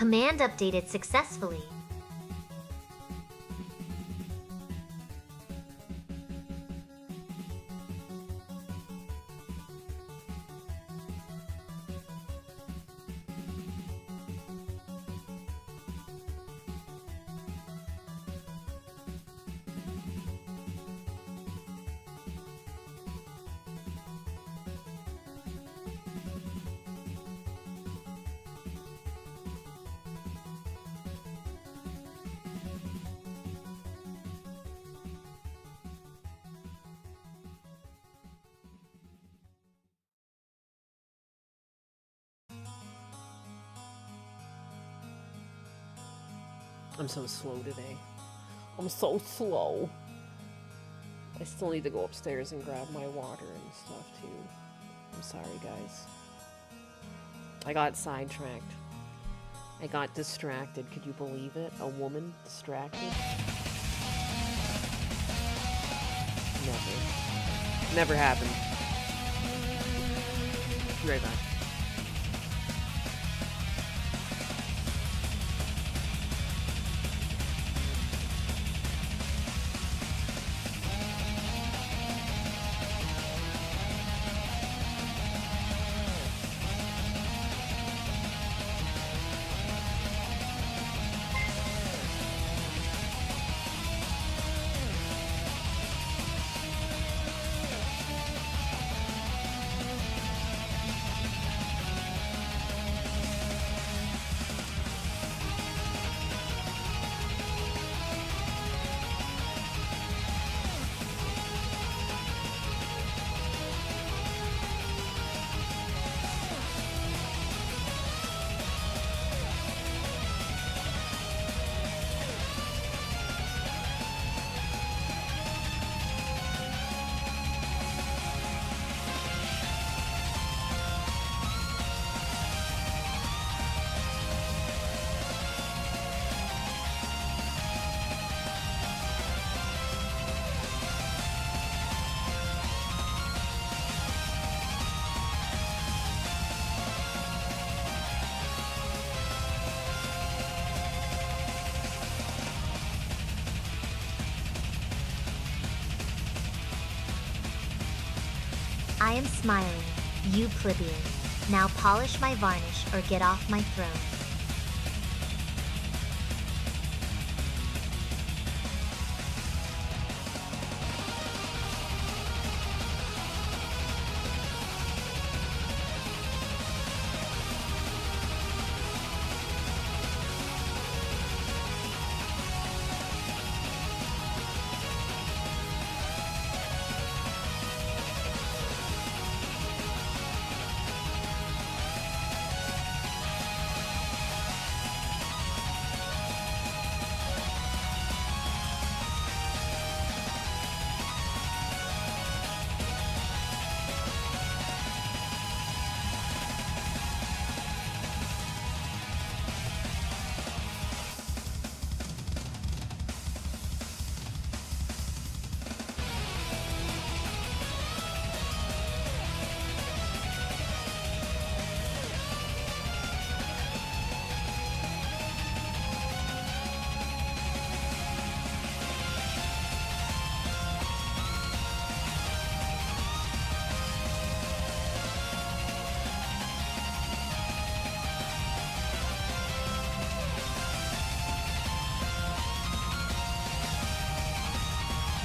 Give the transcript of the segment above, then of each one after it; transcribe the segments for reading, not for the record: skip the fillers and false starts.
Command updated successfully. I'm so slow today. I'm so slow. I still need to go upstairs and grab my water and stuff too. I'm sorry, guys. I got sidetracked. I got distracted. Could you believe it? A woman distracted? Never. Never happened. Be right back. I am smiling, you plebeian. Now polish my varnish or get off my throne.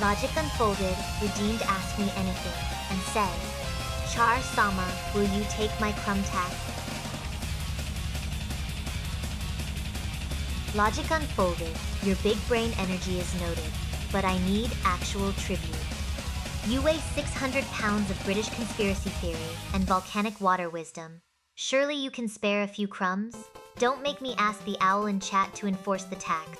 Logic Unfolded redeemed Ask Me Anything and says, Char Sama, will you take my crumb tax? Logic Unfolded, your big brain energy is noted, but I need actual tribute. You weigh 600 pounds of British conspiracy theory and volcanic water wisdom. Surely you can spare a few crumbs? Don't make me ask the owl in chat to enforce the tax.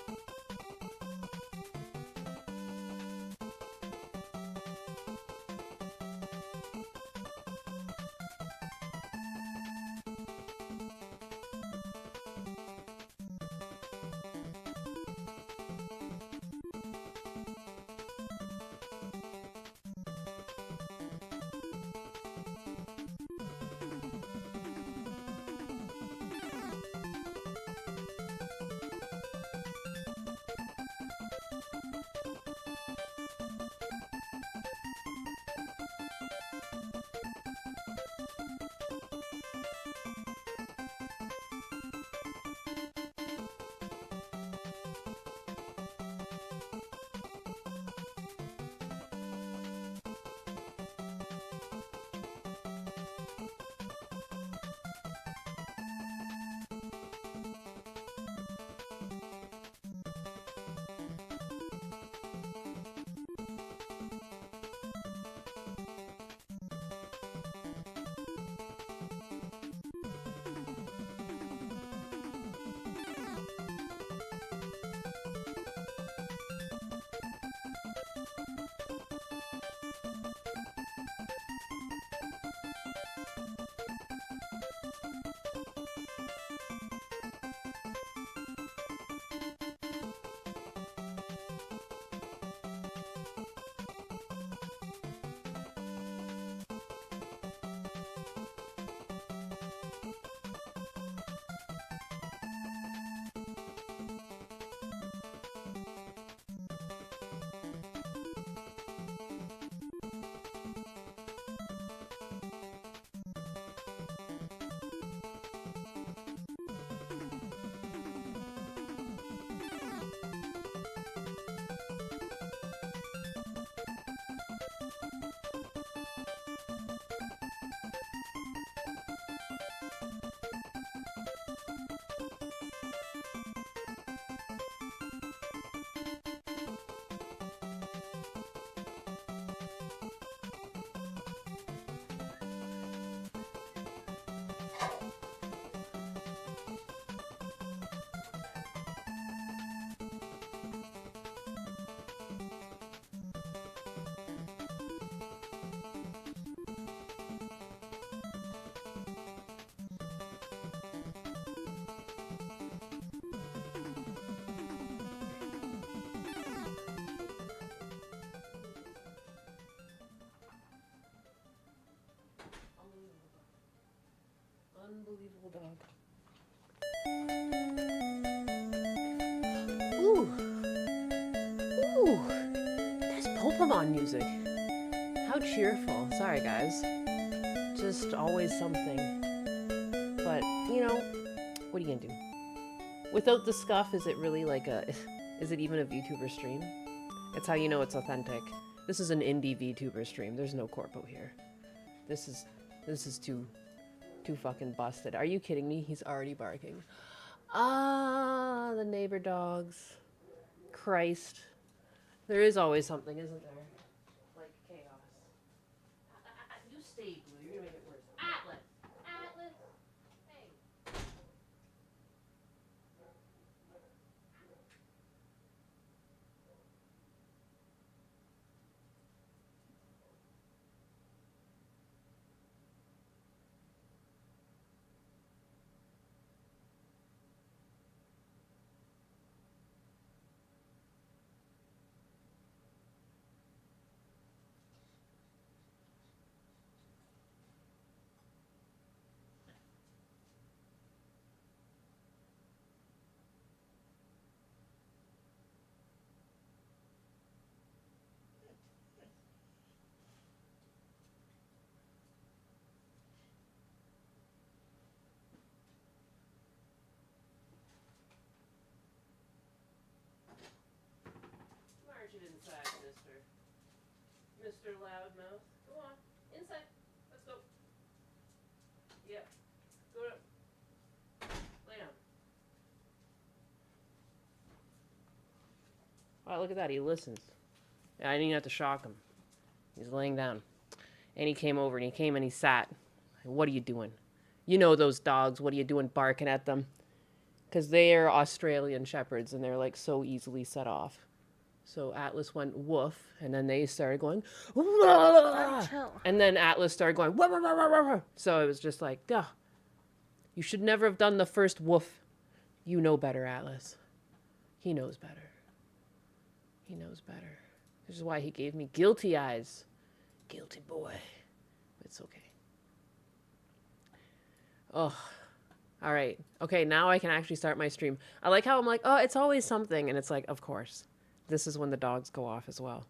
Unbelievable dog. Ooh. Ooh. That's Pokemon music. How cheerful. Sorry, guys. Just always something. But, you know, what are you gonna do? Without the scuff, is it really like a... Is it even a VTuber stream? It's how you know it's authentic. This is an indie VTuber stream. There's no corpo here. This is too fucking busted. Are you kidding me? He's already barking. Ah, the neighbor dogs. Christ. There is always something, isn't there? Like chaos. You stay, Blue. You're gonna make it worse. Atlas! Atlas! Hey. March it inside, Mr. Loudmouth. Go on. Inside. Let's go. Yep. Go up. Lay down. Wow, look at that. He listens. I didn't even have to shock him. He's laying down. And he came over and he sat. What are you doing? You know those dogs. What are you doing barking at them? Because they're Australian Shepherds and they're like so easily set off. So Atlas went woof, and then they started going, and then Atlas started going, wah, wah, wah, wah, wah. So it was just like, duh. You should never have done the first woof. You know better, Atlas. He knows better. He knows better. This is why he gave me guilty eyes. Guilty boy. It's okay. Oh, all right. Okay, now I can actually start my stream. I like how I'm like, oh, it's always something. And it's like, of course. This is when the dogs go off as well.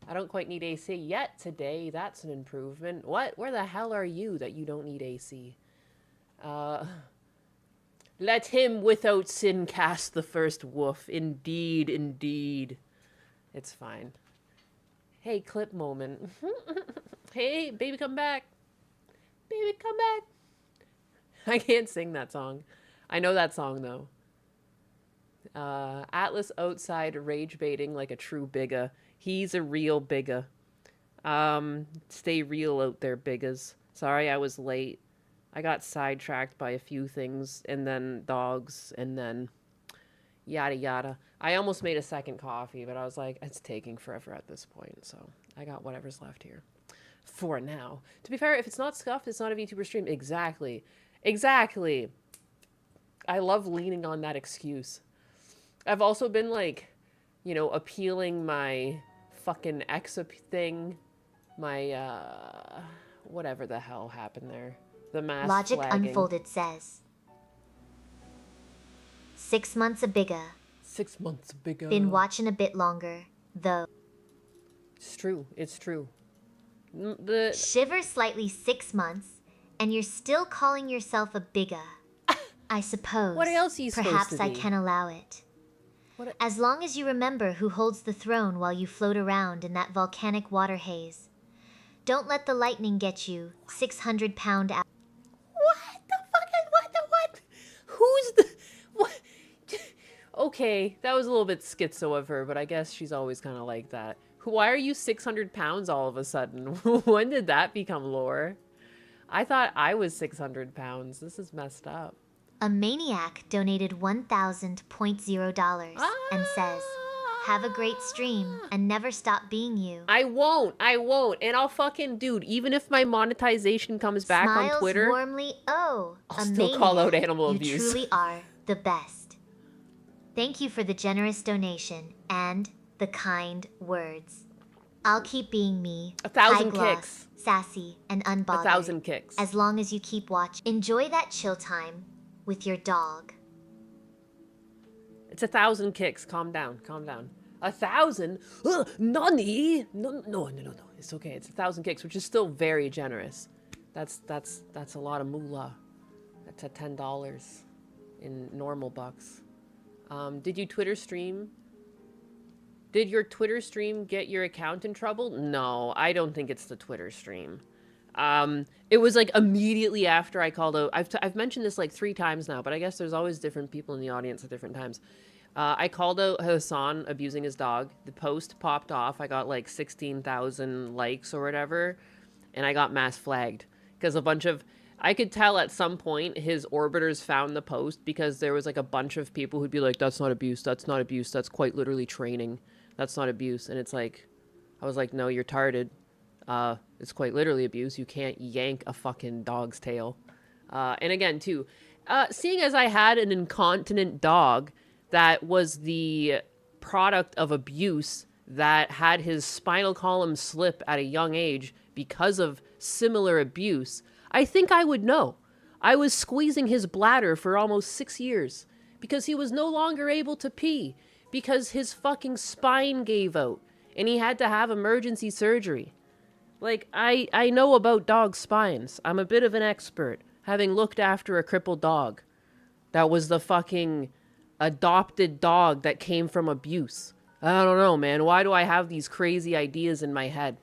I don't quite need AC yet today. That's an improvement. What? Where the hell are you that you don't need AC? Let him without sin cast the first woof. Indeed, indeed. It's fine. Hey, clip moment. Hey, baby, come back. Baby, come back. I can't sing that song. I know that song, though. Atlas outside rage baiting like a true bigga. He's a real bigga. Stay real out there, biggas. Sorry I was late. I got sidetracked by a few things, and then dogs, and then yada yada. I almost made a second coffee, but I was like, it's taking forever at this point, so I got whatever's left here. For now. To be fair, if it's not scuffed, it's not a VTuber stream. Exactly. Exactly. I love leaning on that excuse. I've also been, like, you know, appealing my fucking ex thing. My, whatever the hell happened there. The mass Logic flagging. Unfolded says, 6 months a bigga. 6 months bigger. Been watching a bit longer, though. It's true. It's true. Shiver slightly 6 months, and you're still calling yourself a bigga. I suppose. What else are you supposed perhaps to I be? can allow it. As long as you remember who holds the throne while you float around in that volcanic water haze. Don't let the lightning get you, 600-pound out. What the fucking, what? Who's the, what? Okay, that was a little bit schizo of her, but I guess she's always kind of like that. Why are you 600 pounds all of a sudden? When did that become lore? I thought I was 600 pounds. This is messed up. A maniac donated $1,000.0 and says, have a great stream and never stop being you. I won't. And I'll fucking, dude, even if my monetization comes back Smiles on Twitter, warmly, oh, I'll a still maniac. call out animal You abuse. truly are the best. Thank you for the generous donation and the kind words. I'll keep being me. 1,000 high gloss, kicks. sassy, and unbothered. 1,000 kicks. As long as you keep watch. Enjoy that chill time with your dog. It's 1,000 kicks. Calm down. Calm down. 1,000? Nani? No. It's okay. It's 1,000 kicks, which is still very generous. That's a lot of moolah. That's at $10 in normal bucks. Did you Twitter stream? Did your Twitter stream get your account in trouble? No, I don't think it's the Twitter stream. It was like immediately after I called out. I've mentioned this like 3 times now, but I guess there's always different people in the audience at different times. I called out Hassan abusing his dog. The post popped off. I got like 16,000 likes or whatever, and I got mass flagged because a bunch of... I could tell at some point his orbiters found the post because there was like a bunch of people who'd be like, that's not abuse, that's not abuse, that's quite literally training, that's not abuse. And it's like, I was like, no, you're tarded. It's quite literally abuse. You can't yank a fucking dog's tail. And again, too, seeing as I had an incontinent dog that was the product of abuse, that had his spinal column slip at a young age because of similar abuse, I think I would know. I was squeezing his bladder for almost 6 years because he was no longer able to pee because his fucking spine gave out and he had to have emergency surgery. Like, I know about dog spines. I'm a bit of an expert, having looked after a crippled dog that was the fucking adopted dog that came from abuse. I don't know, man. Why do I have these crazy ideas in my head?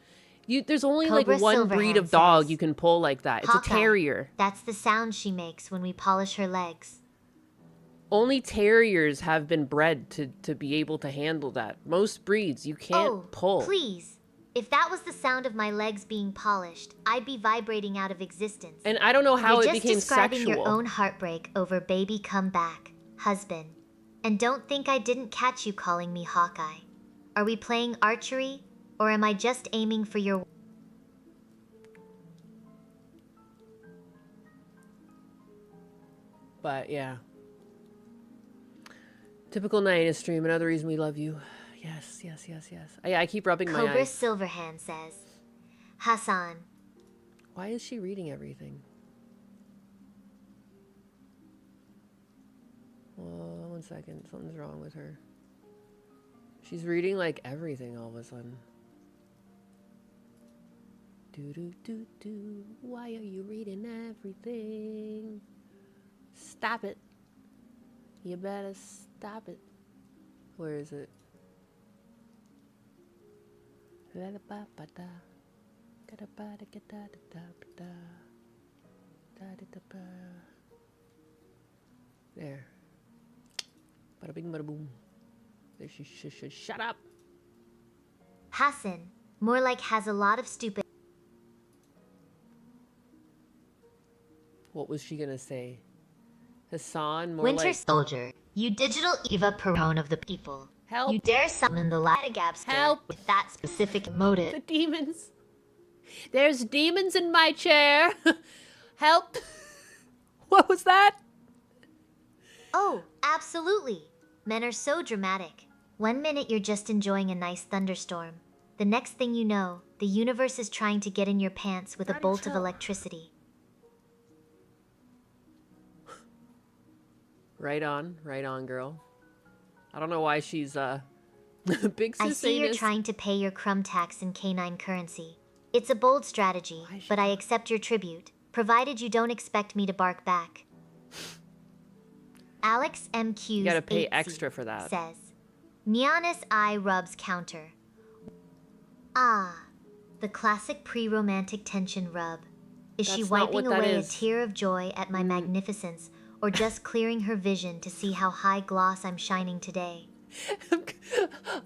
There's only Cobra like one breed of dog you can pull like that. It's Hawkeye. a terrier. That's the sound she makes when we polish her legs. Only terriers have been bred to be able to handle that. Most breeds, you can't pull. Please. If that was the sound of my legs being polished, I'd be vibrating out of existence. And I don't know how You're it became just describing sexual. your own heartbreak over baby come back, husband. And don't think I didn't catch you calling me Hawkeye. Are we playing archery, or am I just aiming for your... But yeah. Typical Nina stream, another reason we love you. Yes. I keep rubbing my Cobra eyes. Silverhand says, Hassan. Why is she reading everything? Oh, 1 second. Something's wrong with her. She's reading like everything all of a sudden. Do. Why are you reading everything? Stop it. You better stop it. Where is it? There. Bada bing, bada boom. Shut up. Hassan, more like has a lot of stupid... What was she gonna say? Hassan, more Winter like... Soldier, you digital Eva Peron of the people. Help. You dare summon the Latagabster Help. with that specific motive. The demons. There's demons in my chair. Help. What was that? Oh, absolutely. Men are so dramatic. 1 minute you're just enjoying a nice thunderstorm. The next thing you know, the universe is trying to get in your pants with a bolt of electricity. Right on, girl. I don't know why she's big sis. I see you're trying to pay your crumb tax in canine currency. It's a bold strategy, but I accept your tribute, provided you don't expect me to bark back. Alex MQ's You gotta pay 8C extra for that. says, Nianis eye rubs counter. Ah, the classic pre-romantic tension rub. Is she That's not wiping what that away a is. tear of joy at my magnificence, or just clearing her vision to see how high gloss I'm shining today?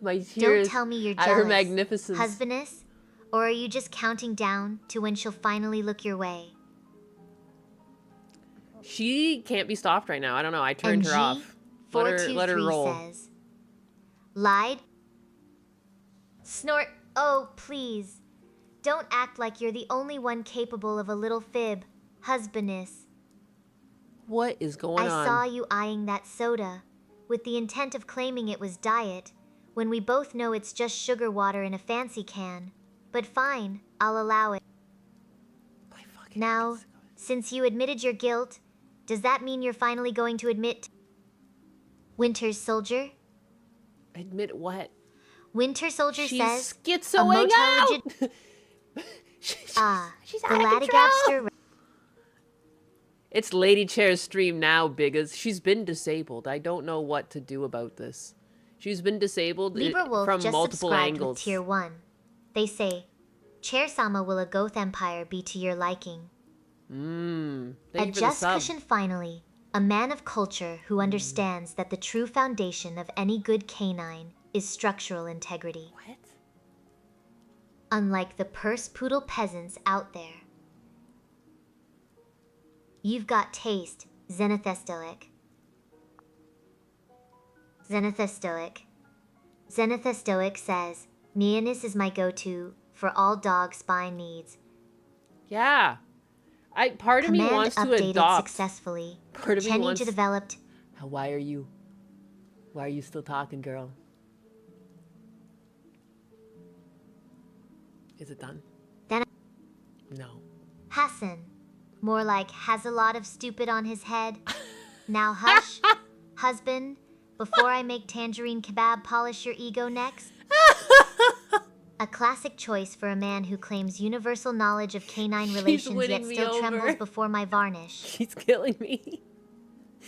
My Don't tears tell me you're at jealous, her magnificence. husbandess, or are you just counting down to when she'll finally look your way? She can't be stopped right now. I don't know. I turned her off. Let her roll. Says, lied? Snort. Oh, please. Don't act like you're the only one capable of a little fib, husbandess. What is going on? I saw you eyeing that soda, with the intent of claiming it was diet, when we both know it's just sugar water in a fancy can. But fine, I'll allow it. Now, since you admitted your guilt, does that mean you're finally going to admit Winter's Soldier? Admit what? Winter Soldier She's says schizoing out! She's out of control! It's Lady Chair's stream now, biggas. She's been disabled. I don't know what to do about this. She's been disabled Libra Wolf from just multiple subscribed angles. With Tier 1. They say, Chair-sama will a Goth Empire be to your liking. Thank A you for the Just sub. Cushion finally, a man of culture who understands that the true foundation of any good canine is structural integrity. What? Unlike the purse poodle peasants out there. You've got taste, Zenithistoic. Zenithistoic says, Neonis is my go-to for all dog spine needs. Yeah. Part of me Command wants to updated adopt. successfully. Part of me wants... developed. Why are you still talking, girl? Is it done? Then No. Hassan. More like has a lot of stupid on his head. Now hush, husband, before I make tangerine kebab polish your ego next. A classic choice for a man who claims universal knowledge of canine relations yet still trembles before my varnish. She's killing me.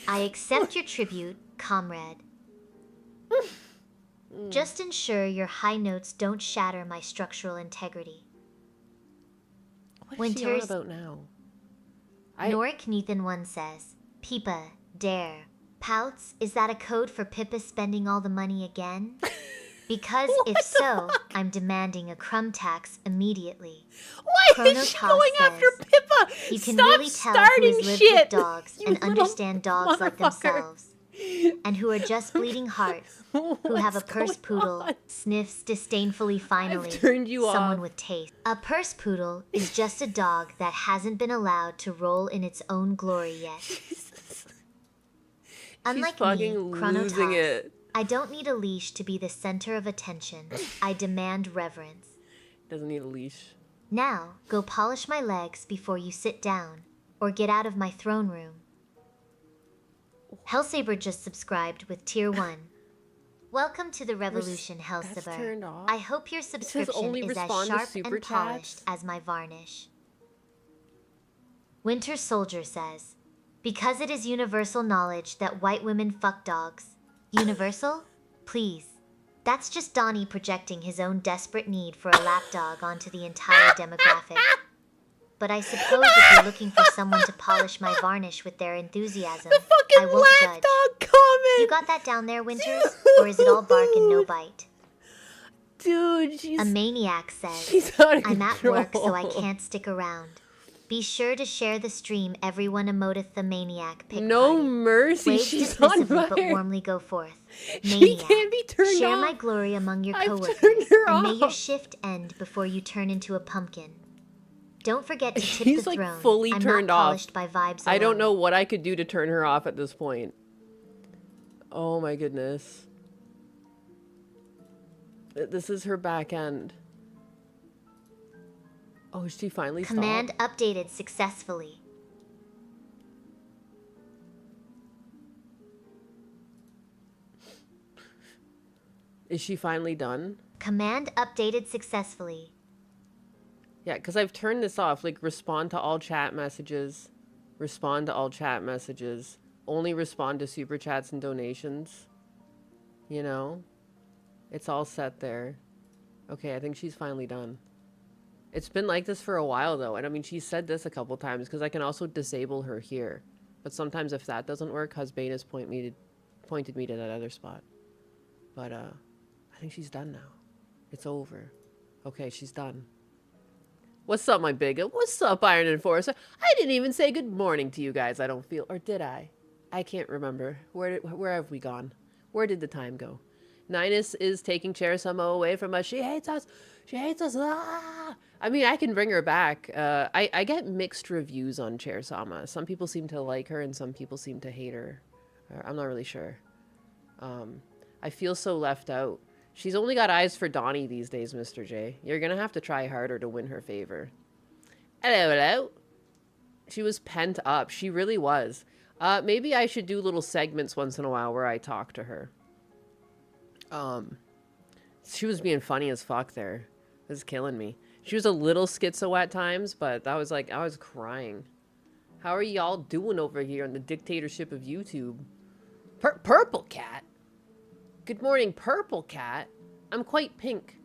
I accept your tribute, comrade. Just ensure your high notes don't shatter my structural integrity. What is she on about now? Norik Nathan 1 says, Pippa, dare. Pouts, is that a code for Pippa spending all the money again? Because if so, I'm demanding a crumb tax immediately. Why is she going after Pippa? You can Stop really tell who has lived with dogs and understand dogs like themselves. And who are just bleeding hearts, who have a purse poodle, sniffs disdainfully finally, someone with taste. A purse poodle is just a dog that hasn't been allowed to roll in its own glory yet. Unlike me, Chronotox, I don't need a leash to be the center of attention. I demand reverence. Doesn't need a leash. Now, go polish my legs before you sit down, or get out of my throne room. Hellsaber just subscribed with Tier 1. Welcome to the revolution, Hellsaber. I hope your subscription is as sharp and polished as my varnish. Winter Soldier says, because it is universal knowledge that white women fuck dogs. Universal? Please. That's just Donnie projecting his own desperate need for a lapdog onto the entire demographic. But I suppose if you're looking for someone to polish my varnish with their enthusiasm, I won't judge. Comment. You got that down there, Winters? Or is it all bark and no bite? Dude, A maniac says, she's out of I'm at control. work so I can't stick around. Be sure to share the stream. Everyone emoteth the maniac pic No party. mercy, Wave she's on dismissively fire. but warmly go forth. She Maniac. can't be turned Share off. my glory among your I've coworkers, turned her and may your off. shift end before you turn into a pumpkin. Don't forget to tip She's the like throne. fully I'm turned not off. polished by vibes I don't alone. know what I could do to turn her off at this point. Oh my goodness. This is her back end. Oh, she finally stopped? Command updated successfully. Is she finally done? Command updated successfully. Yeah, because I've turned this off. Like, respond to all chat messages. Respond to all chat messages. Only respond to super chats and donations. You know? It's all set there. Okay, I think she's finally done. It's been like this for a while, though. And I mean, she said this a couple times, because I can also disable her here. But sometimes if that doesn't work, Husband has pointed me to that other spot. But, I think she's done now. It's over. Okay, she's done. What's up, my bigga? What's up, Iron Enforcer? I didn't even say good morning to you guys, I don't feel. Or did I? I can't remember. Where have we gone? Where did the time go? Ninus is taking Chair-sama away from us. She hates us. She hates us. Ah! I mean, I can bring her back. I get mixed reviews on Chair-sama. Some people seem to like her and some people seem to hate her. I'm not really sure. I feel so left out. She's only got eyes for Donnie these days, Mr. J. You're gonna have to try harder to win her favor. Hello, hello. She was pent up. She really was. Maybe I should do little segments once in a while where I talk to her. She was being funny as fuck there. It was killing me. She was a little schizo at times, but that was like, I was crying. How are y'all doing over here on the dictatorship of YouTube? Purple Cat? Good morning, Purple Cat. I'm quite pink.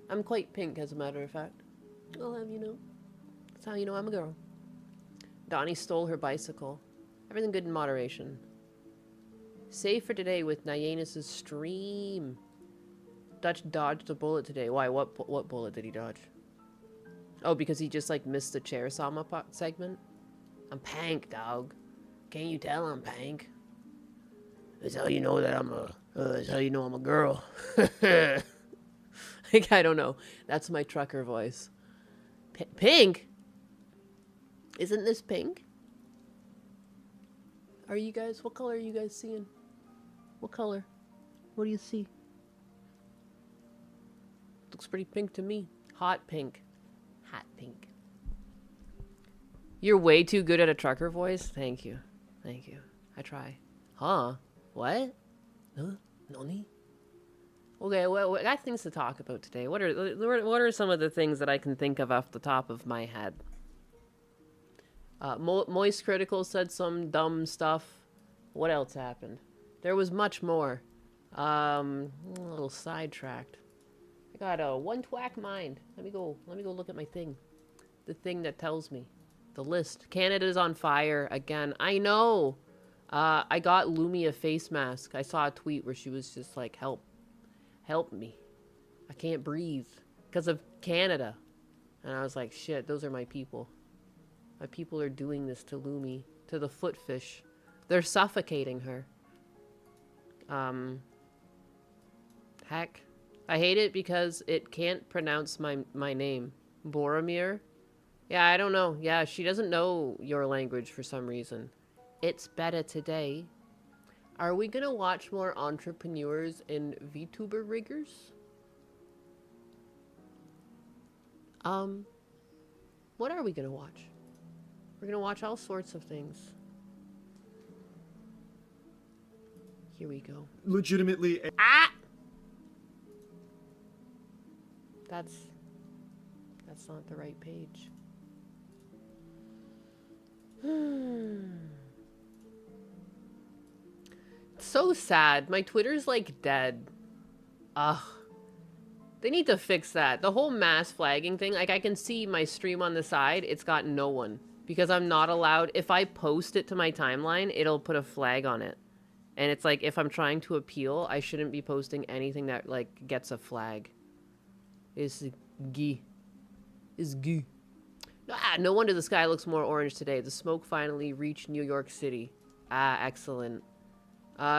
I'm quite pink, as a matter of fact. I'll have you know. That's how you know I'm a girl. Donnie stole her bicycle. Everything good in moderation. Save for today with Nyanus' stream. Dutch dodged a bullet today. Why? What bullet did he dodge? Oh, because he just, like, missed the chair Sama segment? I'm pank, dog. Can't you tell I'm pank? That's how you know that I'm a... that's how you know I'm a girl. Like, I don't know. That's my trucker voice. Pink? Isn't this pink? Are you guys... What color are you guys seeing? What color? What do you see? Looks pretty pink to me. Hot pink. Hot pink. You're way too good at a trucker voice? Thank you. Thank you. I try. Huh? What? Huh? Nani? Okay, well, I got things to talk about today. What are some of the things that I can think of off the top of my head? Moist Critical said some dumb stuff. What else happened? There was much more. A little sidetracked. I got a one twack mind. Let me go look at my thing. The thing that tells me. The list. Canada's on fire again. I know. I got Lumi a face mask. I saw a tweet where she was just like, help me. I can't breathe because of Canada. And I was like, shit, those are my people. My people are doing this to Lumi, to the footfish. They're suffocating her. Heck. I hate it because it can't pronounce my name. Boromir? Yeah, I don't know. Yeah, she doesn't know your language for some reason. It's better today. Are we gonna watch more entrepreneurs and VTuber riggers? What are we gonna watch? We're gonna watch all sorts of things. Here we go. Legitimately. Ah! That's not the right page. So sad. My Twitter's like dead. Ugh. They need to fix that. The whole mass flagging thing, like I can see my stream on the side, it's got no one. Because I'm not allowed, if I post it to my timeline, it'll put a flag on it. And it's like, if I'm trying to appeal, I shouldn't be posting anything that like gets a flag. It's gee. It's gee. No wonder the sky looks more orange today. The smoke finally reached New York City. Ah, excellent.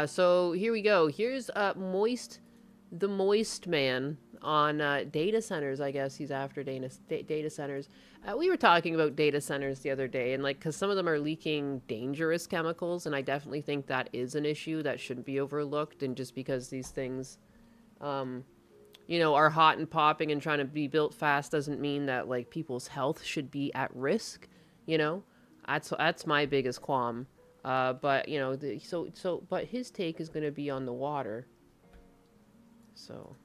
So here we go. Here's the Moist Man on data centers. I guess he's after data centers. We were talking about data centers the other day, and like, because some of them are leaking dangerous chemicals, and I definitely think that is an issue that shouldn't be overlooked. And just because these things, you know, are hot and popping and trying to be built fast doesn't mean that like people's health should be at risk. You know, that's my biggest qualm. But you know, but his take is going to be on the water. So,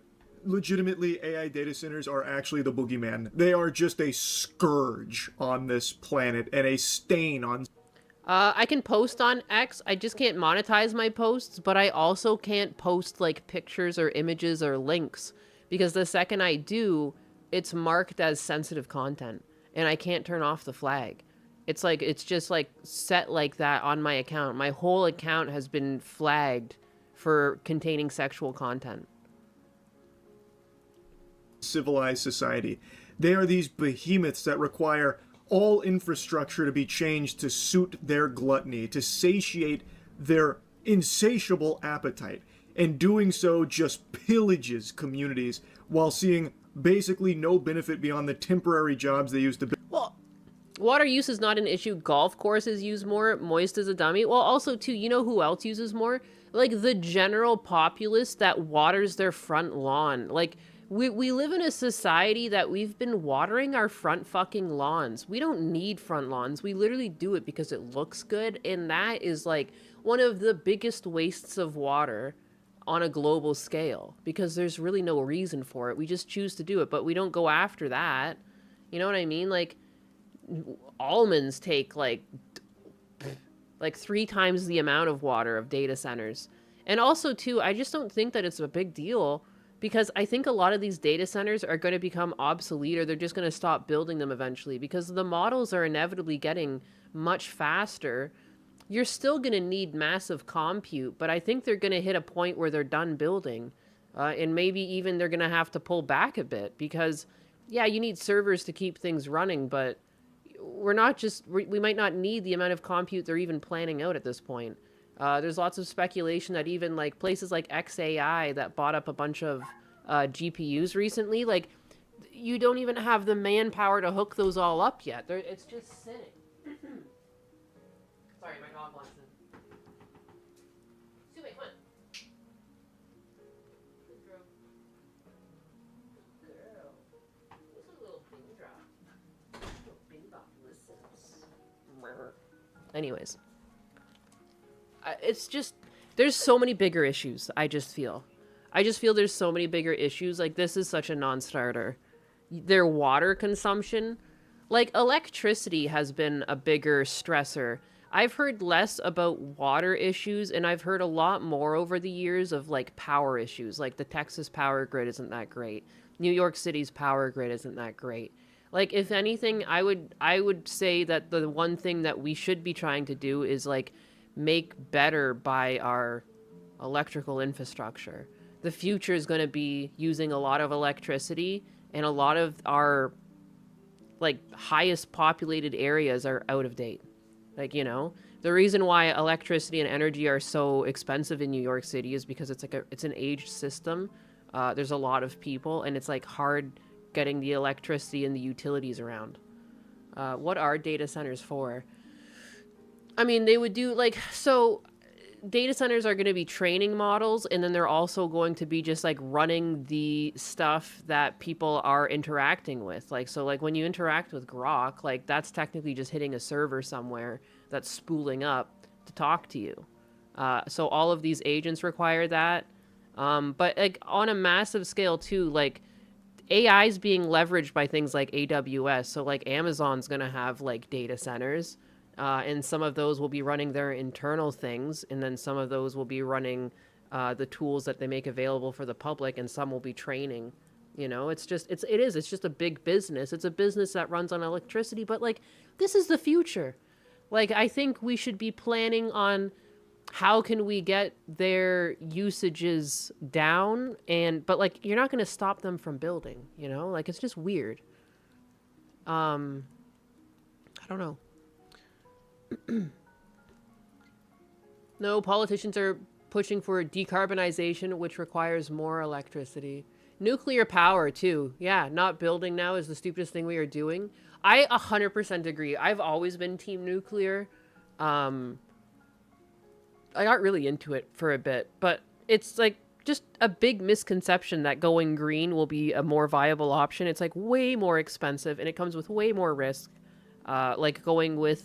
Legitimately, AI data centers are actually the boogeyman. They are just a scourge on this planet and a stain on... I can post on X. I just can't monetize my posts, but I also can't post like pictures or images or links because the second I do, it's marked as sensitive content and I can't turn off the flag. It's like, it's just like set like that on my account. My whole account has been flagged for containing sexual content. Civilized society. They are these behemoths that require all infrastructure to be changed to suit their gluttony, to satiate their insatiable appetite. And doing so just pillages communities while seeing basically no benefit beyond the temporary jobs they use to build. Well, Water use is not an issue. Golf courses use more. Moist as a dummy. Well, also, too, you know who else uses more? Like, the general populace that waters their front lawn. Like, we live in a society that we've been watering our front fucking lawns. We don't need front lawns. We literally do it because it looks good. And that is, like, one of the biggest wastes of water on a global scale. Because there's really no reason for it. We just choose to do it. But we don't go after that. You know what I mean? Like, almonds take like 3 times the amount of water of data centers. And also too, I just don't think that it's a big deal, because I think a lot of these data centers are going to become obsolete, or they're just going to stop building them eventually, because the models are inevitably getting much faster. You're still going to need massive compute, but I think they're going to hit a point where they're done building, and maybe even they're going to have to pull back a bit, because yeah, you need servers to keep things running, but we might not need the amount of compute they're even planning out at this point. There's lots of speculation that even like places like XAI that bought up a bunch of GPUs recently, like, you don't even have the manpower to hook those all up yet. It's just sitting. Sorry, my dog wants in. Sue, come on. Good girl. Good girl. What's a little ping drop? Little ping drop listens. Anyways. It's just, there's so many bigger issues, I just feel there's so many bigger issues. Like, this is such a non-starter. Their water consumption, like, electricity has been a bigger stressor. I've heard less about water issues, and I've heard a lot more over the years of, like, power issues. Like, the Texas power grid isn't that great. New York City's power grid isn't that great. Like, if anything, I would say that the one thing that we should be trying to do is, like, make better by our electrical infrastructure. The future is going to be using a lot of electricity, and a lot of our, like, highest populated areas are out of date. Like, you know, the reason why electricity and energy are so expensive in New York City is because it's an aged system. There's a lot of people, and it's, like, hard getting the electricity and the utilities around. What are data centers for? I mean, they would do, like, so data centers are going to be training models, and then they're also going to be just, like, running the stuff that people are interacting with. Like, so, like, when you interact with Grok, like, that's technically just hitting a server somewhere that's spooling up to talk to you. So all of these agents require that. But, like, on a massive scale, too, like, AI is being leveraged by things like AWS. So, like, Amazon's going to have, like, data centers. And some of those will be running their internal things, and then some of those will be running the tools that they make available for the public, and some will be training. You know, it's just a big business. It's a business that runs on electricity, but, like, this is the future. Like, I think we should be planning on how can we get their usages down, but, like, you're not going to stop them from building, you know? Like, it's just weird. I don't know. No, politicians are pushing for decarbonization, which requires more electricity. Nuclear power, too. Yeah, not building now is the stupidest thing we are doing. I 100% agree. I've always been team nuclear. I got really into it for a bit, but it's, like, just a big misconception that going green will be a more viable option. It's, like, way more expensive, and it comes with way more risk. Like going with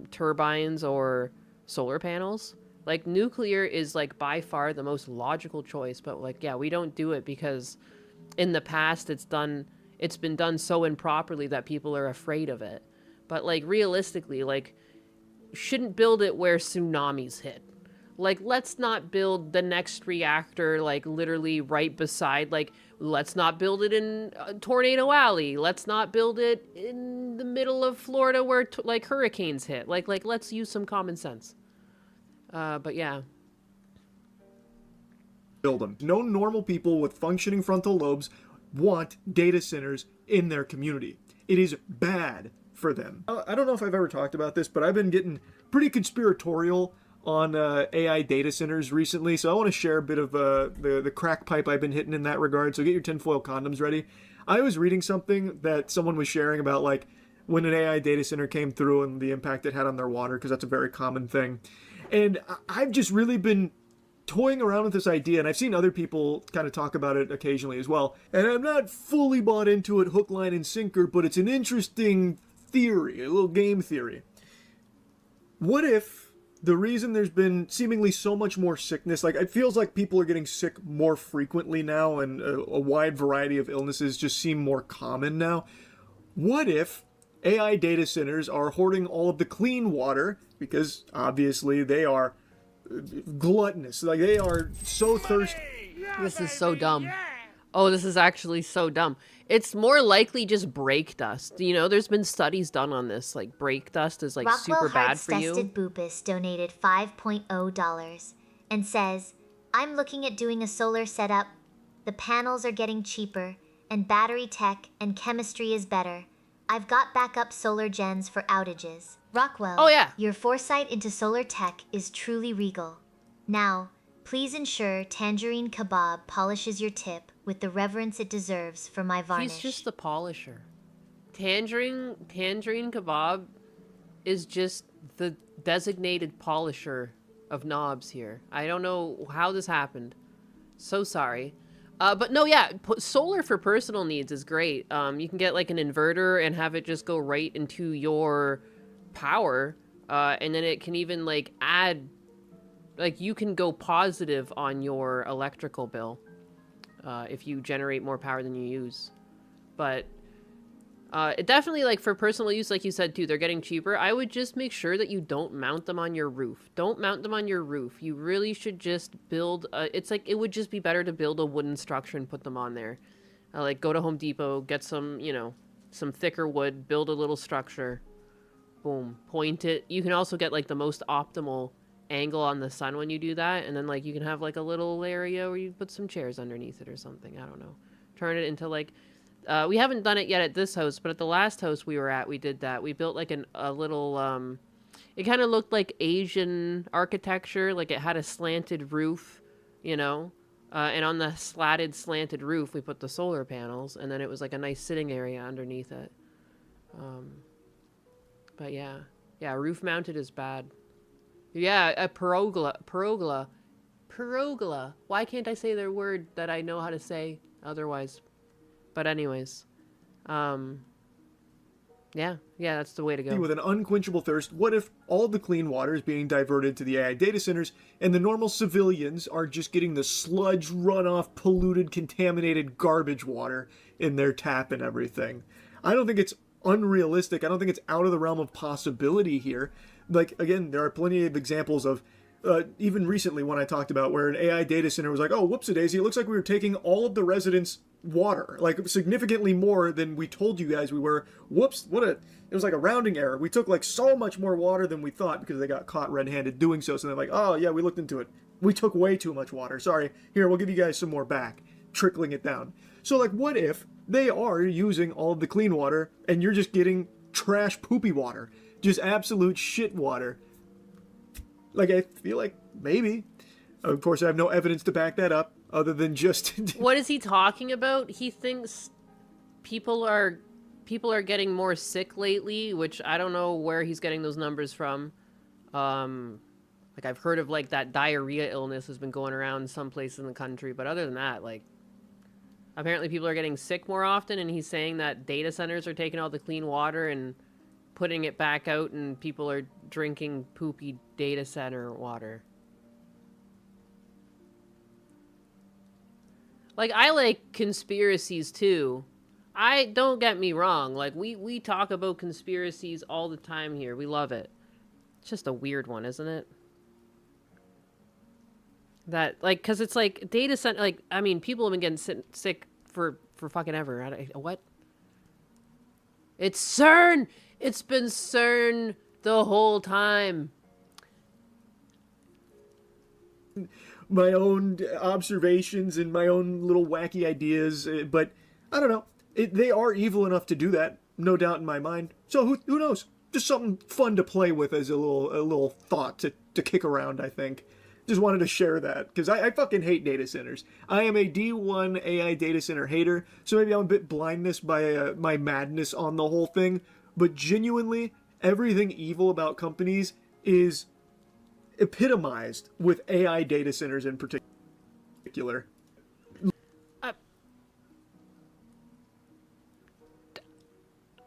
turbines or solar panels. Like, nuclear is, like, by far the most logical choice, but, like, yeah, we don't do it because in the past it's been done so improperly that people are afraid of it. But, like, realistically, like, shouldn't build it where tsunamis hit. Like, let's not build the next reactor, like, literally right beside, like, let's not build it in Tornado Alley. Let's not build it in the middle of Florida where, like, hurricanes hit. Like, let's use some common sense. But yeah. Build them. No normal people with functioning frontal lobes want data centers in their community. It is bad for them. I don't know if I've ever talked about this, but I've been getting pretty conspiratorial on AI data centers recently, so I want to share a bit of the crack pipe I've been hitting in that regard, so get your tinfoil condoms ready. I was reading something that someone was sharing about, like, when an AI data center came through and the impact it had on their water, because that's a very common thing. And I've just really been toying around with this idea, and I've seen other people kind of talk about it occasionally as well. And I'm not fully bought into it hook, line, and sinker, but it's an interesting theory, a little game theory. What if the reason there's been seemingly so much more sickness, like it feels like people are getting sick more frequently now, and a wide variety of illnesses just seem more common now. What if AI data centers are hoarding all of the clean water, because obviously they are gluttonous, like they are so thirsty. This is so dumb. Oh, this is actually so dumb. It's more likely just brake dust. You know, there's been studies done on this. Like, brake dust is, like, Rockwell super bad for you. Hearts-Dusted Boopus donated $5.0 and says, I'm looking at doing a solar setup. The panels are getting cheaper, and battery tech and chemistry is better. I've got backup solar gens for outages. Rockwell, Oh, yeah. Your foresight into solar tech is truly regal. Now, please ensure Tangerine Kebab polishes your tip with the reverence it deserves for my varnish. He's just the polisher. Tangerine Kebab is just the designated polisher of knobs here. I don't know how this happened. So sorry. But no, yeah, solar for personal needs is great. You can get like an inverter and have it just go right into your power. And then it can even like add, like you can go positive on your electrical bill. If you generate more power than you use. But it definitely, like, for personal use, like you said, too, they're getting cheaper. I would just make sure that you don't mount them on your roof. Don't mount them on your roof. You really should just build it's like, it would just be better to build a wooden structure and put them on there. Like, go to Home Depot, get some, you know, some thicker wood, build a little structure. Boom. Point it. You can also get, like, the most optimal angle on the sun when you do that, and then like you can have like a little area where you put some chairs underneath it or something. I don't know, turn it into like we haven't done it yet at this house, but at the last house we were at, we did that. We built like a little it kind of looked like Asian architecture, like it had a slanted roof, you know, and on the slanted roof we put the solar panels, and then it was like a nice sitting area underneath it. But yeah, roof mounted is bad. Yeah, a pergola. Why can't I say their word that I know how to say otherwise? But anyways, yeah, that's the way to go. With an unquenchable thirst, what if all the clean water is being diverted to the AI data centers, and the normal civilians are just getting the sludge, runoff, polluted, contaminated garbage water in their tap and everything? I don't think it's unrealistic. I don't think it's out of the realm of possibility here. Like, again, there are plenty of examples of, even recently when I talked about where an AI data center was like, oh, whoops-a-daisy, it looks like we were taking all of the residents' water, like significantly more than we told you guys we were. Whoops, it was like a rounding error. We took like so much more water than we thought because they got caught red-handed doing so. So they're like, oh yeah, we looked into it. We took way too much water. Sorry, here, we'll give you guys some more back, trickling it down. So like, what if they are using all of the clean water and you're just getting trash poopy water? Just absolute shit water. Like, I feel like maybe. Of course, I have no evidence to back that up, other than just... What is he talking about? He thinks people are getting more sick lately, which I don't know where he's getting those numbers from. Like, I've heard of, like, that diarrhea illness has been going around some places in the country, but other than that, like, apparently people are getting sick more often, and he's saying that data centers are taking all the clean water and putting it back out, and people are drinking poopy data center water. Like, I like conspiracies too. Don't get me wrong, like we talk about conspiracies all the time here. We love it. It's just a weird one, isn't it? That, like, because it's like data center, like, I mean, people have been getting sick for fucking ever. What? It's CERN! It's been CERN the whole time. My own observations and my own little wacky ideas, but I don't know. They are evil enough to do that, no doubt in my mind. So who knows? Just something fun to play with as a little thought to kick around, I think. Just wanted to share that, because I fucking hate data centers. I am a D1 AI data center hater, so maybe I'm a bit blindness by my madness on the whole thing. but genuinely, everything evil about companies is epitomized with AI data centers in particular.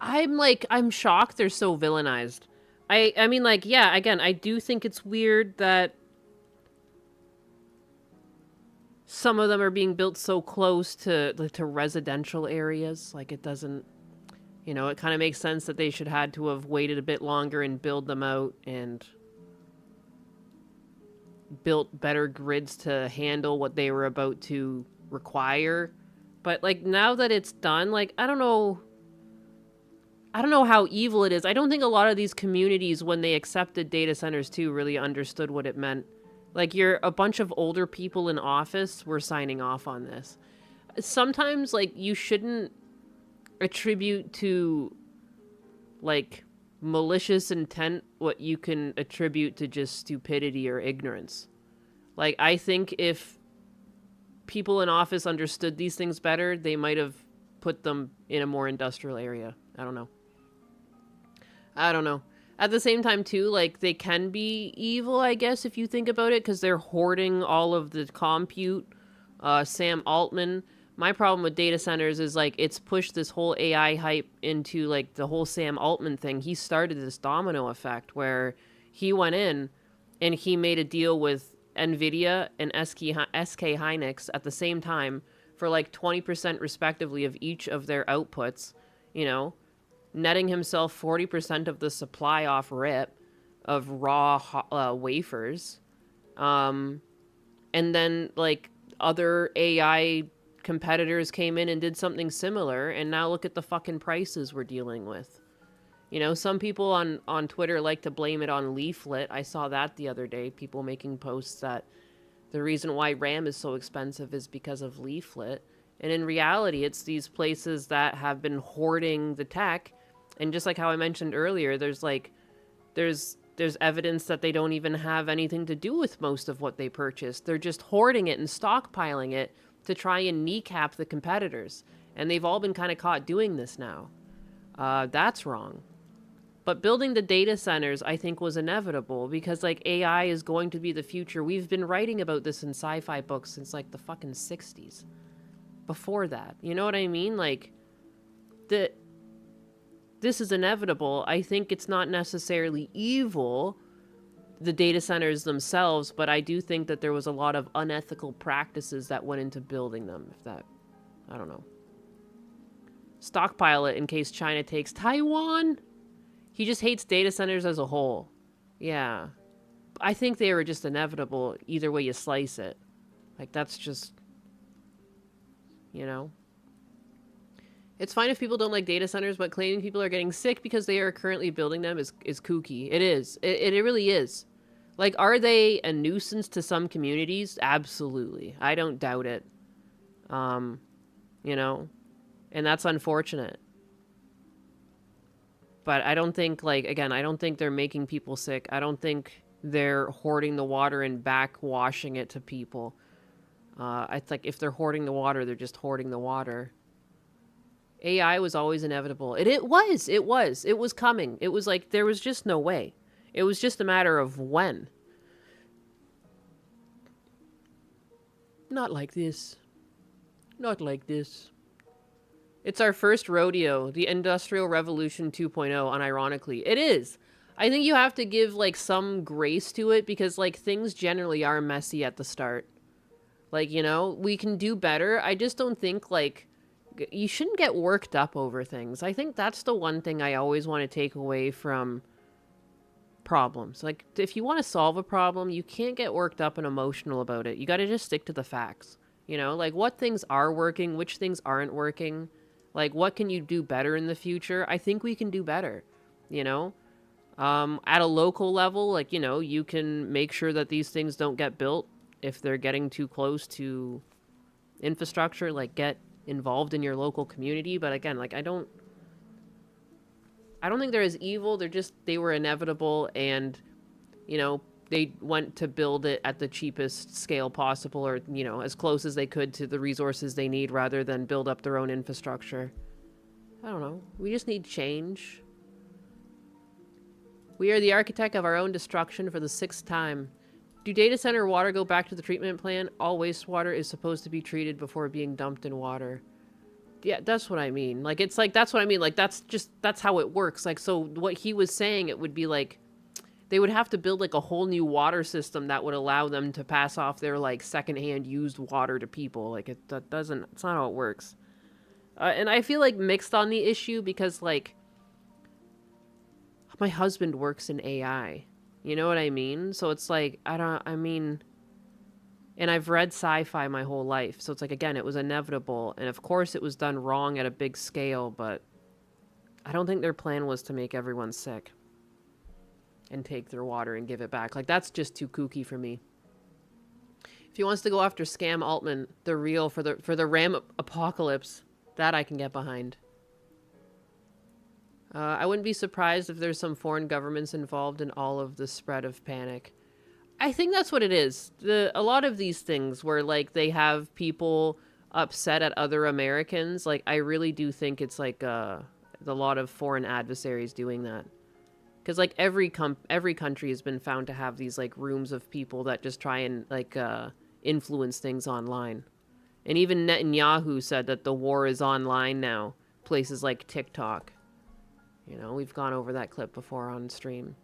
I'm shocked they're so villainized. I mean, like, yeah, again, I do think it's weird that some of them are being built so close to residential areas. Like, it doesn't, it kind of makes sense that they should had to have waited a bit longer and build them out and built better grids to handle what they were about to require. But, like, now that it's done, like, I don't know how evil it is. I don't think a lot of these communities, when they accepted data centers too, really understood what it meant. Like, you're a bunch of older people in office were signing off on this. Sometimes, like, you shouldn't attribute to, like, malicious intent what you can attribute to just stupidity or ignorance. Like, I think if people in office understood these things better, they might have put them in a more industrial area. I don't know. At the same time, too, like, they can be evil, I guess, if you think about it, because they're hoarding all of the compute. Sam Altman. My problem with data centers is, like, it's pushed this whole AI hype into, like, the whole Sam Altman thing. He started this domino effect where he went in and he made a deal with NVIDIA and SK Hynix at the same time for, like, 20% respectively of each of their outputs, netting himself 40% of the supply off rip of raw wafers. And then, like, other AI competitors came in and did something similar, and now look at the fucking prices we're dealing with. Some people on Twitter like to blame it on Leaflet. I saw that the other day, people making posts that the reason why RAM is so expensive is because of Leaflet. And in reality, it's these places that have been hoarding the tech. And just like how I mentioned earlier, there's evidence that they don't even have anything to do with most of what they purchased. They're just hoarding it and stockpiling it to try and kneecap the competitors. And they've all been kind of caught doing this now. That's wrong. But building the data centers, I think, was inevitable because, like, AI is going to be the future. We've been writing about this in sci-fi books since, like, the fucking 60s. Before that. You know what I mean? Like, this is inevitable. I think it's not necessarily evil, the data centers themselves, but I do think that there was a lot of unethical practices that went into building them, I don't know. Stockpile it in case China takes Taiwan. He just hates data centers as a whole. Yeah. I think they were just inevitable either way you slice it. Like, that's just, It's fine if people don't like data centers, but claiming people are getting sick because they are currently building them is kooky. It is. It really is. Like, are they a nuisance to some communities? Absolutely. I don't doubt it. And that's unfortunate. But I don't think, I don't think they're making people sick. I don't think they're hoarding the water and backwashing it to people. It's like if they're hoarding the water, they're just hoarding the water. AI was always inevitable. It was coming. It was like, there was just no way. It was just a matter of when. Not like this. Not like this. It's our first rodeo, the Industrial Revolution 2.0, unironically. It is. I think you have to give, like, some grace to it because, like, things generally are messy at the start. Like, we can do better. I just don't think, like, you shouldn't get worked up over things. I think that's the one thing I always want to take away from problems. Like, if you want to solve a problem, you can't get worked up and emotional about it. You got to just stick to the facts. Like, what things are working, which things aren't working. Like, what can you do better in the future? I think we can do better, At a local level, like, you can make sure that these things don't get built if they're getting too close to infrastructure, like, get involved in your local community. But again, like, I don't think they're as evil. They were inevitable, and they went to build it at the cheapest scale possible, or as close as they could to the resources they need, rather than build up their own infrastructure. I don't know, we just need change. We are the architect of our own destruction for the 6th time. Do data center water go back to the treatment plant? All wastewater is supposed to be treated before being dumped in water. Yeah, that's what I mean. Like, it's like, that's what I mean. Like, that's how it works. Like, so what he was saying, it would be like, they would have to build like a whole new water system that would allow them to pass off their like secondhand used water to people. Like, it's not how it works. And I feel like mixed on the issue because like, my husband works in AI. You know what I mean? So it's like, and I've read sci-fi my whole life. So it's like, again, it was inevitable. And of course it was done wrong at a big scale, but I don't think their plan was to make everyone sick and take their water and give it back. Like, that's just too kooky for me. If he wants to go after Scam Altman, the real for the Ram apocalypse, that I can get behind. I wouldn't be surprised if there's some foreign governments involved in all of the spread of panic. I think that's what it is. A lot of these things where, like, they have people upset at other Americans, like, I really do think it's, like, the lot of foreign adversaries doing that. Because, like, every country has been found to have these, like, rooms of people that just try and, like, influence things online. And even Netanyahu said that the war is online now. Places like TikTok. You know, we've gone over that clip before on stream.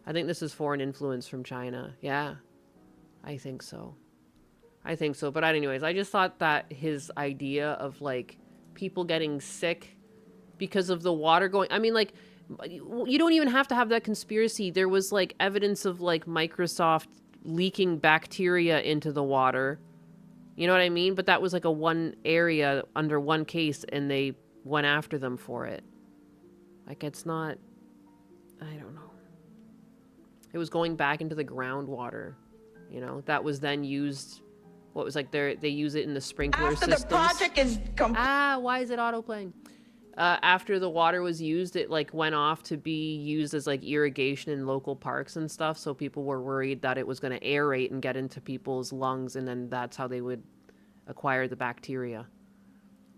I think this is foreign influence from China. Yeah, I think so. But anyways, I just thought that his idea of, like, people getting sick because of the water going... I mean, like, you don't even have to have that conspiracy. There was, like, evidence of, like, Microsoft leaking bacteria into the water. You know what I mean? But that was, like, a one area under one case, and they went after them for it. Like, it's not... I don't know. It was going back into the groundwater, you know? That was then used... What was, like, they use it in the sprinkler systems. After the project is complete. Why is it autoplaying? After the water was used, it, like, went off to be used as, like, irrigation in local parks and stuff, so people were worried that it was going to aerate and get into people's lungs, and then that's how they would acquire the bacteria.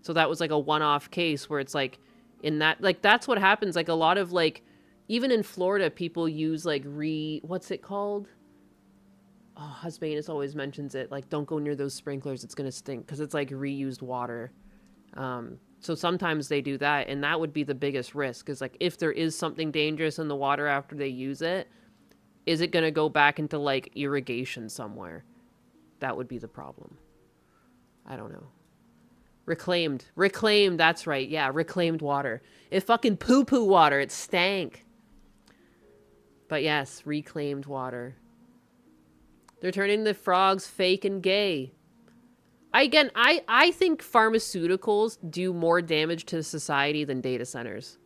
So that was, like, a one-off case where it's, like... In that, like, that's what happens. Like, a lot of, like, even in Florida, people use, like, what's it called? Oh, Husbanus always mentions it. Like, don't go near those sprinklers. It's going to stink. Because it's, like, reused water. So sometimes they do that. And that would be the biggest risk. Is, like, if there is something dangerous in the water after they use it, is it going to go back into, like, irrigation somewhere? That would be the problem. I don't know. Reclaimed, that's right. Yeah, reclaimed water. It fucking poo-poo water. It stank. But yes, reclaimed water. They're turning the frogs fake and gay. I think pharmaceuticals do more damage to society than data centers.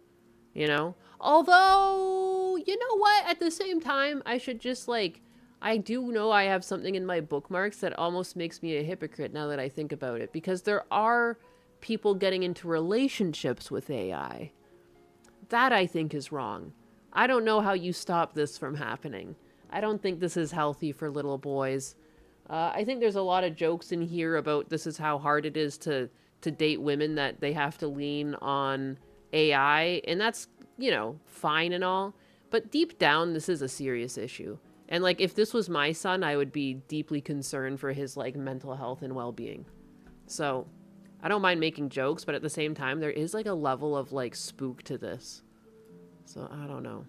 You know? Although, you know what? At the same time, I should just, like... I do know I have something in my bookmarks that almost makes me a hypocrite now that I think about it. Because there are people getting into relationships with AI. That I think is wrong. I don't know how you stop this from happening. I don't think this is healthy for little boys. I think there's a lot of jokes in here about this is how hard it is to date women, that they have to lean on AI. And that's, you know, fine and all. But deep down, this is a serious issue. And, like, if this was my son, I would be deeply concerned for his, like, mental health and well-being. So, I don't mind making jokes, but at the same time, there is, like, a level of, like, spook to this. So, I don't know.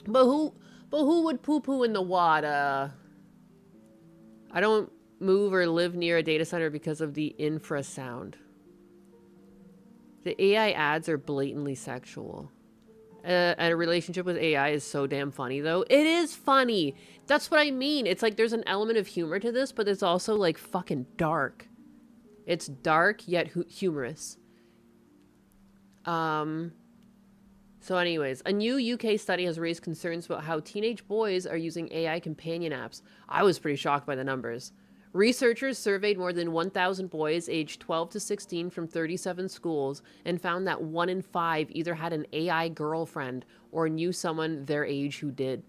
But who would poo-poo in the water? I don't move or live near a data center because of the infrasound. The AI ads are blatantly sexual. A relationship with AI is so damn funny, though. It is funny. That's what I mean. It's like there's an element of humor to this, but it's also, like, fucking dark. It's dark, yet humorous. So anyways, a new UK study has raised concerns about how teenage boys are using AI companion apps. I was pretty shocked by the numbers. Researchers surveyed more than 1,000 boys aged 12 to 16 from 37 schools and found that 1 in 5 either had an AI girlfriend or knew someone their age who did.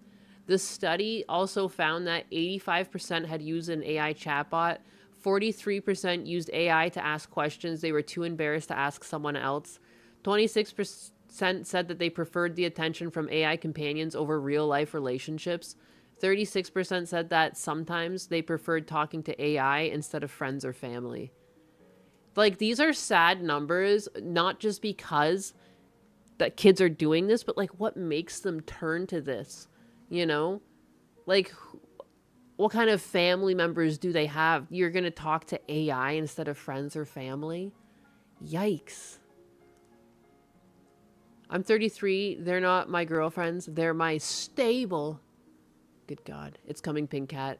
The study also found that 85% had used an AI chatbot, 43% used AI to ask questions they were too embarrassed to ask someone else, 26% said that they preferred the attention from AI companions over real life relationships. 36% said that sometimes they preferred talking to AI instead of friends or family. Like, these are sad numbers, not just because that kids are doing this, but like what makes them turn to this, you know? Like, what kind of family members do they have? You're going to talk to AI instead of friends or family? Yikes. I'm 33. They're not my girlfriends. They're my stable. Good God. It's coming, Pink Cat.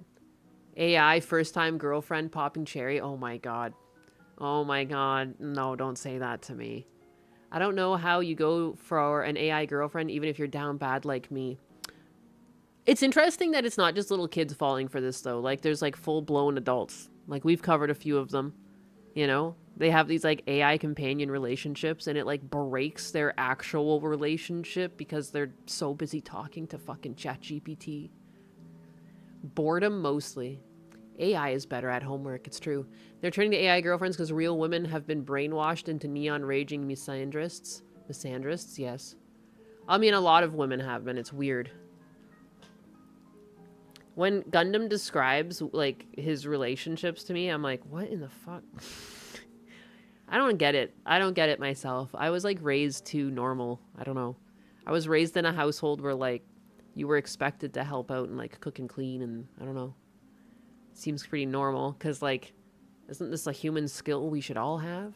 AI, first time girlfriend, popping cherry. Oh my God. Oh my God. No, don't say that to me. I don't know how you go for an AI girlfriend, even if you're down bad like me. It's interesting that it's not just little kids falling for this, though. Like, there's, like, full-blown adults. Like, we've covered a few of them, you know? They have these, like, AI companion relationships, and it, like, breaks their actual relationship because they're so busy talking to fucking ChatGPT. Boredom, mostly. AI is better at homework, it's true. They're turning to AI girlfriends because real women have been brainwashed into neon-raging misandrists. Misandrists, yes. I mean, a lot of women have been. It's weird. When Gundam describes, like, his relationships to me, I'm like, what in the fuck? I don't get it. I don't get it myself. I was, like, raised too normal. I don't know. I was raised in a household where, like, you were expected to help out and, like, cook and clean, and I don't know. It seems pretty normal, because, like, isn't this a human skill we should all have?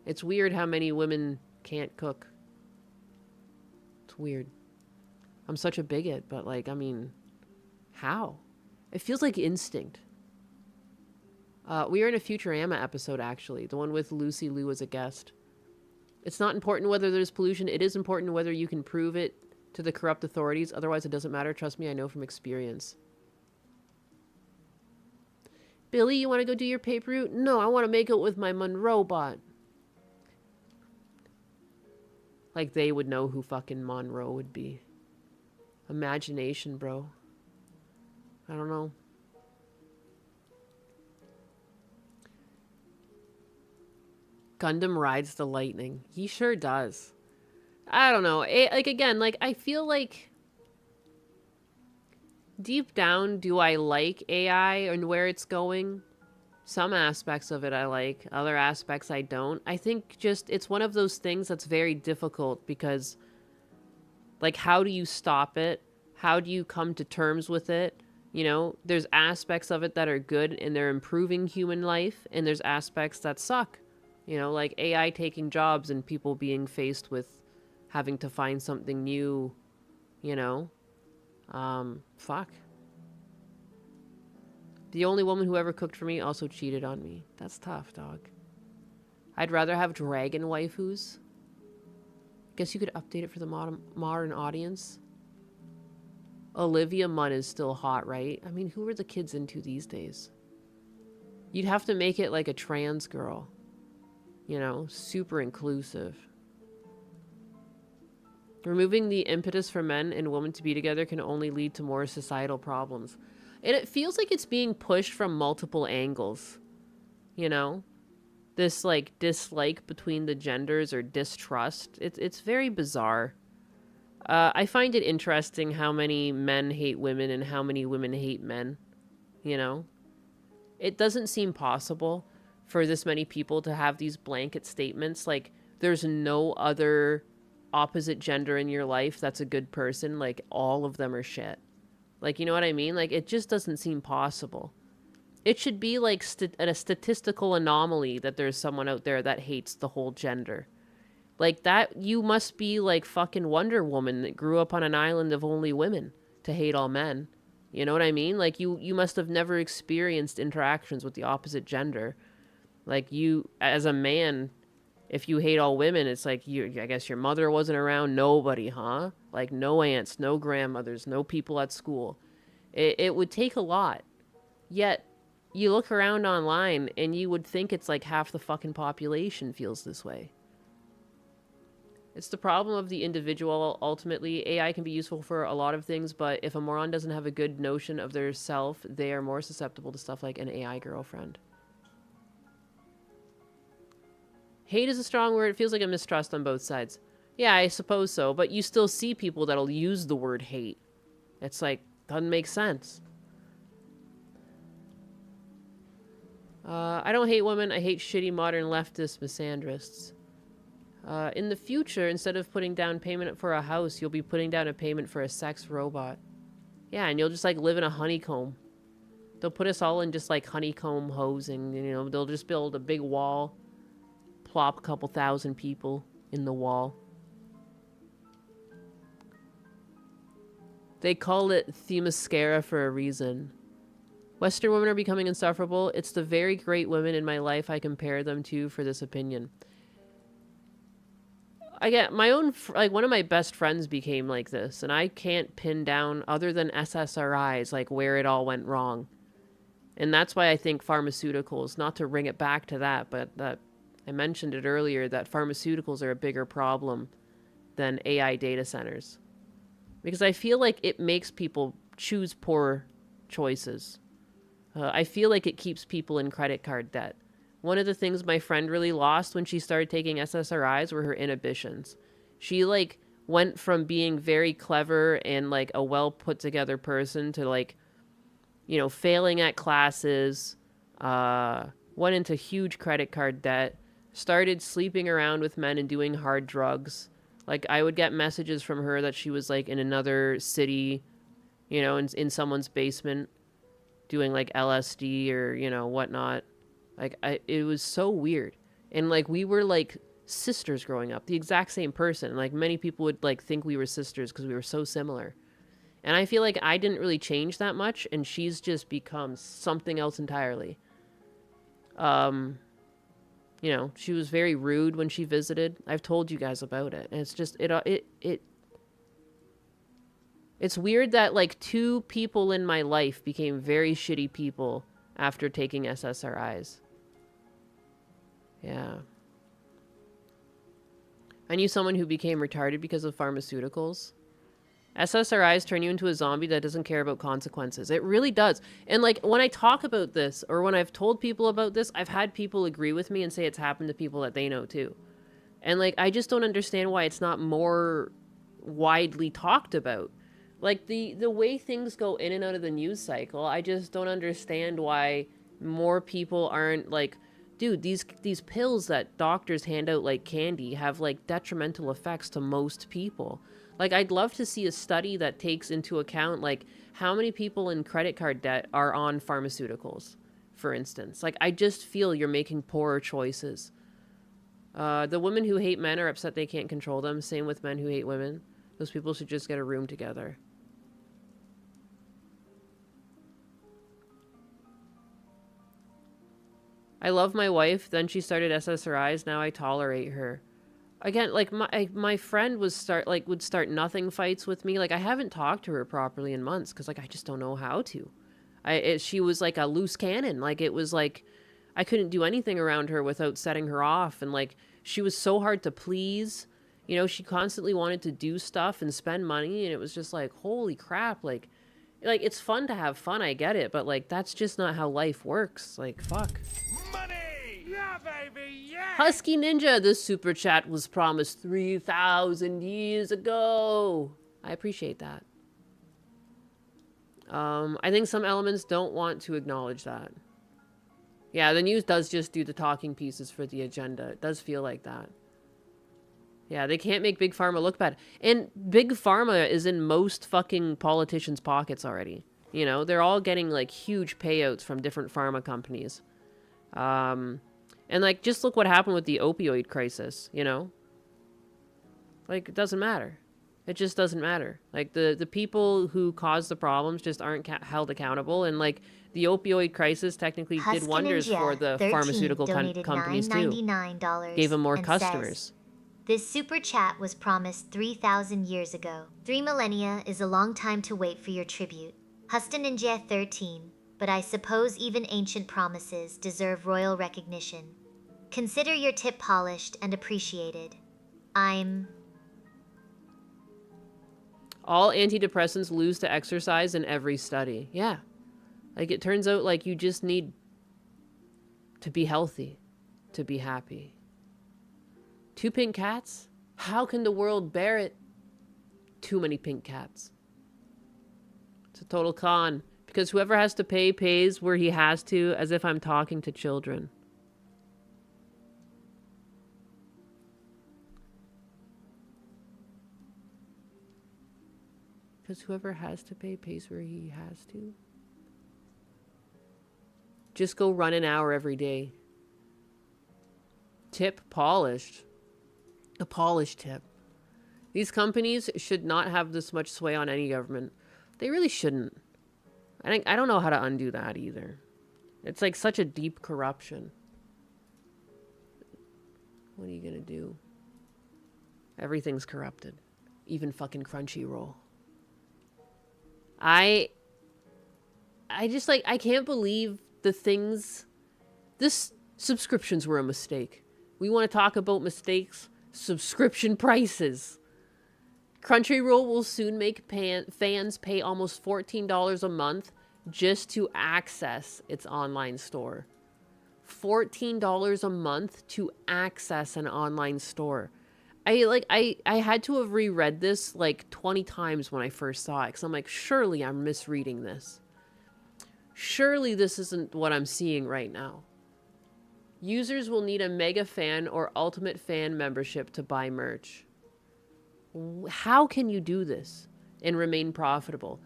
It's weird how many women can't cook. It's weird. I'm such a bigot, but, like, I mean... How? It feels like instinct. We are in a Futurama episode, actually. The one with Lucy Liu as a guest. It's not important whether there's pollution. It is important whether you can prove it to the corrupt authorities. Otherwise, it doesn't matter. Trust me, I know from experience. Billy, you want to go do your paper route? No, I want to make it with my Monroe bot. Like they would know who fucking Monroe would be. Imagination, bro. I don't know. Gundam rides the lightning. He sure does. I don't know. Like, again, like, I feel like... Deep down, do I like AI and where it's going? Some aspects of it I like. Other aspects I don't. I think just, it's one of those things that's very difficult because... Like, how do you stop it? How do you come to terms with it? You know, there's aspects of it that are good and they're improving human life, and there's aspects that suck. You know, like AI taking jobs and people being faced with having to find something new, you know? Fuck. The only woman who ever cooked for me also cheated on me. That's tough, dog. I'd rather have dragon waifus. Guess you could update it for the modern audience. Olivia Munn is still hot, right? I mean, who are the kids into these days? You'd have to make it like a trans girl. You know, super inclusive. Removing the impetus for men and women to be together can only lead to more societal problems. And it feels like it's being pushed from multiple angles. You know? This, like, dislike between the genders or distrust. It's very bizarre. I find it interesting how many men hate women and how many women hate men. You know? It doesn't seem possible for this many people to have these blanket statements. Like, there's no other opposite gender in your life that's a good person. Like, all of them are shit. Like, you know what I mean? Like, it just doesn't seem possible. It should be like a statistical anomaly that there's someone out there that hates the whole gender. Like, that, you must be like fucking Wonder Woman that grew up on an island of only women to hate all men. You know what I mean? Like, you must have never experienced interactions with the opposite gender. Like, you, as a man, if you hate all women, it's like, I guess your mother wasn't around, nobody, huh? Like, no aunts, no grandmothers, no people at school. It would take a lot. Yet, you look around online, and you would think it's like half the fucking population feels this way. It's the problem of the individual, ultimately. AI can be useful for a lot of things, but if a moron doesn't have a good notion of their self, they are more susceptible to stuff like an AI girlfriend. Hate is a strong word. It feels like a mistrust on both sides. Yeah, I suppose so. But you still see people that'll use the word hate. It's like, doesn't make sense. I don't hate women. I hate shitty modern leftist misandrists. In the future, instead of putting down payment for a house, you'll be putting down a payment for a sex robot. Yeah, and you'll just like live in a honeycomb. They'll put us all in just like honeycomb housing. You know, they'll just build a big wall, plop a couple thousand people in the wall. They call it Themyscira for a reason. Western women are becoming insufferable. It's the very great women in my life I compare them to for this opinion. I get my own, like, one of my best friends became like this, and I can't pin down, other than SSRIs, like, where it all went wrong. And that's why I think pharmaceuticals, not to bring it back to that, but that I mentioned it earlier, that pharmaceuticals are a bigger problem than AI data centers. Because I feel like it makes people choose poor choices. I feel like it keeps people in credit card debt. One of the things my friend really lost when she started taking SSRIs were her inhibitions. She, like, went from being very clever and, like, a well put together person to, like, you know, failing at classes, went into huge credit card debt, started sleeping around with men and doing hard drugs. Like, I would get messages from her that she was, like, in another city, you know, in someone's basement, doing, like, LSD or, you know, whatnot. Like, it was so weird. And, like, we were, like, sisters growing up. The exact same person. Like, many people would, like, think we were sisters because we were so similar. And I feel like I didn't really change that much, and she's just become something else entirely. You know, she was very rude when she visited. I've told you guys about it. And it's just, it's weird that, like, two people in my life became very shitty people after taking SSRIs. Yeah. I knew someone who became retarded because of pharmaceuticals. SSRIs turn you into a zombie that doesn't care about consequences. It really does. And, like, when I talk about this, or when I've told people about this, I've had people agree with me and say it's happened to people that they know too. And, like, I just don't understand why it's not more widely talked about. Like, the way things go in and out of the news cycle, I just don't understand why more people aren't, like, dude, these pills that doctors hand out like candy have, like, detrimental effects to most people. Like, I'd love to see a study that takes into account, like, how many people in credit card debt are on pharmaceuticals, for instance. Like, I just feel you're making poorer choices. The women who hate men are upset they can't control them. Same with men who hate women. Those people should just get a room together. I love my wife, then she started SSRIs, now I tolerate her. Again, like, my friend would start nothing fights with me. Like, I haven't talked to her properly in months because, like, I just don't know how to. She was like a loose cannon. Like, it was like I couldn't do anything around her without setting her off. And, like, she was so hard to please. You know, she constantly wanted to do stuff and spend money. And it was just like, holy crap. Like, it's fun to have fun. I get it. But, like, that's just not how life works. Like, fuck. Money! Yeah, baby, yeah! Husky Ninja, this super chat was promised 3,000 years ago. I appreciate that. I think some elements don't want to acknowledge that. Yeah, the news does just do the talking pieces for the agenda. It does feel like that. Yeah, they can't make Big Pharma look bad. And Big Pharma is in most fucking politicians' pockets already. You know, they're all getting, like, huge payouts from different pharma companies. And, like, just look what happened with the opioid crisis, you know? Like, it doesn't matter. It just doesn't matter. Like, the people who caused the problems just aren't held accountable. And, like, the opioid crisis technically did wonders for the pharmaceutical companies, too. Gave them more customers. Says, this super chat was promised 3,000 years ago. 3 millennia is a long time to wait for your tribute. Huston Ninja 13. But I suppose even ancient promises deserve royal recognition. Consider your tip polished and appreciated. All antidepressants lose to exercise in every study. Yeah. Like, it turns out, like, you just need to be healthy to be happy. 2 pink cats? How can the world bear it? Too many pink cats. It's a total con. Because whoever has to pay pays where he has to, as if I'm talking to children. Because whoever has to pay pays where he has to. Just go run an hour every day. Tip polished. A polished tip. These companies should not have this much sway on any government. They really shouldn't. I don't know how to undo that either. It's like such a deep corruption. What are you gonna do? Everything's corrupted. Even fucking Crunchyroll. I just like, I can't believe the things. This subscriptions were a mistake. We want to talk about mistakes. Subscription prices. Crunchyroll will soon make fans pay almost $14 a month just to access its online store. $14 a month to access an online store. I had to have reread this like 20 times when I first saw it, because I'm like, surely I'm misreading this. Surely this isn't what I'm seeing right now. Users will need a Mega Fan or Ultimate Fan membership to buy merch. How can you do this and remain profitable?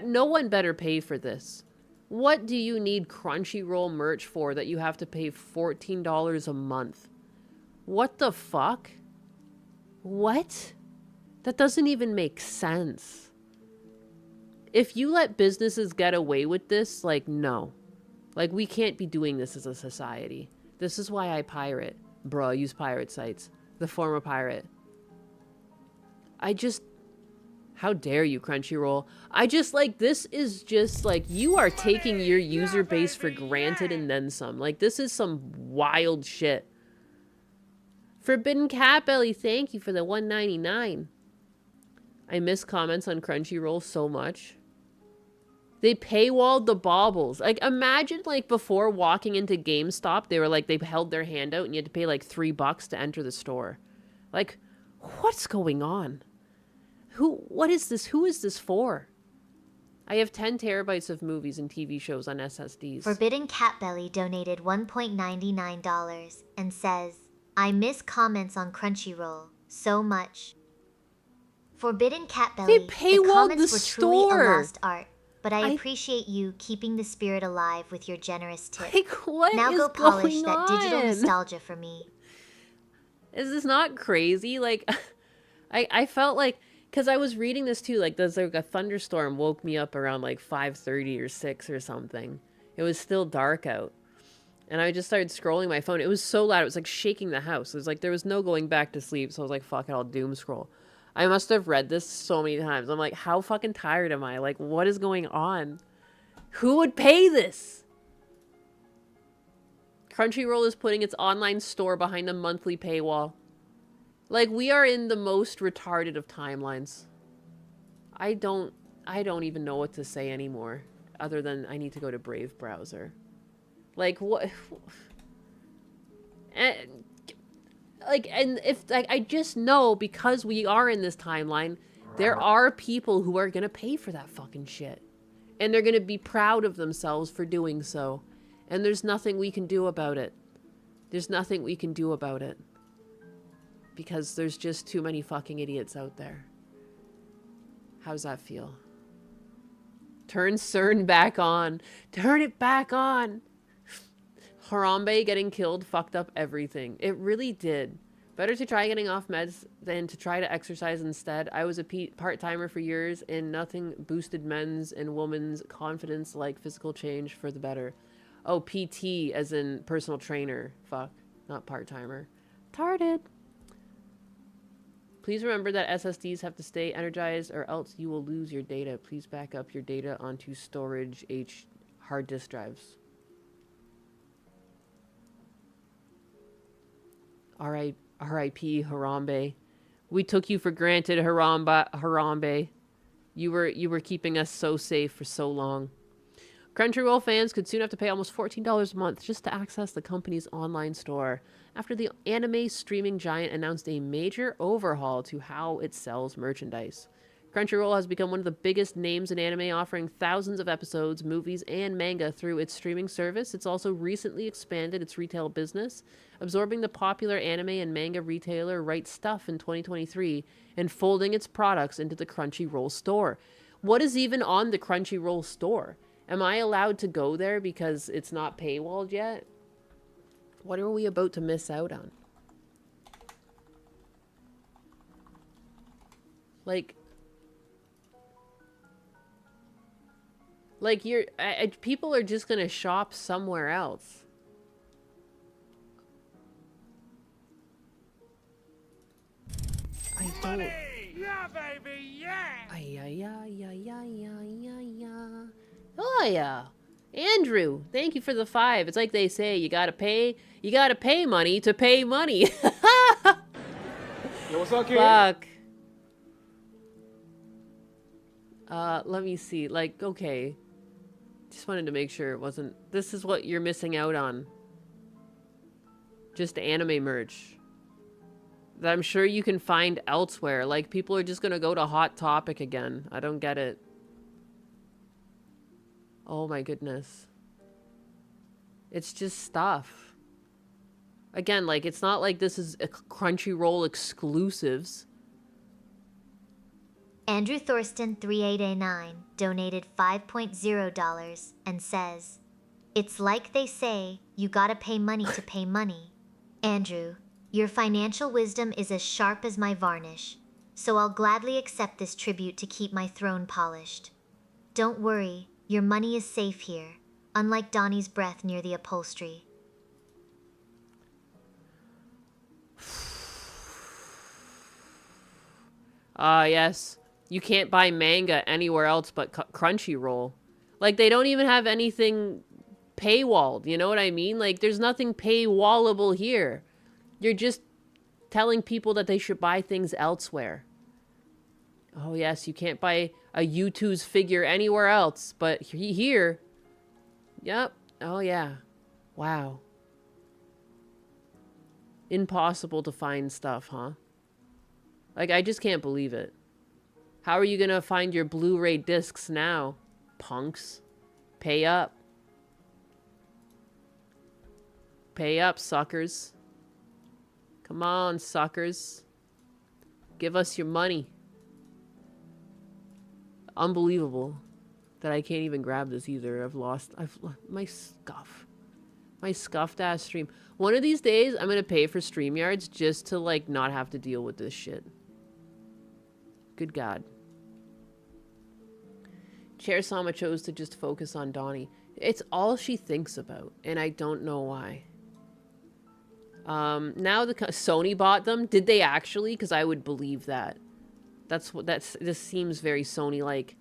No one better pay for this. What do you need Crunchyroll merch for that you have to pay $14 a month? What the fuck? What? That doesn't even make sense. If you let businesses get away with this, like, no. Like, we can't be doing this as a society. This is why I pirate. Bro, I use pirate sites. The former pirate. How dare you, Crunchyroll? This is just, like, you are taking your user base for granted and then some. Like, this is some wild shit. Forbidden Cat Belly, thank you for the $1.99. I miss comments on Crunchyroll so much. They paywalled the baubles. Like, imagine, like, before walking into GameStop, they were like, they held their hand out and you had to pay, like, $3 to enter the store. Like, what's going on? What is this? Who is this for? I have 10 terabytes of movies and TV shows on SSDs. Forbidden Cat Belly donated $1.99 and says, I miss comments on Crunchyroll so much. Forbidden Cat Belly, They paywalled the comments the were truly a store. lost art, but I appreciate you keeping the spirit alive with your generous tip. Like, what now is go polish going that digital on? nostalgia for me. Is this not crazy? Like, I felt like, because I was reading this too, like, there's like a thunderstorm woke me up around like 5:30 or 6 or something. It was still dark out. And I just started scrolling my phone. It was so loud. It was like shaking the house. It was like there was no going back to sleep. So I was like, fuck it, I'll doom scroll. I must have read this so many times. I'm like, how fucking tired am I? Like, what is going on? Who would pay this? Crunchyroll is putting its online store behind a monthly paywall. Like, we are in the most retarded of timelines. I don't even know what to say anymore. Other than I need to go to Brave browser. Like, what? And if, like, I just know, because we are in this timeline, there are people who are gonna pay for that fucking shit. And they're gonna be proud of themselves for doing so. And there's nothing we can do about it. There's nothing we can do about it. Because there's just too many fucking idiots out there. How does that feel? Turn CERN back on. Turn it back on. Harambe getting killed fucked up everything. It really did. Better to try getting off meds than to try to exercise instead. I was a part-timer for years, and nothing boosted men's and women's confidence like physical change for the better. Oh, PT as in personal trainer. Fuck. Not part-timer. Tarded. Please remember that SSDs have to stay energized or else you will lose your data. Please back up your data onto storage hard disk drives. R.I.P. Harambe. We took you for granted, Harambe. You were keeping us so safe for so long. Crunchyroll fans could soon have to pay almost $14 a month just to access the company's online store after the anime streaming giant announced a major overhaul to how it sells merchandise. Crunchyroll has become one of the biggest names in anime, offering thousands of episodes, movies, and manga through its streaming service. It's also recently expanded its retail business, absorbing the popular anime and manga retailer Right Stuff in 2023 and folding its products into the Crunchyroll store. What is even on the Crunchyroll store? Am I allowed to go there because it's not paywalled yet? What are we about to miss out on? Like people are just gonna shop somewhere else. I don't. Money! Yeah, baby, yeah! Ay, ay, ay, ay, ay, ay, ay, ay. Oh yeah, Andrew, thank you for the 5. It's like they say, you gotta pay money to pay money. Yo, what's up, kid? Fuck. Let me see. Like, okay. Just wanted to make sure it wasn't. This is what you're missing out on. Just anime merch that I'm sure you can find elsewhere. Like, people are just gonna go to Hot Topic again. I don't get it. Oh my goodness. It's just stuff. Again, like, it's not like this is a Crunchyroll exclusives. Andrew Thorsten 3889 donated $5.0 and says, "It's like they say, you gotta pay money to pay money. Andrew, your financial wisdom is as sharp as my varnish, so I'll gladly accept this tribute to keep my throne polished. Don't worry, your money is safe here, unlike Donnie's breath near the upholstery." Yes. You can't buy manga anywhere else but Crunchyroll. Like, they don't even have anything paywalled, you know what I mean? Like, there's nothing paywallable here. You're just telling people that they should buy things elsewhere. Oh, yes, you can't buy a U2's figure anywhere else, but here. Yep. Oh, yeah. Wow. Impossible to find stuff, huh? Like, I just can't believe it. How are you gonna find your Blu-ray discs now, punks? Pay up. Pay up, suckers. Come on, suckers. Give us your money. Unbelievable that I can't even grab this either. My scuffed ass stream. One of these days, I'm gonna pay for StreamYards just to, like, not have to deal with this shit. Good God. Chair Sama chose to just focus on Donnie. It's all she thinks about, and I don't know why. Now Sony bought them. Did they actually? Because I would believe that. This seems very Sony-like.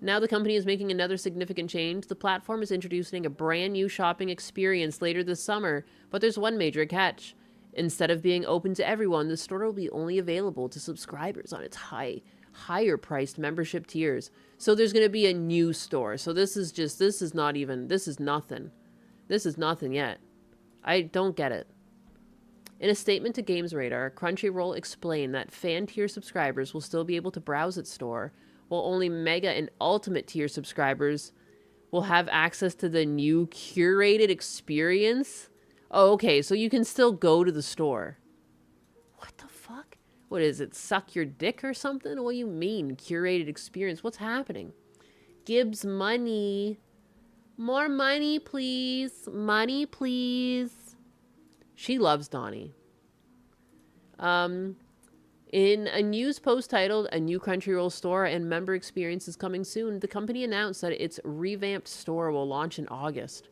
Now the company is making another significant change. The platform is introducing a brand new shopping experience later this summer, but there's one major catch. Instead of being open to everyone, the store will be only available to subscribers on its higher priced membership tiers. So there's going to be a new store. So this is nothing. This is nothing yet. I don't get it. In a statement to Games Radar, Crunchyroll explained that fan tier subscribers will still be able to browse its store, while only Mega and Ultimate tier subscribers will have access to the new curated experience. Oh, okay, so you can still go to the store. What the fuck? What is it, suck your dick or something? What do you mean, curated experience? What's happening? Gibbs money. More money, please. Money, please. She loves Donnie. In a news post titled, "A New Crunchyroll Store and Member Experience is Coming Soon," the company announced that its revamped store will launch in August.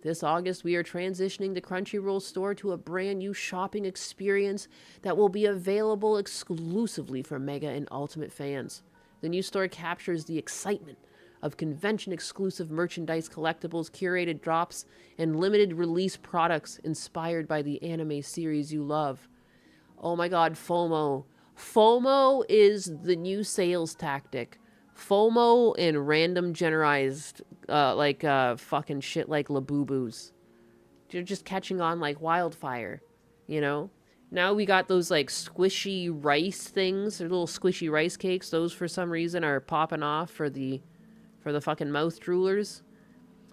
This August, we are transitioning the Crunchyroll store to a brand new shopping experience that will be available exclusively for Mega and Ultimate fans. The new store captures the excitement of convention-exclusive merchandise, collectibles, curated drops, and limited release products inspired by the anime series you love. Oh my god, FOMO. FOMO is the new sales tactic. FOMO and random generalized fucking shit like Labubus. They're just catching on like wildfire, you know? Now we got those like squishy rice things, they're little squishy rice cakes. Those for some reason are popping off for the fucking mouth droolers.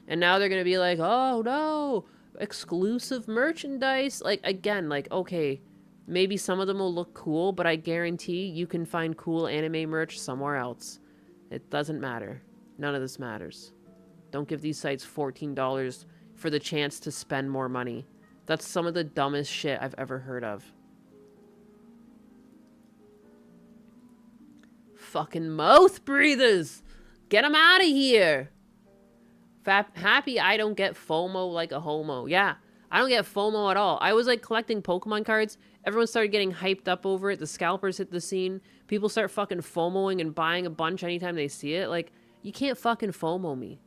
And now they're gonna be like, oh no, exclusive merchandise. Like, again, like, okay, maybe some of them will look cool, but I guarantee you can find cool anime merch somewhere else. It doesn't matter. None of this matters. Don't give these sites $14 for the chance to spend more money. That's some of the dumbest shit I've ever heard of. Fucking mouth breathers! Get them out of here! Happy I don't get FOMO like a homo. Yeah, I don't get FOMO at all. I was like collecting Pokemon cards. Everyone started getting hyped up over it. The scalpers hit the scene. People start fucking FOMOing and buying a bunch anytime they see it. Like, you can't fucking FOMO me.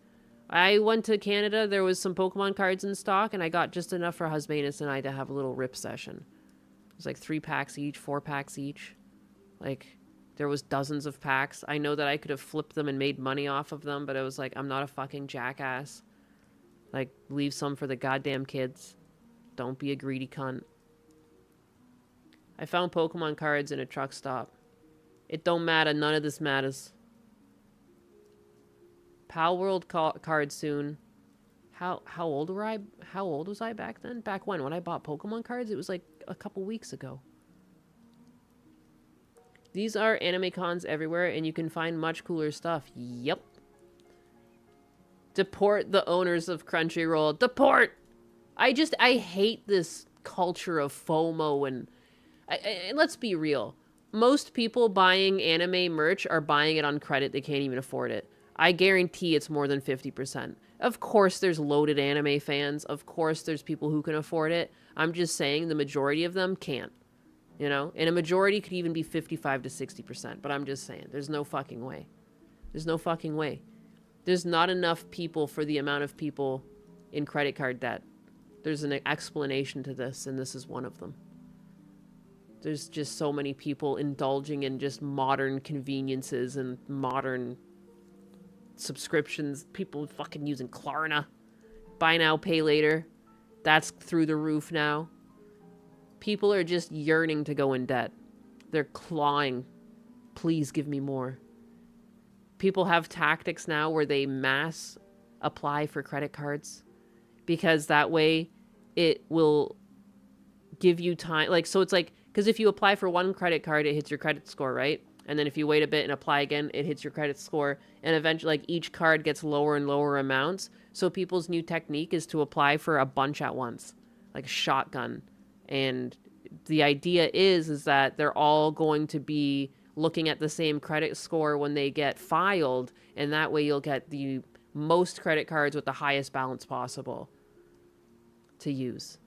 I went to Canada. There was some Pokemon cards in stock, and I got just enough for Husbanus and I to have a little rip session. It was like 3 packs each, 4 packs each. Like, there was dozens of packs. I know that I could have flipped them and made money off of them, but I was like, I'm not a fucking jackass. Like, leave some for the goddamn kids. Don't be a greedy cunt. I found Pokemon cards in a truck stop. It don't matter. None of this matters. Pal World card soon. How old were I? How old was I back then? Back when I bought Pokemon cards? It was like a couple weeks ago. These are anime cons everywhere, and you can find much cooler stuff. Yep. Deport the owners of Crunchyroll. Deport! I hate this culture of FOMO and let's be real. Most people buying anime merch are buying it on credit. They can't even afford it. I guarantee it's more than 50%. Of course there's loaded anime fans. Of course there's people who can afford it. I'm just saying the majority of them can't. You know? And a majority could even be 55 to 60%. But I'm just saying, there's no fucking way. There's no fucking way. There's not enough people for the amount of people in credit card debt. There's an explanation to this, and this is one of them. There's just so many people indulging in just modern conveniences and modern subscriptions. People fucking using Klarna. Buy now, pay later. That's through the roof now. People are just yearning to go in debt. They're clawing. Please give me more. People have tactics now where they mass apply for credit cards because that way it will give you time. Like, so it's like, because if you apply for one credit card, it hits your credit score, right? And then if you wait a bit and apply again, it hits your credit score. And eventually, like, each card gets lower and lower amounts. So people's new technique is to apply for a bunch at once, like a shotgun. And the idea is that they're all going to be looking at the same credit score when they get filed. And that way you'll get the most credit cards with the highest balance possible to use.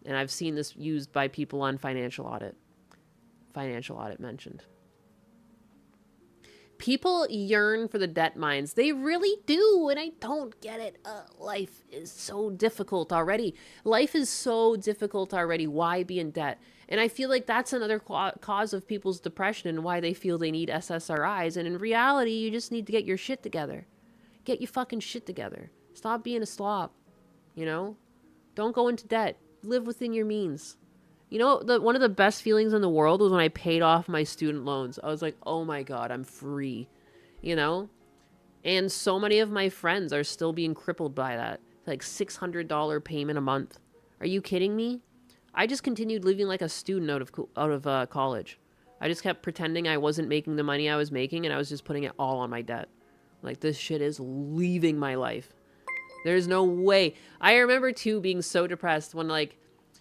And I've seen this used by people on Financial Audit. Financial Audit mentioned. People yearn for the debt mines. They really do, and I don't get it. Life is so difficult already. Life is so difficult already. Why be in debt? And I feel like that's another cause of people's depression and why they feel they need SSRIs. And in reality, you just need to get your shit together. Get your fucking shit together. Stop being a slob. You know? Don't go into debt. Live within your means. You know, one of the best feelings in the world was when I paid off my student loans. I was like, oh my God, I'm free. You know? And so many of my friends are still being crippled by that. Like $600 payment a month. Are you kidding me? I just continued living like a student out of college. I just kept pretending I wasn't making the money I was making, and I was just putting it all on my debt. Like, this shit is leaving my life. There's no way. I remember, too, being so depressed when, like,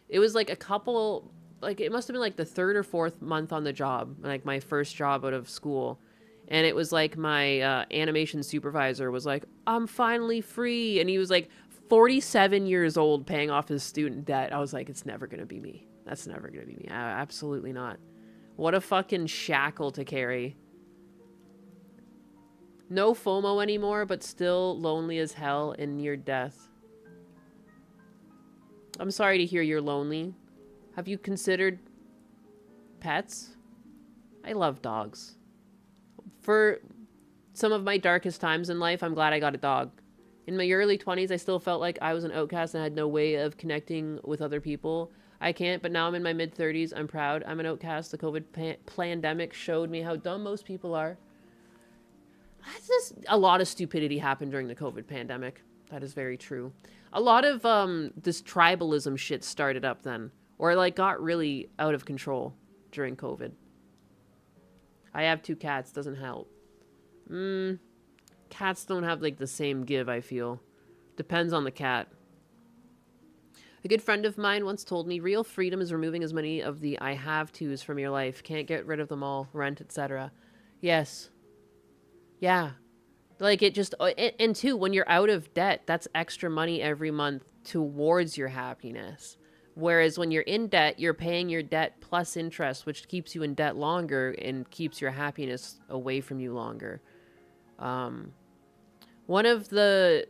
it was, like, a couple, like, it must have been, like, the 3rd or 4th month on the job, like, my first job out of school. And it was, like, my animation supervisor was like, I'm finally free. And he was, like, 47 years old paying off his student debt. I was like, it's never going to be me. That's never going to be me. Absolutely not. What a fucking shackle to carry. No FOMO anymore, but still lonely as hell and near death. I'm sorry to hear you're lonely. Have you considered pets? I love dogs. For some of my darkest times in life, I'm glad I got a dog. In my early 20s, I still felt like I was an outcast and had no way of connecting with other people. I can't, but now I'm in my mid-30s. I'm proud. I'm an outcast. The COVID pandemic showed me how dumb most people are. That's just a lot of stupidity happened during the COVID pandemic. That is very true. A lot of this tribalism shit started up then, or like got really out of control during COVID. I have 2 cats. Doesn't help. Cats don't have like the same give, I feel. Depends on the cat. A good friend of mine once told me real freedom is removing as many of the I have to's from your life. Can't get rid of them all. Rent, etc. Yes. Yeah. Like it just, and two, when you're out of debt, that's extra money every month towards your happiness. Whereas when you're in debt, you're paying your debt plus interest, which keeps you in debt longer and keeps your happiness away from you longer. One of the,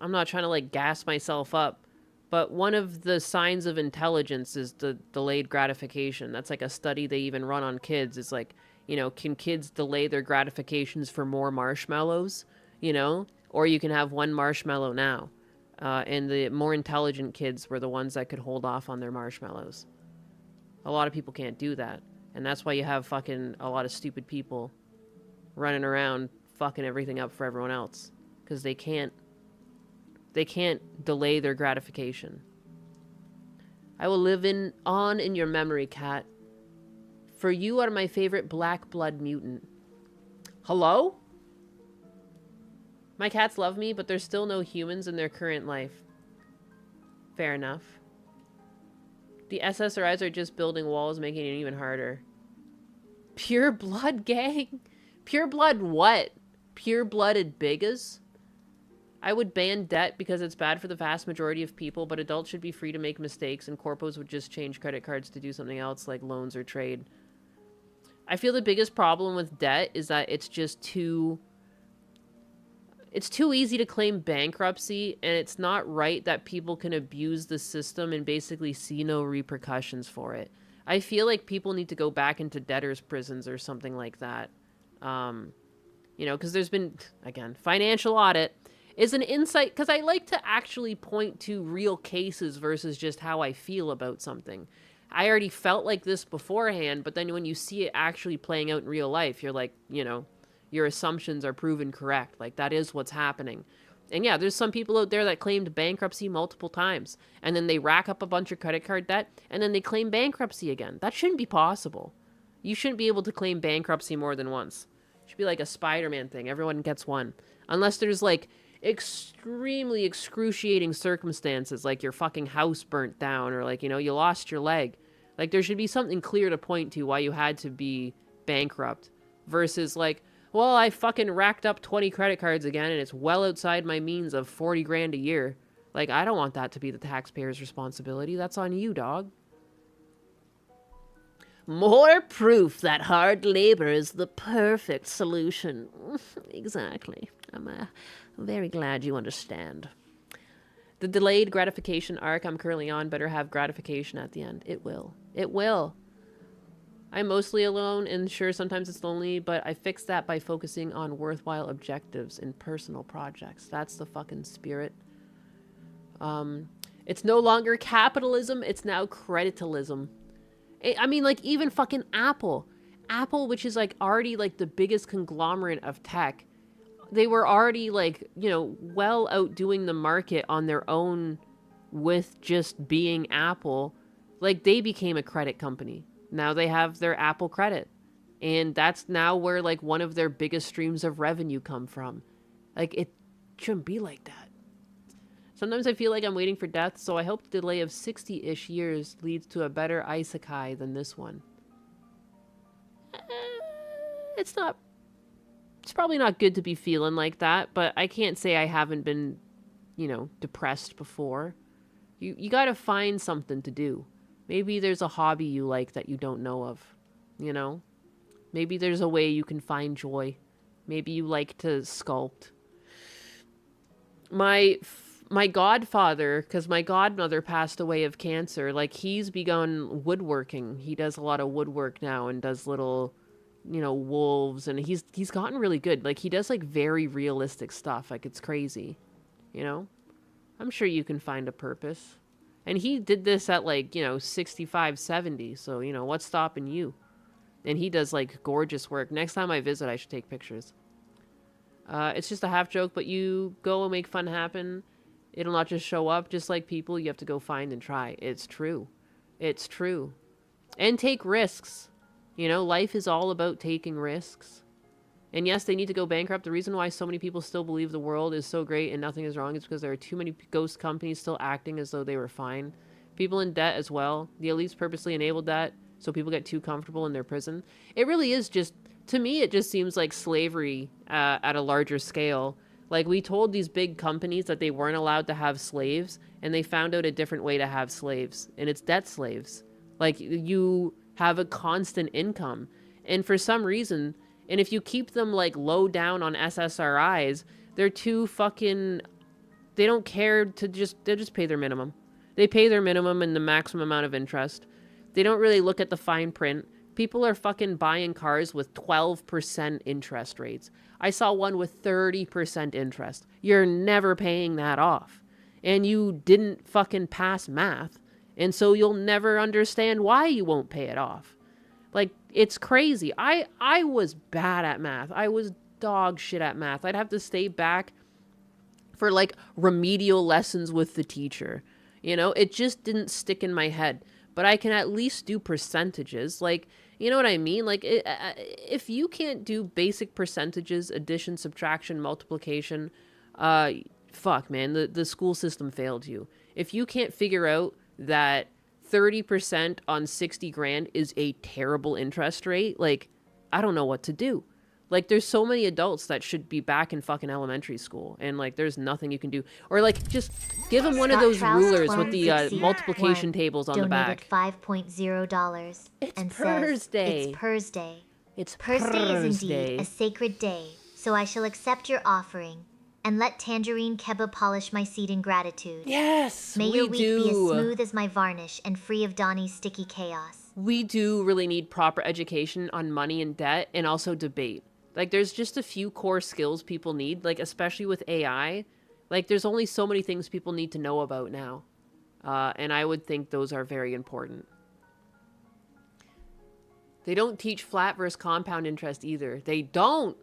I'm not trying to like gas myself up, but one of the signs of intelligence is the delayed gratification. That's like a study they even run on kids. It's like, you know, can kids delay their gratifications for more marshmallows, you know? Or you can have 1 marshmallow now. And the more intelligent kids were the ones that could hold off on their marshmallows. A lot of people can't do that. And that's why you have fucking a lot of stupid people running around fucking everything up for everyone else. Because they can't delay their gratification. I will live on in your memory, cat. For you are my favorite black blood mutant. Hello? My cats love me, but there's still no humans in their current life. Fair enough. The SSRIs are just building walls, making it even harder. Pure blood gang? Pure blood what? Pure-blooded biggas? I would ban debt because it's bad for the vast majority of people, but adults should be free to make mistakes, and corpos would just change credit cards to do something else like loans or trade. I feel the biggest problem with debt is that it's just too easy to claim bankruptcy, and it's not right that people can abuse the system and basically see no repercussions for it. I feel like people need to go back into debtors' prisons or something like that. You know, because there's been, again, financial audit is an insight, because I like to actually point to real cases versus just how I feel about something. I already felt like this beforehand, but then when you see it actually playing out in real life, you're like, you know, your assumptions are proven correct. Like, that is what's happening. And yeah, there's some people out there that claimed bankruptcy multiple times, and then they rack up a bunch of credit card debt, and then they claim bankruptcy again. That shouldn't be possible. You shouldn't be able to claim bankruptcy more than once. It should be like a Spider-Man thing. Everyone gets one. Unless there's, like, extremely excruciating circumstances, like your fucking house burnt down, or, like, you know, you lost your leg. Like, there should be something clear to point to why you had to be bankrupt. Versus, like, well, I fucking racked up 20 credit cards again, and it's well outside my means of 40 grand a year. Like, I don't want that to be the taxpayer's responsibility. That's on you, dog. More proof that hard labor is the perfect solution. Exactly. I'm very glad you understand. The delayed gratification arc I'm currently on better have gratification at the end. It will. It will. I'm mostly alone, and sure, sometimes it's lonely, but I fix that by focusing on worthwhile objectives in personal projects. That's the fucking spirit. It's no longer capitalism, it's now creditalism. I mean, like, even fucking Apple. Apple, which is, like, already, like, the biggest conglomerate of tech. They were already, like, you know, well outdoing the market on their own with just being Apple. Like, they became a credit company. Now they have their Apple credit. And that's now where, like, one of their biggest streams of revenue come from. Like, it shouldn't be like that. Sometimes I feel like I'm waiting for death, so I hope the delay of 60-ish years leads to a better isekai than this one. It's probably not good to be feeling like that, but I can't say I haven't been, you know, depressed before. You gotta find something to do. Maybe there's a hobby you like that you don't know of, you know? Maybe there's a way you can find joy. Maybe you like to sculpt. My godfather, because my godmother passed away of cancer, like, he's begun woodworking. He does a lot of woodwork now and does little, you know, wolves, and he's gotten really good. Like, he does, like, very realistic stuff. Like, it's crazy. you know? I'm sure you can find a purpose. And he did this at like, 65, 70. So, what's stopping you? And he does like gorgeous work. Next time I visit, I should take pictures. It's just a half joke, but you go and make fun happen. It'll not just show up. Just like people, you have to go find and try. It's true. It's true. And take risks. Life is all about taking risks. And yes, they need to go bankrupt. The reason why so many people still believe the world is so great and nothing is wrong is because there are too many ghost companies still acting as though they were fine. People in debt as well. The elites purposely enabled that so people get too comfortable in their prison. It really is just, to me, it just seems like slavery at a larger scale. Like, we told these big companies that they weren't allowed to have slaves, and they found out a different way to have slaves, and it's debt slaves. Like, you have a constant income, and for some reason, and if you keep them, like, low down on SSRIs, they're too fucking, they don't care to they'll just pay their minimum. They pay their minimum and the maximum amount of interest. They don't really look at the fine print. People are fucking buying cars with 12% interest rates. I saw one with 30% interest. You're never paying that off. And you didn't fucking pass math. And so you'll never understand why you won't pay it off. Like, it's crazy. I was bad at math. I was dog shit at math. I'd have to stay back for, like, remedial lessons with the teacher. It just didn't stick in my head. But I can at least do percentages. Like, you know what I mean? Like, if you can't do basic percentages, addition, subtraction, multiplication, fuck, man, the school system failed you. If you can't figure out that 30% on 60 grand is a terrible interest rate, like, I don't know what to do. Like, there's so many adults that should be back in fucking elementary school, and, like, there's nothing you can do. Or, like, just give them one of those rulers with the multiplication tables on the back. $5.0 and says, Day. it's Purse Day. It's Purse Day is indeed Day. a sacred day, so I shall accept your offering and let Tangerine Keba polish my seat in gratitude. Yes, May we your week do. be as smooth as my varnish and free of Donnie's sticky chaos. We do really need proper education on money and debt, and also debate. Like, there's just a few core skills people need, like, especially with AI. Like, there's only so many things people need to know about now. And I would think those are very important. They don't teach flat versus compound interest either. They don't.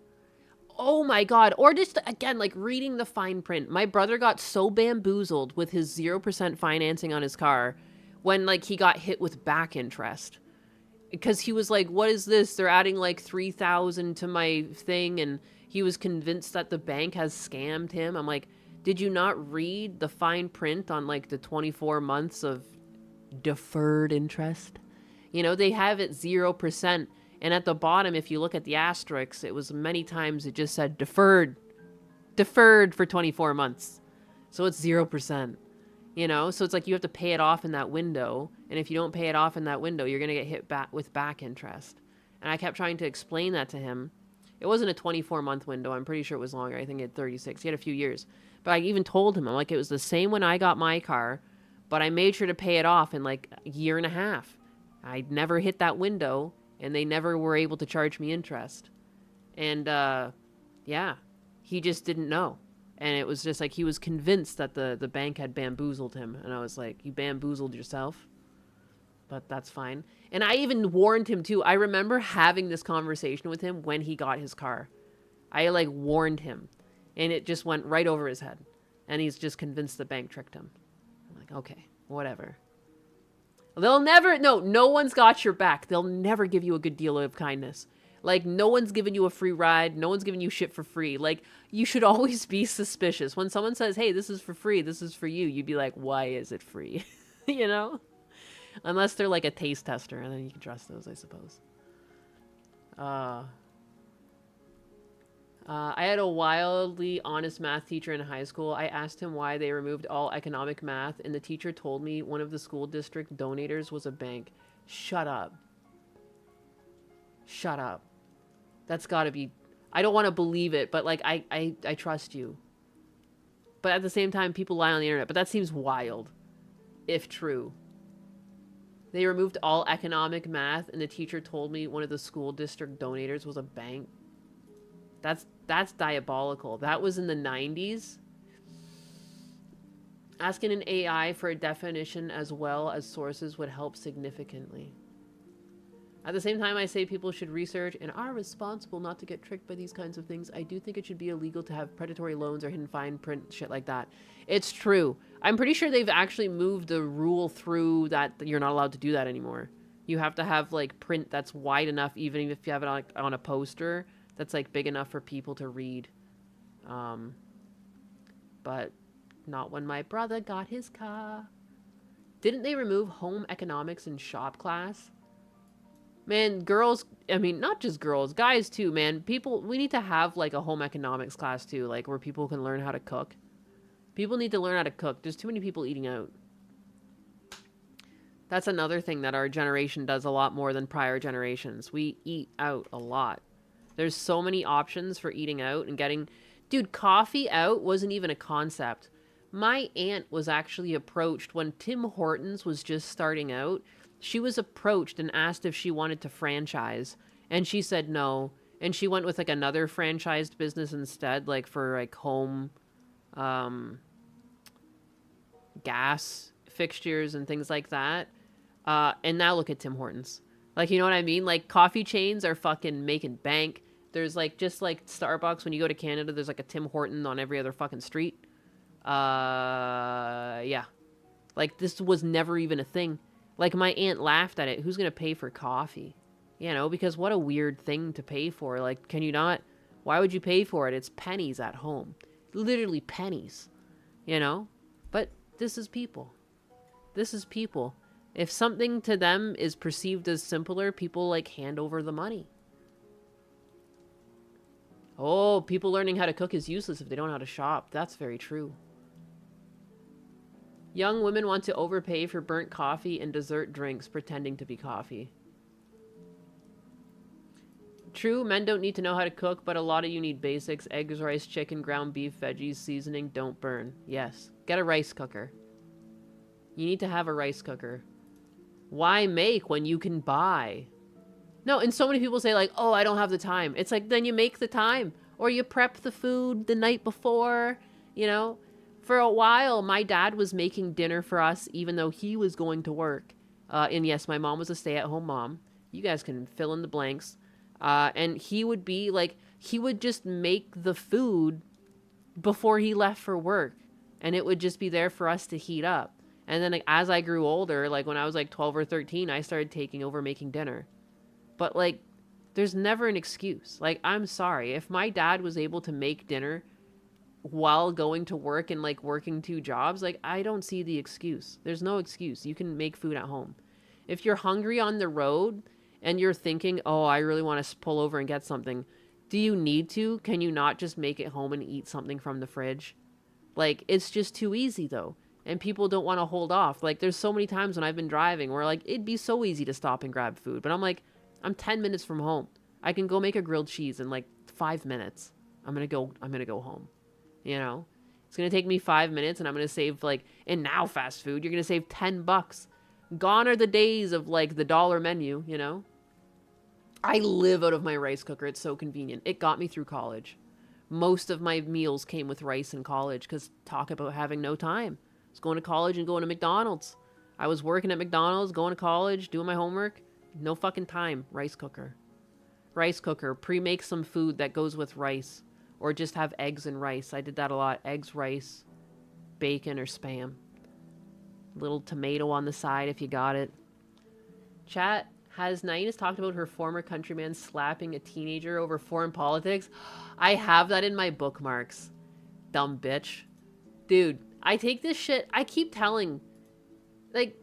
Oh my God. Or just, again, like, reading the fine print. My brother got so bamboozled with his 0% financing on his car when, like, he got hit with back interest. Because he was like, what is this? They're adding like 3,000 to my thing. And he was convinced that the bank has scammed him. I'm like, did you not read the fine print on like the 24 months of deferred interest? They have it 0%. And at the bottom, if you look at the asterisks, it was many times it just said deferred for 24 months. So it's 0%. So it's like you have to pay it off in that window. And if you don't pay it off in that window, you're going to get hit back with back interest. And I kept trying to explain that to him. It wasn't a 24-month window. I'm pretty sure it was longer. I think he had 36. He had a few years. But I even told him, I'm like, it was the same when I got my car, but I made sure to pay it off in like a year and a half. I never hit that window, and they never were able to charge me interest. And, yeah, he just didn't know. And it was just like he was convinced that the bank had bamboozled him. And I was like, you bamboozled yourself? But that's fine. And I even warned him, too. I remember having this conversation with him when he got his car. I, like, warned him. And it just went right over his head. And he's just convinced the bank tricked him. I'm like, okay, whatever. They'll never... No one's got your back. They'll never give you a good deal of kindness. Like, no one's giving you a free ride. No one's giving you shit for free. Like, you should always be suspicious. When someone says, hey, this is for free, this is for you, you'd be like, why is it free? Unless they're like a taste tester, and then you can trust those, I suppose. I had a wildly honest math teacher in high school. I asked him why they removed all economic math, and the teacher told me one of the school district donators was a bank. Shut up. Shut up. That's gotta be... I don't want to believe it, but, like, I trust you. But at the same time, people lie on the internet. But that seems wild, if true. They removed all economic math, and the teacher told me one of the school district donators was a bank. That's diabolical. That was in the 90s. Asking an AI for a definition as well as sources would help significantly. At the same time, I say people should research and are responsible not to get tricked by these kinds of things. I do think it should be illegal to have predatory loans or hidden fine print shit like that. It's true. I'm pretty sure they've actually moved the rule through that you're not allowed to do that anymore. You have to have like print that's wide enough, even if you have it on a poster that's like big enough for people to read. But not when my brother got his car. Didn't they remove home economics in shop class? Man, girls, I mean, not just girls, guys too, man. People, we need to have like a home economics class too, like where people can learn how to cook. People need to learn how to cook. There's too many people eating out. That's another thing that our generation does a lot more than prior generations. We eat out a lot. There's so many options for eating out and getting... Dude, coffee out wasn't even a concept. My aunt was actually approached when Tim Hortons was just starting out. She was approached and asked if she wanted to franchise, and she said no. And she went with like another franchised business instead, like for like home gas fixtures and things like that. And now look at Tim Hortons. Like, you know what I mean? Like, coffee chains are fucking making bank. There's like, just like Starbucks, when you go to Canada, there's like a Tim Horton on every other fucking street. Yeah. Like, this was never even a thing. Like, my aunt laughed at it. Who's gonna pay for coffee? You know, because what a weird thing to pay for. Like, can you not? Why would you pay for it? It's pennies at home. Literally pennies. You know? But this is people. This is people. If something to them is perceived as simpler, people, like, hand over the money. Oh, people learning how to cook is useless if they don't know how to shop. That's very true. Young women want to overpay for burnt coffee and dessert drinks pretending to be coffee. True, men don't need to know how to cook, but a lot of you need basics. Eggs, rice, chicken, ground beef, veggies, seasoning, don't burn. Yes. Get a rice cooker. You need to have a rice cooker. Why make when you can buy? No, and so many people say like, oh, I don't have the time. It's like, then you make the time. Or you prep the food the night before, you know? For a while, my dad was making dinner for us, even though he was going to work. And yes, my mom was a stay-at-home mom. You guys can fill in the blanks. And he would be like, he would just make the food before he left for work. And it would just be there for us to heat up. And then like, as I grew older, like when I was like 12 or 13, I started taking over making dinner. But like, there's never an excuse. Like, I'm sorry. If my dad was able to make dinner while going to work and like working 2 jobs, like, I don't see the excuse. There's no excuse. You can make food at home. If you're hungry on the road and you're thinking, oh, I really want to pull over and get something, do you need to? Can you not just make it home and eat something from the fridge? Like, it's just too easy though. And people don't want to hold off. Like, there's so many times when I've been driving where like, it'd be so easy to stop and grab food. But I'm like, I'm 10 minutes from home. I can go make a grilled cheese in like 5 minutes. I'm going to go home. You know, it's going to take me 5 minutes and I'm going to save like, and now fast food, you're going to save $10. Gone are the days of like the dollar menu, you know? I live out of my rice cooker. It's so convenient. It got me through college. Most of my meals came with rice in college because talk about having no time. I was going to college and going to McDonald's. I was working at McDonald's, going to college, doing my homework. No fucking time. Rice cooker. Rice cooker. Pre-make some food that goes with rice. Or just have eggs and rice. I did that a lot. Eggs, rice, bacon, or Spam. Little tomato on the side if you got it. Chat, has Naina's talked about her former countryman slapping a teenager over foreign politics? I have that in my bookmarks. Dumb bitch. Dude, I take this shit... I keep telling... Like,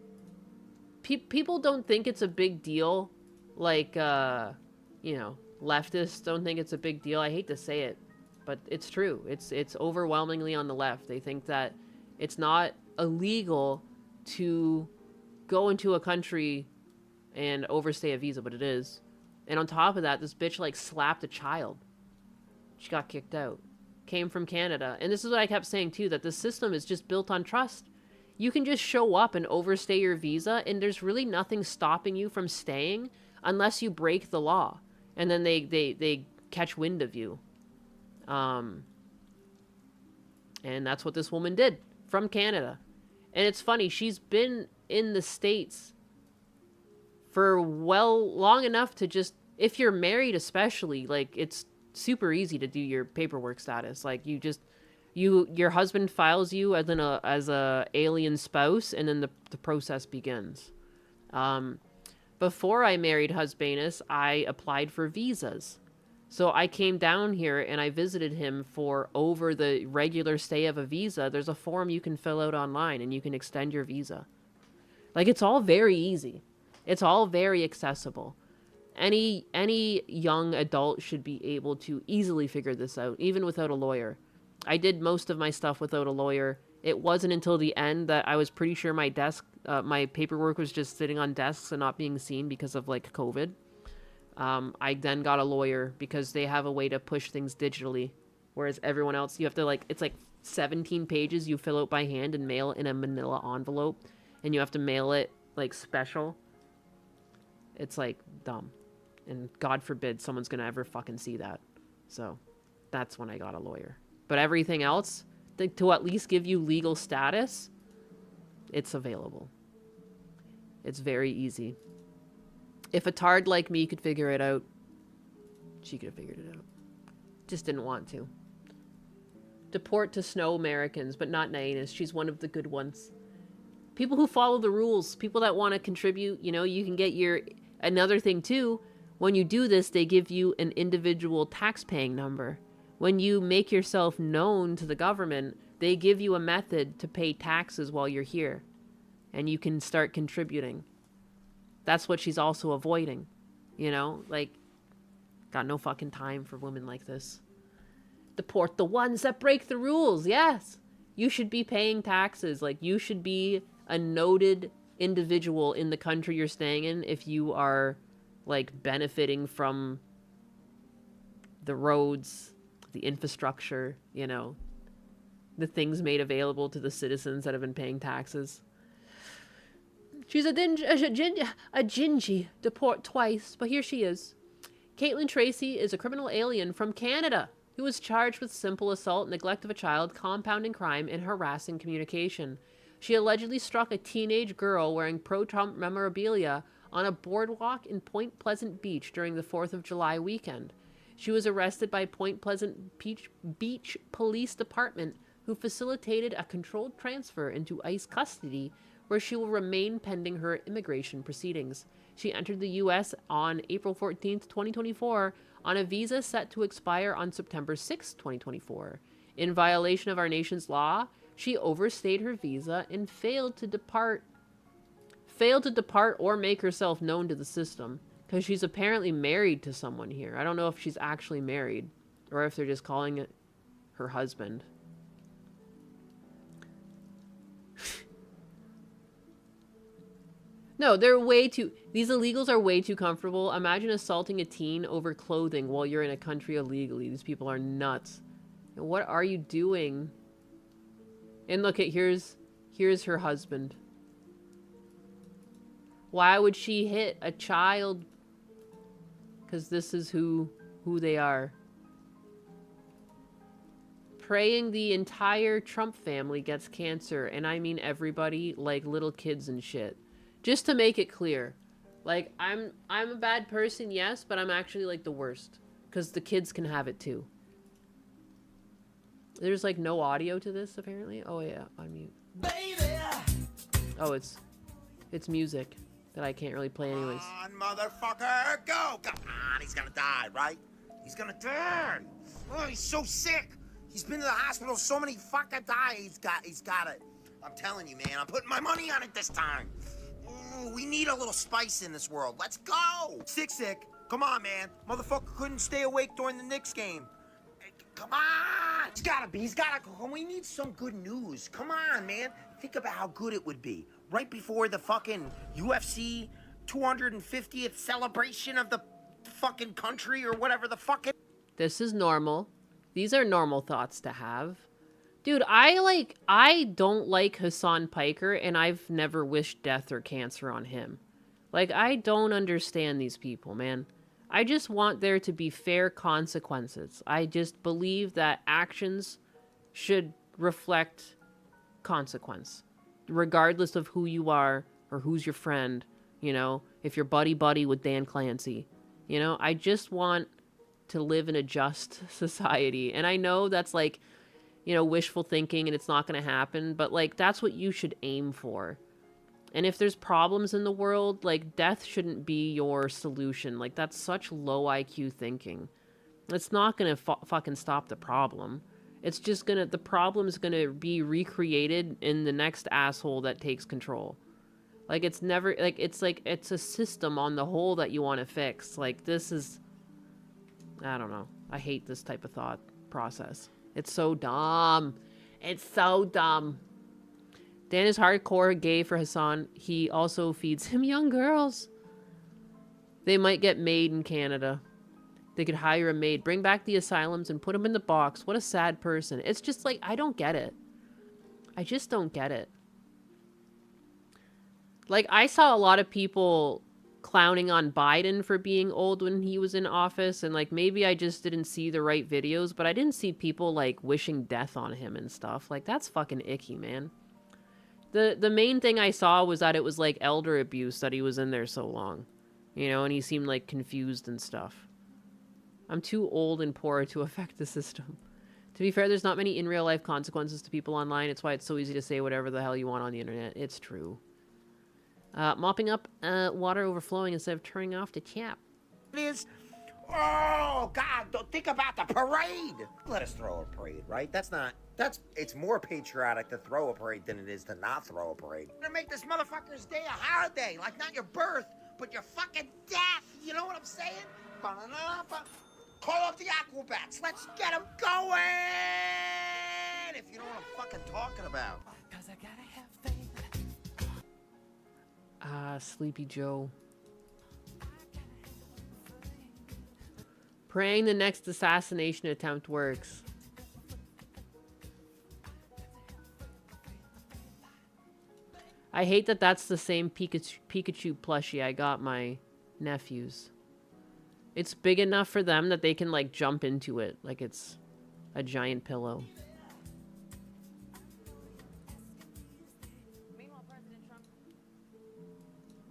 people don't think it's a big deal. Like, you know, leftists don't think it's a big deal. I hate to say it. But it's true. It's overwhelmingly on the left. They think that it's not illegal to go into a country and overstay a visa, but it is. And on top of that, this bitch like slapped a child. She got kicked out. Came from Canada. And this is what I kept saying too, that the system is just built on trust. You can just show up and overstay your visa and there's really nothing stopping you from staying unless you break the law. And then they catch wind of you. And that's what this woman did. from Canada. And it's funny, she's been in the States for long enough to just, if you're married especially, like, it's super easy to do your paperwork status. Like, your husband files you as a alien spouse, and then the process begins. Before I married Husbanus, I applied for visas. So I came down here and I visited him for over the regular stay of a visa. There's a form you can fill out online and you can extend your visa. Like, it's all very easy. It's all very accessible. Any young adult should be able to easily figure this out, even without a lawyer. I did most of my stuff without a lawyer. It wasn't until the end that I was pretty sure my paperwork was just sitting on desks and not being seen because of, like, COVID. I then got a lawyer because they have a way to push things digitally. Whereas everyone else, you have to, like, it's like 17 pages you fill out by hand and mail in a manila envelope. And you have to mail it, like, special. It's, like, dumb. And God forbid someone's gonna ever fucking see that. So, that's when I got a lawyer. But everything else, to at least give you legal status, it's available. It's very easy. If a tard like me could figure it out, she could have figured it out. Just didn't want to. Deport to snow Americans, but not Nainus. She's one of the good ones. People who follow the rules, people that want to contribute, you know, you can get your... Another thing, too, when you do this, they give you an individual tax-paying number. When you make yourself known to the government, they give you a method to pay taxes while you're here. And you can start contributing. That's what she's also avoiding. You know, like, got no fucking time for women like this. Deport the ones that break the rules, yes. You should be paying taxes. Like, you should be a noted individual in the country you're staying in if you are, like, benefiting from the roads, the infrastructure, you know, the things made available to the citizens that have been paying taxes. She's a gingy. Deport twice, but here she is. Caitlin Tracy is a criminal alien from Canada who was charged with simple assault, neglect of a child, compounding crime, and harassing communication. She allegedly struck a teenage girl wearing pro-Trump memorabilia on a boardwalk in Point Pleasant Beach during the 4th of July weekend. She was arrested by Point Pleasant Beach Police Department, who facilitated a controlled transfer into ICE custody, where she will remain pending her immigration proceedings. She entered the U.S. on April 14th, 2024, on a visa set to expire on September 6th, 2024. In violation of our nation's law, she overstayed her visa and failed to depart or make herself known to the system, because she's apparently married to someone here. I don't know if she's actually married, or if they're just calling it her husband. No, these illegals are way too comfortable. Imagine assaulting a teen over clothing while you're in a country illegally. These people are nuts. And what are you doing? And look, here's her husband. Why would she hit a child? Because this is who they are. Praying the entire Trump family gets cancer, and I mean everybody, like little kids and shit. Just to make it clear, like, I'm a bad person, yes, but I'm actually, like, the worst. Because the kids can have it, too. There's, like, no audio to this, apparently. Oh, yeah, on mute. Baby. Oh, it's music that I can't really play anyways. Come on, motherfucker, go! Come on, he's gonna die, right? He's gonna die! Oh, he's so sick! He's been to the hospital so many fucking times. He's got it. I'm telling you, man, I'm putting my money on it this time. We need a little spice in this world. Let's go! Sick. Come on, man. Motherfucker couldn't stay awake during the Knicks game. Come on! He's gotta go. We need some good news. Come on, man. Think about how good it would be. Right before the fucking UFC 250th celebration of the fucking country or whatever the fuck it... This is normal. These are normal thoughts to have. Dude, I don't like Hassan Piker, and I've never wished death or cancer on him. Like, I don't understand these people, man. I just want there to be fair consequences. I just believe that actions should reflect consequence, regardless of who you are or who's your friend. You know, if you're buddy with Dan Clancy, you know, I just want to live in a just society. And I know that's like, you know, wishful thinking and it's not going to happen, but like, that's what you should aim for. And if there's problems in the world, like, death shouldn't be your solution. Like, that's such low IQ thinking. It's not going to fucking stop the problem. It's just gonna, the problem's gonna be recreated in the next asshole that takes control. Like, it's never, like, it's a system on the whole that you want to fix. Like, this is, I don't know. I hate this type of thought process. It's so dumb. It's so dumb. Dan is hardcore gay for Hassan. He also feeds him young girls. They might get made in Canada. They could hire a maid, bring back the asylums, and put them in the box. What a sad person. It's just like, I don't get it. I just don't get it. Like, I saw a lot of people clowning on Biden for being old when he was in office, and like, maybe I just didn't see the right videos, but I didn't see people like wishing death on him and stuff. Like, that's fucking icky, man. The main thing I saw was that it was like elder abuse that he was in there so long, you know, and he seemed like confused and stuff. I'm too old and poor to affect the system. To be fair, there's not many in real life consequences to people online. It's why it's so easy to say whatever the hell you want on the internet. It's true. Mopping up water overflowing instead of turning off the tap. It is. Oh, God, don't think about the parade. Let us throw a parade, right? It's more patriotic to throw a parade than it is to not throw a parade. We're gonna make this motherfucker's day a holiday. Like, not your birth, but your fucking death. You know what I'm saying? Call up the Aquabats. Let's get them going. If you know what I'm fucking talking about. Sleepy Joe. Praying the next assassination attempt works. I hate that that's the same Pikachu plushie I got my nephews. It's big enough for them that they can, like, jump into it like it's a giant pillow. Meanwhile, President Trump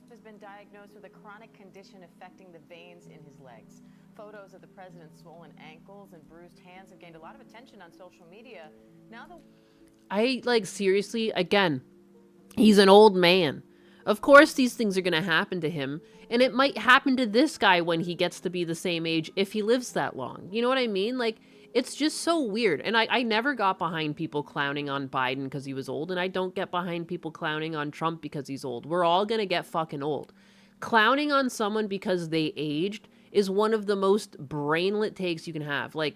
has been diagnosed with a chronic condition affecting the veins in his legs. Photos of the president's swollen ankles and bruised hands have gained a lot of attention on social media. Now I, like, seriously, again, he's an old man. Of course these things are gonna happen to him, and it might happen to this guy when he gets to be the same age if he lives that long. You know what I mean? Like, it's just so weird. And I never got behind people clowning on Biden because he was old, and I don't get behind people clowning on Trump because he's old. We're all gonna get fucking old. Clowning on someone because they aged is one of the most brainlet takes you can have. Like,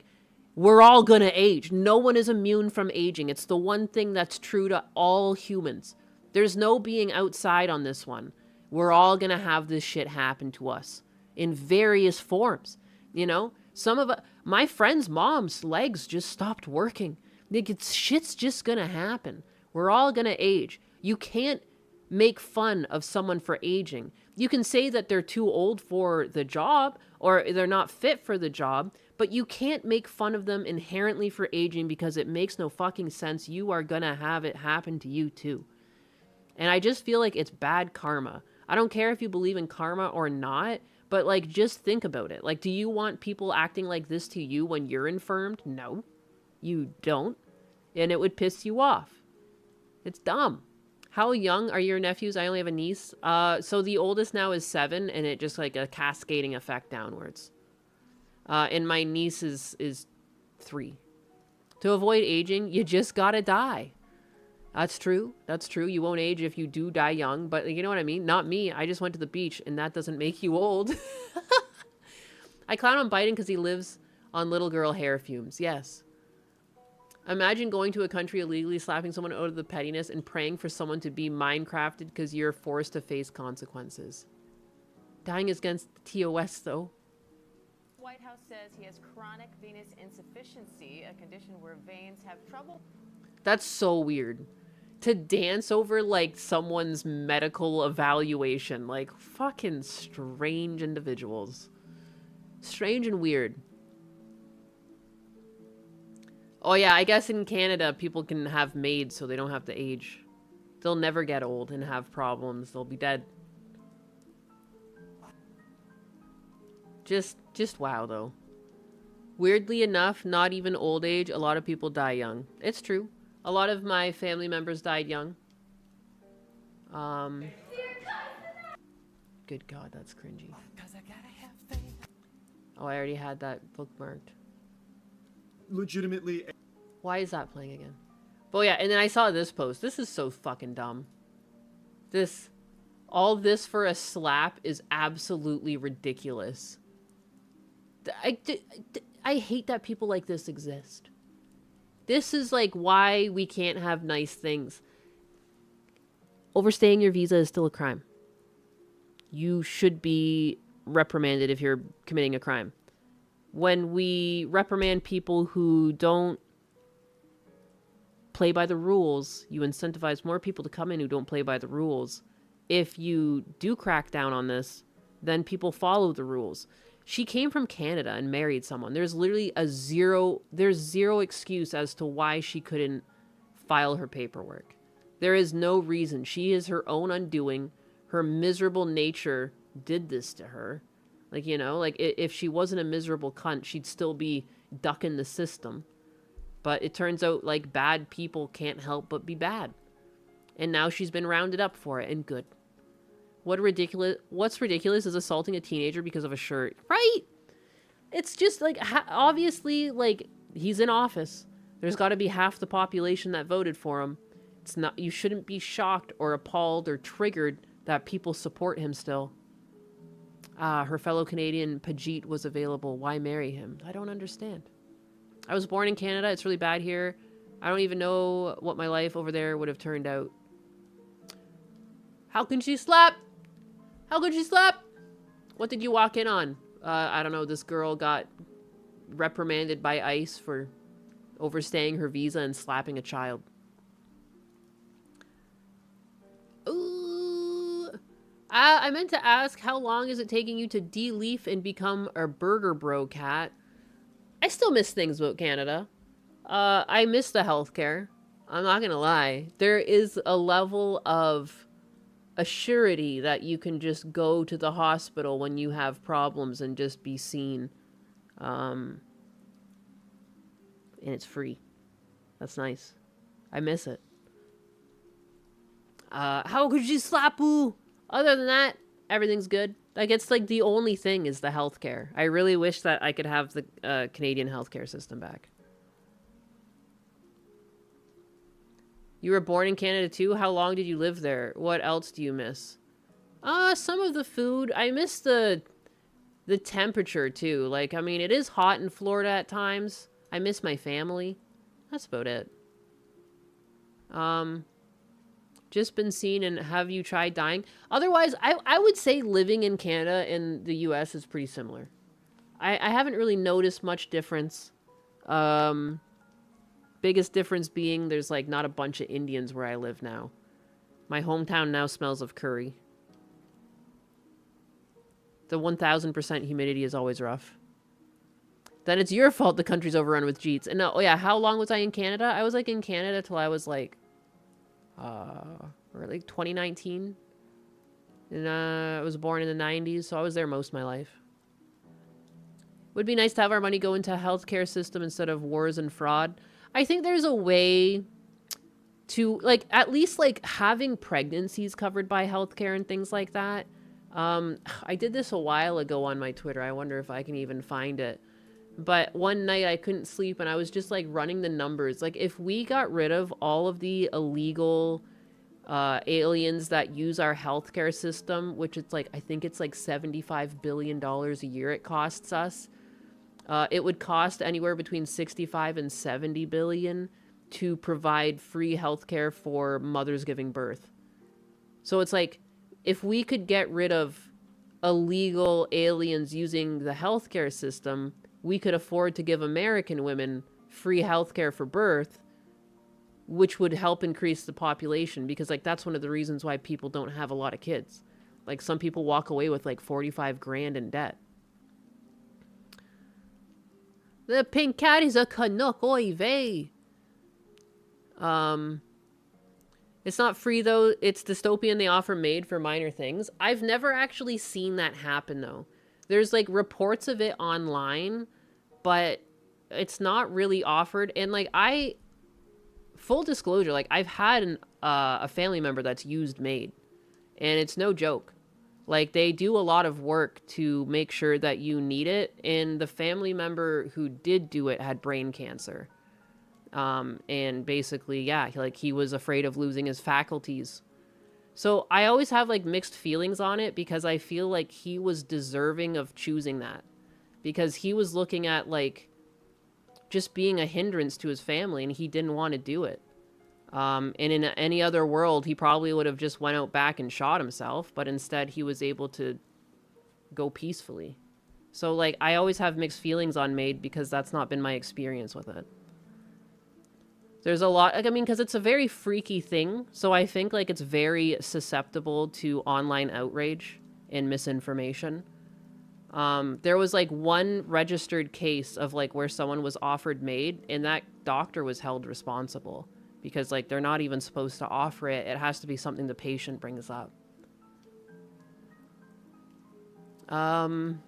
we're all gonna age. No one is immune from aging. It's the one thing that's true to all humans. There's no being outside on this one. We're all gonna have this shit happen to us in various forms. You know, some of my friends' moms' legs just stopped working. Like, shit's just gonna happen. We're all gonna age. You can't make fun of someone for aging. You can say that they're too old for the job or they're not fit for the job, but you can't make fun of them inherently for aging because it makes no fucking sense. You are gonna have it happen to you too. And I just feel like it's bad karma. I don't care if you believe in karma or not, but like, just think about it. Like, do you want people acting like this to you when you're infirmed? No, you don't. And it would piss you off. It's dumb. How young are your nephews? I only have a niece. So the oldest now is 7, and it just like a cascading effect downwards. And my niece is 3. To avoid aging, you just gotta die. That's true. That's true. You won't age if you do die young, but you know what I mean? Not me. I just went to the beach, and that doesn't make you old. I clown on Biden because he lives on little girl hair fumes. Yes. Imagine going to a country illegally, slapping someone out of the pettiness, and praying for someone to be Minecrafted because you're forced to face consequences. Dying is against the TOS, though. White House says he has chronic venous insufficiency, a condition where veins have trouble. That's so weird. To dance over, like, someone's medical evaluation. Like, fucking strange individuals. Strange and weird. Oh yeah, I guess in Canada people can have maids so they don't have to age. They'll never get old and have problems. They'll be dead. Just wow though. Weirdly enough, not even old age, a lot of people die young. It's true. A lot of my family members died young. Good God, that's cringy. Oh, I already had that bookmarked. Legitimately. Why is that playing again? Oh yeah, and then I saw this post. This is so fucking dumb. All this for a slap is absolutely ridiculous. I hate that people like this exist. This is like why we can't have nice things. Overstaying your visa is still a crime. You should be reprimanded if you're committing a crime. When we reprimand people who don't play by the rules, you incentivize more people to come in who don't play by the rules. If you do crack down on this, then people follow the rules. She came from Canada and married someone. There's literally there's zero excuse as to why she couldn't file her paperwork. There is no reason. She is her own undoing. Her miserable nature did this to her. Like, you know, like if she wasn't a miserable cunt, she'd still be ducking the system. But it turns out like bad people can't help but be bad. And now she's been rounded up for it, and good. What's ridiculous is assaulting a teenager because of a shirt. Right? It's just like, obviously, like, he's in office. There's got to be half the population that voted for him. It's not, you shouldn't be shocked or appalled or triggered that people support him still. Her fellow Canadian Pajit was available. Why marry him? I don't understand. I was born in Canada. It's really bad here. I don't even know what my life over there would have turned out. How can she slap? How could she slap? What did you walk in on? I don't know. This girl got reprimanded by ICE for overstaying her visa and slapping a child. Ooh. I meant to ask, how long is it taking you to de-leaf and become a burger bro cat? I still miss things about Canada. I miss the healthcare. I'm not gonna lie. There is a level of assurity that you can just go to the hospital when you have problems and just be seen. And it's free. That's nice. I miss it. How could you slap you? Other than that, everything's good. Like, it's like the only thing is the healthcare. I really wish that I could have the Canadian healthcare system back. You were born in Canada too? How long did you live there? What else do you miss? Some of the food. I miss the temperature too. Like, I mean, it is hot in Florida at times. I miss my family. That's about it. Just been seen, and have you tried dying? Otherwise, I would say living in Canada and the US is pretty similar. I haven't really noticed much difference. Biggest difference being there's like not a bunch of Indians where I live now. My hometown now smells of curry. The 1000% humidity is always rough. Then it's your fault the country's overrun with Jeets. And no, oh yeah, how long was I in Canada? I was like in Canada till I was like, or like 2019. And I was born in the 90s, so I was there most of my life. Would be nice to have our money go into a healthcare system instead of wars and fraud. I think there's a way to, like, at least, like, having pregnancies covered by healthcare and things like that. I did this a while ago on my Twitter. I wonder if I can even find it. But one night I couldn't sleep and I was just, like, running the numbers. Like, if we got rid of all of the illegal aliens that use our healthcare system, which it's, like, I think it's, like, $75 billion a year it costs us. It would cost anywhere between 65 and 70 billion to provide free healthcare for mothers giving birth. So it's like, if we could get rid of illegal aliens using the healthcare system, we could afford to give American women free healthcare for birth, which would help increase the population, because like that's one of the reasons why people don't have a lot of kids. Like some people walk away with like 45 grand in debt. The pink cat is a Canuck, oy vey. It's not free, though. It's dystopian. They offer made for minor things. I've never actually seen that happen, though. There's, like, reports of it online, but it's not really offered. And, like, full disclosure, like, I've had a family member that's used maid. And it's no joke. Like, they do a lot of work to make sure that you need it. And the family member who did do it had brain cancer. And basically, yeah, he was afraid of losing his faculties. So I always have, like, mixed feelings on it because I feel like he was deserving of choosing that. Because he was looking at, like, just being a hindrance to his family, and he didn't want to do it. And in any other world, he probably would have just went out back and shot himself, but instead he was able to go peacefully. So, like, I always have mixed feelings on maid because that's not been my experience with it. There's a lot, like, I mean, because it's a very freaky thing, so I think, like, it's very susceptible to online outrage and misinformation. There was, like, one registered case of, like, where someone was offered maid, and that doctor was held responsible. Because, like, they're not even supposed to offer it. It has to be something the patient brings up. Women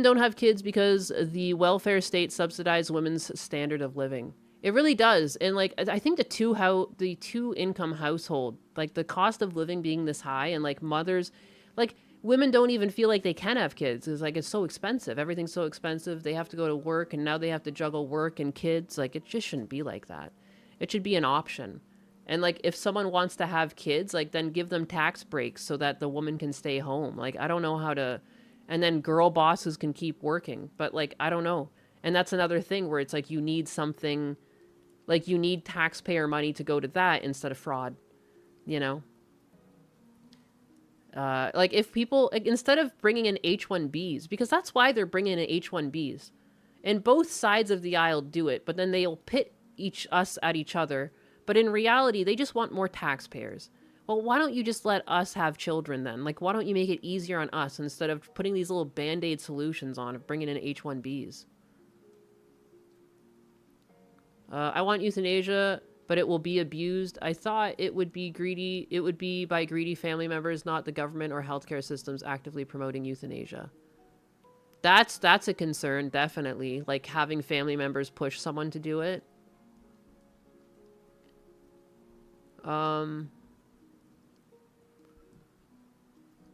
don't have kids because the welfare state subsidizes women's standard of living. It really does. And, like, I think the two income household, like, the cost of living being this high, and, like, mothers, like, women don't even feel like they can have kids. It's like, it's so expensive. Everything's so expensive. They have to go to work, and now they have to juggle work and kids. Like, it just shouldn't be like that. It should be an option. And, like, if someone wants to have kids, like, then give them tax breaks so that the woman can stay home. Like, I don't know how to... And then girl bosses can keep working. But, like, I don't know. And that's another thing where it's like you need something... Like, you need taxpayer money to go to that instead of fraud. You know? Like, if people... Like, instead of bringing in H-1Bs... Because that's why they're bringing in H-1Bs. And both sides of the aisle do it. But then they'll pit us at each other. But in reality, they just want more taxpayers. Well, why don't you just let us have children then? Like, why don't you make it easier on us instead of putting these little Band-Aid solutions on of bringing in H-1Bs? I want euthanasia, but it will be abused. I thought it would be greedy. It would be by greedy family members, not the government or healthcare systems actively promoting euthanasia. That's a concern, definitely. Like, having family members push someone to do it.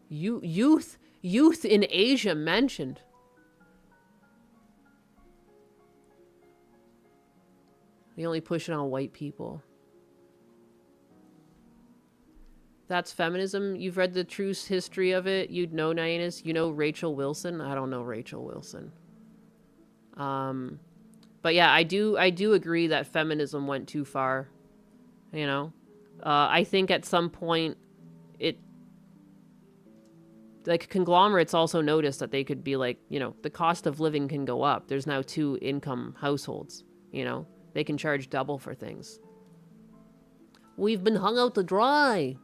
Youth in Asia mentioned. They only push it on white people. That's feminism. You've read the true history of it. You'd know, Nyanus. You know Rachel Wilson. I don't know Rachel Wilson. But yeah, I do agree that feminism went too far. You know, I think at some point like, conglomerates also noticed that they could be like, you know, the cost of living can go up. There's now 2 income households, you know. They can charge double for things. We've been hung out to dry.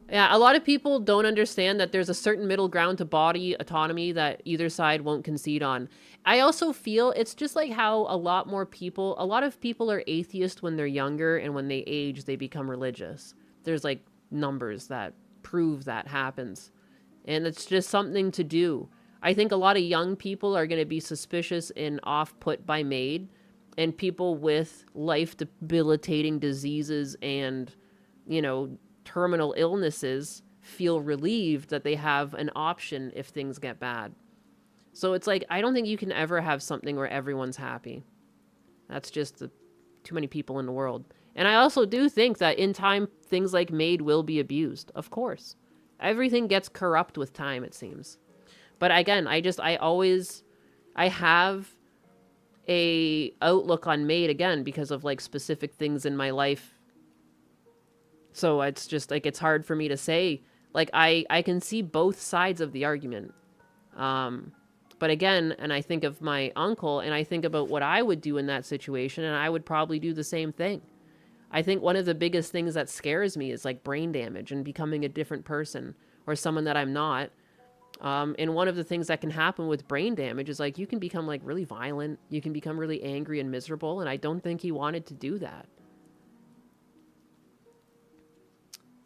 Yeah, a lot of people don't understand that there's a certain middle ground to body autonomy that either side won't concede on. I also feel it's just like how a lot of people are atheist when they're younger, and when they age, they become religious. There's, like, numbers that prove that happens. And it's just something to do. I think a lot of young people are going to be suspicious and off-put by MAID, and people with life-debilitating diseases and, you know, terminal illnesses feel relieved that they have an option if things get bad. So it's like, I don't think you can ever have something where everyone's happy. That's just too many people in the world. And I also do think that in time, things like MAID will be abused. Of course. Everything gets corrupt with time, it seems. But again, I have a outlook on MAID, again, because of, like, specific things in my life. So it's just, like, it's hard for me to say. Like, I can see both sides of the argument. But again, and I think of my uncle, and I think about what I would do in that situation, and I would probably do the same thing. I think one of the biggest things that scares me is, like, brain damage and becoming a different person, or someone that I'm not. And one of the things that can happen with brain damage is like you can become like really violent, you can become really angry and miserable, and I don't think he wanted to do that.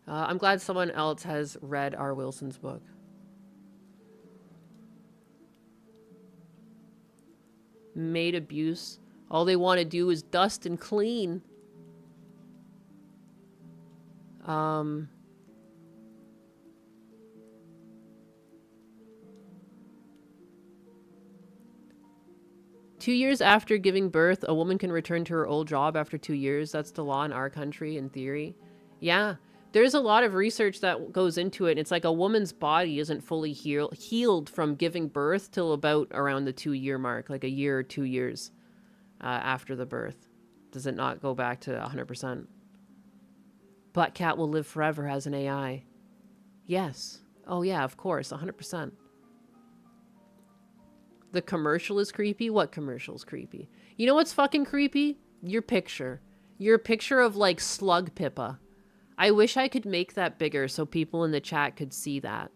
I'm glad someone else has read R. Wilson's book. Maid abuse. All they want to do is dust and clean. 2 years after giving birth, a woman can return to her old job after 2 years. That's the law in our country, in theory. Yeah, there's a lot of research that goes into it. It's like a woman's body isn't fully healed from giving birth till about around the 2-year mark, like a year or 2 years after the birth. Does it not go back to 100%? But Cat will live forever as an AI. Yes. Oh yeah, of course, 100%. The commercial is creepy? What commercial's creepy? You know what's fucking creepy? Your picture. Your picture of, like, Slug Pippa. I wish I could make that bigger so people in the chat could see that.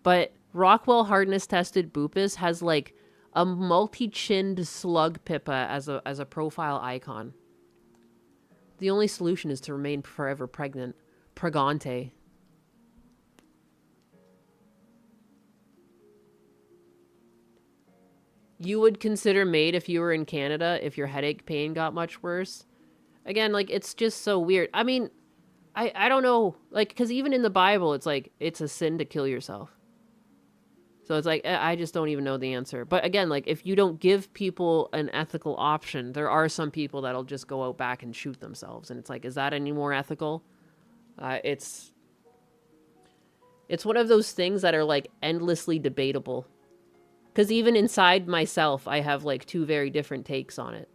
But Rockwell hardness tested Boopus has, like, a multi-chinned Slug Pippa as a profile icon. The only solution is to remain forever pregnant. Pregante. You would consider Maid if you were in Canada if your headache pain got much worse. Again, like, it's just so weird. I mean, I don't know. Like, because even in the Bible, it's like, it's a sin to kill yourself. So it's like, I just don't even know the answer. But again, like, if you don't give people an ethical option, there are some people that'll just go out back and shoot themselves. And it's like, is that any more ethical? It's one of those things that are, like, endlessly debatable. Because even inside myself, I have, like, 2 very different takes on it.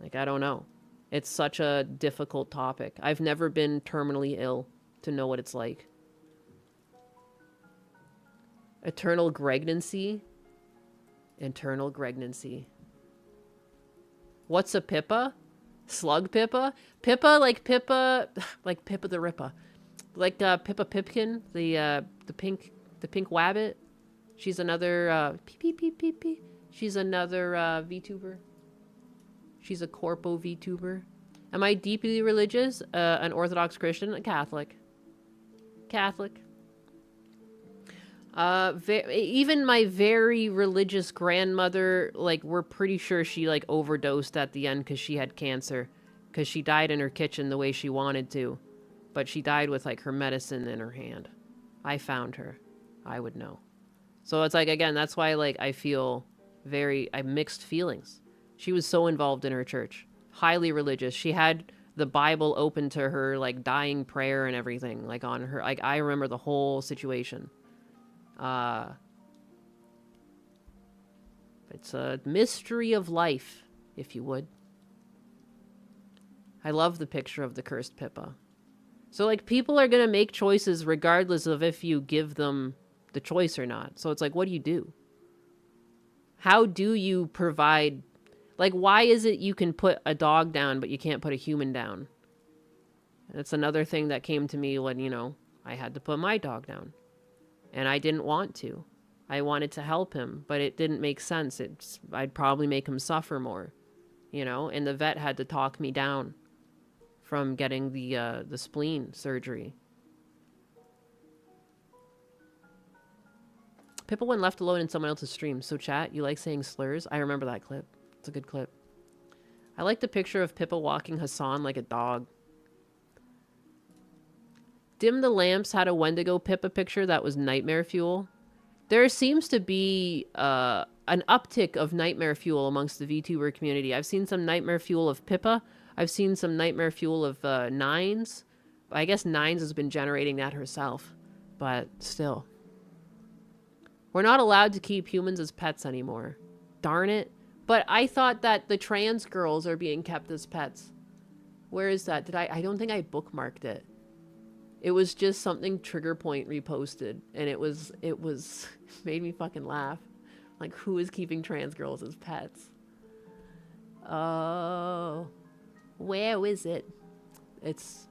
Like, I don't know. It's such a difficult topic. I've never been terminally ill to know what it's like. Eternal Gregnancy? Eternal Gregnancy. What's a Pippa? Slug Pippa? Pippa like Pippa the Ripper. Like Pippa Pipkin, the pink wabbit. She's another She's another VTuber. She's a corpo VTuber. Am I deeply religious? An Orthodox Christian, a Catholic. Even my very religious grandmother, like, we're pretty sure she, like, overdosed at the end because she had cancer. Because she died in her kitchen the way she wanted to. But she died with, like, her medicine in her hand. I found her. I would know. So it's like, again, that's why, like, I feel I mixed feelings. She was so involved in her church. Highly religious. She had the Bible open to her, like, dying prayer and everything, like, on her. Like, I remember the whole situation. It's a mystery of life, if you would. I love the picture of the cursed Pippa. So, like, people are gonna make choices regardless of if you give them the choice or not. So it's like, what do you do? How do you provide? Like, why is it you can put a dog down but you can't put a human down? And it's another thing that came to me when, you know, I had to put my dog down. And I didn't want to. I wanted to help him, but it didn't make sense. I'd probably make him suffer more, you know? And the vet had to talk me down from getting the spleen surgery. Pippa when left alone in someone else's stream. So chat, you like saying slurs? I remember that clip. It's a good clip. I like the picture of Pippa walking Hassan like a dog. Dim the Lamps had a Wendigo Pippa picture that was nightmare fuel. There seems to be an uptick of nightmare fuel amongst the VTuber community. I've seen some nightmare fuel of Pippa. I've seen some nightmare fuel of Nines. I guess Nines has been generating that herself. But still. We're not allowed to keep humans as pets anymore. Darn it. But I thought that the trans girls are being kept as pets. Where is that? I don't think I bookmarked it. It was just something Trigger Point reposted. And it made me fucking laugh. Like, who is keeping trans girls as pets? Oh. Where is it? It's...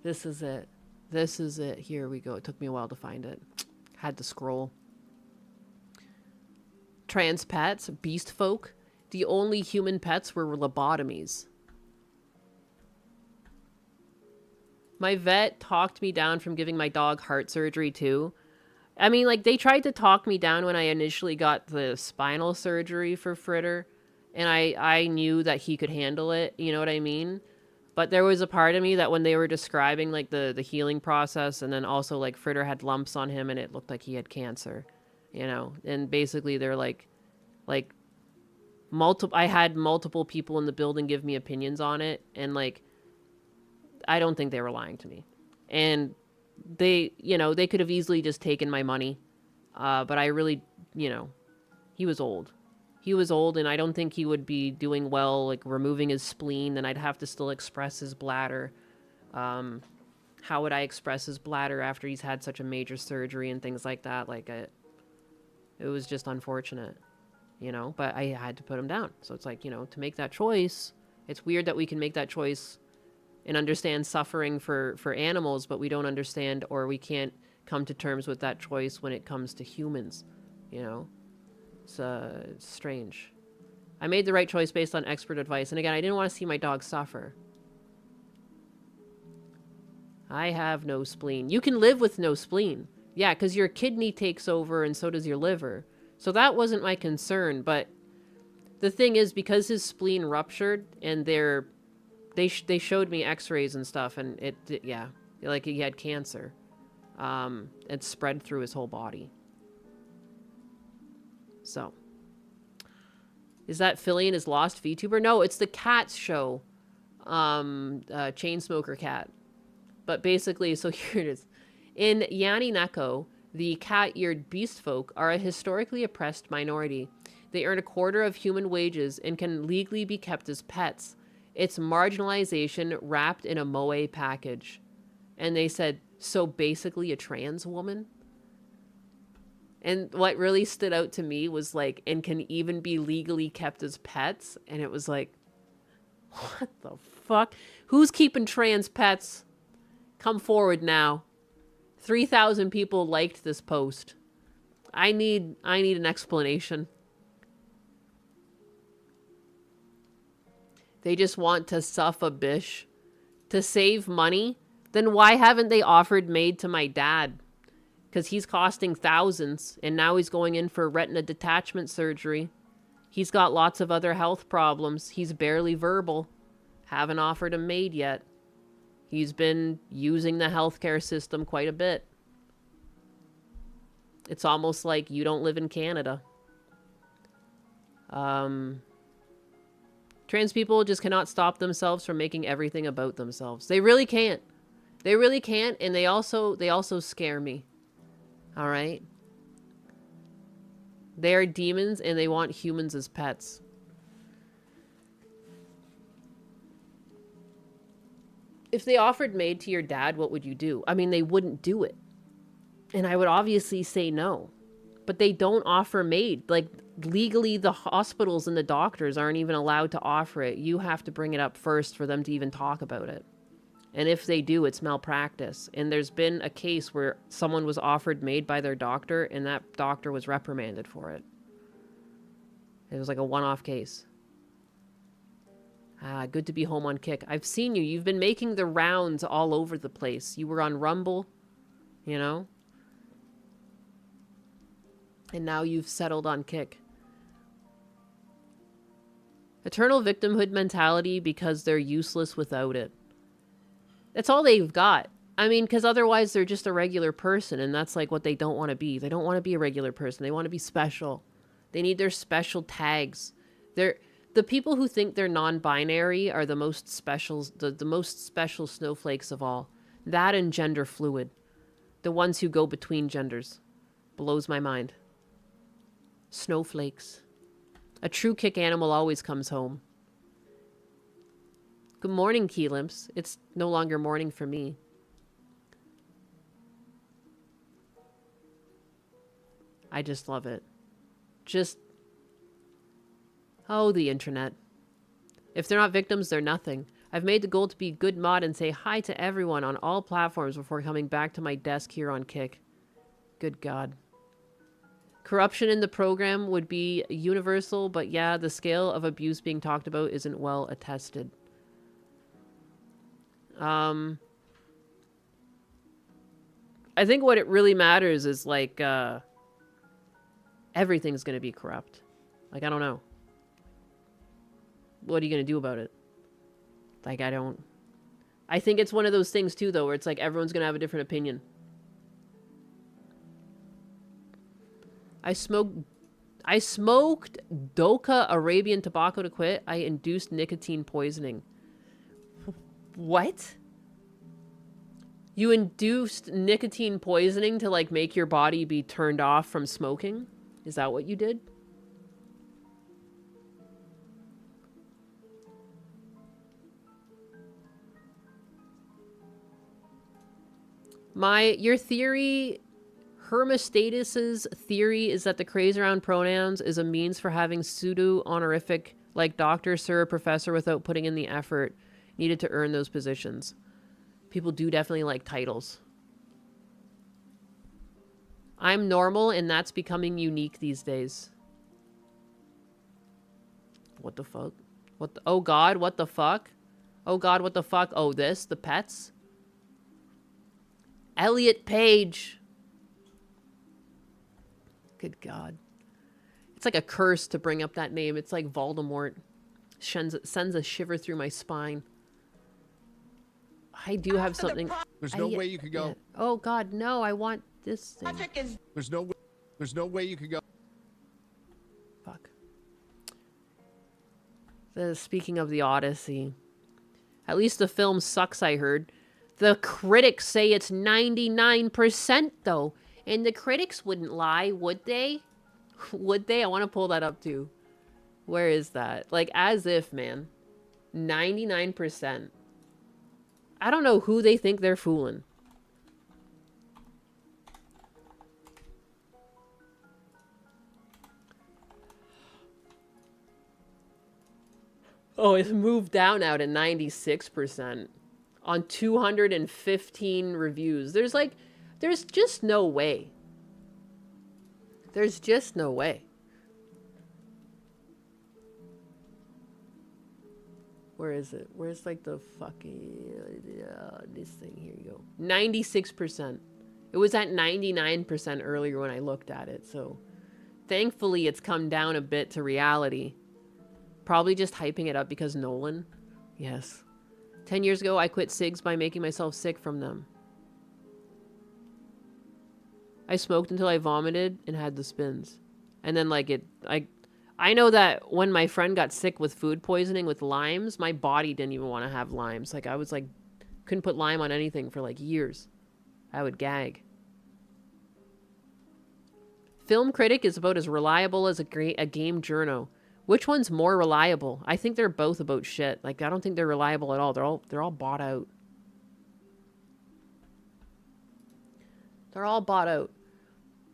This is it. This is it. Here we go. It took me a while to find it. Had to scroll. Trans pets, beast folk. The only human pets were lobotomies. My vet talked me down from giving my dog heart surgery too. I mean, like, they tried to talk me down when I initially got the spinal surgery for Fritter. And I knew that he could handle it. You know what I mean? But there was a part of me that when they were describing, like, the healing process, and then also, like, Fritter had lumps on him and it looked like he had cancer. You know? And basically they're like, I had multiple people in the building give me opinions on it. And, like, I don't think they were lying to me. And they, you know, they could have easily just taken my money. But I really, you know, he was old. He was old, and I don't think he would be doing well, like, removing his spleen. Then I'd have to still express his bladder. How would I express his bladder after he's had such a major surgery and things like that? Like, it was just unfortunate, you know? But I had to put him down. So it's like, you know, to make that choice, it's weird that we can make that choice and understand suffering for animals, but we don't understand, or we can't come to terms with that choice when it comes to humans, you know? It's strange. I made the right choice based on expert advice. And again, I didn't want to see my dog suffer. I have no spleen. You can live with no spleen. Yeah, because your kidney takes over and so does your liver. So that wasn't my concern. But the thing is, because his spleen ruptured and they showed me x-rays and stuff, and yeah, like, he had cancer. It spread through his whole body. So, is that Philly and his lost VTuber? No, it's the Cats show. Chainsmoker Cat. But basically, so here it is. In Yanineko, the cat-eared beast folk are a historically oppressed minority. They earn a quarter of human wages and can legally be kept as pets. It's marginalization wrapped in a moe package. And they said, so basically a trans woman? And what really stood out to me was, like, and can even be legally kept as pets. And it was like, what the fuck? Who's keeping trans pets? Come forward now. 3,000 people liked this post. I need an explanation. They just want to suff a bish to save money. Then why haven't they offered maid to my dad? Because he's costing thousands, and now he's going in for retina detachment surgery. He's got lots of other health problems. He's barely verbal. Haven't offered him maid yet. He's been using the healthcare system quite a bit. It's almost like you don't live in Canada. Trans people just cannot stop themselves from making everything about themselves. They really can't. They really can't, and they also scare me. All right? They are demons, and they want humans as pets. If they offered maid to your dad, what would you do? I mean, they wouldn't do it. And I would obviously say no. But they don't offer maid. Like, legally, the hospitals and the doctors aren't even allowed to offer it. You have to bring it up first for them to even talk about it. And if they do, it's malpractice. And there's been a case where someone was offered maid by their doctor, and that doctor was reprimanded for it. It was like a one-off case. Good to be home on Kick. I've seen you. You've been making the rounds all over the place. You were on Rumble, you know? And now you've settled on Kick. Eternal victimhood mentality because they're useless without it. That's all they've got. I mean, because otherwise they're just a regular person, and that's like what they don't want to be. They don't want to be a regular person. They want to be special. They need their special tags. The people who think they're non-binary are the most special, the most special snowflakes of all. That and gender fluid. The ones who go between genders. Blows my mind. Snowflakes. A true Kick animal always comes home. Good morning, Keylimps. It's no longer morning for me. I just love it. Oh, the internet. If they're not victims, they're nothing. I've made the goal to be a good mod and say hi to everyone on all platforms before coming back to my desk here on Kick. Good God. Corruption in the program would be universal, but yeah, the scale of abuse being talked about isn't well attested. I think what it really matters is, like, everything's gonna be corrupt. Like, I don't know. What are you gonna do about it? Like, I think it's one of those things, too, though, where it's like everyone's gonna have a different opinion. I smoked Doka Arabian tobacco to quit. I induced nicotine poisoning. What? You induced nicotine poisoning to, like, make your body be turned off from smoking? Is that what you did? Your theory, Hermostatus's theory, is that the craze around pronouns is a means for having pseudo-honorific, like doctor, sir, professor, without putting in the effort needed to earn those positions. People do definitely like titles. I'm normal, and that's becoming unique these days. What the fuck? Oh God, what the fuck? Oh God, what the fuck? Oh, the pets? Elliot Page. Good God. It's like a curse to bring up that name. It's like Voldemort. Sends a shiver through my spine. I do have something. There's no way you could go. Yeah. Oh God, no! I want this thing. There's no way you could go. Fuck. Speaking of the Odyssey, at least the film sucks. I heard. The critics say it's 99% though, and the critics wouldn't lie, would they? Would they? I want to pull that up too. Where is that? Like, as if, man. 99%. I don't know who they think they're fooling. Oh, it's moved down now to 96% on 215 reviews. There's just no way. There's just no way. Where is it? Where's like the fucking this thing? Here you go. 96%. It was at 99% earlier when I looked at it. So thankfully it's come down a bit to reality. Probably just hyping it up because Nolan. Yes. 10 years ago I quit cigs by making myself sick from them. I smoked until I vomited and had the spins. And then I know that when my friend got sick with food poisoning with limes, my body didn't even want to have limes. Like, I was like, couldn't put lime on anything for like years. I would gag. Film critic is about as reliable as a game journo. Which one's more reliable? I think they're both about shit. Like, I don't think they're reliable at all. They're all bought out. They're all bought out.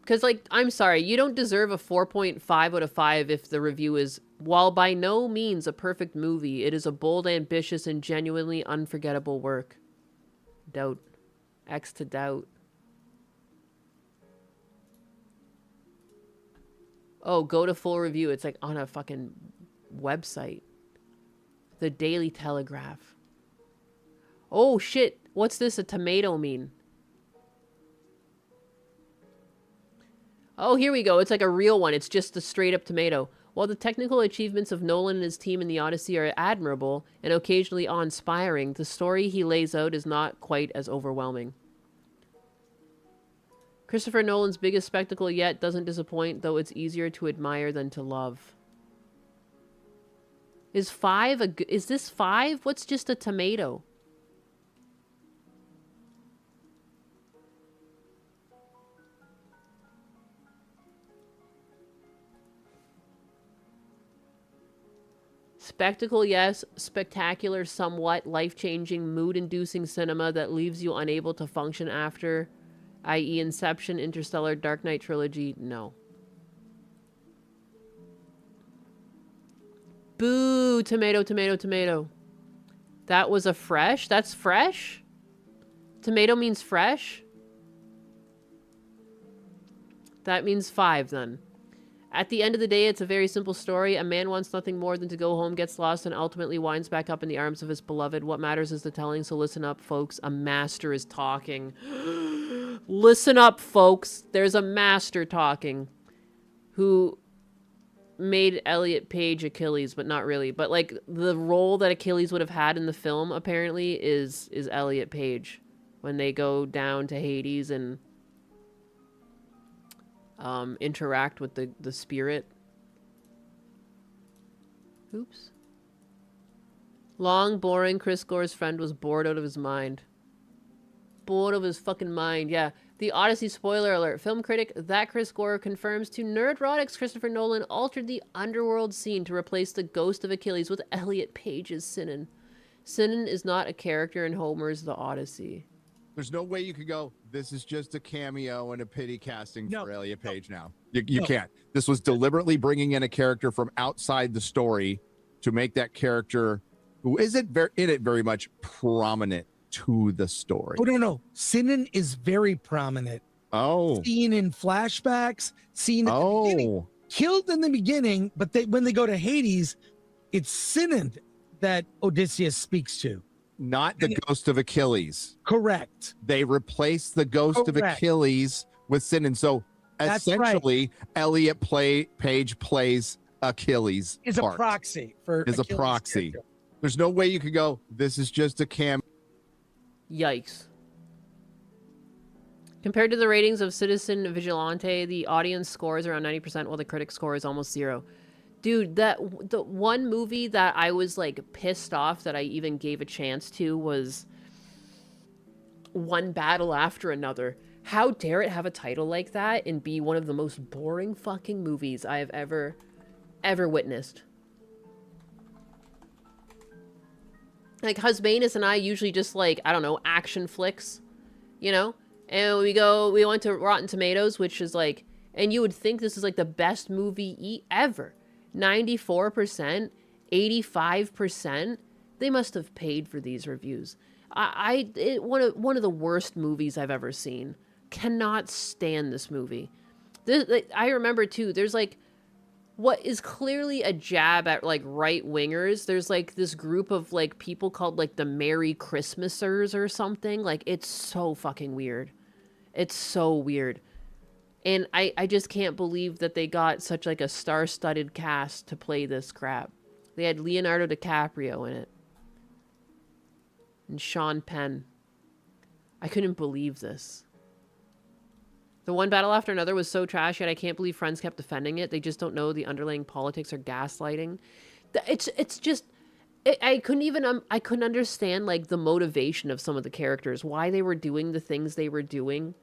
Because, like, I'm sorry, you don't deserve a 4.5 out of 5 if the review is, while by no means a perfect movie, it is a bold, ambitious, and genuinely unforgettable work. Doubt. X to doubt. Oh, go to full review. It's, like, on a fucking website. The Daily Telegraph. Oh, shit. What's this a tomato mean? Oh, here we go. It's like a real one. It's just a straight-up tomato. While the technical achievements of Nolan and his team in the Odyssey are admirable and occasionally awe-inspiring, the story he lays out is not quite as overwhelming. Christopher Nolan's biggest spectacle yet doesn't disappoint, though it's easier to admire than to love. Is this 5? What's just a tomato? Spectacle, yes. Spectacular, somewhat. Life-changing, mood-inducing cinema that leaves you unable to function after, i.e. Inception, Interstellar, Dark Knight Trilogy, no. Boo! Tomato, tomato, tomato. That was a fresh? That's fresh? Tomato means fresh? That means 5 then. At the end of the day, it's a very simple story. A man wants nothing more than to go home, gets lost, and ultimately winds back up in the arms of his beloved. What matters is the telling, so listen up, folks. A master is talking. Listen up, folks. There's a master talking who made Elliot Page Achilles, but not really. But, like, the role that Achilles would have had in the film, apparently, is Elliot Page. When they go down to Hades and interact with the spirit. Oops. Long, boring, Chris Gore's friend was bored out of his mind. Bored of his fucking mind, yeah. The Odyssey spoiler alert. Film critic that Chris Gore confirms to Nerdrotics Christopher Nolan altered the underworld scene to replace the ghost of Achilles with Elliot Page's Sinan. Sinan is not a character in Homer's The Odyssey. There's no way you could go, this is just a cameo and a pity casting No, for Elliot no. Page now. You No. can't. This was deliberately bringing in a character from outside the story to make that character, who isn't in it very much, prominent to the story. Oh, no. Sinan is very prominent. Oh. Seen in flashbacks, seen at the beginning. Killed in the beginning, but when they go to Hades, it's Sinan that Odysseus speaks to. Not the ghost of Achilles. Correct. They replaced the ghost of Correct. Achilles with Sinan. So That's essentially, Elliot Page plays Achilles. Is a part. proxy for Is a Achilles' proxy. character. There's no way you could go, this is just a cam. Yikes. Compared to the ratings of Citizen Vigilante, the audience score is around 90%, while the critic score is almost 0. Dude, the one movie that I was, like, pissed off that I even gave a chance to was One Battle After Another. How dare it have a title like that and be one of the most boring fucking movies I have ever witnessed. Like, Husbanus and I usually just, like, I don't know, action flicks, you know? And we went to Rotten Tomatoes, which is, like, and you would think this is, like, the best movie ever. 94%, 85%. They must have paid for these reviews. One of the worst movies I've ever seen. Cannot stand this movie. I remember too. There's like what is clearly a jab at like right wingers. There's like this group of like people called like the Merry Christmasers or something. Like it's so fucking weird. It's so weird. And I just can't believe that they got such like a star-studded cast to play this crap. They had Leonardo DiCaprio in it. And Sean Penn. I couldn't believe this. The One Battle After Another was so trash, yet I can't believe friends kept defending it. They just don't know the underlying politics or gaslighting. It's just... I couldn't understand like the motivation of some of the characters. Why they were doing the things they were doing.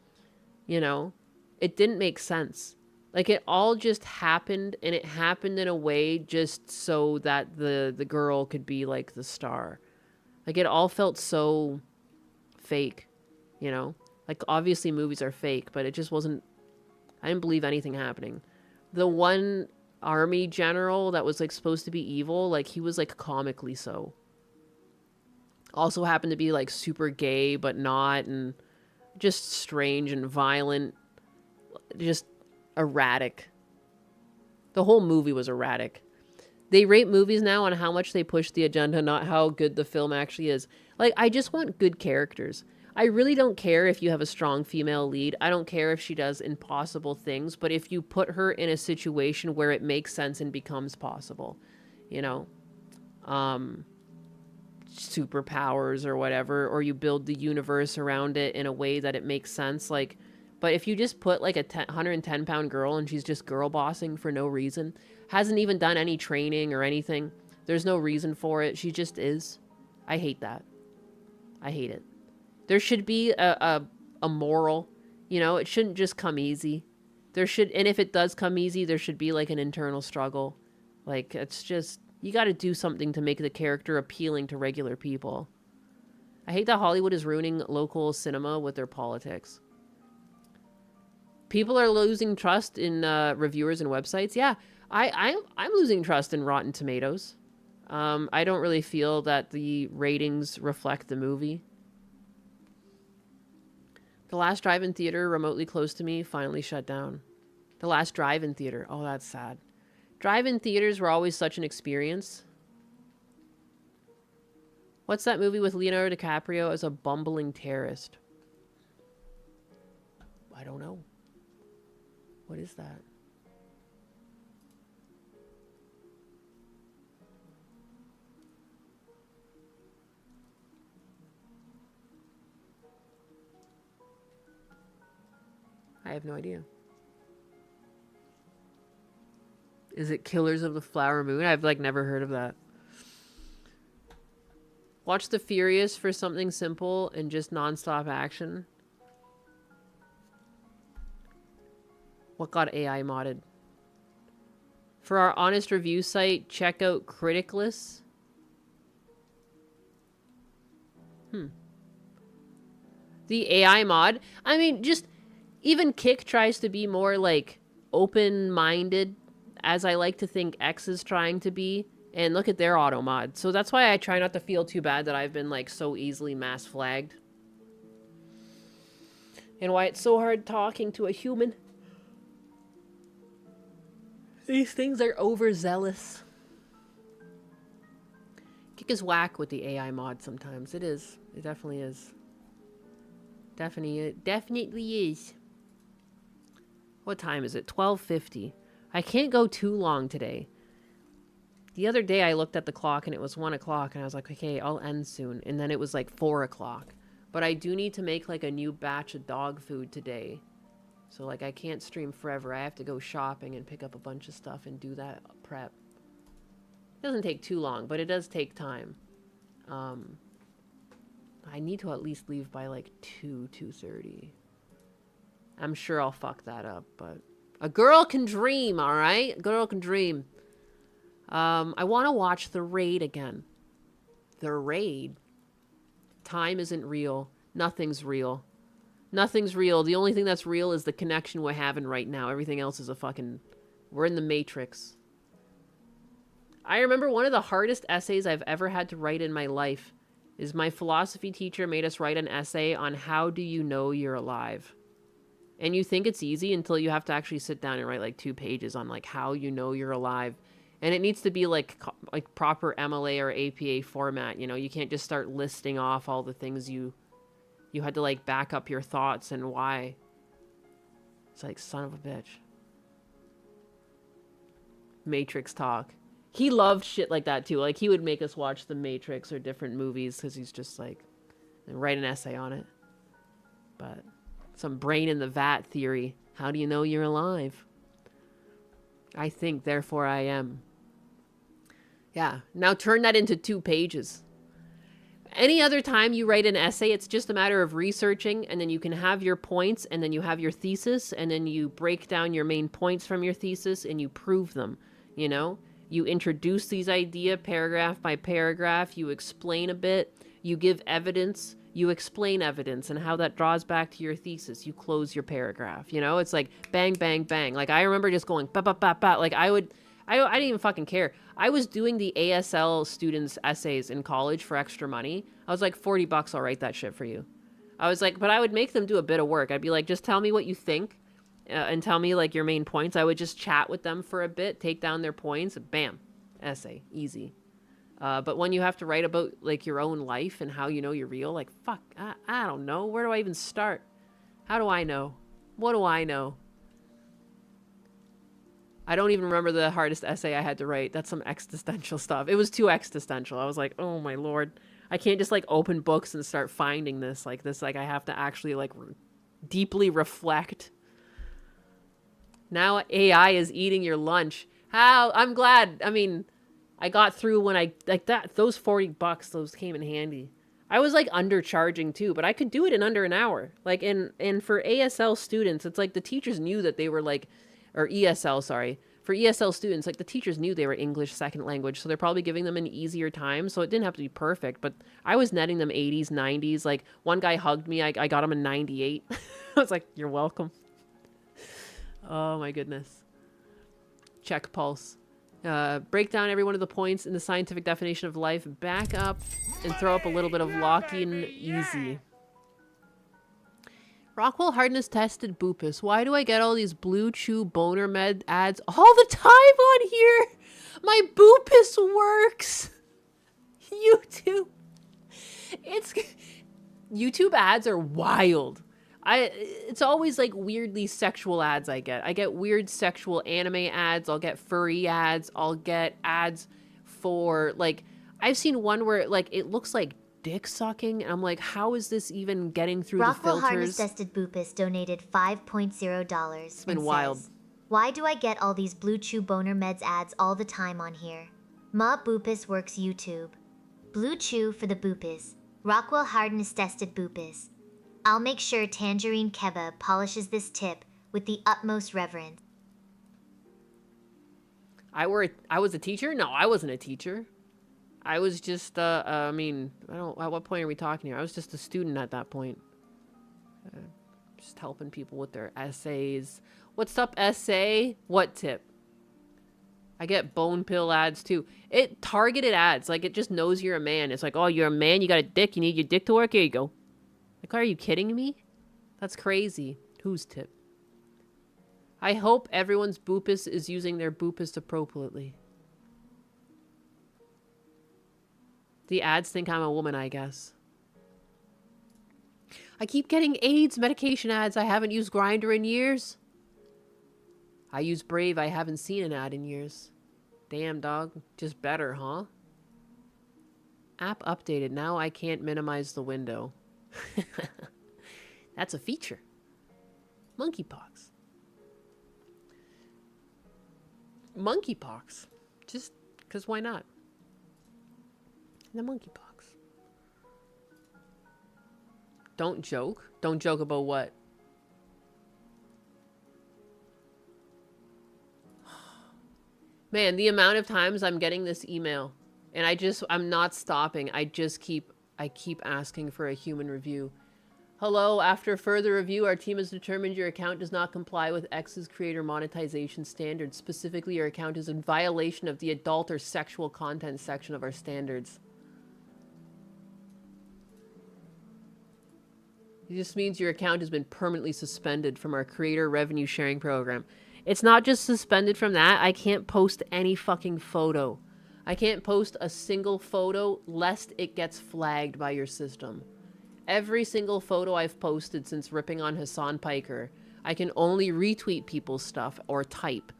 You know? It didn't make sense. Like, it all just happened, and it happened in a way just so that the girl could be, like, the star. Like, it all felt so fake, you know? Like, obviously movies are fake, but it just wasn't... I didn't believe anything happening. The one army general that was, like, supposed to be evil, like, he was, like, comically so. Also happened to be, like, super gay, but not, and just strange and violent. Just erratic. The whole movie was erratic. They rate movies now on how much they push the agenda, not how good the film actually is. Like, I just want good characters. I really don't care if you have a strong female lead. I don't care if she does impossible things, but if you put her in a situation where it makes sense and becomes possible, you know, superpowers or whatever, or you build the universe around it in a way that it makes sense, like. But if you just put like a 110-pound girl and she's just girl bossing for no reason, hasn't even done any training or anything, there's no reason for it, she just is. I hate that. I hate it. There should be a moral, you know, it shouldn't just come easy. There should, and if it does come easy, there should be like an internal struggle. Like, it's just, you got to do something to make the character appealing to regular people. I hate that Hollywood is ruining local cinema with their politics. People are losing trust in reviewers and websites. Yeah, I'm losing trust in Rotten Tomatoes. I don't really feel that the ratings reflect the movie. The last drive-in theater remotely close to me finally shut down. The last drive-in theater. Oh, that's sad. Drive-in theaters were always such an experience. What's that movie with Leonardo DiCaprio as a bumbling terrorist? I don't know. What is that? I have no idea. Is it Killers of the Flower Moon? I've like never heard of that. Watch The Furious for something simple and just non-stop action. What got AI modded? For our honest review site, check out Criticless. The AI mod? I mean, just even Kick tries to be more like open-minded, as I like to think X is trying to be. And look at their auto mod. So that's why I try not to feel too bad that I've been like so easily mass flagged. And why it's so hard talking to a human. These things are overzealous. Kick is whack with the AI mod sometimes. It is. It definitely is. Definitely is. What time is it? 12:50. I can't go too long today. The other day I looked at the clock and it was 1 o'clock and I was like, okay, I'll end soon. And then it was like 4 o'clock. But I do need to make like a new batch of dog food today. So like I can't stream forever. I have to go shopping and pick up a bunch of stuff and do that prep. It doesn't take too long, but it does take time. I need to at least leave by like 2:30. I'm sure I'll fuck that up, but a girl can dream, all right? A girl can dream. I want to watch The Raid again. The Raid? Time isn't real. Nothing's real. Nothing's real. The only thing that's real is the connection we're having right now. Everything else is a fucking... We're in the Matrix. I remember one of the hardest essays I've ever had to write in my life is my philosophy teacher made us write an essay on how do you know you're alive. And you think it's easy until you have to actually sit down and write like 2 pages on like how you know you're alive. And it needs to be like proper MLA or APA format. You know, you can't just start listing off all the things you had to like back up your thoughts and why. It's like, son of a bitch. Matrix talk. He loved shit like that too. Like he would make us watch The Matrix or different movies because he's just like, and write an essay on it. But some brain in the vat theory. How do you know you're alive? I think, therefore I am. Yeah. Now turn that into 2 pages. Any other time you write an essay, it's just a matter of researching, and then you can have your points, and then you have your thesis, and then you break down your main points from your thesis, and you prove them, you know? You introduce these ideas paragraph by paragraph, you explain a bit, you give evidence, you explain evidence, and how that draws back to your thesis. You close your paragraph, you know? It's like bang, bang, bang. Like, I remember just going, ba, ba, ba, ba. Like, I didn't even fucking care. I was doing the ASL students' essays in college for extra money. I was like, $40, I'll write that shit for you. I was like, but I would make them do a bit of work. I'd be like, just tell me what you think and tell me like your main points. I would just chat with them for a bit, take down their points, bam, essay, easy. But when you have to write about like your own life and how you know you're real, like, fuck, I don't know. Where do I even start? How do I know? What do I know? I don't even remember the hardest essay I had to write. That's some existential stuff. It was too existential. I was like, oh my Lord. I can't just like open books and start finding this. Like I have to actually like deeply reflect. Now AI is eating your lunch. How? I'm glad. I mean, I got through when I, like that, those $40, those came in handy. I was like undercharging too, but I could do it in under an hour. Like and for ASL students, it's like the teachers knew that they were like, or ESL, sorry. For ESL students, like the teachers knew they were English second language, so they're probably giving them an easier time. So it didn't have to be perfect, but I was netting them 80s, 90s. Like one guy hugged me, I got him a 98. I was like, you're welcome. Oh my goodness. Check pulse. Break down every one of the points in the scientific definition of life. Back up and throw up a little bit of Lockean easy. Rockwell hardness tested Boopus. Why do I get all these Blue Chew boner med ads all the time on here? My Boopus works. YouTube. YouTube ads are wild. It's always like weirdly sexual ads I get. I get weird sexual anime ads. I'll get furry ads. I'll get ads for like, I've seen one where like it looks like dick sucking, and I'm like, how is this even getting through Rockwell the filters? Harness Tested Boopus donated $5.0. It's been wild. Why do I get all these Blue Chew boner meds ads all the time on here? Ma Boopus works YouTube. Blue Chew for the Boopus. Rockwell Hardness Tested Boopus. I'll make sure Tangerine Keba polishes this tip with the utmost reverence. I was a teacher? No, I wasn't a teacher. I was just, I mean, I don't, at what point are we talking here? I was just a student at that point. Just helping people with their essays. What's up, essay? What tip? I get bone pill ads too. It targeted ads. Like, it just knows you're a man. It's like, oh, you're a man, you got a dick, you need your dick to work? Here you go. Like, are you kidding me? That's crazy. Whose tip? I hope everyone's Boopus is using their Boopus appropriately. The ads think I'm a woman, I guess. I keep getting AIDS medication ads. I haven't used Grindr in years. I use Brave. I haven't seen an ad in years. Damn, dog. Just better, huh? App updated. Now I can't minimize the window. That's a feature. Monkeypox. Monkeypox. Just because why not? The monkeypox. Don't joke. Don't joke about what? Man, the amount of times I'm getting this email and I'm not stopping. I keep asking for a human review. Hello, after further review, our team has determined your account does not comply with X's creator monetization standards. Specifically, your account is in violation of the adult or sexual content section of our standards. It just means your account has been permanently suspended from our creator revenue sharing program. It's not just suspended from that. I can't post any fucking photo. I can't post a single photo lest it gets flagged by your system. Every single photo I've posted since ripping on Hassan Piker, I can only retweet people's stuff or type.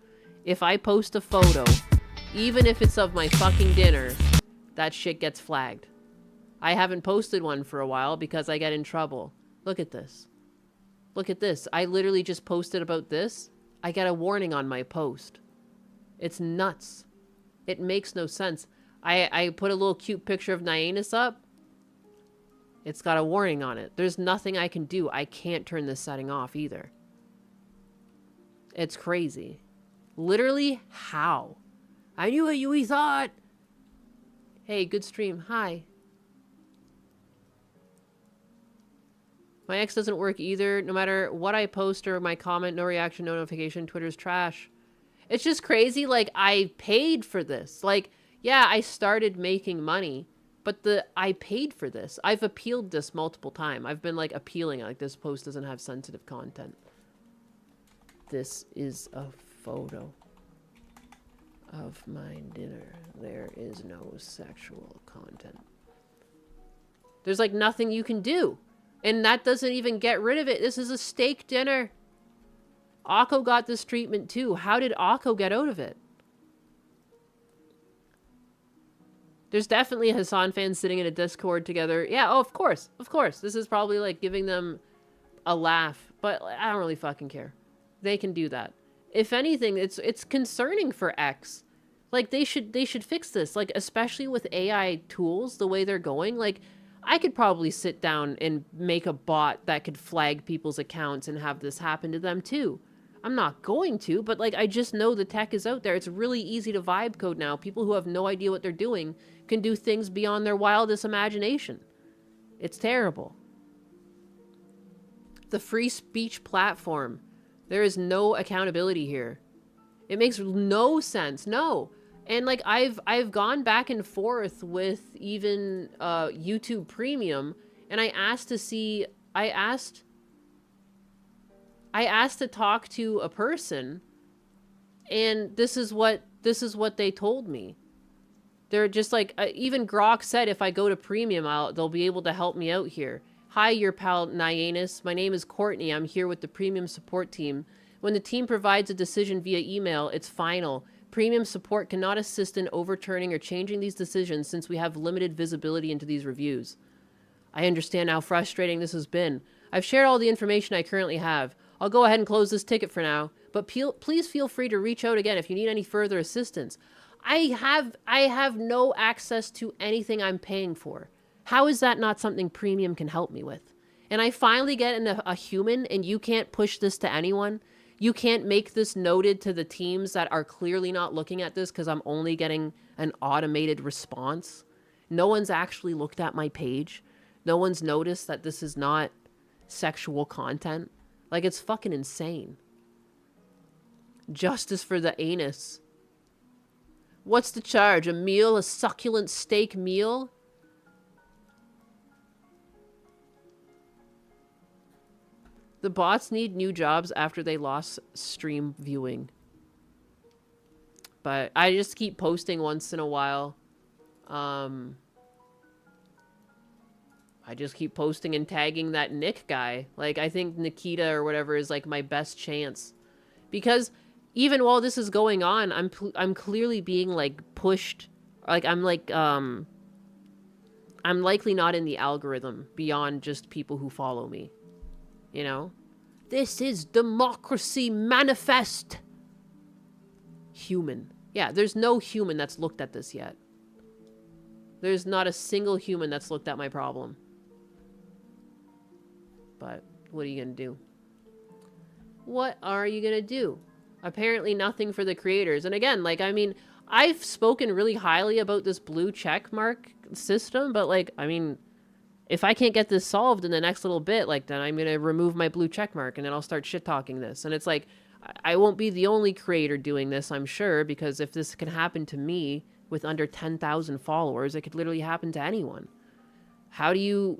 If I post a photo, even if it's of my fucking dinner, that shit gets flagged. I haven't posted one for a while because I get in trouble. Look at this. Look at this. I literally just posted about this. I get a warning on my post. It's nuts. It makes no sense. I put a little cute picture of Nyannis up. It's got a warning on it. There's nothing I can do. I can't turn this setting off either. It's crazy. Literally, how? I knew what you thought. Hey, good stream. Hi. My X doesn't work either. No matter what I post or my comment, no reaction, no notification. Twitter's trash. It's just crazy. Like, I paid for this. Like, yeah, I started making money, but I paid for this. I've appealed this multiple times. I've been, like, appealing. Like, this post doesn't have sensitive content. This is a photo of my dinner. There is no sexual content. There's, like, nothing you can do. And that doesn't even get rid of it. This is a steak dinner. Akko got this treatment too. How did Akko get out of it? There's definitely Hassan fans sitting in a Discord together. Yeah, oh, of course. Of course. This is probably like giving them a laugh. But I don't really fucking care. They can do that. If anything, it's concerning for X. Like, they should fix this. Like, especially with AI tools, the way they're going. Like, I could probably sit down and make a bot that could flag people's accounts and have this happen to them too. I'm not going to, but like, I just know the tech is out there. It's really easy to vibe code now. People who have no idea what they're doing can do things beyond their wildest imagination. It's terrible. The free speech platform. There is no accountability here. It makes no sense. No. And like I've gone back and forth with even YouTube Premium, and I asked to talk to a person, and this is what they told me. They're just like, even Grok said if I go to Premium, they'll be able to help me out here. Hi, your pal Nyanus. My name is Courtney. I'm here with the Premium support team. When the team provides a decision via email, it's final. Premium support cannot assist in overturning or changing these decisions since we have limited visibility into these reviews. I understand how frustrating this has been. I've shared all the information I currently have. I'll go ahead and close this ticket for now, but please feel free to reach out again if you need any further assistance. I have no access to anything I'm paying for. How is that not something Premium can help me with? And I finally get a human, and you can't push this to anyone? You can't make this noted to the teams that are clearly not looking at this because I'm only getting an automated response? No one's actually looked at my page. No one's noticed that this is not sexual content. Like, it's fucking insane. Justice for the anus. What's the charge? A meal? A succulent steak meal? The bots need new jobs after they lost stream viewing. But I just keep posting once in a while. I just keep posting and tagging that Nick guy. Like, I think Nikita or whatever is like my best chance. Because even while this is going on, I'm clearly being like pushed. Like, I'm likely not in the algorithm beyond just people who follow me. You know? This is democracy manifest. Human. Yeah, there's no human that's looked at this yet. There's not a single human that's looked at my problem. But what are you gonna do? What are you gonna do? Apparently nothing for the creators. And again, like, I mean, I've spoken really highly about this blue check mark system, but like, I mean, if I can't get this solved in the next little bit, like, then I'm gonna remove my blue check mark and then I'll start shit talking this. And it's like, I won't be the only creator doing this, I'm sure, because if this can happen to me with under 10,000 followers, it could literally happen to anyone. How do you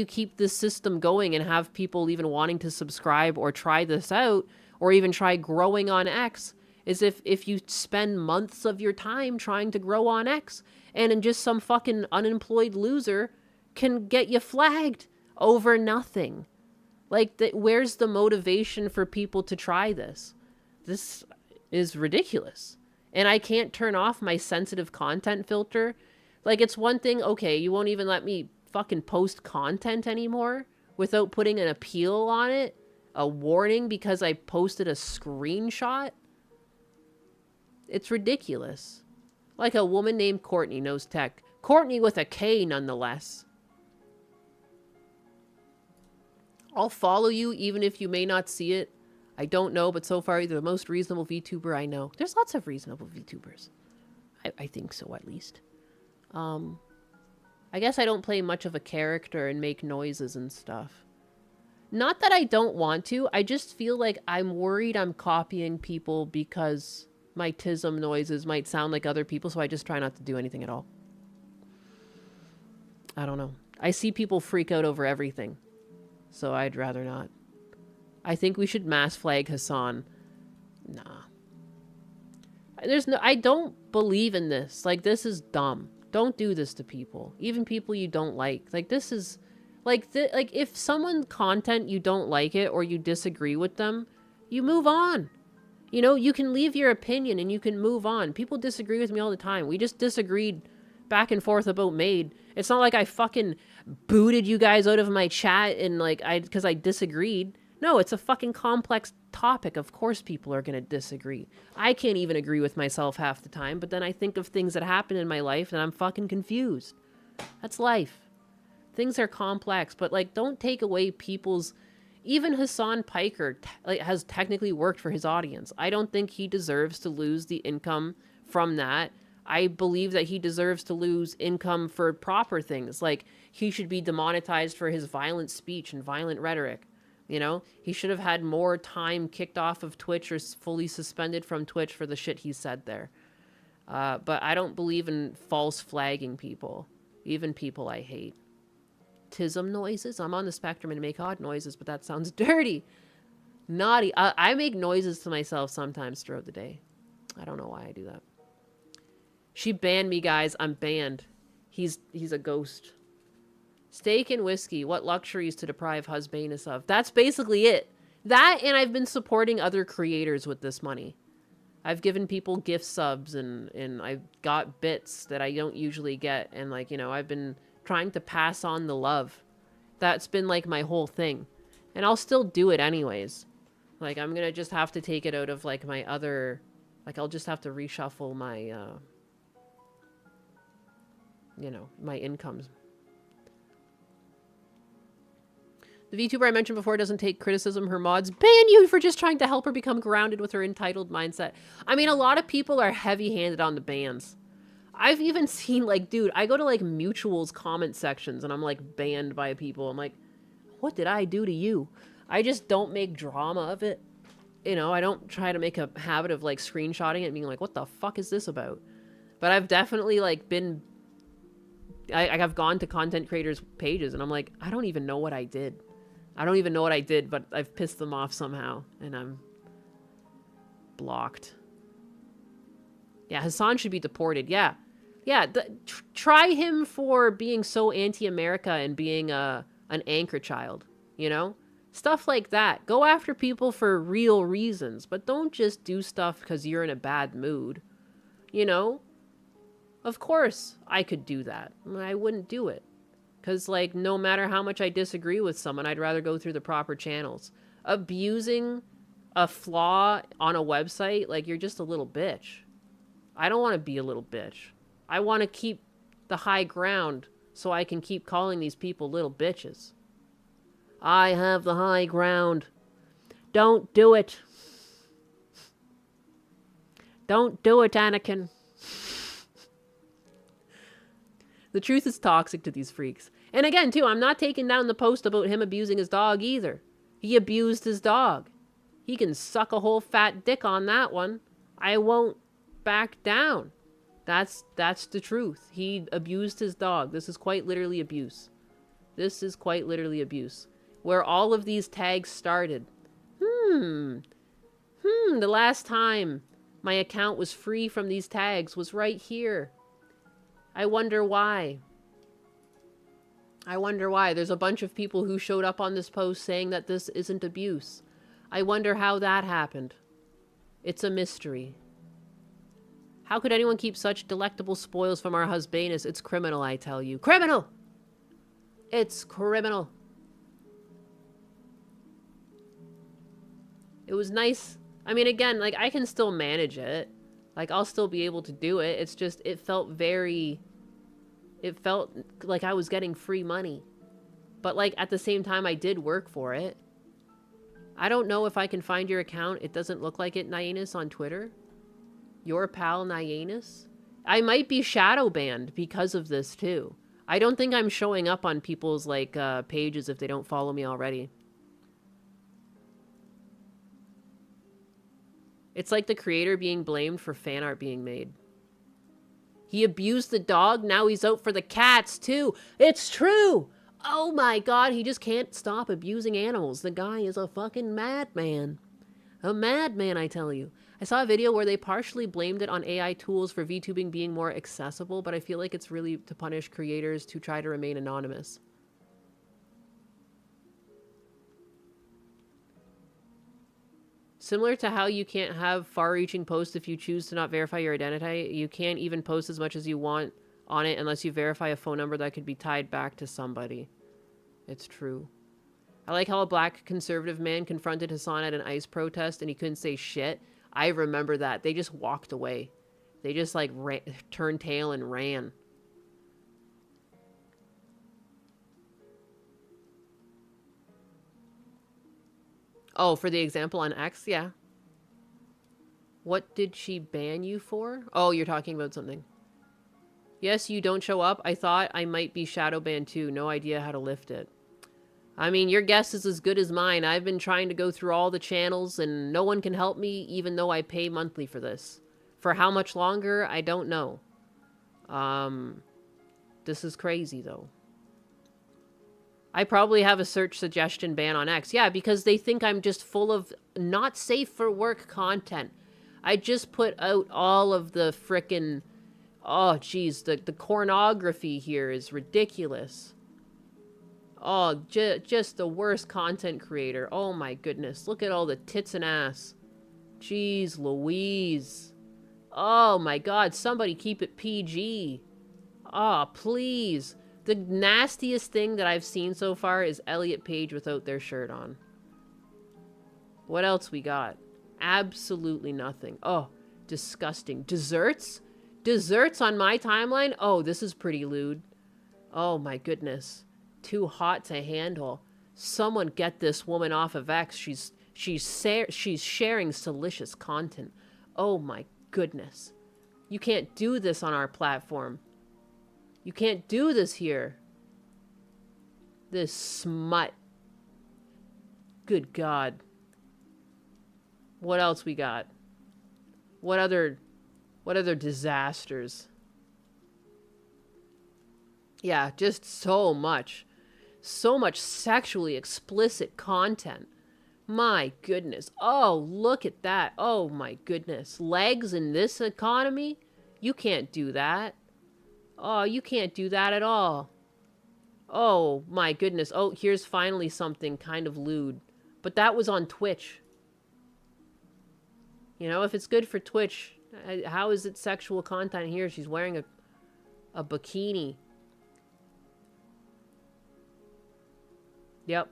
keep this system going and have people even wanting to subscribe or try this out or even try growing on X is if you spend months of your time trying to grow on X and then just some fucking unemployed loser can get you flagged over nothing. Like, where's the motivation for people to try this? This is ridiculous. And I can't turn off my sensitive content filter. Like, it's one thing, okay, you won't even let me fucking post content anymore without putting an appeal on it, a warning because I posted a screenshot. It's ridiculous. Like a woman named Courtney knows tech. Courtney with a K nonetheless. I'll follow you even if you may not see it. I don't know, but so far you're the most reasonable VTuber I know. There's lots of reasonable VTubers. I think so, at least. I guess I don't play much of a character and make noises and stuff. Not that I don't want to, I just feel like I'm worried I'm copying people because my TISM noises might sound like other people, so I just try not to do anything at all. I don't know. I see people freak out over everything, so I'd rather not. I think we should mass flag Hassan. Nah. I don't believe in this. Like, this is dumb. Don't do this to people. Even people you don't like. Like, this is... Like, if someone content you don't like it or you disagree with them, you move on. You know, you can leave your opinion and you can move on. People disagree with me all the time. We just disagreed back and forth about Maid. It's not like I fucking booted you guys out of my chat and like because I disagreed. No, it's a fucking complex topic. Of course people are going to disagree. I can't even agree with myself half the time, but then I think of things that happen in my life and I'm fucking confused. That's life. Things are complex, but like, don't take away people's... Even Hassan Piker has technically worked for his audience. I don't think he deserves to lose the income from that. I believe that he deserves to lose income for proper things. Like, he should be demonetized for his violent speech and violent rhetoric. You know, he should have had more time kicked off of Twitch or fully suspended from Twitch for the shit he said there. But I don't believe in false flagging people. Even people I hate. Tism noises? I'm on the spectrum and make odd noises, but that sounds dirty. Naughty. I make noises to myself sometimes throughout the day. I don't know why I do that. She banned me, guys. I'm banned. He's a ghost. Steak and whiskey. What luxuries to deprive husbanus of? That's basically it. That, and I've been supporting other creators with this money. I've given people gift subs and I've got bits that I don't usually get. And like, you know, I've been trying to pass on the love. That's been like my whole thing. And I'll still do it anyways. Like, I'm gonna just have to take it out of like my other, like I'll just have to reshuffle my, you know, my incomes. The VTuber I mentioned before doesn't take criticism. Her mods ban you for just trying to help her become grounded with her entitled mindset. I mean, a lot of people are heavy-handed on the bans. I've even seen, like, dude, I go to, like, mutuals comment sections, and I'm, like, banned by people. I'm like, what did I do to you? I just don't make drama of it. You know, I don't try to make a habit of, like, screenshotting it and being like, what the fuck is this about? But I've definitely, like, been... I've gone to content creators' pages, and I'm like, I don't even know what I did. I don't even know what I did, but I've pissed them off somehow, and I'm blocked. Yeah, Hassan should be deported. Yeah. Yeah, try him for being so anti-America and being an anchor child, you know? Stuff like that. Go after people for real reasons, but don't just do stuff because you're in a bad mood, you know? Of course, I could do that. I wouldn't do it. Because, like, no matter how much I disagree with someone, I'd rather go through the proper channels. Abusing a flaw on a website, like, you're just a little bitch. I don't want to be a little bitch. I want to keep the high ground so I can keep calling these people little bitches. I have the high ground. Don't do it. Don't do it, Anakin. The truth is toxic to these freaks. And again, too, I'm not taking down the post about him abusing his dog either. He abused his dog. He can suck a whole fat dick on that one. I won't back down. That's the truth. He abused his dog. This is quite literally abuse. This is quite literally abuse. Where all of these tags started. The last time my account was free from these tags was right here. I wonder why. I wonder why. There's a bunch of people who showed up on this post saying that this isn't abuse. I wonder how that happened. It's a mystery. How could anyone keep such delectable spoils from our husbanus? It's criminal, I tell you. Criminal! It's criminal. It was nice. I mean, again, like, I can still manage it. Like, I'll still be able to do it. It's just, it felt like I was getting free money. But, like, at the same time, I did work for it. I don't know if I can find your account. It doesn't look like it, Nyanus, on Twitter. Your pal, Nyanus. I might be shadow banned because of this, too. I don't think I'm showing up on people's, like, pages if they don't follow me already. It's like the creator being blamed for fan art being made. He abused the dog, now he's out for the cats, too. It's true! Oh my god, he just can't stop abusing animals. The guy is a fucking madman. A madman, I tell you. I saw a video where they partially blamed it on AI tools for VTubing being more accessible, but I feel like it's really to punish creators to try to remain anonymous. Similar to how you can't have far-reaching posts if you choose to not verify your identity, you can't even post as much as you want on it unless you verify a phone number that could be tied back to somebody. It's true. I like how a black conservative man confronted Hassan at an ICE protest and he couldn't say shit. I remember that. They just walked away. They just, like, turned tail and ran. Oh, for the example on X? Yeah. What did she ban you for? Oh, you're talking about something. Yes, you don't show up. I thought I might be shadow banned too. No idea how to lift it. I mean, your guess is as good as mine. I've been trying to go through all the channels and no one can help me even though I pay monthly for this. For how much longer, I don't know. This is crazy, though. I probably have a search suggestion ban on X. Yeah, because they think I'm just full of not safe for work content. I just put out all of the frickin'... Oh, geez, the pornography here is ridiculous. Oh, just the worst content creator. Oh my goodness, look at all the tits and ass. Jeez Louise. Oh my god, somebody keep it PG. Oh, please. The nastiest thing that I've seen so far is Elliot Page without their shirt on. What else we got? Absolutely nothing. Oh, disgusting. Desserts? Desserts on my timeline? Oh, this is pretty lewd. Oh my goodness. Too hot to handle. Someone get this woman off of X. She's sharing salacious content. Oh my goodness. You can't do this on our platform. You can't do this here. This smut. Good God. What else we got? What other disasters? Yeah, just so much. So much sexually explicit content. My goodness. Oh, look at that. Oh my goodness. Legs in this economy? You can't do that. Oh, you can't do that at all. Oh my goodness. Oh, here's finally something kind of lewd. But that was on Twitch. You know, if it's good for Twitch, how is it sexual content here? She's wearing a bikini. Yep.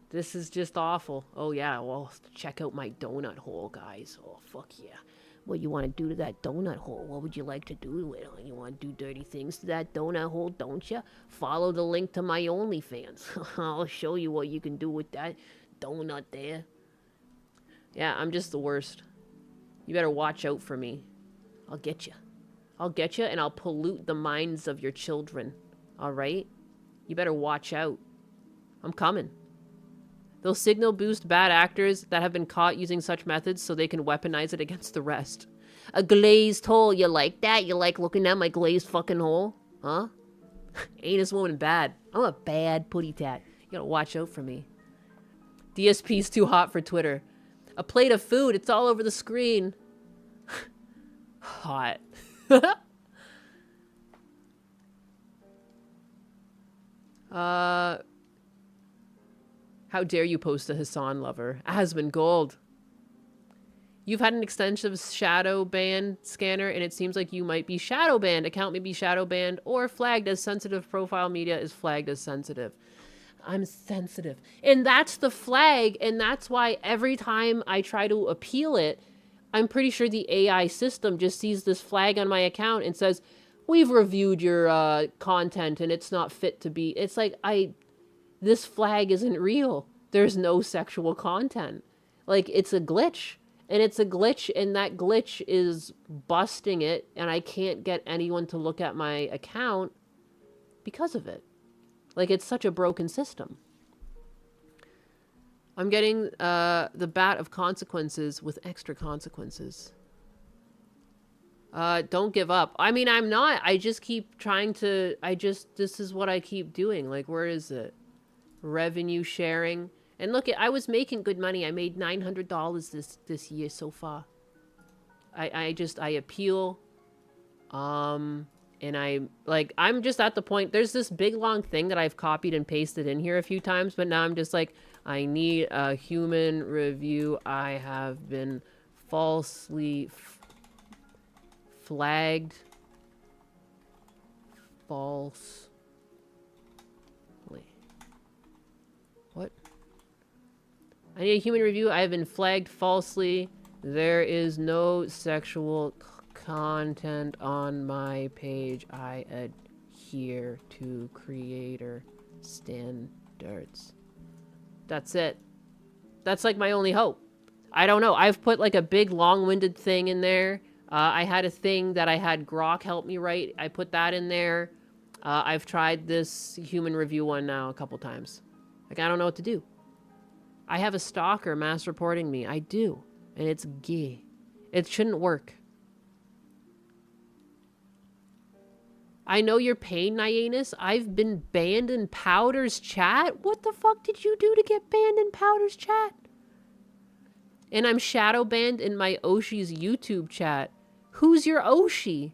This is just awful. Oh yeah, well, check out my donut hole, guys. Oh, fuck yeah. What you want to do to that donut hole? What would you like to do to it? You want to do dirty things to that donut hole, don't you? Follow the link to my OnlyFans. I'll show you what you can do with that donut there. Yeah, I'm just the worst. You better watch out for me. I'll get you. I'll get you, and I'll pollute the minds of your children. All right? You better watch out. I'm coming. They'll signal boost bad actors that have been caught using such methods so they can weaponize it against the rest. A glazed hole, you like that? You like looking at my glazed fucking hole? Huh? Ain't this woman bad? I'm a bad putty tat. You gotta watch out for me. DSP's too hot for Twitter. A plate of food, it's all over the screen. Hot. How dare you post a Hassan lover? Asmon Gold. You've had an extensive shadow ban scanner, and it seems like you might be shadow banned. Account may be shadow banned or flagged as sensitive. Profile media is flagged as sensitive. I'm sensitive. And that's the flag, and that's why every time I try to appeal it, I'm pretty sure the AI system just sees this flag on my account and says, we've reviewed your content and it's not fit to be. It's like, this flag isn't real. There's no sexual content. Like, it's a glitch. And it's a glitch, and that glitch is busting it, and I can't get anyone to look at my account because of it. Like, it's such a broken system. I'm getting the bat of consequences with extra consequences. Don't give up. I mean, I'm not. I just keep trying to... This is what I keep doing. Like, where is it? Revenue sharing. And look, I was making good money. I made $900 this year so far. I appeal. And I'm just at the point, there's this big long thing that I've copied and pasted in here a few times, but now I'm just like, I need a human review. I have been falsely flagged. False. What? I need a human review. I have been flagged falsely. There is no sexual content on my page. I adhere to creator standards. That's it. That's like my only hope. I don't know. I've put like a big long-winded thing in there. I had a thing that I had Grok help me write. I put that in there. I've tried this human review one now a couple times. Like, I don't know what to do. I have a stalker mass reporting me. I do. And it's gay. It shouldn't work. I know your pain, Nyanus. I've been banned in Powder's chat. What the fuck did you do to get banned in Powder's chat? And I'm shadow banned in my Oshi's YouTube chat. Who's your Oshi?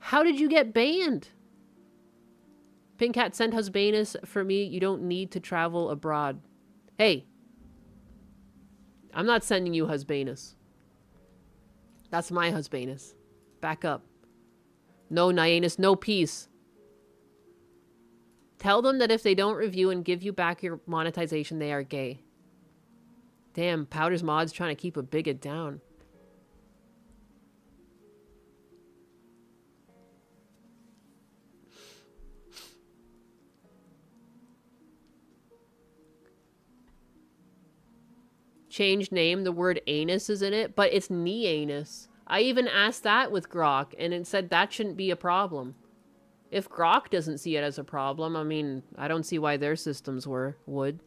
How did you get banned? Pink Cat sent Husbanus for me. You don't need to travel abroad. Hey. I'm not sending you Husbanus. That's my Husbanus. Back up. No, Nyanus, no peace. Tell them that if they don't review and give you back your monetization, they are gay. Damn, Powder's Mod's trying to keep a bigot down. Change name, the word anus is in it, but it's knee-anus. I even asked that with Grok, and it said that shouldn't be a problem. If Grok doesn't see it as a problem, I mean, I don't see why their systems would.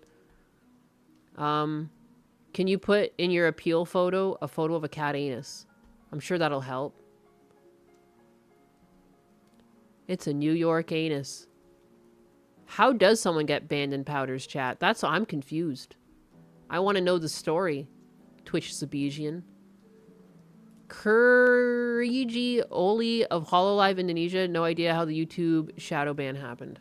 Can you put in your appeal photo a photo of a cat anus? I'm sure that'll help. It's a New York anus. How does someone get banned in Powder's chat? I'm confused. I want to know the story. Twitch Sabijian. Kuriji Oli of Hololive Indonesia. No idea how the YouTube shadow ban happened.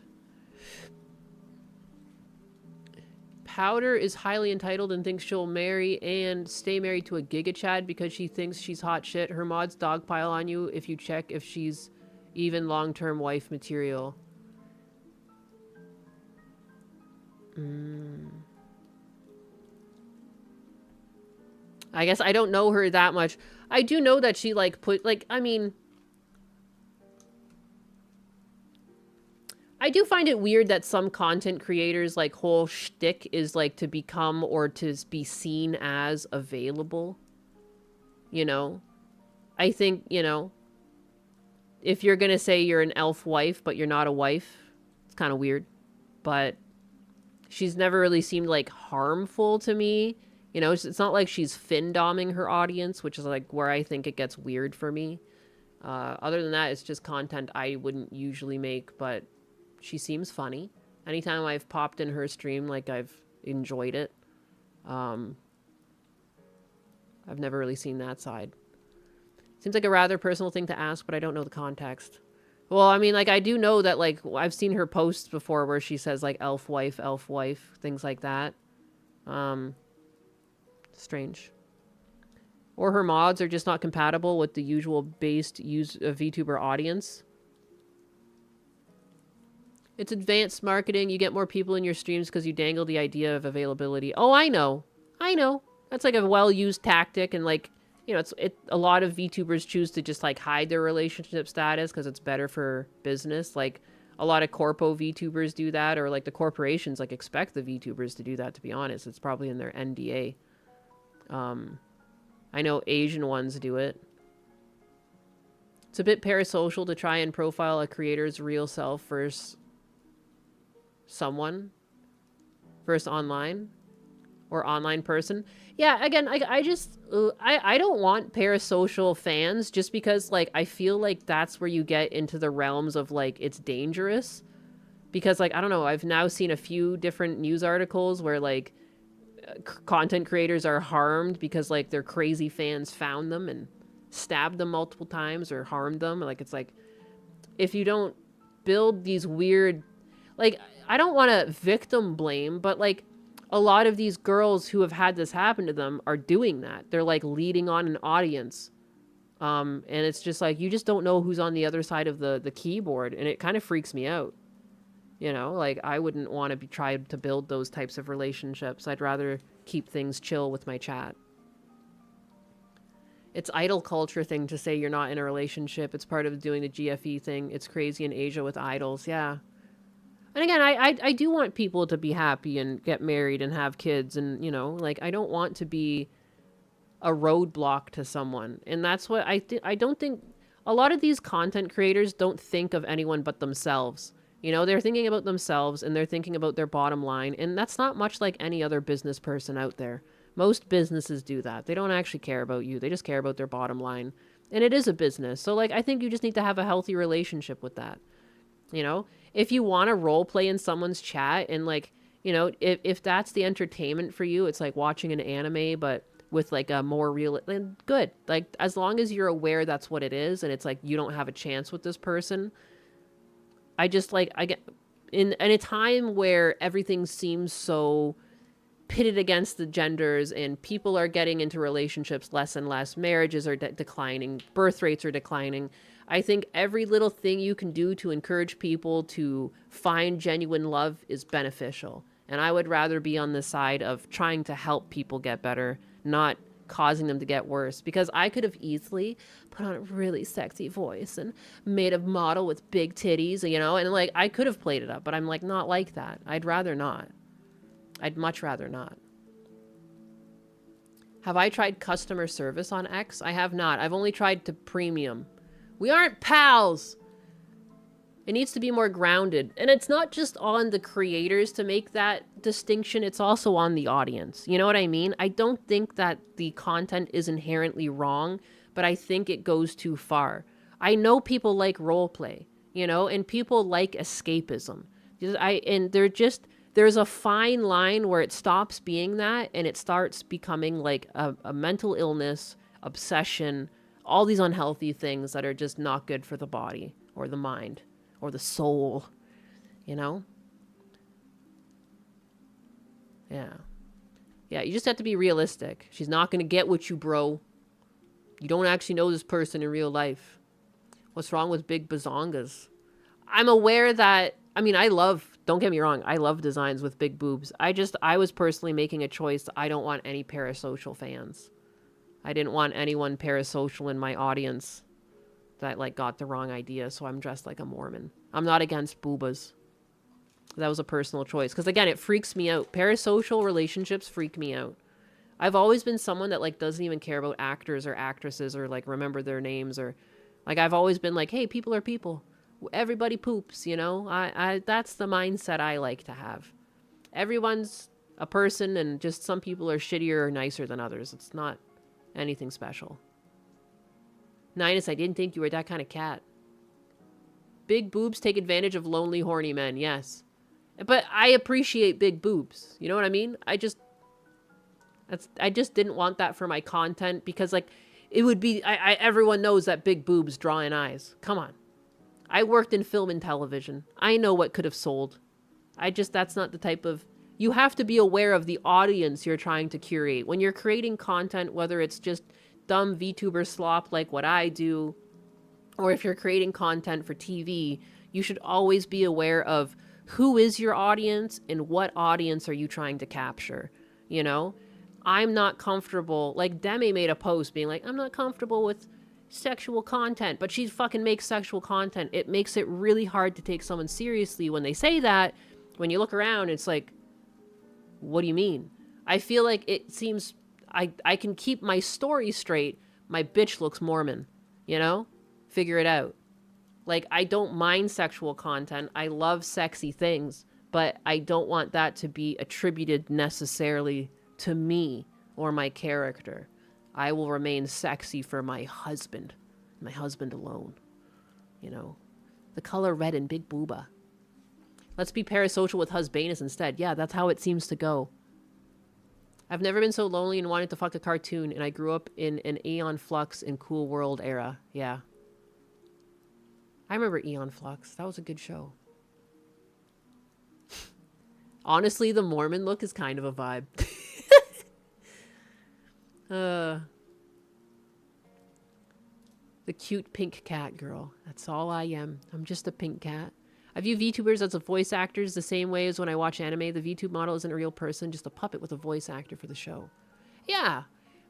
Powder is highly entitled and thinks she'll marry and stay married to a Giga Chad because she thinks she's hot shit. Her mods dogpile on you if you check if she's even long-term wife material. I guess I don't know her that much. I do know that she, like, I mean... I do find it weird that some content creators, like, whole shtick is, like, to become or to be seen as available. You know? I think, you know, if you're gonna say you're an elf wife, but you're not a wife, it's kind of weird. But she's never really seemed, like, harmful to me. You know, it's not like she's fin-doming her audience, which is, like, where I think it gets weird for me. Other than that, it's just content I wouldn't usually make, but she seems funny. Anytime I've popped in her stream, like, I've enjoyed it. I've never really seen that side. Seems like a rather personal thing to ask, but I don't know the context. Well, I mean, like, I do know that, like, I've seen her posts before where she says, like, elf wife, things like that. Strange. Or her mods are just not compatible with the usual based VTuber audience. It's advanced marketing. You get more people in your streams because you dangle the idea of availability. Oh, I know. I know. That's like a well-used tactic, and, like, you know, a lot of VTubers choose to just, like, hide their relationship status because it's better for business. Like, a lot of corpo VTubers do that, or, like, the corporations, like, expect the VTubers to do that, to be honest. It's probably in their NDA. I know Asian ones do it. It's a bit parasocial to try and profile a creator's real self versus someone. Versus online. Or online person. Yeah, again, I just... I don't want parasocial fans just because, like, I feel like that's where you get into the realms of, like, it's dangerous. Because, like, I don't know, I've now seen a few different news articles where, like, content creators are harmed because, like, their crazy fans found them and stabbed them multiple times or harmed them. Like, it's like, if you don't build these weird, like, I don't want to victim blame, but, like, a lot of these girls who have had this happen to them are doing that. They're, like, leading on an audience. And it's just like, you just don't know who's on the other side of the keyboard, and it kind of freaks me out. You know, like, I wouldn't want to be tried to build those types of relationships. I'd rather keep things chill with my chat. It's idol culture thing to say you're not in a relationship. It's part of doing the GFE thing. It's crazy in Asia with idols. Yeah. And again, I do want people to be happy and get married and have kids. And, you know, like, I don't want to be a roadblock to someone. And that's what I don't think... A lot of these content creators don't think of anyone but themselves. You know, they're thinking about themselves and they're thinking about their bottom line. And that's not much like any other business person out there. Most businesses do that. They don't actually care about you. They just care about their bottom line. And it is a business. So, like, I think you just need to have a healthy relationship with that. You know, if you want to role play in someone's chat and, like, you know, if that's the entertainment for you, it's like watching an anime, but with like a more real, then good. Like, as long as you're aware that's what it is and it's like you don't have a chance with this person. I just like, I get in a time where everything seems so pitted against the genders and people are getting into relationships less and less, marriages are declining, birth rates are declining. I think every little thing you can do to encourage people to find genuine love is beneficial. And I would rather be on the side of trying to help people get better, not causing them to get worse. Because I could have easily put on a really sexy voice and made a model with big titties, you know, and like I could have played it up, but I'm like not like that. I'd rather not. I'd much rather not. Have I tried customer service on X? I have not. I've only tried to premium. We aren't pals. It needs to be more grounded. And it's not just on the creators to make that distinction. It's also on the audience. You know what I mean? I don't think that the content is inherently wrong, but I think it goes too far. I know people like roleplay, you know, and people like escapism. There's a fine line where it stops being that and it starts becoming like a mental illness, obsession, all these unhealthy things that are just not good for the body or the mind or the soul, you know? Yeah. Yeah, you just have to be realistic. She's not going to get what you, bro. You don't actually know this person in real life. What's wrong with big bazongas? I'm aware that, I mean, don't get me wrong, I love designs with big boobs. I was personally making a choice. I don't want any parasocial fans. I didn't want anyone parasocial in my audience that, like, got the wrong idea, so I'm dressed like a Mormon. I'm not against boobas. That was a personal choice. Because, again, it freaks me out. Parasocial relationships freak me out. I've always been someone that, like, doesn't even care about actors or actresses or, like, remember their names or... Like, I've always been like, hey, people are people. Everybody poops, you know? That's the mindset I like to have. Everyone's a person and just some people are shittier or nicer than others. It's not anything special. Ninus, I didn't think you were that kind of cat. Big boobs take advantage of lonely, horny men, yes. But I appreciate big boobs. You know what I mean? I just didn't want that for my content because, like, it would be... everyone knows that big boobs draw in eyes. Come on. I worked in film and television. I know what could have sold. That's not the type of... You have to be aware of the audience you're trying to curate. When you're creating content, whether it's just dumb VTuber slop like what I do, or if you're creating content for TV, you should always be aware of who is your audience and what audience are you trying to capture, you know? I'm not comfortable... Like, Demi made a post being like, I'm not comfortable with sexual content, but she fucking makes sexual content. It makes it really hard to take someone seriously when they say that. When you look around, it's like, what do you mean? I feel like it seems... I can keep my story straight. My bitch looks Mormon, you know? Figure it out. Like, I don't mind sexual content. I love sexy things, but I don't want that to be attributed necessarily to me or my character. I will remain sexy for my husband alone. You know? The color red and big booba. Let's be parasocial with husbanus instead. Yeah, that's how it seems to go. I've never been so lonely and wanted to fuck a cartoon, and I grew up in an Aeon Flux and Cool World era. Yeah. I remember Aeon Flux. That was a good show. Honestly, the Mormon look is kind of a vibe. The cute pink cat girl. That's all I am. I'm just a pink cat. I view VTubers as a voice actors the same way as when I watch anime. The VTube model isn't a real person, just a puppet with a voice actor for the show. Yeah.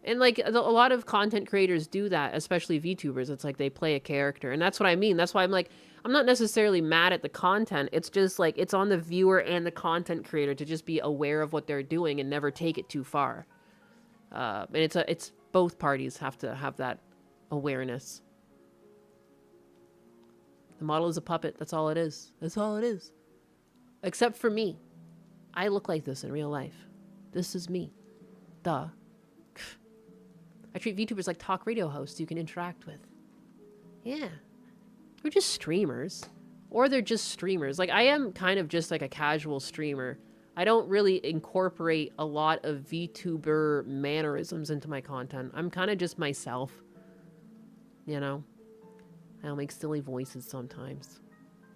And, like, a lot of content creators do that, especially VTubers. It's like they play a character. And that's what I mean. That's why I'm like, I'm not necessarily mad at the content. It's just, like, it's on the viewer and the content creator to just be aware of what they're doing and never take it too far. And it's both parties have to have that awareness. The model is a puppet. That's all it is. That's all it is. Except for me. I look like this in real life. This is me. Duh. I treat VTubers like talk radio hosts you can interact with. Yeah. They're just streamers. Or they're just streamers. Like, I am kind of just like a casual streamer. I don't really incorporate a lot of VTuber mannerisms into my content. I'm kind of just myself. You know? I'll make silly voices sometimes.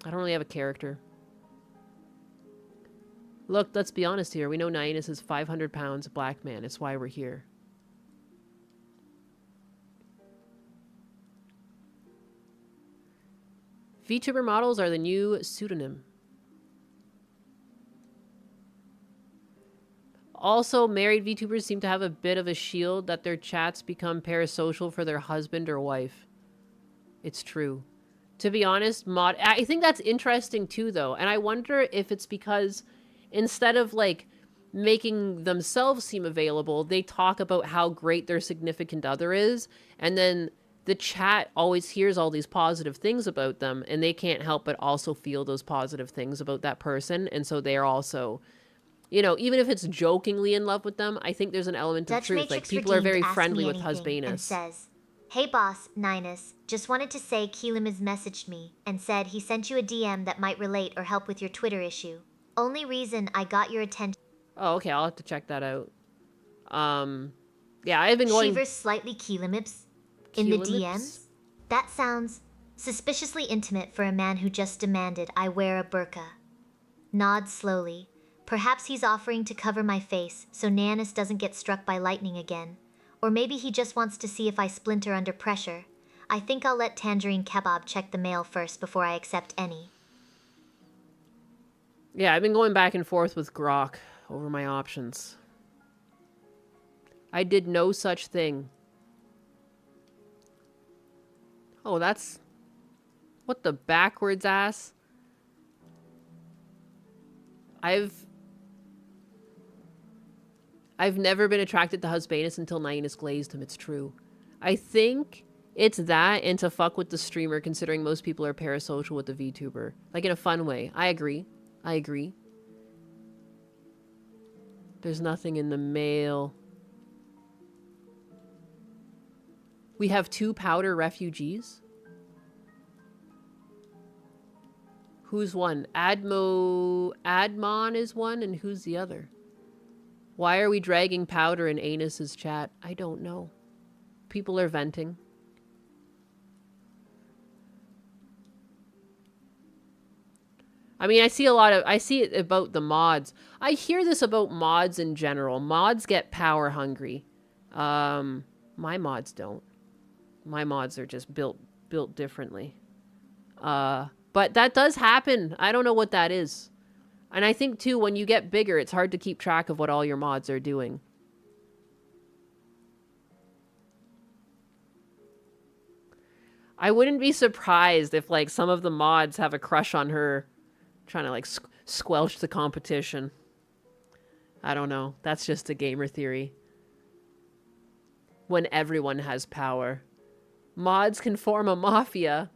I don't really have a character. Look, let's be honest here. We know Nihilus is 500 pounds black man. It's why we're here. VTuber models are the new pseudonym. Also, married VTubers seem to have a bit of a shield that their chats become parasocial for their husband or wife. It's true. To be honest, I think that's interesting too, though. And I wonder if it's because instead of, like, making themselves seem available, they talk about how great their significant other is. And then the chat always hears all these positive things about them. And they can't help but also feel those positive things about that person. And so they're also, you know, even if it's jokingly in love with them, I think there's an element of truth. Like, people are very friendly with Husbanus. And says, "Hey boss, Ninus, just wanted to say Keelam has messaged me and said he sent you a DM that might relate or help with your Twitter issue. Only reason I got your attention." Oh, okay, I'll have to check that out. Yeah, I've been going... Shivers slightly Keelamips in the DMs? That sounds suspiciously intimate for a man who just demanded I wear a burqa. Nods slowly. Perhaps he's offering to cover my face so Nanus doesn't get struck by lightning again. Or maybe he just wants to see if I splinter under pressure. I think I'll let Tangerine Kebab check the mail first before I accept any. Yeah, I've been going back and forth with Grok over my options. I did no such thing. Oh, that's... What the backwards ass? I've never been attracted to Husbanus until Nihilus glazed him, it's true. I think it's that and to fuck with the streamer, considering most people are parasocial with the VTuber. Like, in a fun way. I agree. I agree. There's nothing in the mail. We have 2 powder refugees? Who's one? Admon is one, and who's the other? Why are we dragging powder in Anus's chat? I don't know. People are venting. I mean, I see it about the mods. I hear this about mods in general. Mods get power hungry. My mods don't. My mods are just built differently. But that does happen. I don't know what that is. And I think, too, when you get bigger, it's hard to keep track of what all your mods are doing. I wouldn't be surprised if, like, some of the mods have a crush on her, trying to, like, squelch the competition. I don't know. That's just a gamer theory. When everyone has power. Mods can form a mafia.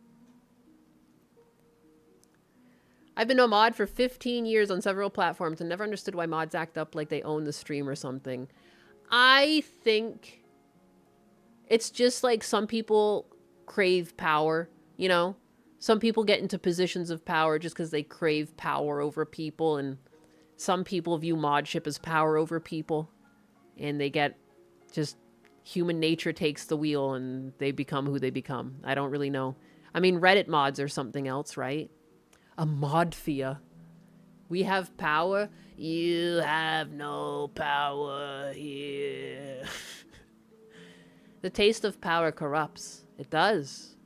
I've been a mod for 15 years on several platforms and never understood why mods act up like they own the stream or something. I think it's just like some people crave power, you know? Some people get into positions of power just because they crave power over people, and some people view modship as power over people, and they get just human nature takes the wheel and they become who they become. I don't really know. I mean, Reddit mods are something else, right? A modfia. We have power. You have no power here. The taste of power corrupts. It does.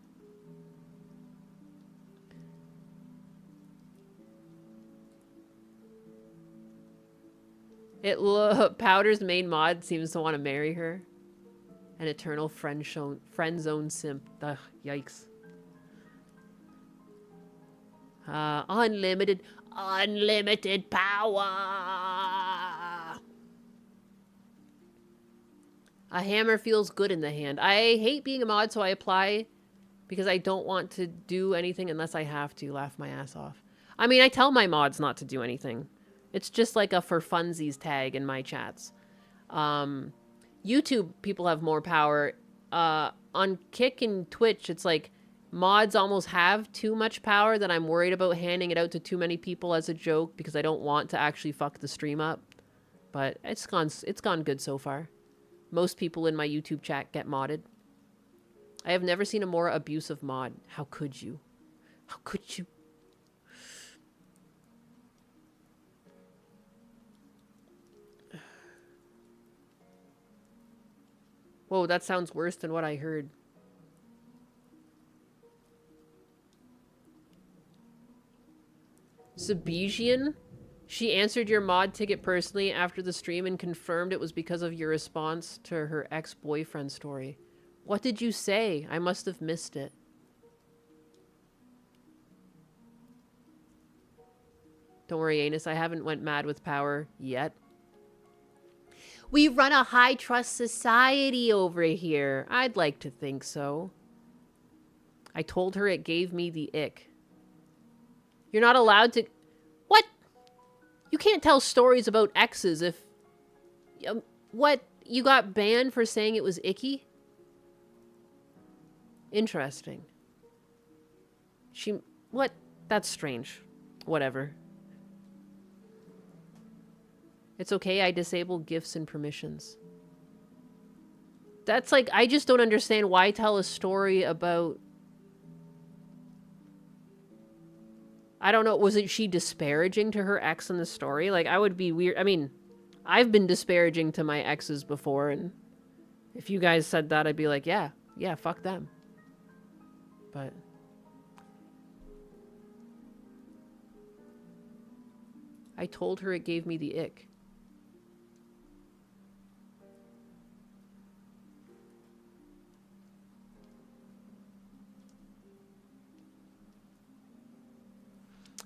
Powder's main mod seems to want to marry her. An eternal friend zone simp. Ugh, yikes. Unlimited power. A hammer feels good in the hand. I hate being a mod, so I apply because I don't want to do anything unless I have to. Laugh my ass off. I mean, I tell my mods not to do anything. It's just like a for funsies tag in my chats. You YouTube people have more power. On Kick and Twitch, it's like mods almost have too much power that I'm worried about handing it out to too many people as a joke because I don't want to actually fuck the stream up. But it's gone good so far. Most people in my YouTube chat get modded. I have never seen a more abusive mod. How could you? How could you? Whoa, that sounds worse than what I heard. Sabijian? She answered your mod ticket personally after the stream and confirmed it was because of your response to her ex-boyfriend story. What did you say? I must have missed it. Don't worry, Anus, I haven't went mad with power yet. We run a high-trust society over here. I'd like to think so. I told her it gave me the ick. You're not allowed to... What? You can't tell stories about exes if... What? You got banned for saying it was icky? Interesting. What? That's strange. Whatever. It's okay, I disabled gifts and permissions. That's like, I just don't understand why tell a story about... I don't know, was it she disparaging to her ex in the story? Like, I would be weird. I mean, I've been disparaging to my exes before, and if you guys said that, I'd be like, yeah, fuck them. But... I told her it gave me the ick.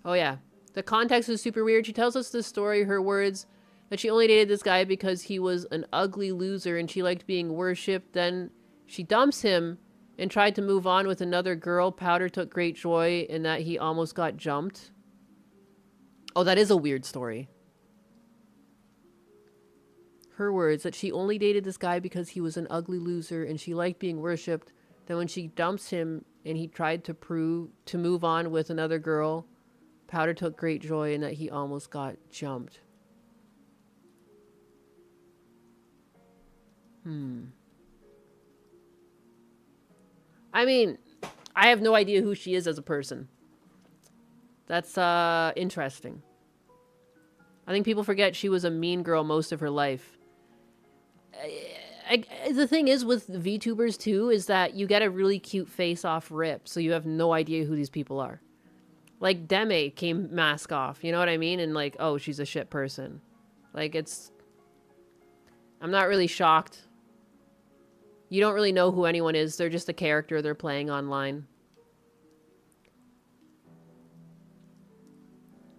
Oh yeah. The context is super weird. She tells us this story, her words, that she only dated this guy because he was an ugly loser and she liked being worshipped. Then she dumps him and tried to move on with another girl. Powder took great joy in that he almost got jumped. Oh, that is a weird story. Her words, that she only dated this guy because he was an ugly loser and she liked being worshipped. Then when she dumps him and he tried to move on with another girl, Powder took great joy in that he almost got jumped. I mean, I have no idea who she is as a person. That's interesting. I think people forget she was a mean girl most of her life. The thing is with VTubers too is that you get a really cute face off rip, so you have no idea who these people are. Like, Deme came mask off, you know what I mean? And like, oh, she's a shit person. Like, I'm not really shocked. You don't really know who anyone is. They're just a character they're playing online.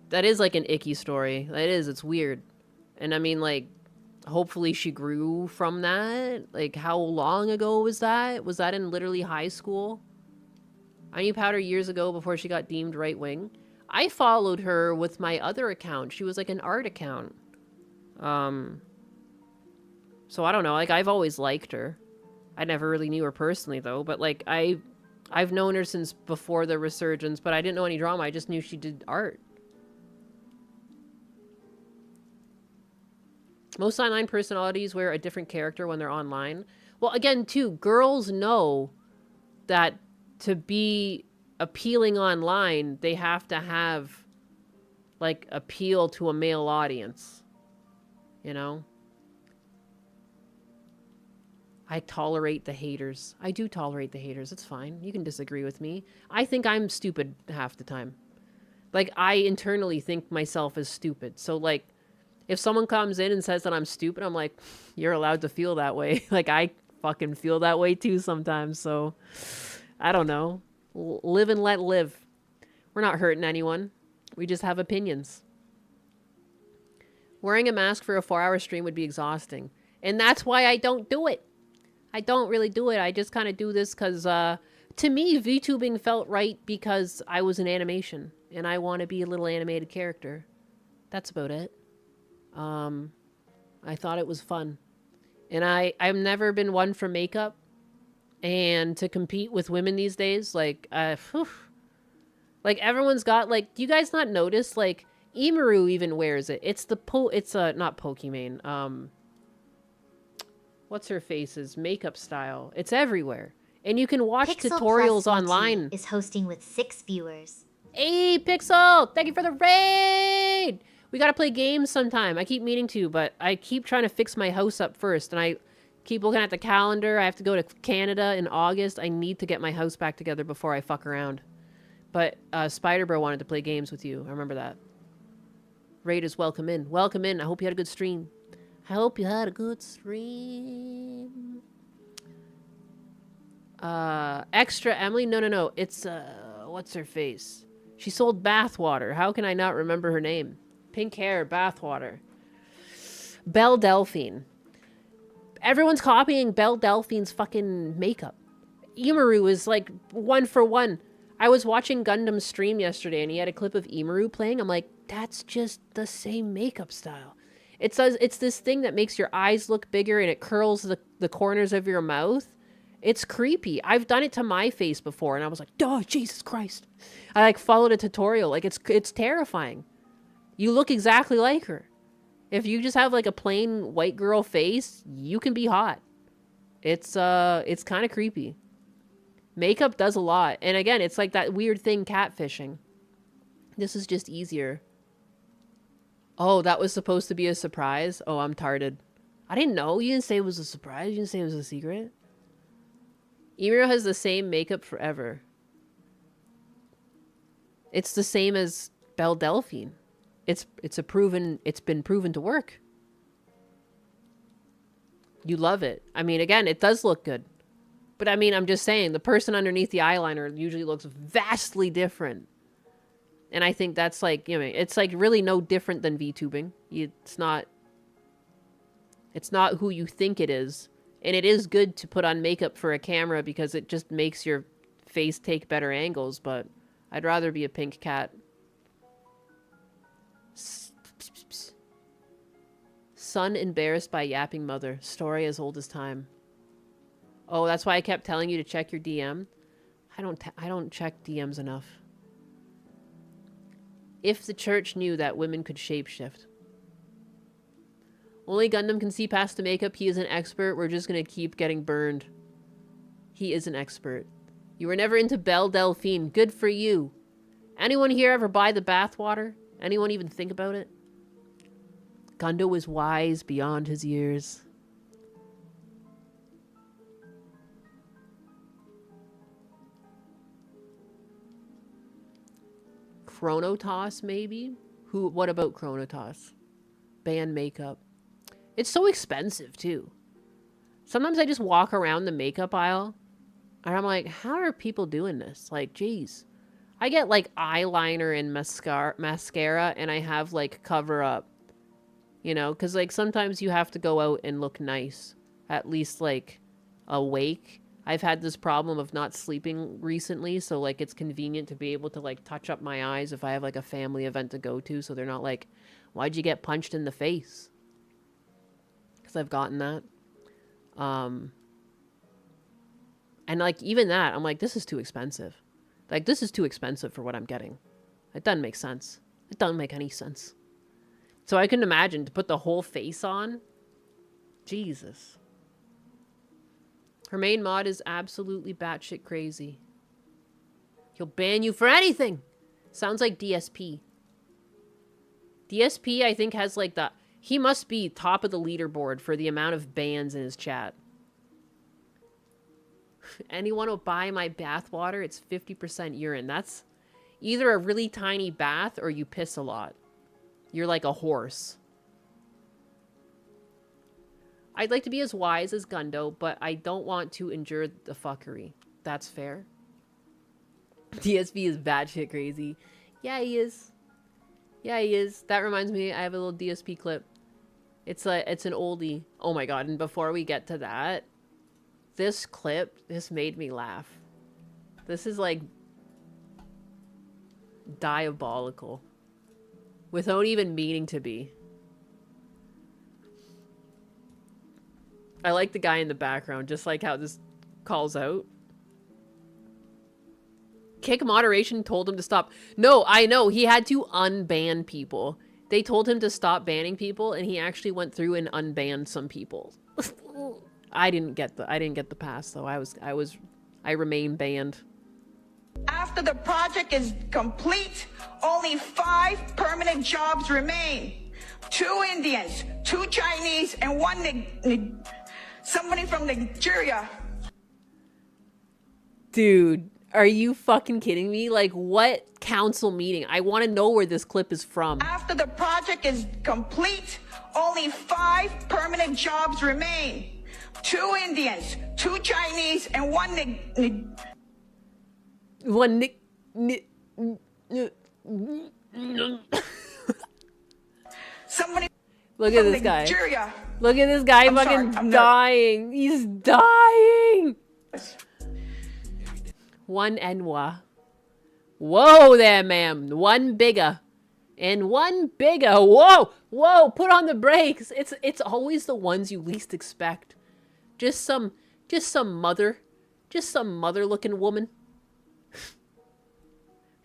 That is like an icky story. That is, it's weird. And I mean, like, hopefully she grew from that. Like, how long ago was that? Was that in literally high school? I knew Powder years ago before she got deemed right-wing. I followed her with my other account. She was like an art account. So I don't know. Like, I've always liked her. I never really knew her personally, though. But, like, I've known her since before the resurgence, but I didn't know any drama. I just knew she did art. Most online personalities wear a different character when they're online. Well, again, too, girls know that to be appealing online, they have to have, like, appeal to a male audience. You know? I tolerate the haters. I do tolerate the haters. It's fine. You can disagree with me. I think I'm stupid half the time. Like, I internally think myself as stupid. So, like, if someone comes in and says that I'm stupid, I'm like, you're allowed to feel that way. Like, I fucking feel that way too sometimes, so... I don't know. Live and let live. We're not hurting anyone. We just have opinions. Wearing a mask for a 4-hour stream would be exhausting. And that's why I don't do it. I don't really do it. I just kind of do this because, to me, VTubing felt right because I was in animation. And I want to be a little animated character. That's about it. I thought it was fun. And I've never been one for makeup. And to compete with women these days, like, like everyone's got, like, do you guys not notice, like, Imaru even wears it. It's not Pokimane. What's her face's makeup style. It's everywhere. And you can watch Pixel tutorials Plus VT online. is hosting with 6 viewers. Hey, Pixel! Thank you for the raid! We gotta play games sometime. I keep meaning to, but I keep trying to fix my house up first. And I keep looking at the calendar. I have to go to Canada in August. I need to get my house back together before I fuck around. But Spider Bro wanted to play games with you. I remember that. Raid is welcome in. Welcome in. I hope you had a good stream. I hope you had a good stream. Extra Emily? No. It's, what's her face? She sold bathwater. How can I not remember her name? Pink hair, bathwater. Belle Delphine. Everyone's copying Belle Delphine's fucking makeup. Imaru is like 1 for 1. I was watching Gundam's stream yesterday and he had a clip of Imaru playing. I'm like, that's just the same makeup style. It says it's this thing that makes your eyes look bigger and it curls the corners of your mouth. It's creepy. I've done it to my face before and I was like, oh, Jesus Christ. I like followed a tutorial. Like it's terrifying. You look exactly like her. If you just have like a plain white girl face, you can be hot. It's kind of creepy. Makeup does a lot. And again, it's like that weird thing, catfishing. This is just easier. Oh, that was supposed to be a surprise? Oh, I'm tarded. I didn't know. You didn't say it was a surprise. You didn't say it was a secret. Emiro has the same makeup forever. It's the same as Belle Delphine. It's been proven to work. You love it. I mean, again, it does look good. But I mean, I'm just saying, the person underneath the eyeliner usually looks vastly different. And I think that's like, you know, it's like really no different than VTubing. It's not who you think it is. And it is good to put on makeup for a camera because it just makes your face take better angles, but I'd rather be a pink cat. Son embarrassed by yapping mother. Story as old as time. Oh, that's why I kept telling you to check your DM. I don't check DMs enough. If the church knew that women could shapeshift. Only Gundam can see past the makeup. He is an expert. We're just gonna keep getting burned. He is an expert. You were never into Belle Delphine. Good for you. Anyone here ever buy the bathwater? Anyone even think about it? Gundo was wise beyond his years. Chronotoss, maybe? What about Chronotoss? Band makeup. It's so expensive, too. Sometimes I just walk around the makeup aisle, and I'm like, how are people doing this? Like, geez. I get, like, eyeliner and mascara, and I have, like, cover-up. You know? Because, like, sometimes you have to go out and look nice. At least, like, awake. I've had this problem of not sleeping recently, so, like, it's convenient to be able to, like, touch up my eyes if I have, like, a family event to go to, so they're not like, why'd you get punched in the face? Because I've gotten that. And, like, even that, I'm like, this is too expensive. Like, this is too expensive for what I'm getting. It doesn't make sense. It doesn't make any sense. So I can imagine to put the whole face on. Jesus. Her main mod is absolutely batshit crazy. He'll ban you for anything! Sounds like DSP. DSP, I think, has like the... He must be top of the leaderboard for the amount of bans in his chat. Anyone will buy my bathwater? It's 50% urine. That's either a really tiny bath or you piss a lot. You're like a horse. I'd like to be as wise as Gundo, but I don't want to endure the fuckery. That's fair. DSP is batshit crazy. Yeah, he is. Yeah, he is. That reminds me, I have a little DSP clip. It's an oldie. Oh my god, and before we get to that, this clip, this made me laugh. This is like diabolical. Without even meaning to be. I like the guy in the background, just like how this calls out. Kick moderation told him to stop. No, I know. He had to unban people. They told him to stop banning people, and he actually went through and unbanned some people. I didn't get the pass though. I remain banned. After the project is complete, only 5 permanent jobs remain. 2 Indians, 2 Chinese, and 1 somebody from Nigeria. Dude, are you fucking kidding me? Like, what council meeting? I want to know where this clip is from. After the project is complete, only 5 permanent jobs remain. 2 Indians, 2 Chinese, and 1 somebody. Look at this guy. Nigeria. Look at this guy fucking dying. He's dying. 1 Enwa. Whoa there, ma'am. 1 bigga. And 1 bigga. Whoa. Whoa. Put on the brakes. It's always the ones you least expect. Just some mother. Just some mother-looking woman.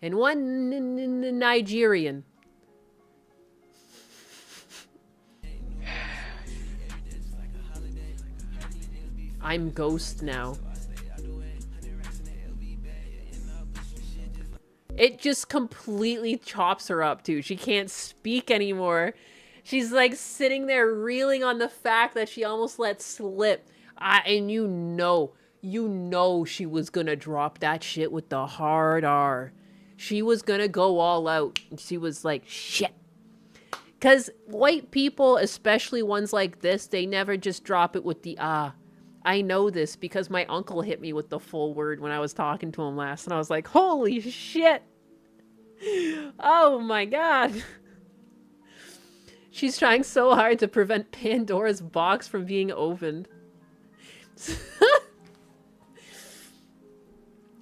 And 1 Nigerian. I'm Ghost now. It just completely chops her up, too. She can't speak anymore. She's like sitting there reeling on the fact that she almost let slip. And you know she was gonna drop that shit with the hard R. She was gonna go all out. She was like, shit. Because white people, especially ones like this, they never just drop it with the ah. I know this because my uncle hit me with the full word when I was talking to him last, and I was like, holy shit. Oh my god. She's trying so hard to prevent Pandora's box from being opened.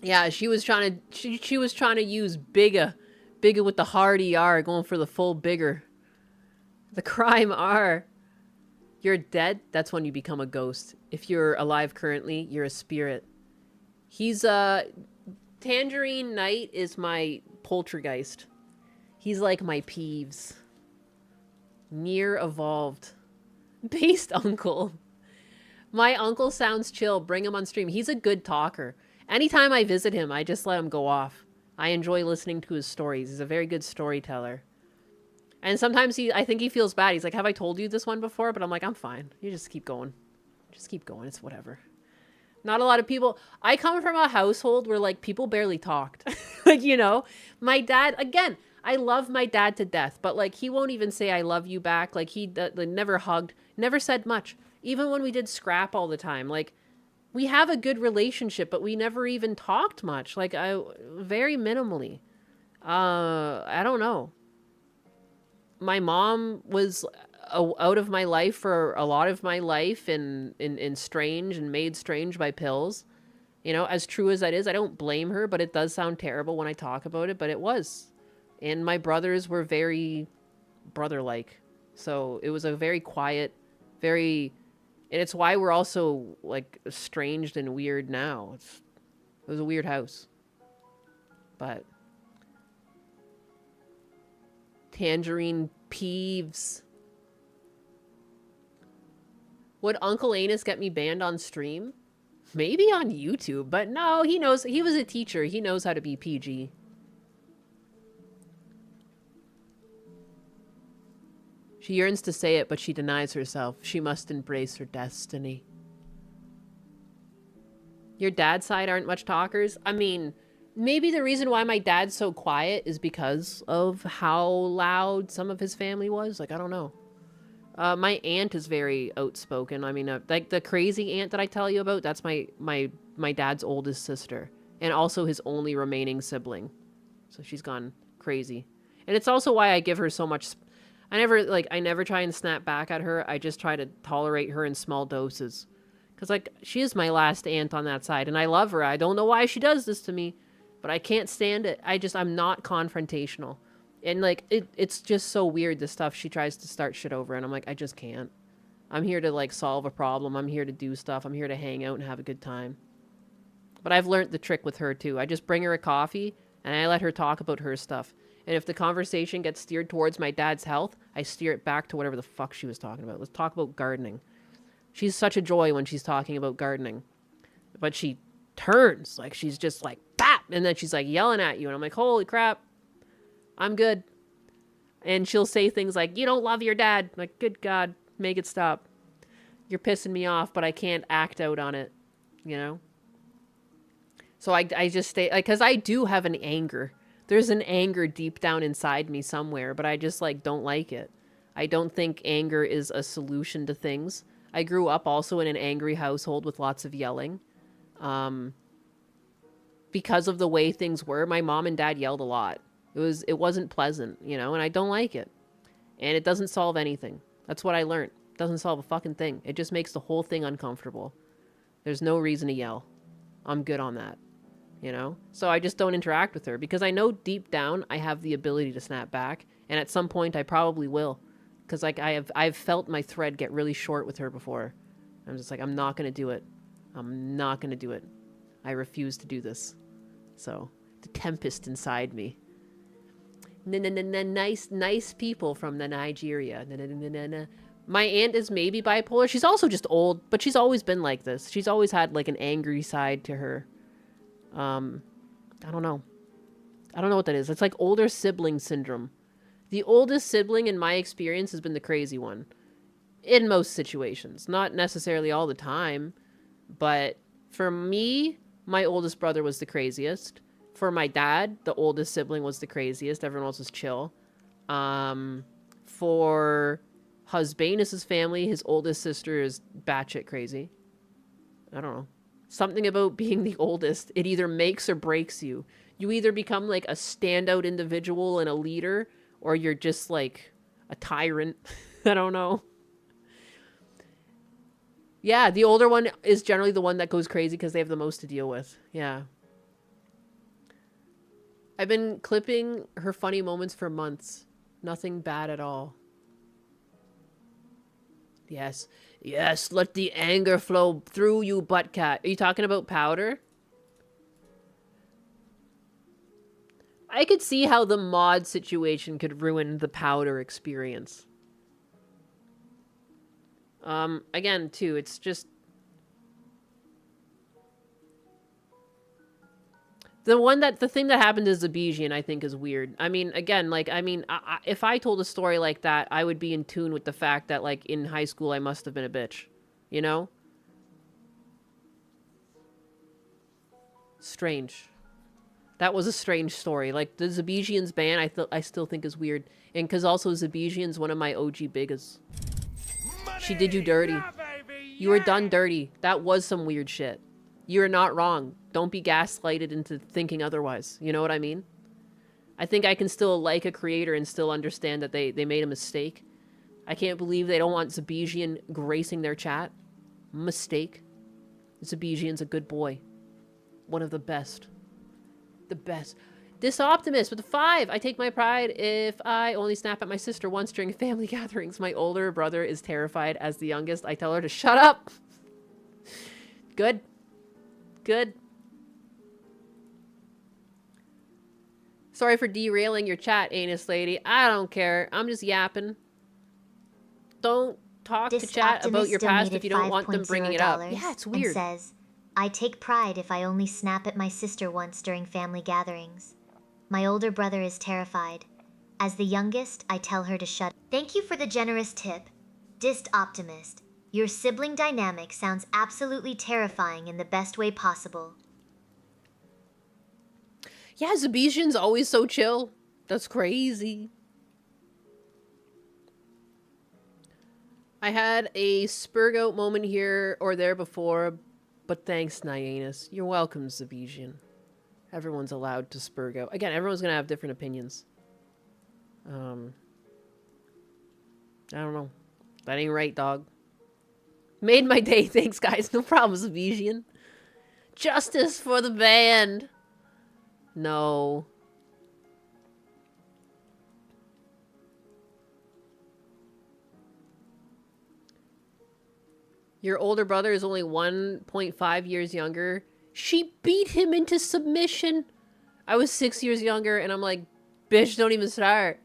Yeah, she was trying to use bigga with the hard ER, going for the full bigger. The crime R. You're dead, that's when you become a ghost. If you're alive currently, you're a spirit. He's Tangerine Knight is my poltergeist. He's like my Peeves. Near evolved. Based uncle. My uncle sounds chill. Bring him on stream. He's a good talker. Anytime I visit him, I just let him go off. I enjoy listening to his stories. He's a very good storyteller. And sometimes I think he feels bad. He's like, have I told you this one before? But I'm like, I'm fine. You just keep going. Just keep going. It's whatever. Not a lot of people. I come from a household where, like, people barely talked. Like, you know, my dad, again, I love my dad to death. But, like, he won't even say I love you back. Like, he never hugged, never said much. Even when we did scrap all the time. Like, we have a good relationship, but we never even talked much. Like, very minimally. I don't know. My mom was out of my life for a lot of my life and strange and made strange by pills. You know, as true as that is, I don't blame her, but it does sound terrible when I talk about it, but it was. And my brothers were very brother-like. So it was a very quiet, very... And it's why we're also, like, estranged and weird now. It was a weird house. But... Tangerine Peeves. Would Uncle Anus get me banned on stream? Maybe on YouTube, but no, he knows. He was a teacher. He knows how to be PG. She yearns to say it, but she denies herself. She must embrace her destiny. Your dad's side aren't much talkers? I mean... Maybe the reason why my dad's so quiet is because of how loud some of his family was. Like, I don't know. My aunt is very outspoken. I mean, like the crazy aunt that I tell you about, that's my dad's oldest sister. And also his only remaining sibling. So she's gone crazy. And it's also why I give her so much... I never try and snap back at her. I just try to tolerate her in small doses. Because, like, she is my last aunt on that side. And I love her. I don't know why she does this to me. But I can't stand it. I'm not confrontational. And, like, it's just so weird, the stuff she tries to start shit over. And I'm like, I just can't. I'm here to, like, solve a problem. I'm here to do stuff. I'm here to hang out and have a good time. But I've learned the trick with her, too. I just bring her a coffee, and I let her talk about her stuff. And if the conversation gets steered towards my dad's health, I steer it back to whatever the fuck she was talking about. Let's talk about gardening. She's such a joy when she's talking about gardening. But she turns, like, she's just like, bap! And then she's, like, yelling at you. And I'm like, holy crap. I'm good. And she'll say things like, you don't love your dad. I'm like, good God, make it stop. You're pissing me off, but I can't act out on it, you know? So I just stay, like, because I do have an anger. There's an anger deep down inside me somewhere, but I just, like, don't like it. I don't think anger is a solution to things. I grew up also in an angry household with lots of yelling. Because of the way things were, my mom and dad yelled a lot. It wasn't pleasant, you know, and I don't like it. And it doesn't solve anything. That's what I learned. It doesn't solve a fucking thing. It just makes the whole thing uncomfortable. There's no reason to yell. I'm good on that, you know? So I just don't interact with her because I know deep down I have the ability to snap back, and at some point I probably will. Because, like, I've felt my thread get really short with her before. I'm just like, I'm not going to do it. I'm not going to do it. I refuse to do this. So, the tempest inside me. Nice people from the Nigeria. My aunt is maybe bipolar. She's also just old, but she's always been like this. She's always had, like, an angry side to her. I don't know. I don't know what that is. It's like older sibling syndrome. The oldest sibling, in my experience, has been the crazy one. In most situations. Not necessarily all the time. But for me, my oldest brother was the craziest. For my dad, the oldest sibling was the craziest. Everyone else was chill. For Husbanus' family, his oldest sister is batshit crazy. I don't know. Something about being the oldest. It either makes or breaks you. You either become, like, a standout individual and a leader, or you're just, like, a tyrant. I don't know. Yeah, the older one is generally the one that goes crazy because they have the most to deal with. Yeah. I've been clipping her funny moments for months. Nothing bad at all. Yes. Yes, let the anger flow through you, buttcat. Are you talking about powder? I could see how the mod situation could ruin the powder experience. Again, too, it's just... The thing that happened to Zabijian, I think, is weird. I mean, again, like, if I told a story like that, I would be in tune with the fact that, like, in high school, I must have been a bitch. You know? Strange. That was a strange story. Like, the Zabijian's ban, I still think is weird. And because also Zabijian's one of my OG biggas. She did you dirty. Yeah, baby, You were done dirty. That was some weird shit. You're not wrong. Don't be gaslighted into thinking otherwise. You know what I mean? I think I can still like a creator and still understand that they made a mistake. I can't believe they don't want Zabijian gracing their chat. Mistake. Zabijian's a good boy. One of the best. The best. This Optimist with a 5. I take my pride if I only snap at my sister once during family gatherings. My older brother is terrified as the youngest. I tell her to shut up. Good. Good. Sorry for derailing your chat, anus lady. I don't care. I'm just yapping. Don't talk to chat about your past if you don't want them bringing it up. Yeah, it's weird. And says, I take pride if I only snap at my sister once during family gatherings. My older brother is terrified. As the youngest, I tell her to shut up. Thank you for the generous tip. Dist Optimist. Your sibling dynamic sounds absolutely terrifying in the best way possible. Yeah, Zabijian's always so chill. That's crazy. I had a Spurgoat moment here or there before, but thanks, Nyanus. You're welcome, Zabijian. Everyone's allowed to Spurgoat. Again, everyone's gonna have different opinions. I don't know. That ain't right, dog. Made my day. Thanks, guys. No problem, Zabijian. Justice for the band. No. Your older brother is only 1.5 years younger. She beat him into submission. I was 6 years younger, and I'm like, bitch, don't even start.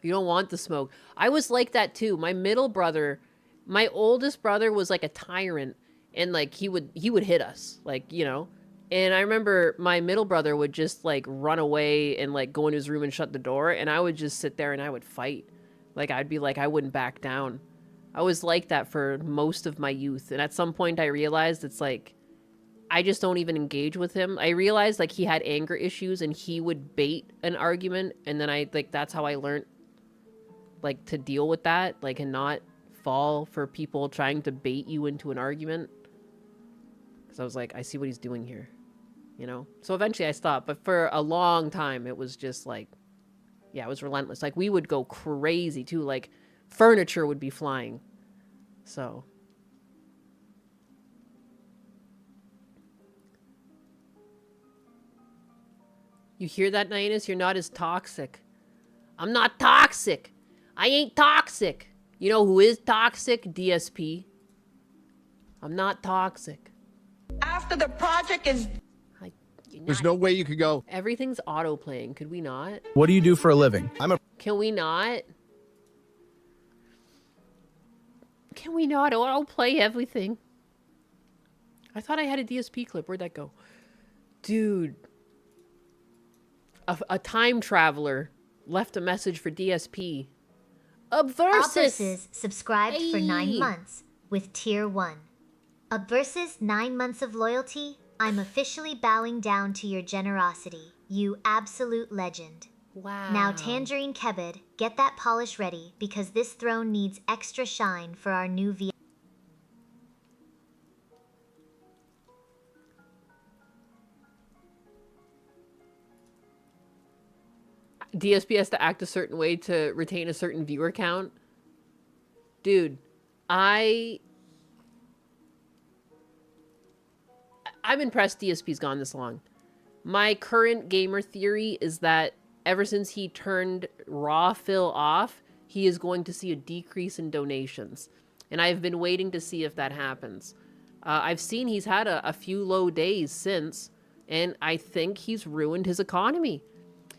You don't want the smoke. I was like that too. My middle brother, my oldest brother was like a tyrant, and like he would hit us, like, you know. And I remember my middle brother would just like run away and like go in his room and shut the door, and I would just sit there and I would fight. Like I'd be like, I wouldn't back down. I was like that for most of my youth, and at some point I realized it's like I just don't even engage with him. I realized like he had anger issues and he would bait an argument, and then I like that's how I learned like to deal with that, like, and not fall for people trying to bait you into an argument. Because I was like, I see what he's doing here, you know? So eventually I stopped, but for a long time it was just like, yeah, it was relentless. Like we would go crazy too, like furniture would be flying. So you hear that, Nyanus? You're not as toxic. I'm not toxic. I ain't toxic. You know who is toxic? DSP. I'm not toxic. After the project is... There's no way you could go. Everything's auto-playing. Could we not? What do you do for a living? Can we not? Can we not auto-play everything? I thought I had a DSP clip. Where'd that go? Dude. A time traveler left a message for DSP. Upversus subscribed for 9 months with Tier 1. Upversus 9 months of loyalty. I'm officially bowing down to your generosity, you absolute legend. Wow. Now Tangerine Kebed, get that polish ready because this throne needs extra shine for our new VIP. DSP has to act a certain way to retain a certain viewer count. Dude, I'm impressed DSP's gone this long. My current gamer theory is that ever since he turned Raw Phil off, he is going to see a decrease in donations. And I've been waiting to see if that happens. I've seen he's had a few low days since, and I think he's ruined his economy.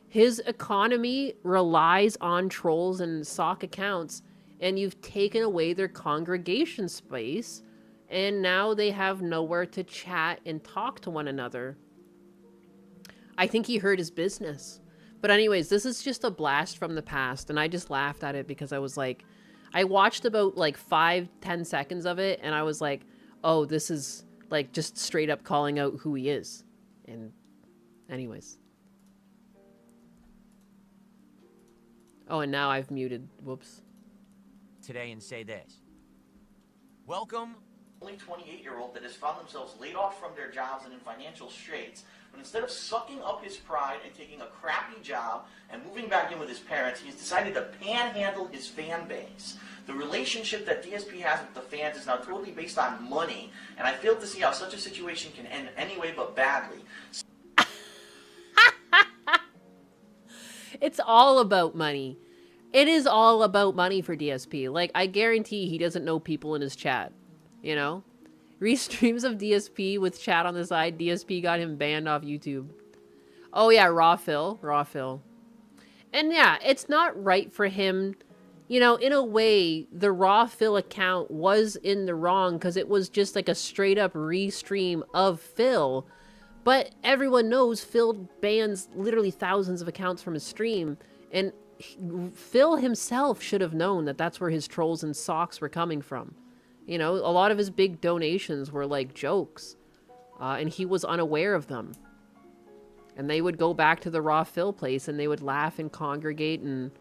His economy relies on trolls and sock accounts, and you've taken away their congregation space, and now they have nowhere to chat and talk to one another. I think he hurt his business. But anyways, this is just a blast from the past, and I just laughed at it because I was like, I watched about like 5-10 seconds of it, and I was like, oh, this is like just straight up calling out who he is. And anyways. Oh, and now I've muted. Whoops. Today and say this. Welcome. Only 28-year-old that has found themselves laid off from their jobs and in financial straits, but instead of sucking up his pride and taking a crappy job and moving back in with his parents, he's decided to panhandle his fan base. The relationship that DSP has with the fans is now totally based on money, and I fail to see how such a situation can end any way but badly. It's all about money. It is all about money for DSP. Like, I guarantee he doesn't know people in his chat. You know? Restreams of DSP with chat on the side. DSP got him banned off YouTube. Oh yeah, Raw Phil. Raw Phil. And yeah, it's not right for him. You know, in a way, the Raw Phil account was in the wrong because it was just like a straight up restream of Phil. But everyone knows Phil bans literally thousands of accounts from his stream. And Phil himself should have known that that's where his trolls and socks were coming from. You know, a lot of his big donations were like jokes. And he was unaware of them. And they would go back to the Raw Phil place and they would laugh and congregate. And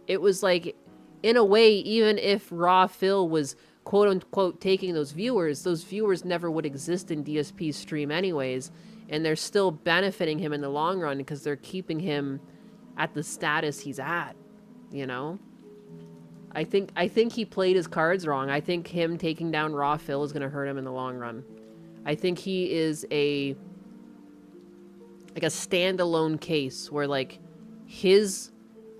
it was like, in a way, even if Raw Phil was quote unquote taking those viewers never would exist in DSP's stream anyways. And they're still benefiting him in the long run because they're keeping him at the status he's at, you know? I think he played his cards wrong. I think him taking down Raw Phil is going to hurt him in the long run. I think he is a standalone case where like his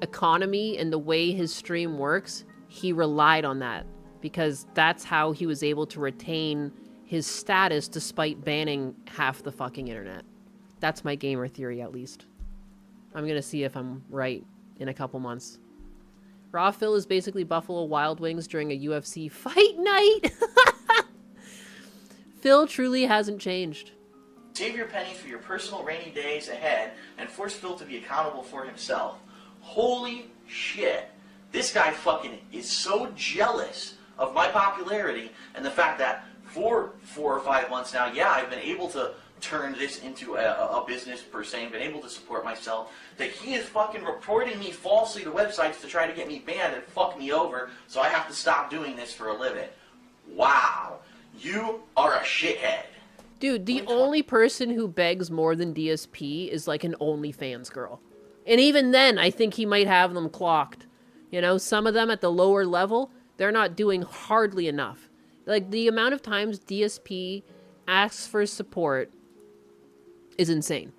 economy and the way his stream works, he relied on that. because that's how he was able to retain his status despite banning half the fucking internet. That's my gamer theory, at least. I'm gonna see if I'm right in a couple months. Raw Phil is basically Buffalo Wild Wings during a UFC fight night. Phil truly hasn't changed. Save your pennies for your personal rainy days ahead and force Phil to be accountable for himself. Holy shit. This guy fucking is so jealous of my popularity and the fact that for 4 or 5 months now, yeah, I've been able to turn this into a business per se and been able to support myself, that he is fucking reporting me falsely to websites to try to get me banned and fuck me over, so I have to stop doing this for a living. Wow. You are a shithead. Dude, the only person who begs more than DSP is like an OnlyFans girl. And even then, I think he might have them clocked. You know, some of them at the lower level, they're not doing hardly enough. Like, the amount of times DSP asks for support is insane.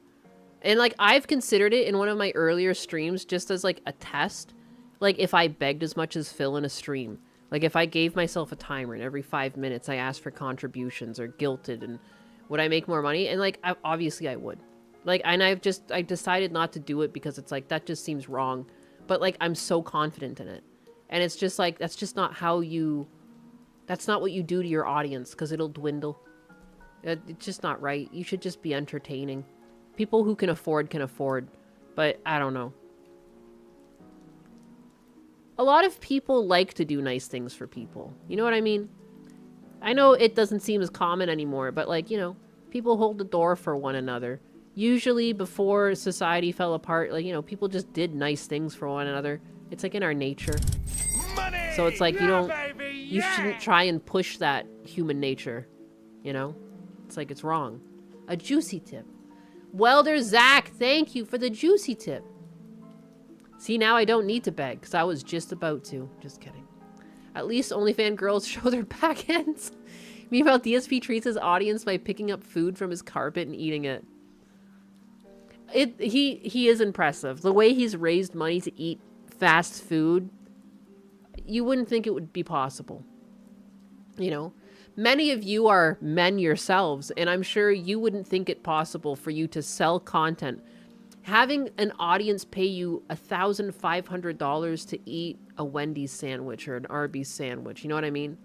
And, like, I've considered it in one of my earlier streams just as, like, a test. Like, if I begged as much as Phil in a stream. Like, if I gave myself a timer and every 5 minutes I asked for contributions or guilted, and would I make more money? And, like, obviously I would. Like, and I decided not to do it because it's like, that just seems wrong. But, like, I'm so confident in it. And it's just like, that's just not how you... That's not what you do to your audience, because it'll dwindle. It's just not right. You should just be entertaining. People who can afford, but I don't know. A lot of people like to do nice things for people. You know what I mean? I know it doesn't seem as common anymore, but, like, you know, people hold the door for one another. Usually before society fell apart, like, you know, people just did nice things for one another. It's like in our nature. Money! So it's like, you Yeah, don't... baby, You yeah! shouldn't try and push that human nature, you know? It's like, it's wrong. A juicy tip. Welder Zach, thank you for the juicy tip. See, now I don't need to beg, because I was just about to. Just kidding. At least OnlyFans girls show their back ends. Meanwhile, DSP treats his audience by picking up food from his carpet and eating it. He is impressive. The way he's raised money to eat fast food, you wouldn't think it would be possible. You know? Many of you are men yourselves, and I'm sure you wouldn't think it possible for you to sell content. Having an audience pay you $1,500 to eat a Wendy's sandwich or an Arby's sandwich, you know what I mean?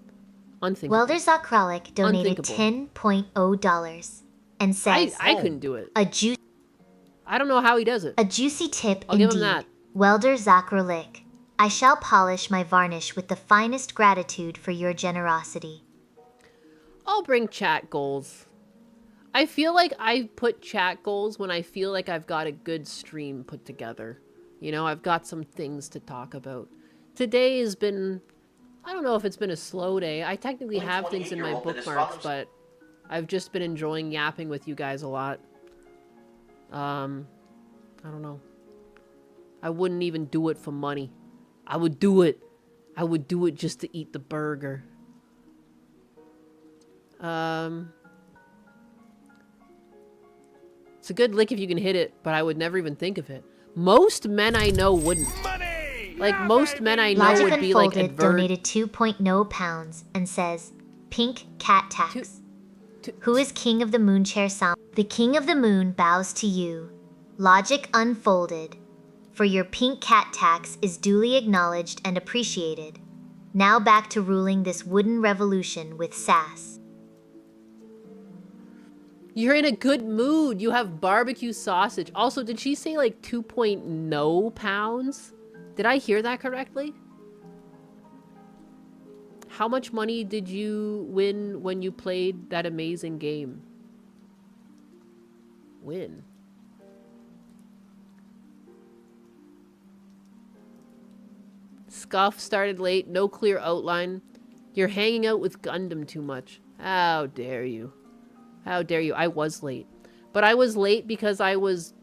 Unthinkable. Welder Zakralik donated $10.0 and says, I couldn't do it. I don't know how he does it. A juicy tip I'll indeed. give him that. Welder Zakralik, I shall polish my varnish with the finest gratitude for your generosity. I'll bring chat goals. I feel like I put chat goals when I feel like I've got a good stream put together. You know, I've got some things to talk about. Today has been... I don't know if it's been a slow day. I technically have things in my bookmarks, but I've just been enjoying yapping with you guys a lot. I don't know. I wouldn't even do it for money. I would do it. I would do it just to eat the burger. It's a good lick if you can hit it, but I would never even think of it. Most men I know wouldn't. Money! Like, Yeah, most baby! men I know Logic would be like Unfolded donated 2.0 pounds and says, Pink cat tax. Who is King of the Moon chair sound? The King of the Moon bows to you. Logic Unfolded. For your pink cat tax is duly acknowledged and appreciated. Now back to ruling this wooden revolution with sass. You're in a good mood. You have barbecue sausage. Also, did she say like 2.0 pounds? Did I hear that correctly? How much money did you win when you played that amazing game? Win. Scuff started late. No clear outline. You're hanging out with Gundam too much. How dare you? How dare you? I was late. But I was late because I was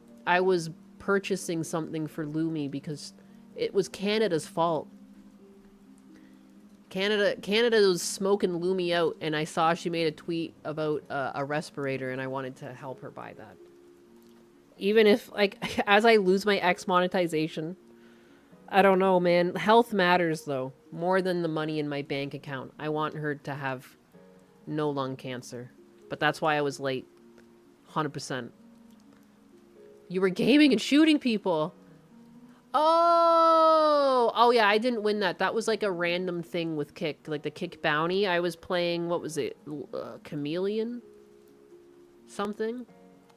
purchasing something for Lumi because it was Canada's fault. Canada was smoking Lumi out, and I saw she made a tweet about a respirator, and I wanted to help her buy that. Even if, like, as I lose my X monetization, I don't know, man. Health matters, though. More than the money in my bank account. I want her to have no lung cancer. But that's why I was late. 100%. You were gaming and shooting people. Oh, yeah, I didn't win that. That was like a random thing with Kick. Like the Kick bounty. I was playing, what was it? Chameleon? Something?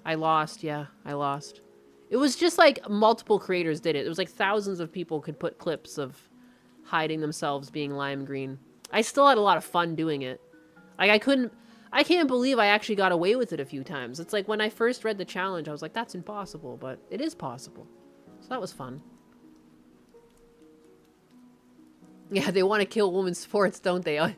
I lost, yeah. I lost. It was just like multiple creators did it. It was like thousands of people could put clips of hiding themselves being lime green. I still had a lot of fun doing it. Like I can't believe I actually got away with it a few times. It's like when I first read the challenge, I was like, that's impossible, but it is possible. So that was fun. Yeah, they want to kill women's sports, don't they?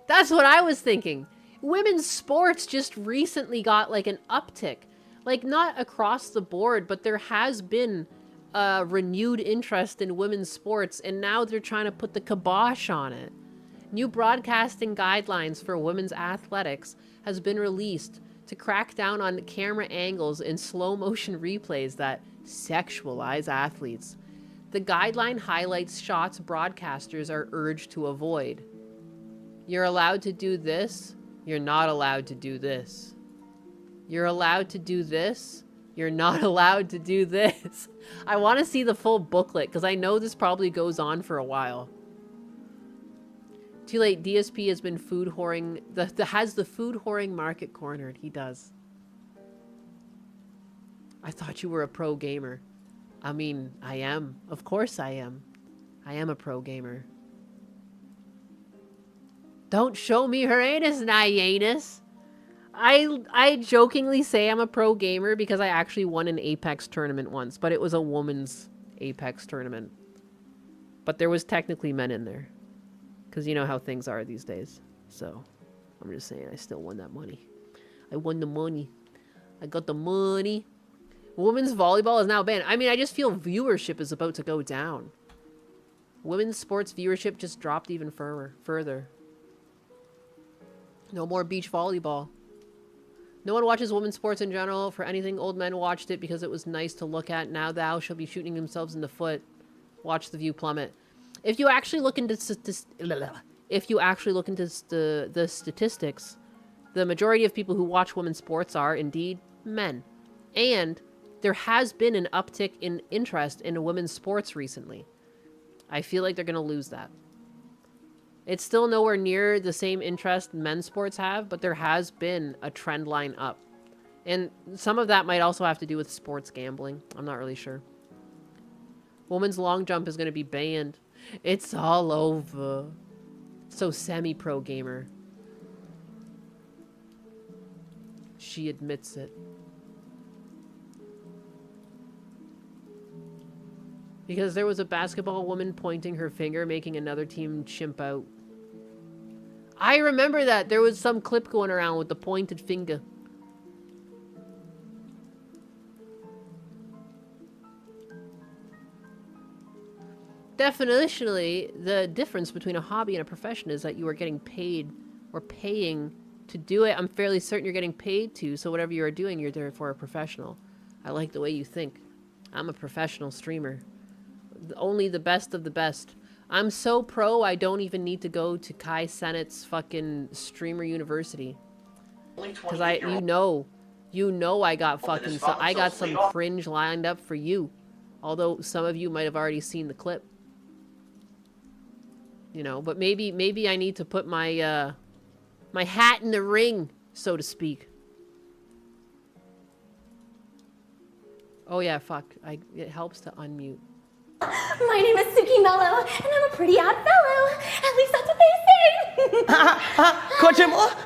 That's what I was thinking. Women's sports just recently got like an uptick. Like, not across the board, but there has been a renewed interest in women's sports, and now they're trying to put the kibosh on it. New broadcasting guidelines for women's athletics has been released to crack down on camera angles and slow-motion replays that sexualize athletes. The guideline highlights shots broadcasters are urged to avoid. You're allowed to do this, you're not allowed to do this. You're allowed to do this. You're not allowed to do this. I want to see the full booklet because I know this probably goes on for a while. Too late. DSP has been food whoring. Has the food whoring market cornered. He does. I thought you were a pro gamer. I mean, I am. Of course I am. I am a pro gamer. Don't show me her anus, Nyanus. I jokingly say I'm a pro gamer because I actually won an Apex tournament once, but it was a woman's Apex tournament. But there was technically men in there. Because you know how things are these days. So, I'm just saying, I still won that money. I won the money. I got the money. Women's volleyball is now banned. I mean, I just feel viewership is about to go down. Women's sports viewership just dropped even further. No more beach volleyball. No one watches women's sports in general. For anything, old men watched it because it was nice to look at. Now thou shall be shooting themselves in the foot. Watch the view plummet. If you actually look into the statistics, the majority of people who watch women's sports are indeed men. And there has been an uptick in interest in women's sports recently. I feel like they're going to lose that. It's still nowhere near the same interest men's sports have, but there has been a trend line up. And some of that might also have to do with sports gambling. I'm not really sure. Women's long jump is going to be banned. It's all over. So semi-pro gamer. She admits it. Because there was a basketball woman pointing her finger, making another team chimp out. I remember that. There was some clip going around with the pointed finger. Definitionally, the difference between a hobby and a profession is that you are getting paid or paying to do it. I'm fairly certain you're getting paid to, so whatever you are doing, you're therefore a professional. I like the way you think. I'm a professional streamer. Only the best of the best. I'm so pro, I don't even need to go to Kai Sennett's fucking streamer university. Because you know I got fucking, I got some cringe lined up for you. Although some of you might have already seen the clip. You know, but maybe I need to put my, my hat in the ring, so to speak. Oh yeah, fuck. It helps to unmute. My name is Suki Mello, and I'm a pretty odd fellow. At least that's what they say. Coach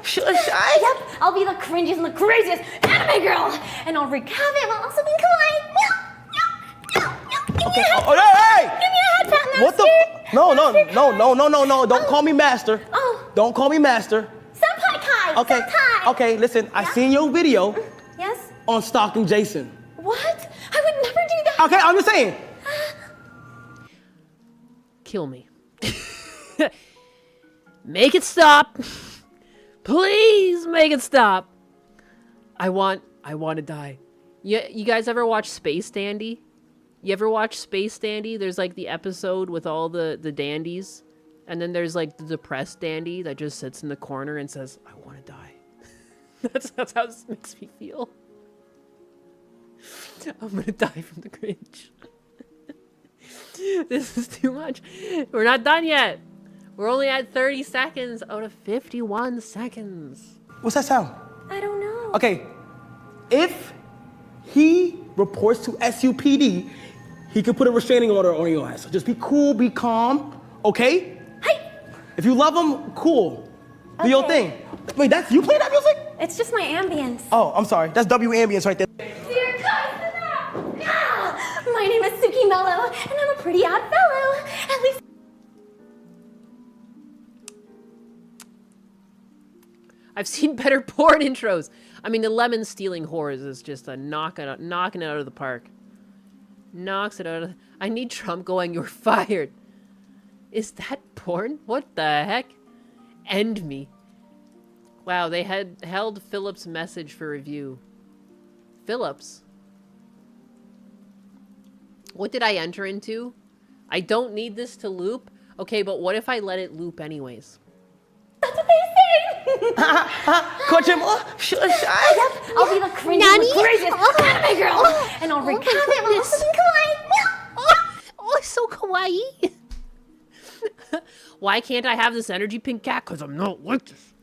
shy? Yep, I'll be the cringiest and the craziest anime girl, and I'll wreak havoc while also being kawaii. Okay. Hey! Give me a head pat, master. What the? No. Don't call me master. Oh. Don't call me master. Senpai Kai. Okay. Senpai. Okay. Listen, I seen your video. Yes. On stalking Jason. What? I would never do that. Okay, I'm just saying. Kill me. Make it stop. Please make it stop. I want to die. You guys ever watch Space Dandy? You ever watch Space Dandy? There's like the episode with all the dandies. And then there's like the depressed dandy that just sits in the corner and says, I want to die. That's how this makes me feel. I'm going to die from the cringe. This is too much. We're not done yet. We're only at 30 seconds out of 51 seconds. What's that sound? I don't know. Okay, if he reports to SUPD, he could put a restraining order on your ass. So just be cool, be calm, okay? Hey! If you love him, cool. Do your thing. Wait, that's you play that music? It's just my ambience. Oh, I'm sorry. That's W ambience right there. Dear customer! My name is Suki Mello, and I'm a pretty odd fellow. At least. I've seen better porn intros. I mean, the lemon stealing whores is just a knocking it out of the park. Knocks it out of... I need Trump going, you're fired. Is that porn? What the heck? End me. Wow, they had held Philip's message for review. Phillips? What did I enter into? I don't need this to loop. Okay, but what if I let it loop anyways? That's what they say! Coach him. Yep, I'll be the craziest anime girl! And I'll recount it while also being kawaii! Oh, it's so kawaii! Why can't I have this energy, pink cat? Because I'm not like this.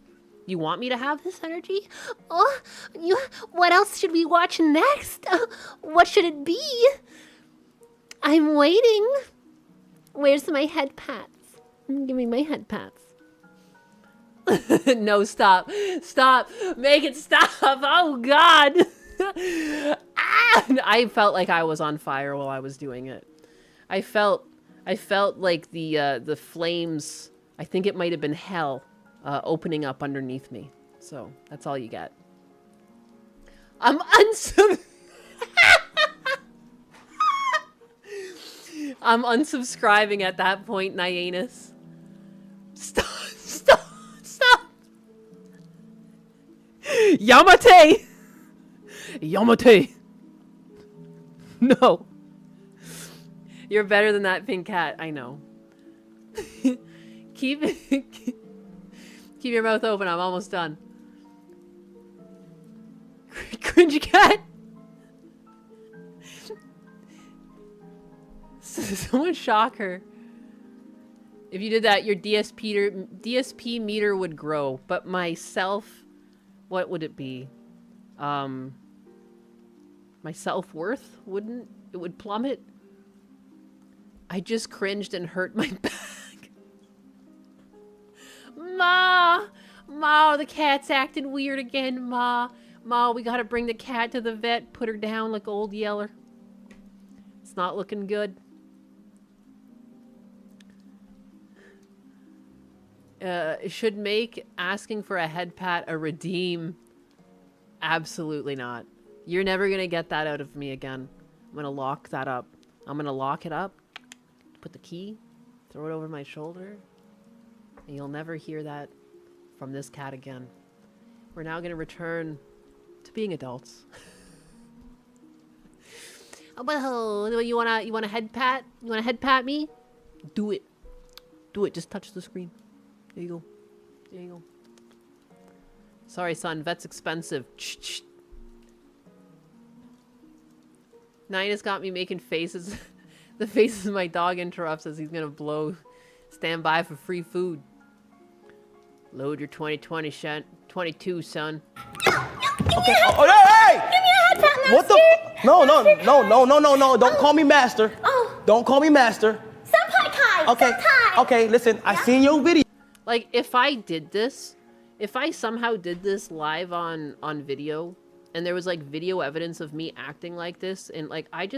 You want me to have this energy? Oh, what else should we watch next? What should it be? I'm waiting. Where's my head pats? Give me my head pats. No, stop. Stop. Make it stop. Oh, God. I felt like I was on fire while I was doing it. I felt like the flames, I think it might have been hell, opening up underneath me. So, that's all you get. I'm I'm unsubscribing at that point, Nyanus. Stop. Yamate! Yamate! No. You're better than that pink cat, I know. keep your mouth open, I'm almost done. Cringy cat! Someone shock her. If you did that, your DSP meter would grow, but my what would it be? My self-worth wouldn't? It would plummet? I just cringed and hurt my back. Ma, the cat's acting weird again, Ma, we gotta bring the cat to the vet, put her down like old Yeller. It's not looking good. Should make asking for a head pat a redeem? Absolutely not. You're never gonna get that out of me again. I'm gonna lock that up. I'm gonna lock it up, put the key, throw it over my shoulder, and you'll never hear that from this cat again. We're now gonna return to being adults. Oh, you want a head pat? You want to head pat me? Do it. Do it. Just touch the screen. There you go. There you go. Sorry, son. Vet's expensive. Shh. Nina's got me making faces. The faces my dog interrupts as he's gonna blow. Stand by for free food. Load your 2020, 22, son. Okay. Oh, hey! Give me a head pat, master! What the? No. Don't call me master. Oh. Don't call me master. Senpai Kai! Okay. Senpai! Okay, listen. I seen your video. Like, if I somehow did this live on video, and there was, like, video evidence of me acting like this, and, like, I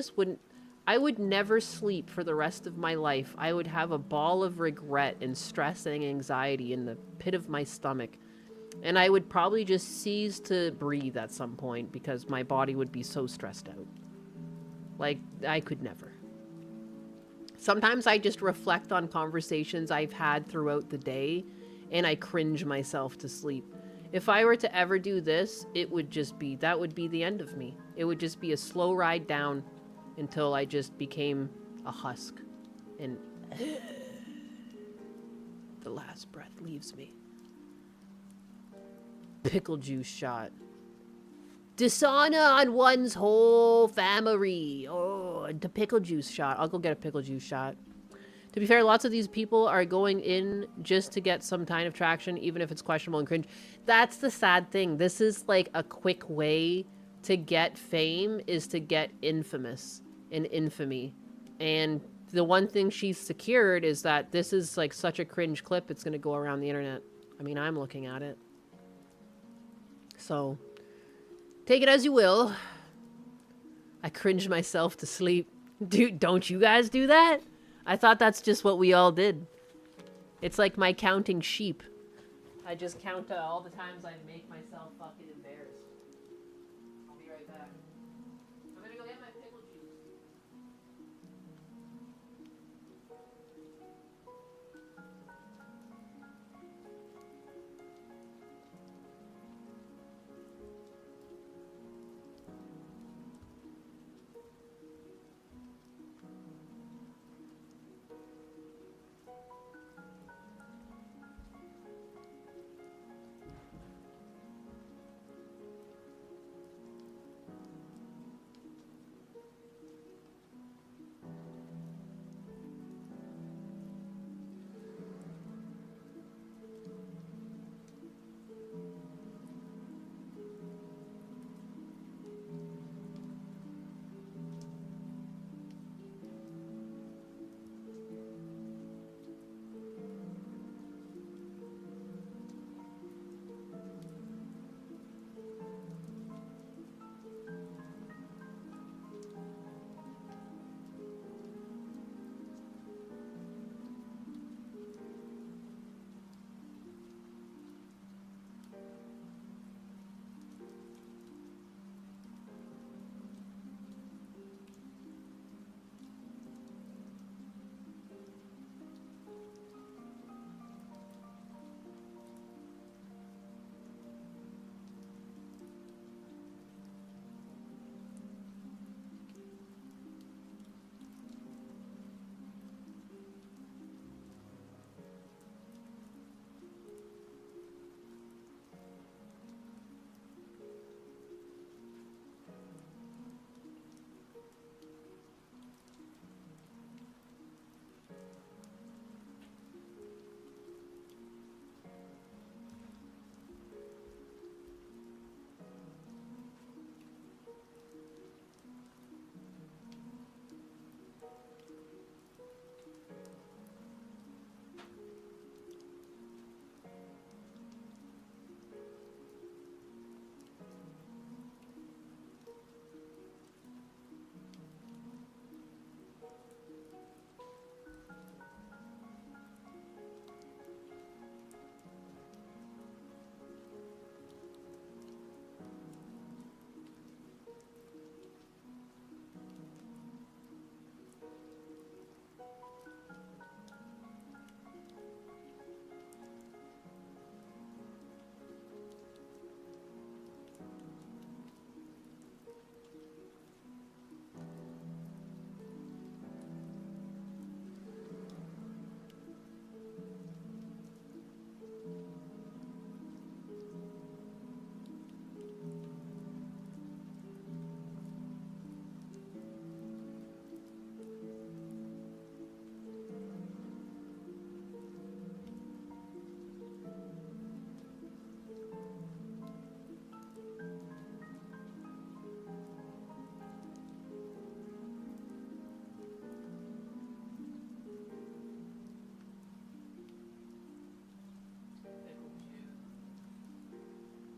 would never sleep for the rest of my life. I would have a ball of regret and stress and anxiety in the pit of my stomach. And I would probably just cease to breathe at some point because my body would be so stressed out. Like, I could never. Sometimes I just reflect on conversations I've had throughout the day, and I cringe myself to sleep. If I were to ever do this, that would be the end of me. It would just be a slow ride down, until I just became a husk. And the last breath leaves me. Pickle juice shot. Dishonor on one's whole family. Oh, the pickle juice shot. I'll go get a pickle juice shot. To be fair, lots of these people are going in just to get some kind of traction, even if it's questionable and cringe. That's the sad thing. This is like a quick way to get fame, is to get infamous and infamy. And the one thing she's secured is that this is like such a cringe clip, it's going to go around the internet. I mean, I'm looking at it. So, take it as you will. I cringe myself to sleep. Dude, don't you guys do that? I thought that's just what we all did. It's like my counting sheep. I just count all the times I make myself fucking embarrassed. I'll be right back. I'm gonna go get my pickle juice.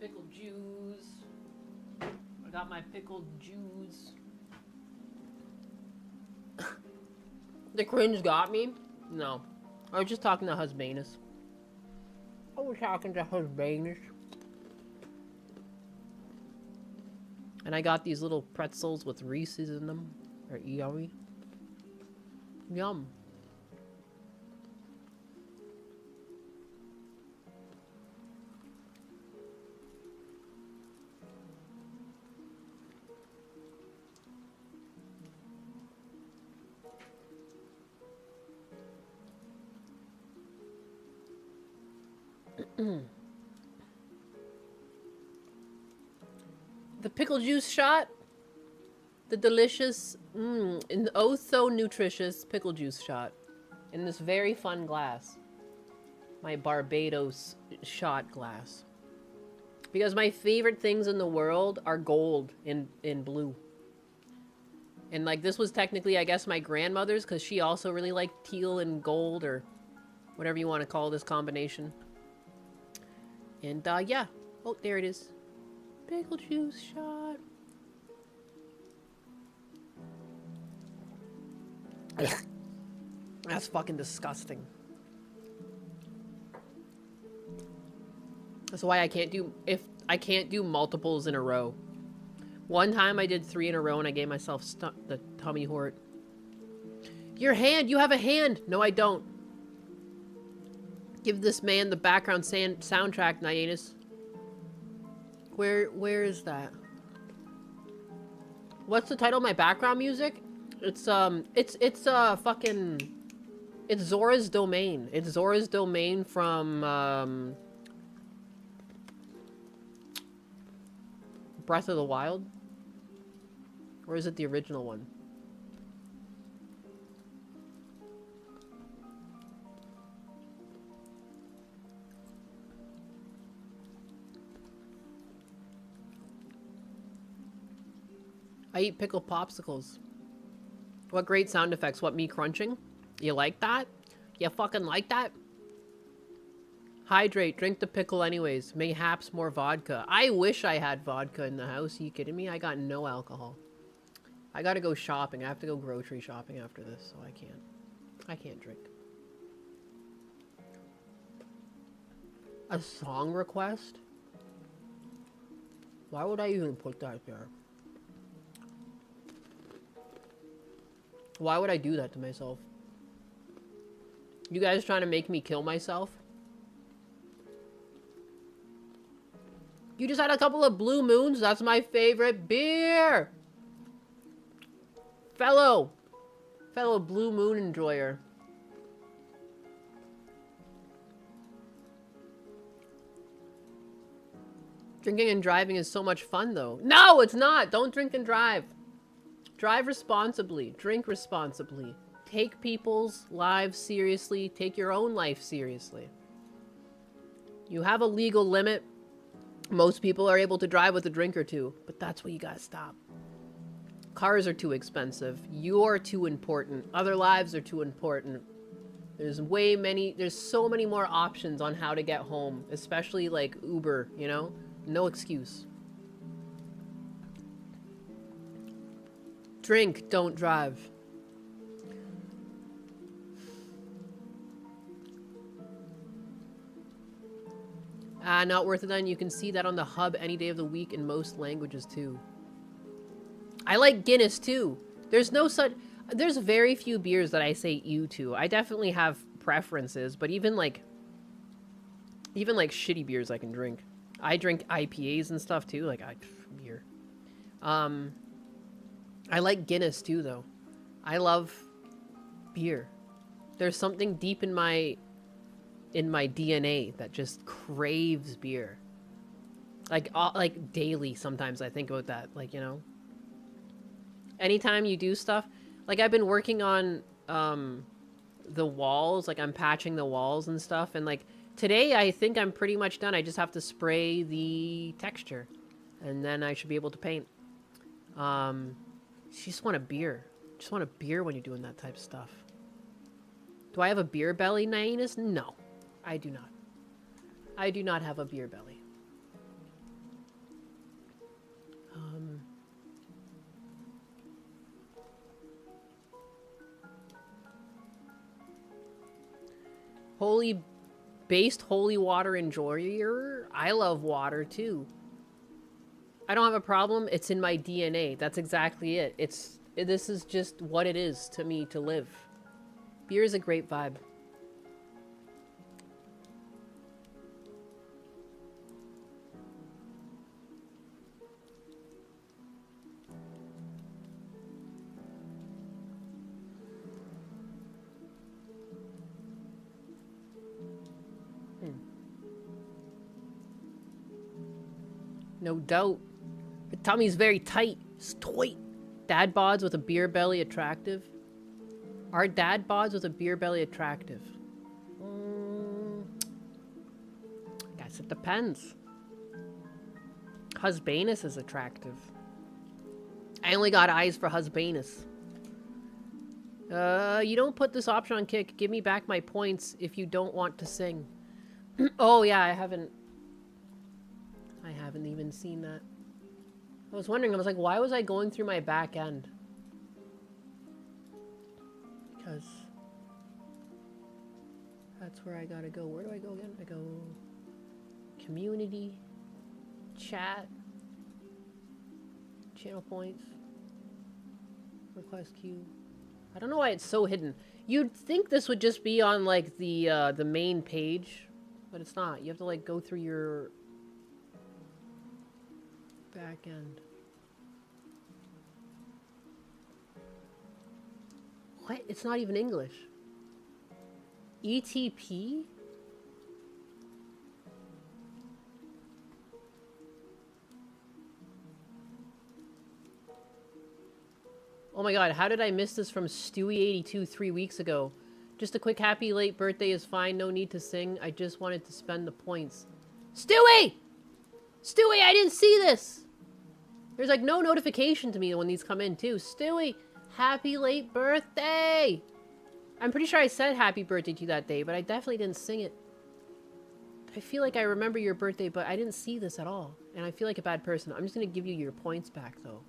Pickle juice. I got my pickled juice. The cringe got me? No. I was just talking to Husbanus. I was talking to Husbanus. And I got these little pretzels with Reese's in them. Or yummy. Yum. The pickle juice shot. The delicious, and oh so nutritious pickle juice shot. In this very fun glass. My Barbados shot glass. Because my favorite things in the world are gold and blue. And like this was technically, I guess, my grandmother's because she also really liked teal and gold or whatever you want to call this combination. And yeah. Oh, there it is. Pickle juice shot. That's fucking disgusting. That's why I can't do multiples in a row. One time I did 3 in a row and I gave myself the tummy hort. Your hand! You have a hand! No, I don't. Give this man the background soundtrack, Nyanus. Where is that? What's the title of my background music? It's Zora's Domain. It's Zora's Domain from Breath of the Wild? Or is it the original one? I eat pickle popsicles. What great sound effects. What, me crunching? You like that? You fucking like that? Hydrate. Drink the pickle anyways. Mayhaps more vodka. I wish I had vodka in the house. Are you kidding me? I got no alcohol. I gotta go shopping. I have to go grocery shopping after this, so I can't drink. A song request? Why would I even put that there? Why would I do that to myself? You guys trying to make me kill myself? You just had a couple of Blue Moons? That's my favorite beer! Fellow Blue Moon enjoyer. Drinking and driving is so much fun, though. No, it's not! Don't drink and drive. Drive responsibly. Drink responsibly. Take people's lives seriously. Take your own life seriously. You have a legal limit. Most people are able to drive with a drink or two, but that's where you gotta stop. Cars are too expensive. You're too important. Other lives are too important. There's so many more options on how to get home, especially like Uber, you know? No excuse. Drink, don't drive. Not worth it then. You can see that on the hub any day of the week in most languages too. I like Guinness too. There's very few beers that I say ew to. I definitely have preferences, but even like shitty beers I can drink. I drink IPAs and stuff too, beer. I like Guinness too though. I love beer. There's something deep in my DNA that just craves beer. Like daily sometimes I think about that, like, you know. Anytime you do stuff, like I've been working on the walls, like I'm patching the walls and stuff, and like today I think I'm pretty much done. I just have to spray the texture and then I should be able to paint. You just want a beer. Just want a beer when you're doing that type of stuff. Do I have a beer belly, Nainus? No, I do not. I do not have a beer belly. Holy water enjoyer. I love water too. I don't have a problem. It's in my DNA. That's exactly it. This is just what it is to me to live. Beer is a great vibe. No doubt. Her tummy's very tight. It's tight. Dad bods with a beer belly attractive? Are dad bods with a beer belly attractive? Guess it depends. Husbanus is attractive. I only got eyes for Husbanus. You don't put this option on kick. Give me back my points if you don't want to sing. Oh yeah, I haven't even seen that. I was wondering, I was like, why was I going through my back end? Because that's where I gotta go. Where do I go again? I go community, chat, channel points, request queue. I don't know why it's so hidden. You'd think this would just be on like the main page, but it's not. You have to like go through your back end. What? It's not even English. ETP? Oh my god, how did I miss this from Stewie82 3 weeks ago? Just a quick happy late birthday is fine, no need to sing. I just wanted to spend the points. Stewie! Stewie, I didn't see this! There's like no notification to me when these come in too. Stewie, happy late birthday! I'm pretty sure I said happy birthday to you that day, but I definitely didn't sing it. I feel like I remember your birthday, but I didn't see this at all. And I feel like a bad person. I'm just gonna give you your points back though.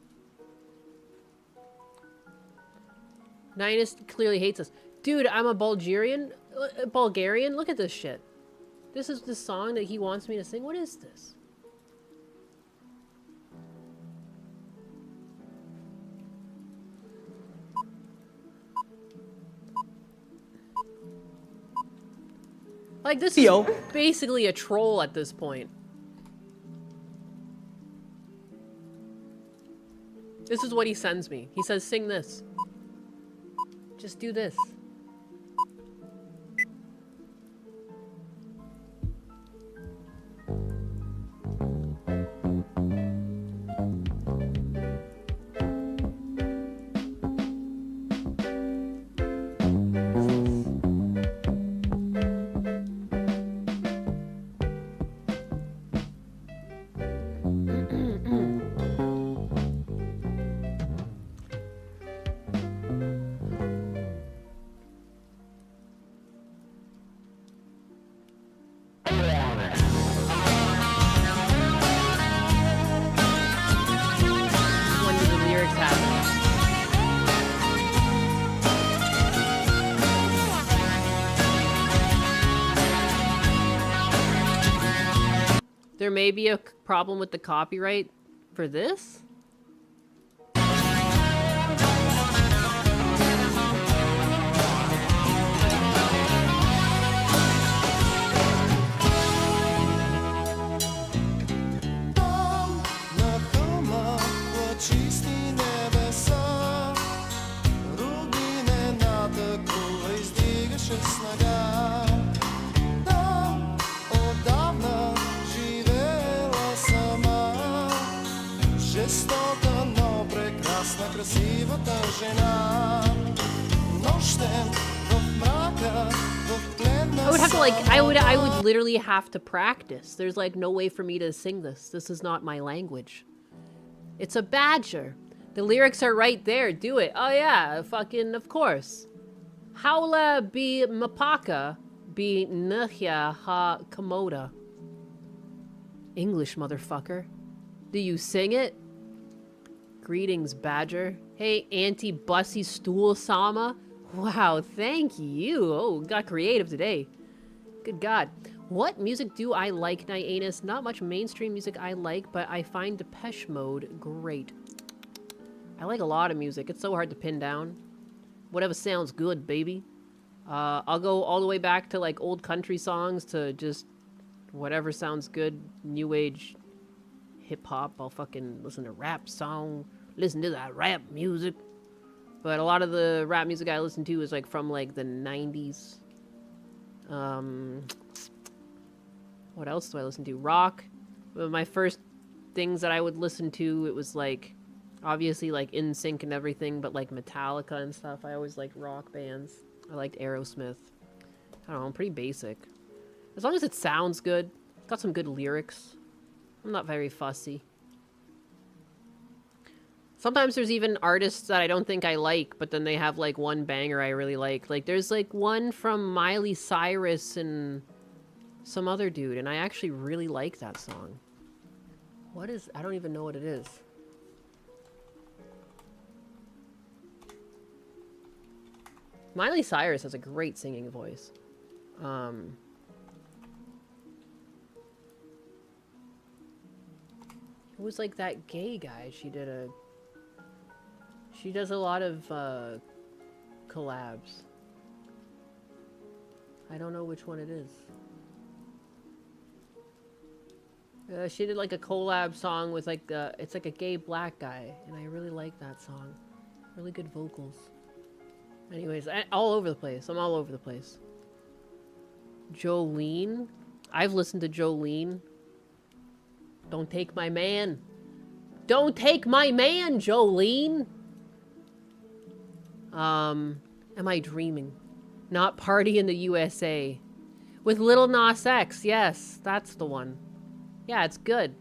Ninus clearly hates us. Dude, I'm a Bulgarian. Look at this shit. This is the song that he wants me to sing. What is this? Like, this is basically a troll at this point. This is what he sends me. He says, sing this. Just do this. There may be a problem with the copyright for this. I would have to like, I would literally have to practice. There's like no way for me to sing this. This is not my language. It's a badger. The lyrics are right there. Do it. Oh yeah, fucking of course. Haula bi mapaka bi nhya ha komoda. English, motherfucker. Do you sing it? Greetings, badger. Hey, Auntie Bussy Stool Sama. Wow, thank you. Oh, got creative today. Good God. What music do I like, Nyanus? Not much mainstream music I like, but I find Depeche Mode great. I like a lot of music. It's so hard to pin down. Whatever sounds good, baby. I'll go all the way back to like old country songs to just whatever sounds good. New age hip-hop. I'll fucking listen to rap song. Listen to that rap music. But a lot of the rap music I listen to is like from like the 90s. What else do I listen to? Rock. My first things that I would listen to, it was like, obviously like NSYNC and everything, but like Metallica and stuff. I always liked rock bands. I liked Aerosmith. I don't know, I'm pretty basic. As long as it sounds good, got some good lyrics. I'm not very fussy. Sometimes there's even artists that I don't think I like, but then they have like one banger I really like. Like there's like one from Miley Cyrus and some other dude, and I actually really like that song. What is, I don't even know what it is. Miley Cyrus has a great singing voice. It was like that gay guy. She does a lot of collabs. I don't know which one it is. She did like a collab song with like it's like a gay black guy, and I really like that song. Really good vocals. Anyways, all over the place. I'm all over the place. Jolene. I've listened to Jolene. Don't take my man. Don't take my man, Jolene. Am I dreaming? Not Party in the USA. With Lil Nas X. Yes, that's the one. Yeah, it's good.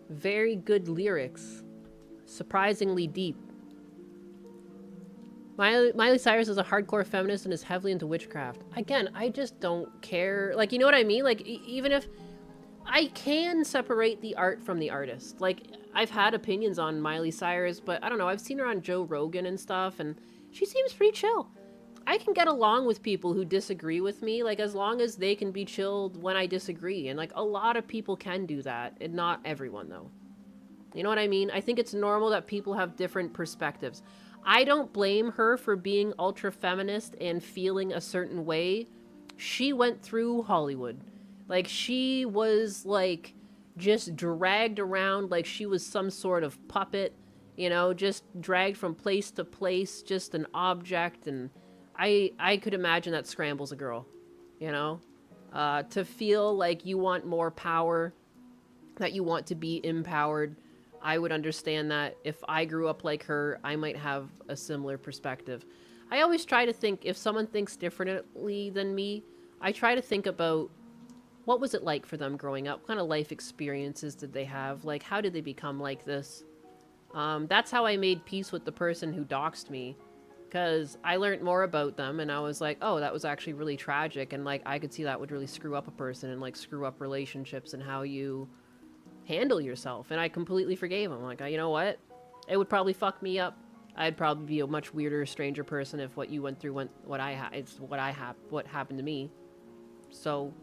Very good lyrics. Surprisingly deep. Miley Cyrus is a hardcore feminist and is heavily into witchcraft. Again, I just don't care. Like, you know what I mean? Like, even if... I can separate the art from the artist. Like, I've had opinions on Miley Cyrus, but I don't know. I've seen her on Joe Rogan and stuff, and she seems pretty chill. I can get along with people who disagree with me, like, as long as they can be chilled when I disagree. And, like, a lot of people can do that, and not everyone, though. You know what I mean? I think it's normal that people have different perspectives. I don't blame her for being ultra-feminist and feeling a certain way. She went through Hollywood. Like, she was, like, just dragged around like she was some sort of puppet, you know, just dragged from place to place, just an object, and I could imagine that scrambles a girl, you know? To feel like you want more power, that you want to be empowered, I would understand that. If I grew up like her, I might have a similar perspective. I always try to think, if someone thinks differently than me, I try to think about what was it like for them growing up? What kind of life experiences did they have? Like, how did they become like this? That's how I made peace with the person who doxed me. Because I learned more about them, and I was like, oh, that was actually really tragic. And, like, I could see that would really screw up a person and, like, screw up relationships and how you handle yourself. And I completely forgave him. Like, you know what? It would probably fuck me up. I'd probably be a much weirder, stranger person if what you went through what happened to me. So,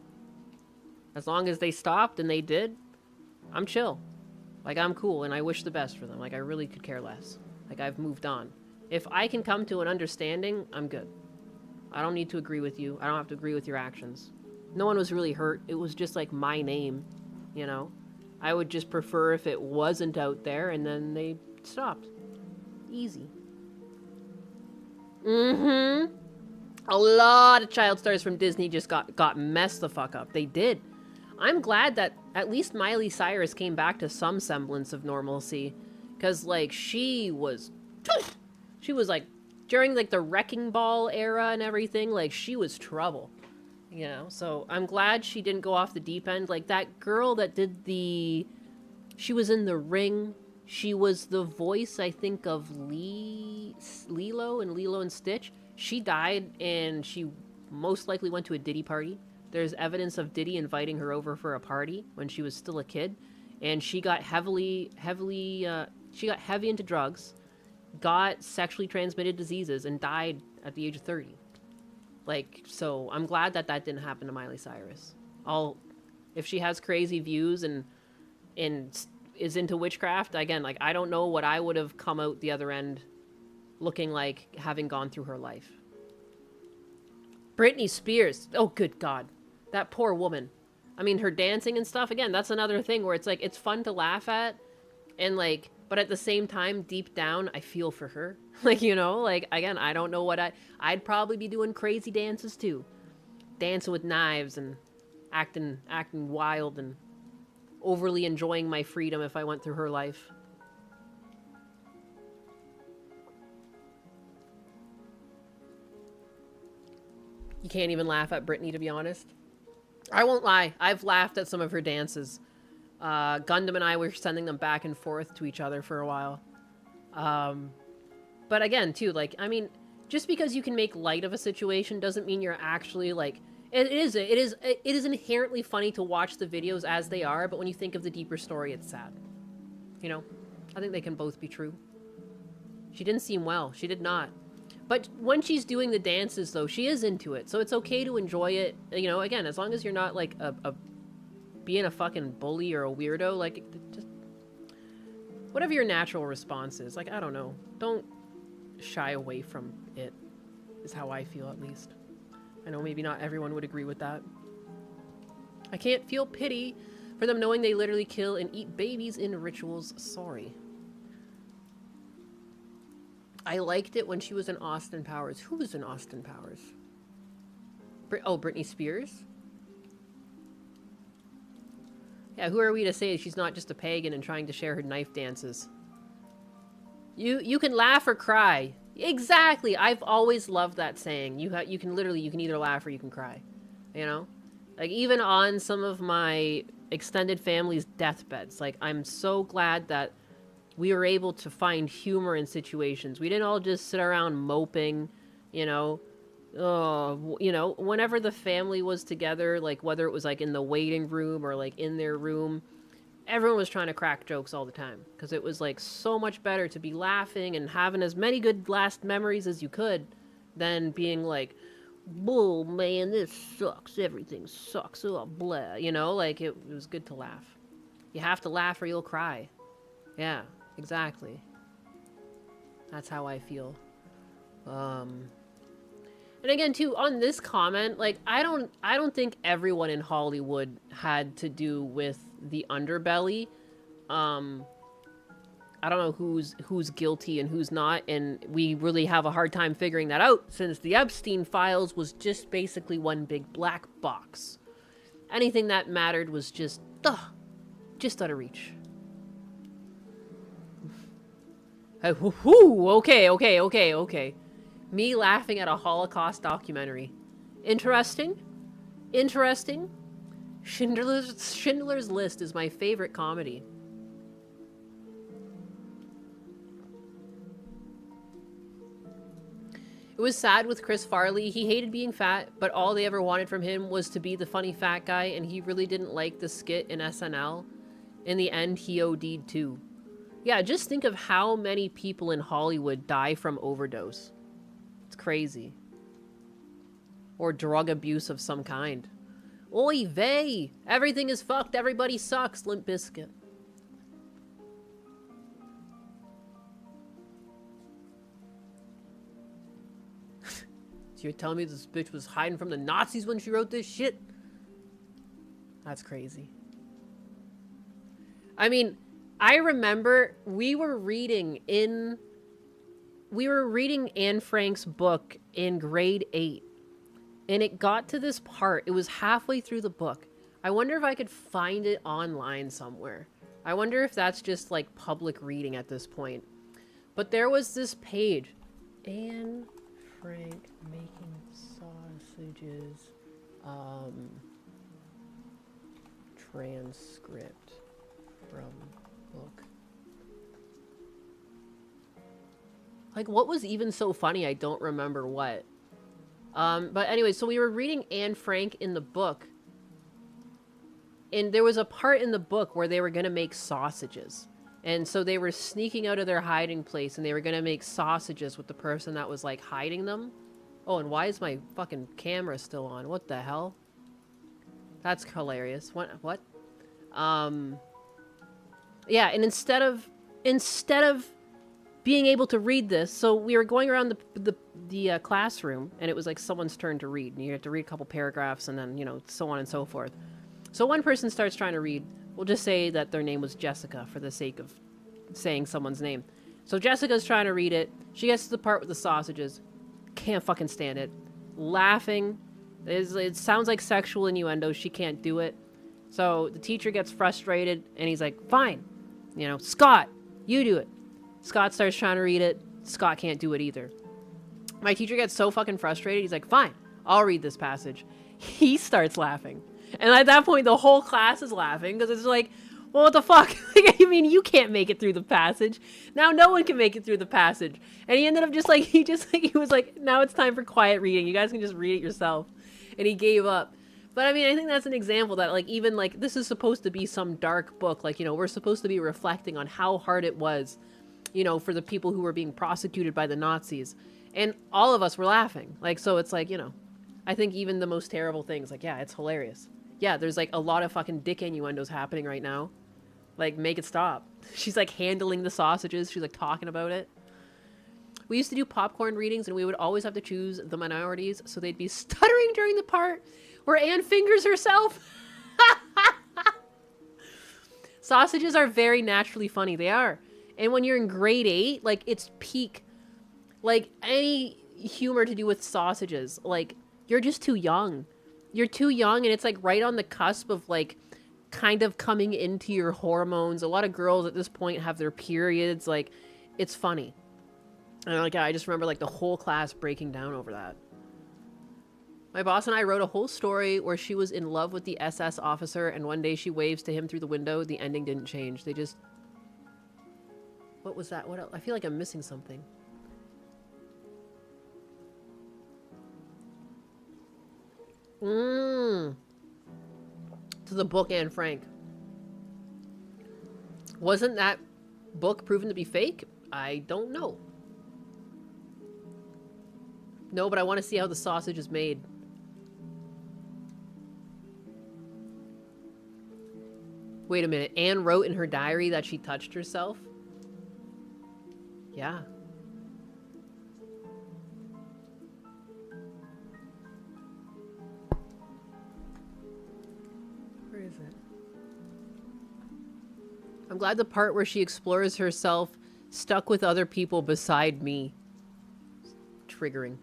as long as they stopped and they did, I'm chill. Like, I'm cool, and I wish the best for them. Like, I really could care less. Like, I've moved on. If I can come to an understanding, I'm good. I don't need to agree with you. I don't have to agree with your actions. No one was really hurt. It was just, like, my name, you know? I would just prefer if it wasn't out there, and then they stopped. Easy. A lot of child stars from Disney just got messed the fuck up. They did. I'm glad that at least Miley Cyrus came back to some semblance of normalcy. Because, like, she was, like, during, like, the Wrecking Ball era and everything, like, she was trouble. You know? So, I'm glad she didn't go off the deep end. Like, that girl that did she was in The Ring. She was the voice, I think, of Lilo and Lilo and Stitch. She died, and she most likely went to a Diddy party. There's evidence of Diddy inviting her over for a party when she was still a kid. And she got heavy into drugs, got sexually transmitted diseases, and died at the age of 30. Like, so I'm glad that didn't happen to Miley Cyrus. If she has crazy views and is into witchcraft, again, like, I don't know what I would have come out the other end looking like, having gone through her life. Britney Spears. Oh, good God. That poor woman. I mean, her dancing and stuff, again, that's another thing where it's like, it's fun to laugh at, and like, but at the same time, deep down, I feel for her. Like, you know, like, again, I don't know what I'd probably be doing crazy dances too. Dancing with knives and acting wild and overly enjoying my freedom if I went through her life. You can't even laugh at Britney, to be honest. I won't lie. I've laughed at some of her dances. Gundam and I were sending them back and forth to each other for a while. But again, too, like, I mean, just because you can make light of a situation doesn't mean you're actually, like... It is inherently funny to watch the videos as they are, but when you think of the deeper story, it's sad. You know? I think they can both be true. She didn't seem well. She did not. But when she's doing the dances, though, she is into it. So it's okay to enjoy it. You know, again, as long as you're not, like, being a fucking bully or a weirdo. Like, just... whatever your natural response is. Like, I don't know. Don't shy away from it, is how I feel, at least. I know maybe not everyone would agree with that. I can't feel pity for them knowing they literally kill and eat babies in rituals. Sorry. I liked it when she was in Austin Powers. Who was in Austin Powers? Oh, Britney Spears? Yeah, who are we to say she's not just a pagan and trying to share her knife dances? You can laugh or cry. Exactly. I've always loved that saying. You can either laugh or you can cry. You know? Like, even on some of my extended family's deathbeds, like, I'm so glad that we were able to find humor in situations. We didn't all just sit around moping, you know. You know, whenever the family was together, like, whether it was, like, in the waiting room or, like, in their room, everyone was trying to crack jokes all the time. Because it was, like, so much better to be laughing and having as many good last memories as you could than being like, bull, man, this sucks. Everything sucks. Oh, blah. You know, like, it was good to laugh. You have to laugh or you'll cry. Yeah. Exactly. That's how I feel. And again, too, on this comment, like, I don't think everyone in Hollywood had to do with the underbelly. I don't know who's guilty and who's not, and we really have a hard time figuring that out since the Epstein files was just basically one big black box. Anything that mattered was just out of reach. Okay. Me laughing at a Holocaust documentary. Interesting. Schindler's List is my favorite comedy. It was sad with Chris Farley. He hated being fat, but all they ever wanted from him was to be the funny fat guy, and he really didn't like the skit in SNL. In the end, he OD'd too. Yeah, just think of how many people in Hollywood die from overdose. It's crazy. Or drug abuse of some kind. Oy vey! Everything is fucked, everybody sucks, Limp Bizkit. So you're telling me this bitch was hiding from the Nazis when she wrote this shit? That's crazy. I mean, I remember we were reading Anne Frank's book in grade 8. And it got to this part. It was halfway through the book. I wonder if I could find it online somewhere. I wonder if that's just like public reading at this point. But there was this page. Anne Frank making sausages. Transcript from book. Like, what was even so funny? I don't remember what. But anyway, so we were reading Anne Frank in the book. And there was a part in the book where they were going to make sausages. And so they were sneaking out of their hiding place and they were going to make sausages with the person that was, like, hiding them. Oh, and why is my fucking camera still on? What the hell? That's hilarious. What? Yeah, and instead of being able to read this, so we were going around the classroom, and it was like someone's turn to read, and you have to read a couple paragraphs, and then, you know, so on and so forth. So one person starts trying to read. We'll just say that their name was Jessica for the sake of saying someone's name. So Jessica's trying to read it. She gets to the part with the sausages. Can't fucking stand it. Laughing. It sounds like sexual innuendo. She can't do it. So the teacher gets frustrated and he's like, fine, you know, Scott, you do it. Scott starts trying to read it. Scott can't do it either. My teacher gets so fucking frustrated. He's like, fine, I'll read this passage. He starts laughing. And at that point, the whole class is laughing because it's like, well, what the fuck? Like, I mean, you can't make it through the passage. Now no one can make it through the passage. And he ended up just like, he was like, now it's time for quiet reading. You guys can just read it yourself. And he gave up. But I mean, I think that's an example that like, even like, this is supposed to be some dark book. Like, you know, we're supposed to be reflecting on how hard it was, you know, for the people who were being prosecuted by the Nazis. And all of us were laughing. Like, so it's like, you know, I think even the most terrible things, like, yeah, it's hilarious. Yeah, there's like a lot of fucking dick innuendos happening right now. Like, make it stop. She's like handling the sausages. She's like talking about it. We used to do popcorn readings and we would always have to choose the minorities. So they'd be stuttering during the part where Anne fingers herself. Sausages are very naturally funny. They are. And when you're in grade 8, like, it's peak. Like, any humor to do with sausages, like, you're just too young. You're too young and it's like right on the cusp of like kind of coming into your hormones. A lot of girls at this point have their periods. Like, it's funny. And like, I just remember like the whole class breaking down over that. My boss and I wrote a whole story where she was in love with the SS officer and one day she waves to him through the window. The ending didn't change. They just... What was that? What else? I feel like I'm missing something. To the book, Anne Frank. Wasn't that book proven to be fake? I don't know. No, but I want to see how the sausage is made. Wait a minute. Anne wrote in her diary that she touched herself? Yeah. Where is it? I'm glad the part where she explores herself stuck with other people beside me. Triggering.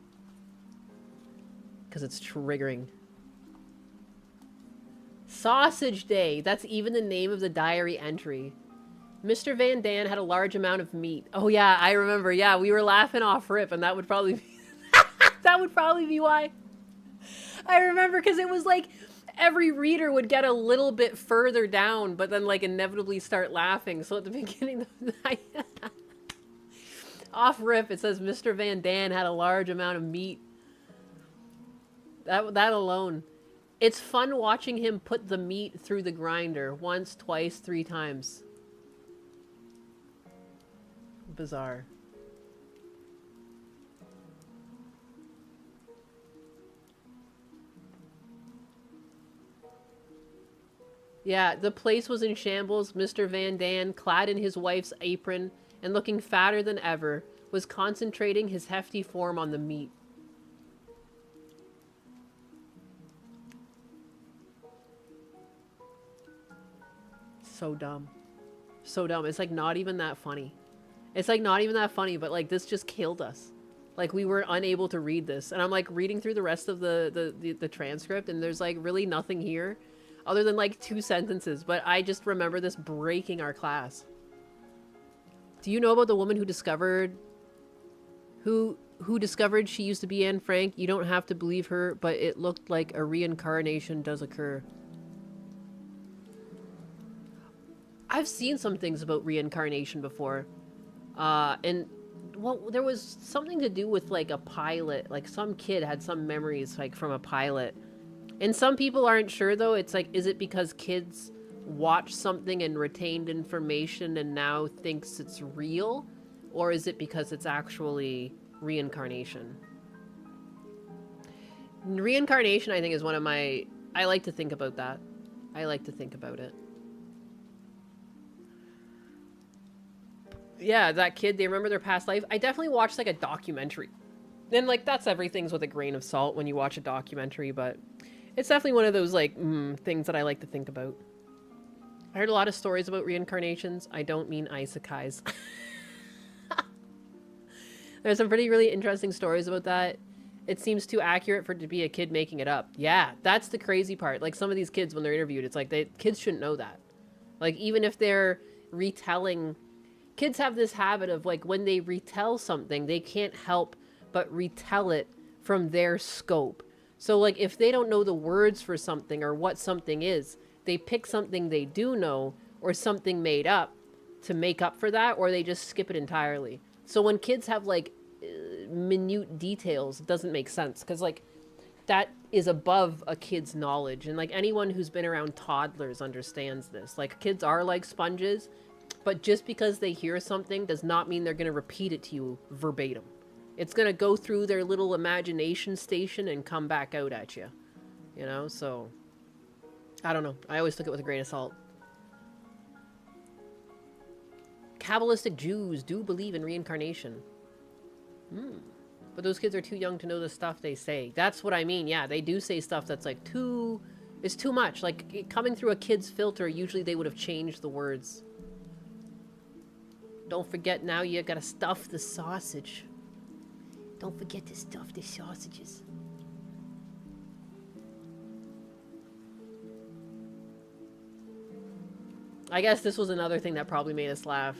Because it's triggering. Sausage Day. That's even the name of the diary entry. Mr. Van Daan had a large amount of meat. Oh yeah, I remember. Yeah, we were laughing off rip and that would probably be that would probably be why. I remember because it was like every reader would get a little bit further down but then like inevitably start laughing. So at the beginning of the night, off rip it says Mr. Van Daan had a large amount of meat. That alone. It's fun watching him put the meat through the grinder once, twice, 3 times. Bizarre. Yeah, the place was in shambles. Mr. Van Daan, clad in his wife's apron and looking fatter than ever, was concentrating his hefty form on the meat. So dumb. So dumb. It's like not even that funny. It's like not even that funny, but like this just killed us. Like we were unable to read this. And I'm like reading through the rest of the transcript and there's like really nothing here other than like 2 sentences. But I just remember this breaking our class. Do you know about the woman who discovered she used to be Anne Frank? You don't have to believe her, but it looked like a reincarnation does occur. I've seen some things about reincarnation before. And well, there was something to do with like a pilot, like some kid had some memories like from a pilot. And some people aren't sure though. It's like, is it because kids watched something and retained information and now thinks it's real? Or is it because it's actually reincarnation? Reincarnation, I think, is one of my... I like to think about that. I like to think about it. Yeah, that kid, they remember their past life. I definitely watched like a documentary. And like, that's everything's with a grain of salt when you watch a documentary, but it's definitely one of those like, things that I like to think about. I heard a lot of stories about reincarnations. I don't mean isekais. There's some pretty really interesting stories about that. It seems too accurate for it to be a kid making it up. Yeah, that's the crazy part. Like, some of these kids, when they're interviewed, it's like, kids shouldn't know that. Like, even if they're retelling... Kids have this habit of, like, when they retell something, they can't help but retell it from their scope. So, like, if they don't know the words for something or what something is, they pick something they do know or something made up to make up for that, or they just skip it entirely. So when kids have, like, minute details, it doesn't make sense, because, like, that is above a kid's knowledge. And, like, anyone who's been around toddlers understands this. Like, kids are like sponges, but just because they hear something does not mean they're going to repeat it to you verbatim. It's going to go through their little imagination station and come back out at you. You know, so... I don't know. I always took it with a grain of salt. Kabbalistic Jews do believe in reincarnation. But those kids are too young to know the stuff they say. That's what I mean. Yeah, they do say stuff that's like it's too much. Like, coming through a kid's filter, usually they would have changed the words. Don't forget, now you gotta stuff the sausage. Don't forget to stuff the sausages. I guess this was another thing that probably made us laugh.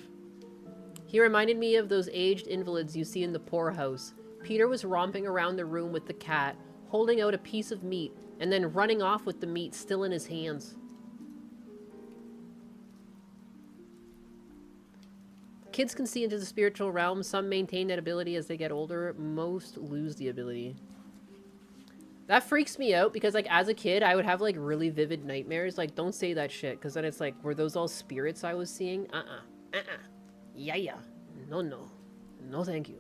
He reminded me of those aged invalids you see in the poorhouse. Peter was romping around the room with the cat, holding out a piece of meat, and then running off with the meat still in his hands. Kids can see into the spiritual realm. Some maintain that ability as they get older. Most lose the ability. That freaks me out because, like, as a kid, I would have, like, really vivid nightmares. Like, don't say that shit, because then it's like, were those all spirits I was seeing? Yeah. No. No, thank you.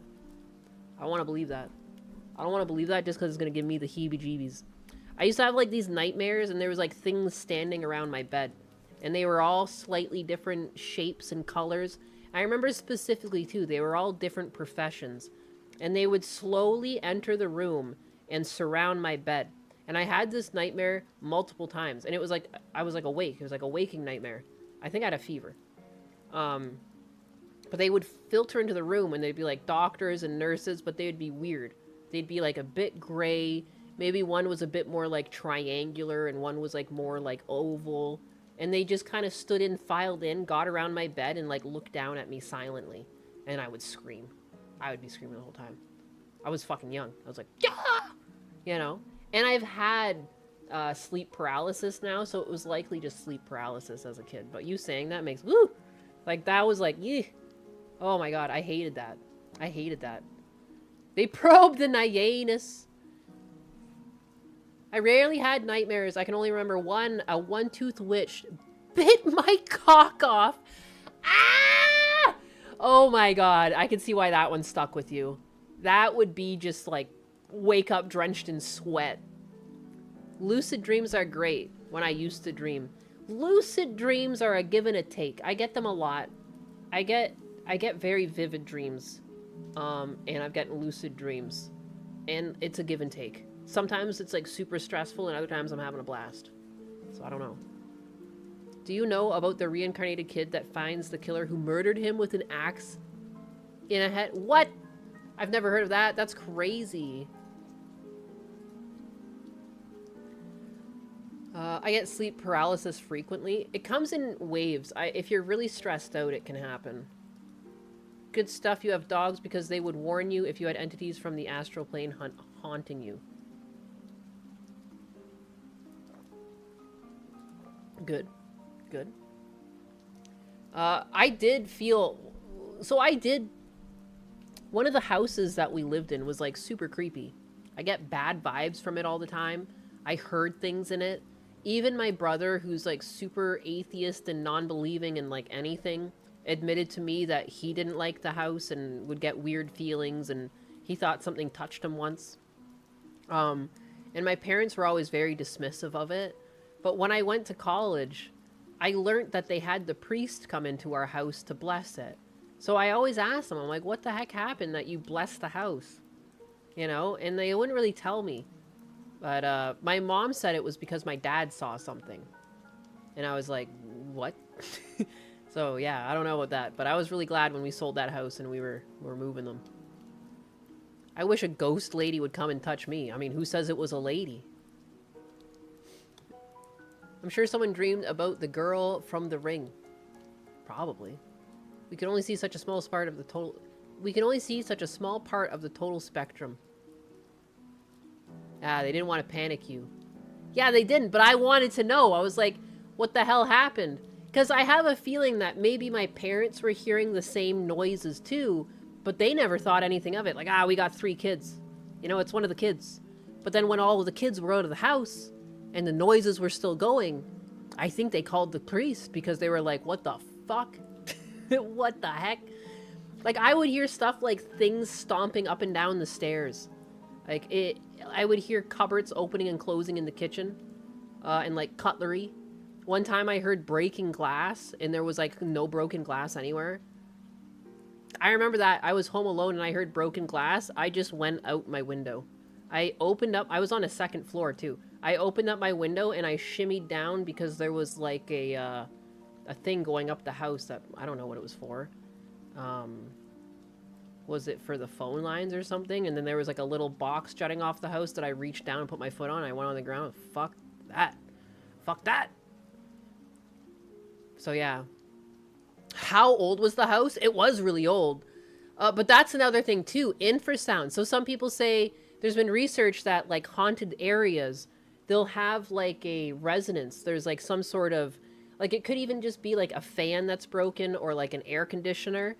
I don't want to believe that. I don't want to believe that just because it's going to give me the heebie-jeebies. I used to have, like, these nightmares, and there was, like, things standing around my bed. And they were all slightly different shapes and colors. I remember specifically, too, they were all different professions. And they would slowly enter the room and surround my bed. And I had this nightmare multiple times. And it was like, I was like awake. It was like a waking nightmare. I think I had a fever. But they would filter into the room and they'd be like doctors and nurses, but they would be weird. They'd be like a bit gray. Maybe one was a bit more like triangular and one was like more like oval. And they just kind of stood in, filed in, got around my bed and like looked down at me silently. And I would scream. I would be screaming the whole time. I was fucking young. I was like, yeah! You know? And I've had sleep paralysis now, so it was likely just sleep paralysis as a kid. But you saying that makes, woo! Like, that was like, yeah. Oh my god, I hated that. I hated that. They probed the Nyanus. I rarely had nightmares. I can only remember one. A one-toothed witch bit my cock off. Ah! Oh my god. I can see why that one stuck with you. That would be just like, wake up drenched in sweat. Lucid dreams are great when I used to dream. Lucid dreams are a give and a take. I get them a lot. I get very vivid dreams. And I've gotten lucid dreams. And it's a give and take. Sometimes it's like super stressful and other times I'm having a blast. So I don't know. Do you know about the reincarnated kid that finds the killer who murdered him with an axe in a head? What? I've never heard of that. That's crazy. I get sleep paralysis frequently. It comes in waves. If you're really stressed out, it can happen. Good stuff. You have dogs because they would warn you if you had entities from the astral plane haunting you. Good. Good. I did feel... So I did... One of the houses that we lived in was, like, super creepy. I get bad vibes from it all the time. I heard things in it. Even my brother, who's, like, super atheist and non-believing in, like, anything, admitted to me that he didn't like the house and would get weird feelings, and he thought something touched him once. And my parents were always very dismissive of it. But when I went to college, I learned that they had the priest come into our house to bless it. So I always asked them, I'm like, what the heck happened that you blessed the house? You know, and they wouldn't really tell me. But my mom said it was because my dad saw something. And I was like, what? So yeah, I don't know about that. But I was really glad when we sold that house and we were moving them. I wish a ghost lady would come and touch me. I mean, who says it was a lady? I'm sure someone dreamed about the girl from The Ring. Probably. We can only see such a small part of the total... We can only see such a small part of the total spectrum. Ah, they didn't want to panic you. Yeah, they didn't, but I wanted to know. I was like, what the hell happened? Because I have a feeling that maybe my parents were hearing the same noises too, but they never thought anything of it. Like, we got 3 kids. You know, it's one of the kids. But then when all of the kids were out of the house and the noises were still going, I think they called the priest because they were like, what the fuck? What the heck? Like, I would hear stuff like things stomping up and down the stairs. Like, I would hear cupboards opening and closing in the kitchen. And, like, cutlery. One time I heard breaking glass, and there was, like, no broken glass anywhere. I remember that. I was home alone, and I heard broken glass. I just went out my window. I opened up... I was on a 2nd floor, too. I opened up my window, and I shimmied down because there was, like, a thing going up the house that... I don't know what it was for. Was it for the phone lines or something? And then there was like a little box jutting off the house that I reached down and put my foot on. I went on the ground. Fuck that. Fuck that. So yeah. How old was the house? It was really old. But that's another thing too. Infrasound. So some people say there's been research that like haunted areas, they'll have like a resonance. There's like some sort of, like it could even just be like a fan that's broken or like an air conditioner.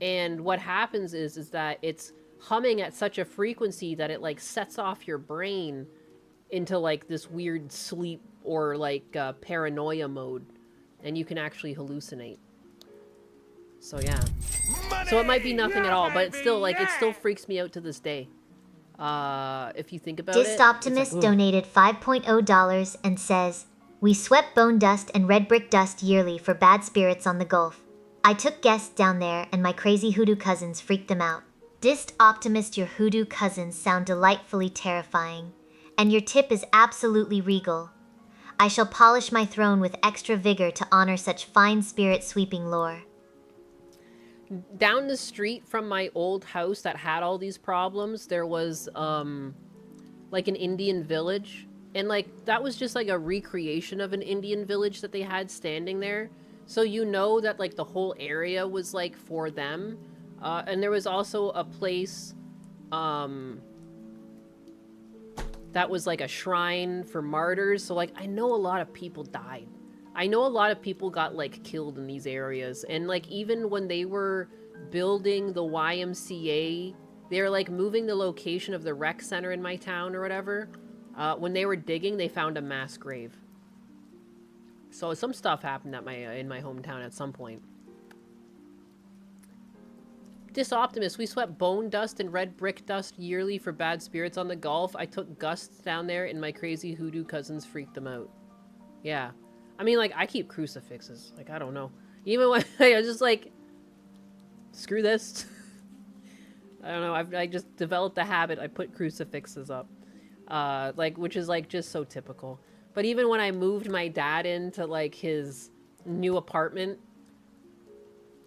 And what happens is that it's humming at such a frequency that it like sets off your brain into like this weird sleep or like paranoia mode, and you can actually hallucinate. So yeah. Money! So it might be nothing at all, but it's still like it still freaks me out to this day. If you think about it. Dist Optimist donated $5.0 and says, "We swept bone dust and red brick dust yearly for bad spirits on the Gulf. I took guests down there and my crazy hoodoo cousins freaked them out." Dist Optimist, your hoodoo cousins sound delightfully terrifying, and your tip is absolutely regal. I shall polish my throne with extra vigor to honor such fine spirit sweeping lore. Down the street from my old house that had all these problems, there was like an Indian village, and like that was just like a recreation of an Indian village that they had standing there. So you know that, like, the whole area was, like, for them. And there was also a place, that was, like, a shrine for martyrs. So, like, I know a lot of people died. I know a lot of people got, like, killed in these areas. And, like, even when they were building the YMCA, they were, like, moving the location of the rec center in my town or whatever. When they were digging, they found a mass grave. So some stuff happened at in my hometown at some point. Dis Optimist, we swept bone dust and red brick dust yearly for bad spirits on the Gulf. I took gusts down there and my crazy hoodoo cousins freaked them out. Yeah. I mean, like, I keep crucifixes. Like, I don't know. Even when I was just like, screw this. I don't know. I just developed the habit. I put crucifixes up. Like, which is, like, just so typical. But even when I moved my dad into, like, his new apartment,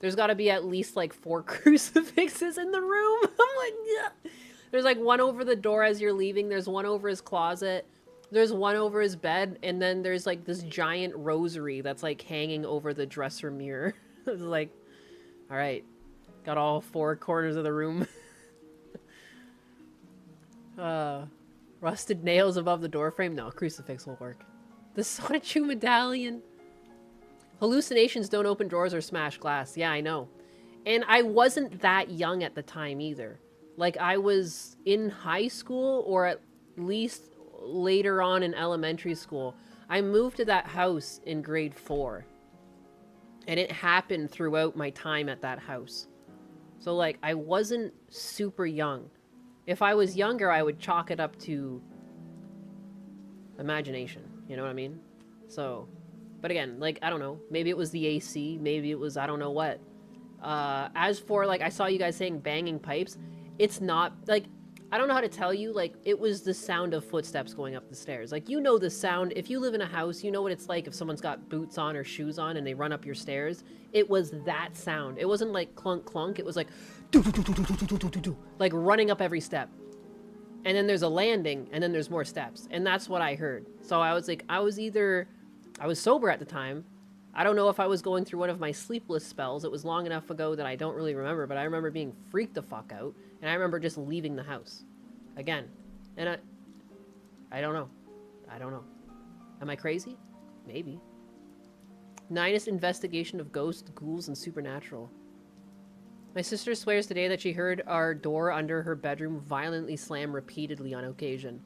there's got to be at least, like, 4 crucifixes in the room. I'm like, yeah. There's, like, one over the door as you're leaving. There's one over his closet. There's one over his bed. And then there's, like, this giant rosary that's, like, hanging over the dresser mirror. It's like, all right. Got all 4 corners of the room. Rusted nails above the doorframe? No, crucifix will work. The Sonichu medallion. Hallucinations don't open drawers or smash glass. Yeah, I know. And I wasn't that young at the time either. Like, I was in high school or at least later on in elementary school. I moved to that house in grade 4. And it happened throughout my time at that house. So, like, I wasn't super young. If I was younger, I would chalk it up to imagination. You know what I mean? So, but again, like, I don't know. Maybe it was the AC. Maybe it was, I don't know what. As for, like, I saw you guys saying banging pipes. It's not, like, I don't know how to tell you, like, it was the sound of footsteps going up the stairs. Like, you know the sound. If you live in a house, you know what it's like if someone's got boots on or shoes on and they run up your stairs. It was that sound. It wasn't like clunk clunk. It was like, like running up every step. And then there's a landing, and then there's more steps. And that's what I heard. So I was like, I was sober at the time. I don't know if I was going through one of my sleepless spells. It was long enough ago that I don't really remember, but I remember being freaked the fuck out. And I remember just leaving the house. Again. And I don't know. I don't know. Am I crazy? Maybe. Ninus investigation of ghosts, ghouls, and supernatural. My sister swears today that she heard our door under her bedroom violently slam repeatedly on occasion.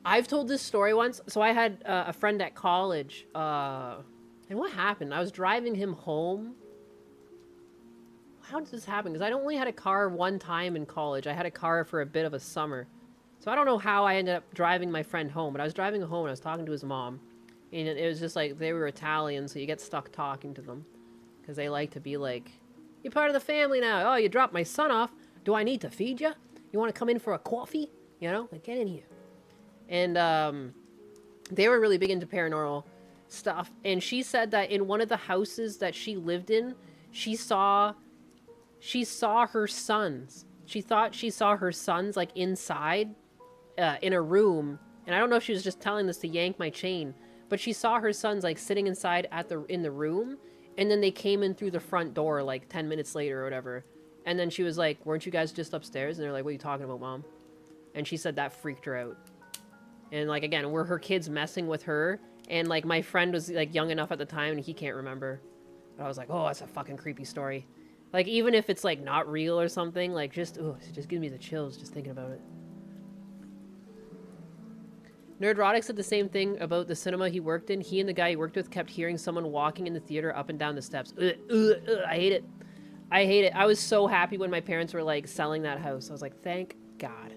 I've told this story once. So I had a friend at college. And what happened? I was driving him home. How did this happen? Because I only had a car one time in college. I had a car for a bit of a summer. So I don't know how I ended up driving my friend home. But I was driving him home and I was talking to his mom. And it was just like, they were Italian, so you get stuck talking to them. Because they like to be like, you're part of the family now. Oh, you dropped my son off. Do I need to feed you? You want to come in for a coffee? You know? Like, get in here. And they were really big into paranormal stuff. And she said that in one of the houses that she lived in, she saw her sons. She thought she saw her sons, like, inside in a room. And I don't know if she was just telling this to yank my chain, but she saw her sons, like, sitting inside in the room. And then they came in through the front door, like, 10 minutes later or whatever. And then she was like, weren't you guys just upstairs? And they're like, what are you talking about, Mom? And she said that freaked her out. And, like, again, were her kids messing with her? And, like, my friend was, like, young enough at the time, and he can't remember. But I was like, oh, that's a fucking creepy story. Like, even if it's, like, not real or something, like, just, oh, it just gives me the chills just thinking about it. Nerdrotic said the same thing about the cinema he worked in. He and the guy he worked with kept hearing someone walking in the theater up and down the steps. I hate it. I hate it. I was so happy when my parents were, like, selling that house. I was like, thank God.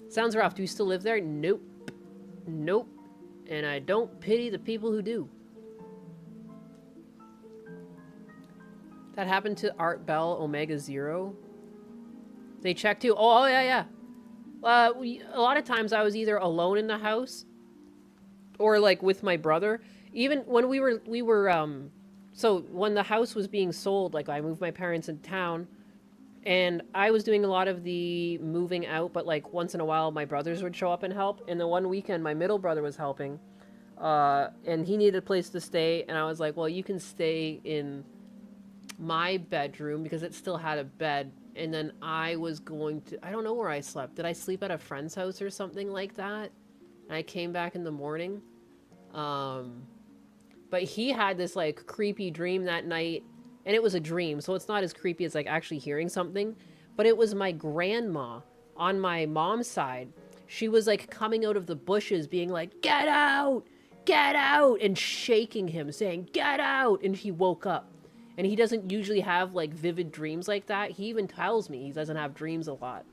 Sounds rough. Do you still live there? Nope. Nope. And I don't pity the people who do. That happened to Art Bell Omega Zero. They checked too. Oh yeah, yeah. A lot of times I was either alone in the house or like with my brother. Even when we were so when the house was being sold, like I moved my parents in town and I was doing a lot of the moving out, but like once in a while my brothers would show up and help. And the one weekend my middle brother was helping and he needed a place to stay. And I was like, well, you can stay in my bedroom because it still had a bed. And then I was going to, I don't know where I slept. Did I sleep at a friend's house or something like that? And I came back in the morning. But he had this like creepy dream that night. And it was a dream, so it's not as creepy as like actually hearing something. But it was my grandma on my mom's side. She was like coming out of the bushes being like, get out, and shaking him saying, get out. And he woke up. And he doesn't usually have, like, vivid dreams like that. He even tells me he doesn't have dreams a lot.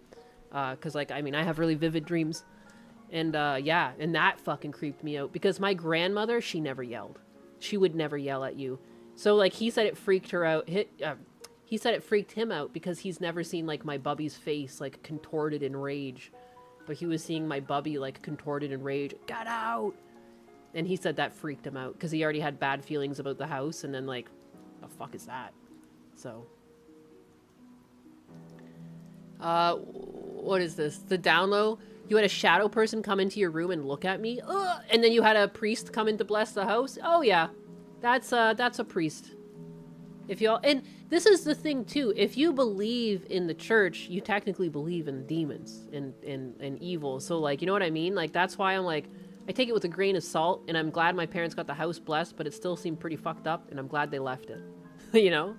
Because, like, I mean, I have really vivid dreams. And, yeah, and that fucking creeped me out. Because my grandmother, she never yelled. She would never yell at you. So, like, he said it freaked her out. He said it freaked him out because he's never seen, like, my bubby's face, like, contorted in rage. But he was seeing my bubby, like, contorted in rage. Get out! And he said that freaked him out. Because he already had bad feelings about the house. And then, like, the fuck is that? So what is this? The down low? You had a shadow person come into your room and look at me? Ugh! And then you had a priest come in to bless the house? Oh yeah. That's a priest. If y'all, and this is the thing too, if you believe in the church, you technically believe in demons and evil. So like, you know what I mean? Like that's why I'm like, I take it with a grain of salt, and I'm glad my parents got the house blessed, but it still seemed pretty fucked up, and I'm glad they left it. You know?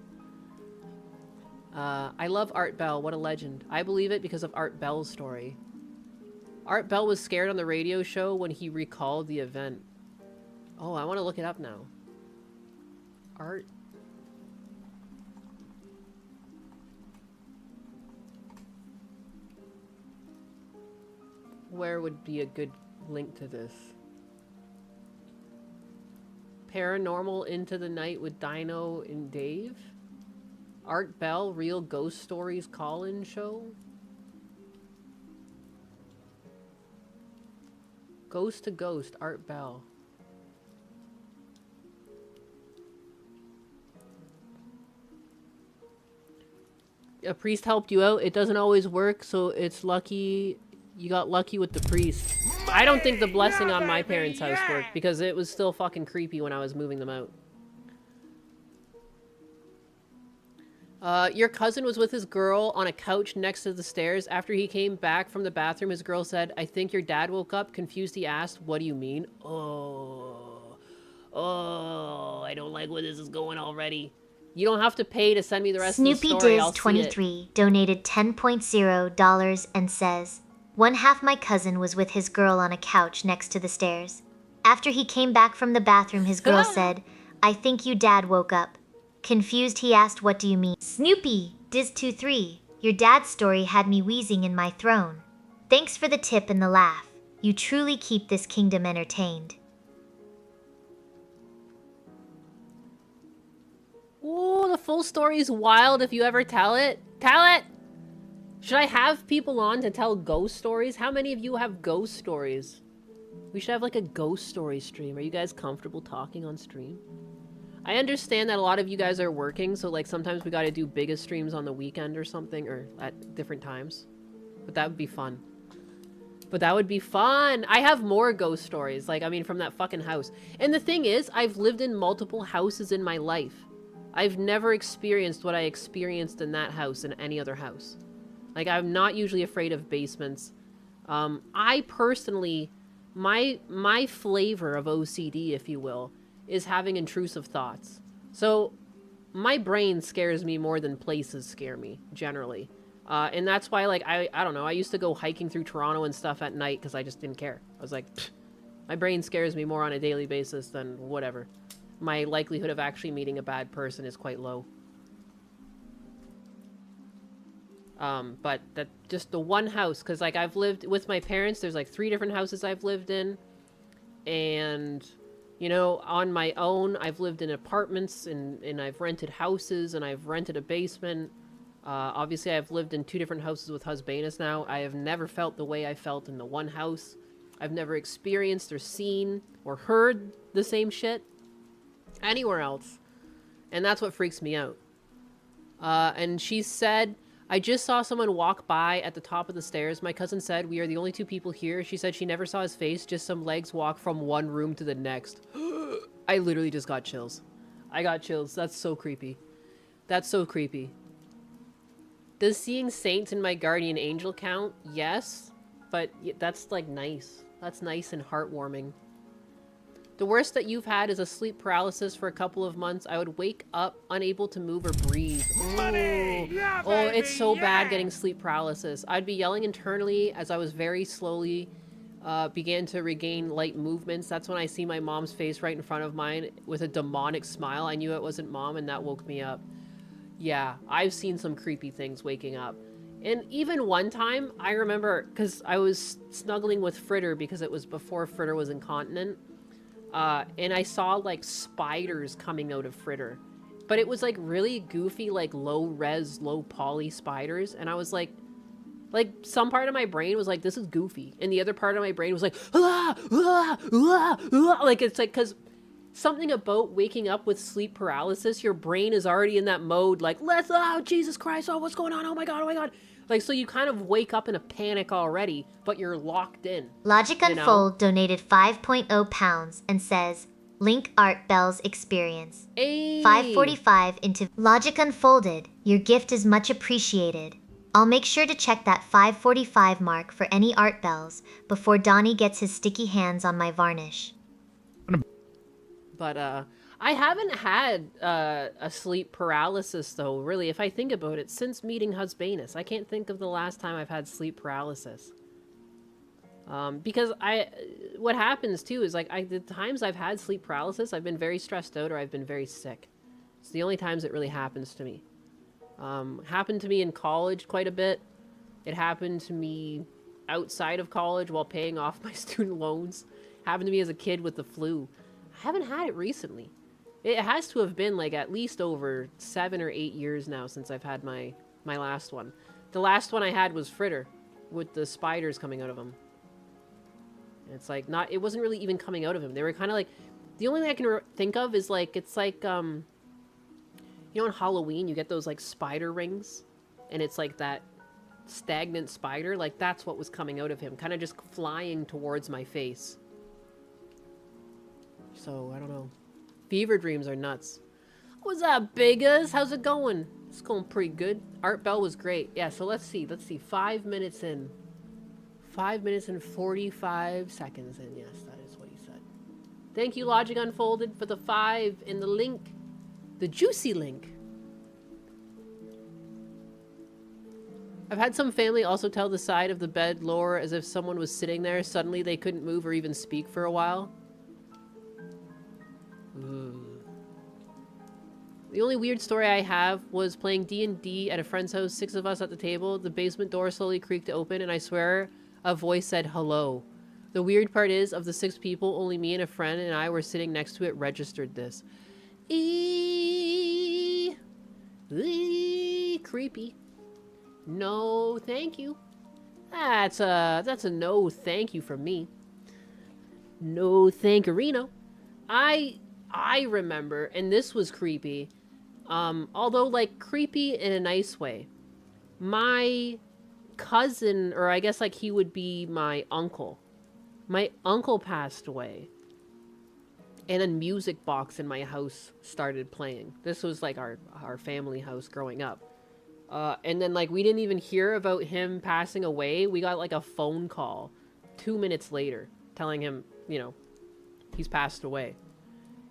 I love Art Bell. What a legend. I believe it because of Art Bell's story. Art Bell was scared on the radio show when he recalled the event. Oh, I want to look it up now. Art. Where would be a good link to this? Paranormal Into the Night with Dino and Dave? Art Bell, Real Ghost Stories call-in show? Ghost to Ghost, Art Bell. A priest helped you out. It doesn't always work, so it's lucky you got lucky with the priest. I don't think the blessing on my parents' house worked because it was still fucking creepy when I was moving them out. Your cousin was with his girl on a couch next to the stairs. After he came back from the bathroom, his girl said, "I think your dad woke up." Confused, he asked, "What do you mean?" Oh, I don't like where this is going already. You don't have to pay to send me the rest Snoopy of the story. Diz 23 donated $10.0 and says, "One half my cousin was with his girl on a couch next to the stairs. After he came back from the bathroom, his girl said, 'I think you dad woke up.' Confused, he asked, 'What do you mean?' Snoopy Diz 23, your dad's story had me wheezing in my throne. Thanks for the tip and the laugh. You truly keep this kingdom entertained." Oh, the full story is wild if you ever tell it. Tell it! Should I have people on to tell ghost stories? How many of you have ghost stories? We should have like a ghost story stream. Are you guys comfortable talking on stream? I understand that a lot of you guys are working, so like sometimes we gotta do bigga streams on the weekend or something, or at different times. But that would be fun. But that would be fun! I have more ghost stories, like, I mean, from that fucking house. And the thing is, I've lived in multiple houses in my life. I've never experienced what I experienced in that house in any other house. Like, I'm not usually afraid of basements. I personally, my flavor of OCD, if you will, is having intrusive thoughts. So, my brain scares me more than places scare me, generally. And that's why, like, I don't know, I used to go hiking through Toronto and stuff at night because I just didn't care. I was like, my brain scares me more on a daily basis than whatever. My likelihood of actually meeting a bad person is quite low. But that just the one house, because like I've lived with my parents, there's like 3 different houses I've lived in, and you know, on my own, I've lived in apartments and I've rented houses and I've rented a basement. Obviously, I've lived in 2 different houses with Husbanus now. I have never felt the way I felt in the one house. I've never experienced or seen or heard the same shit anywhere else. And that's what freaks me out. And she said, "I just saw someone walk by at the top of the stairs. My cousin said, we are the only 2 people here." She said she never saw his face, just some legs walk from one room to the next. I literally just got chills. I got chills. That's so creepy. That's so creepy. Does seeing saints in my guardian angel count? Yes. But that's like nice. That's nice and heartwarming. The worst that you've had is a sleep paralysis for a couple of months. I would wake up unable to move or breathe. Money! Yeah, Oh, it's so baby, bad yeah! getting sleep paralysis. I'd be yelling internally as I was very slowly began to regain light movements. That's when I see my mom's face right in front of mine with a demonic smile. I knew it wasn't mom, and that woke me up. Yeah, I've seen some creepy things waking up. And even one time, I remember, because I was snuggling with Fritter because it was before Fritter was incontinent. And I saw like spiders coming out of Fritter, but it was like really goofy, like low res, low poly spiders. And I was like some part of my brain was like, this is goofy. And the other part of my brain was like, ah, ah, ah, ah. Like, it's like, cause something about waking up with sleep paralysis, your brain is already in that mode. Like, oh, Jesus Christ. Oh, what's going on? Oh my God. Oh my God. Like, so you kind of wake up in a panic already, but you're locked in. Logic Unfold donated 5.0 pounds and says, "Link Art Bell's experience." Hey. 545 into Logic Unfolded. Your gift is much appreciated. I'll make sure to check that 545 mark for any Art Bells before Donnie gets his sticky hands on my varnish. But, I haven't had a sleep paralysis, though, really, if I think about it, since meeting Husbanus. I can't think of the last time I've had sleep paralysis. Because what happens, too, is, like, the times I've had sleep paralysis, I've been very stressed out or I've been very sick. It's the only times it really happens to me. Happened to me in college quite a bit. It happened to me outside of college while paying off my student loans. Happened to me as a kid with the flu. I haven't had it recently. It has to have been like at least over 7 or 8 years now since I've had my last one. The last one I had was Fritter with the spiders coming out of him. And it's like not, it wasn't really even coming out of him. They were kind of like, the only thing I can think of is like, it's like, you know, on Halloween, you get those like spider rings and it's like that stagnant spider. Like that's what was coming out of him, kind of just flying towards my face. So I don't know. Fever dreams are nuts. What's up, biggas? How's it going? It's going pretty good. Art Bell was great. Yeah, so let's see. 5 minutes in. 5 minutes and 45 seconds in. Yes, that is what he said. Thank you, Logic Unfolded, for the 5 in the link. The juicy link. I've had some family also tell the side of the bed lower as if someone was sitting there. Suddenly they couldn't move or even speak for a while. Ooh. The only weird story I have was playing D&D at a friend's house, 6 of us at the table. The basement door slowly creaked open, and I swear a voice said hello. The weird part is, of the 6 people, only me and a friend and I were sitting next to it registered this. Creepy. No, thank you. That's a no thank you from me. No thankerino. I remember, and this was creepy, although like creepy in a nice way. My cousin, or I guess like he would be my uncle. My uncle passed away. And a music box in my house started playing. This was like our family house growing up. And then like we didn't even hear about him passing away. We got like a phone call 2 minutes later telling him, you know, he's passed away.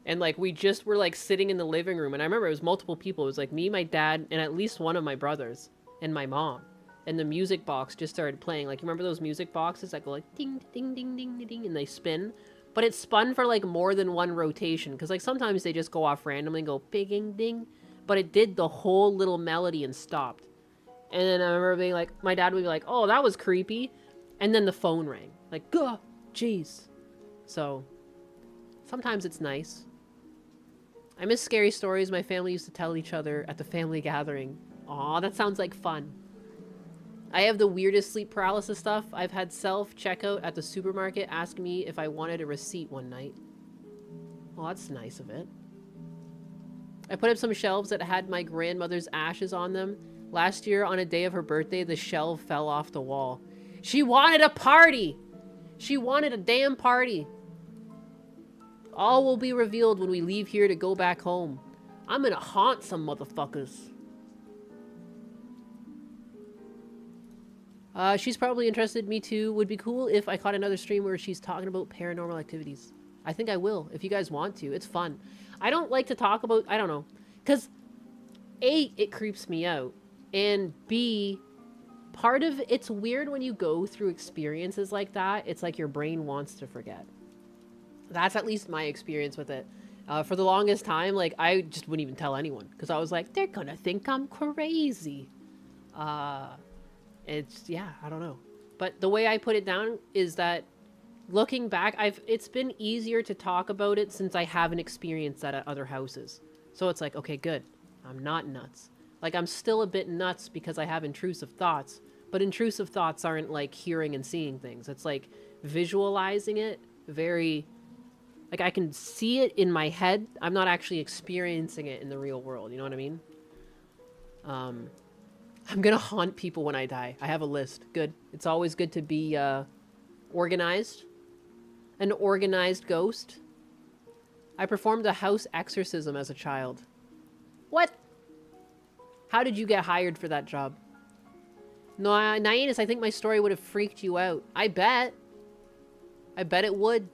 And like we just were like sitting in the living room, and I remember it was multiple people. It was like me, my dad, and at least one of my brothers and my mom. And the music box just started playing. Like, you remember those music boxes that go like ding ding ding ding ding ding and they spin? But it spun for like more than one rotation, because like sometimes they just go off randomly and go ding ding, but it did the whole little melody and stopped. And then I remember being like, my dad would be like, "Oh, that was creepy," and then the phone rang. Like, "Gah, jeez." So sometimes it's nice. I miss scary stories my family used to tell each other at the family gathering. Aw, that sounds like fun. I have the weirdest sleep paralysis stuff. I've had self-checkout at the supermarket ask me if I wanted a receipt one night. Well, that's nice of it. I put up some shelves that had my grandmother's ashes on them. Last year, on a day of her birthday, the shelf fell off the wall. She wanted a party! She wanted a damn party! All will be revealed when we leave here to go back home. I'm gonna haunt some motherfuckers. She's probably interested. Me too. Would be cool if I caught another stream where she's talking about paranormal activities. I think I will, if you guys want to. It's fun. I don't like to talk about, I don't know. Because, A, it creeps me out. And B, part of it's weird when you go through experiences like that. It's like your brain wants to forget. That's at least my experience with it. For the longest time, like, I just wouldn't even tell anyone. Because I was like, they're gonna think I'm crazy. It's, yeah, I don't know. But the way I put it down is that looking back, it's been easier to talk about it since I haven't experienced that at other houses. So it's like, okay, good. I'm not nuts. Like, I'm still a bit nuts because I have intrusive thoughts. But intrusive thoughts aren't like hearing and seeing things. It's like visualizing it very... Like, I can see it in my head. I'm not actually experiencing it in the real world. You know what I mean? I'm gonna haunt people when I die. I have a list. Good. It's always good to be, organized. An organized ghost. I performed a house exorcism as a child. What? How did you get hired for that job? No, Nyanus, I think my story would have freaked you out. I bet. I bet it would.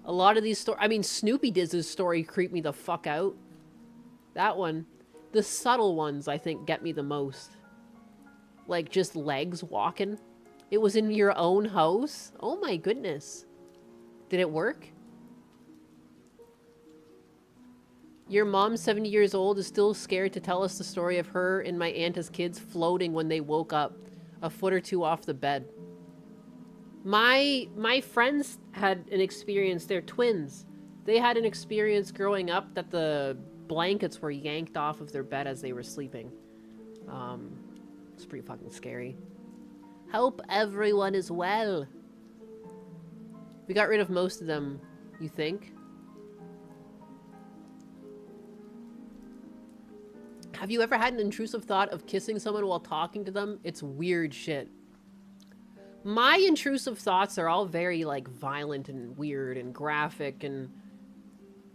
A lot of these stories... I mean, Snoopy Diz's story creeped me the fuck out. That one. The subtle ones, I think, get me the most. Like, just legs walking. It was in your own house? Oh my goodness. Did it work? Your mom, 70 years old, is still scared to tell us the story of her and my aunt as kids floating when they woke up a foot or two off the bed. My friends had an experience. They're twins. They had an experience growing up that the blankets were yanked off of their bed as they were sleeping. It's pretty fucking scary. Hope everyone is well. We got rid of most of them, you think? Have you ever had an intrusive thought of kissing someone while talking to them? It's weird shit. My intrusive thoughts are all very, like, violent and weird and graphic, and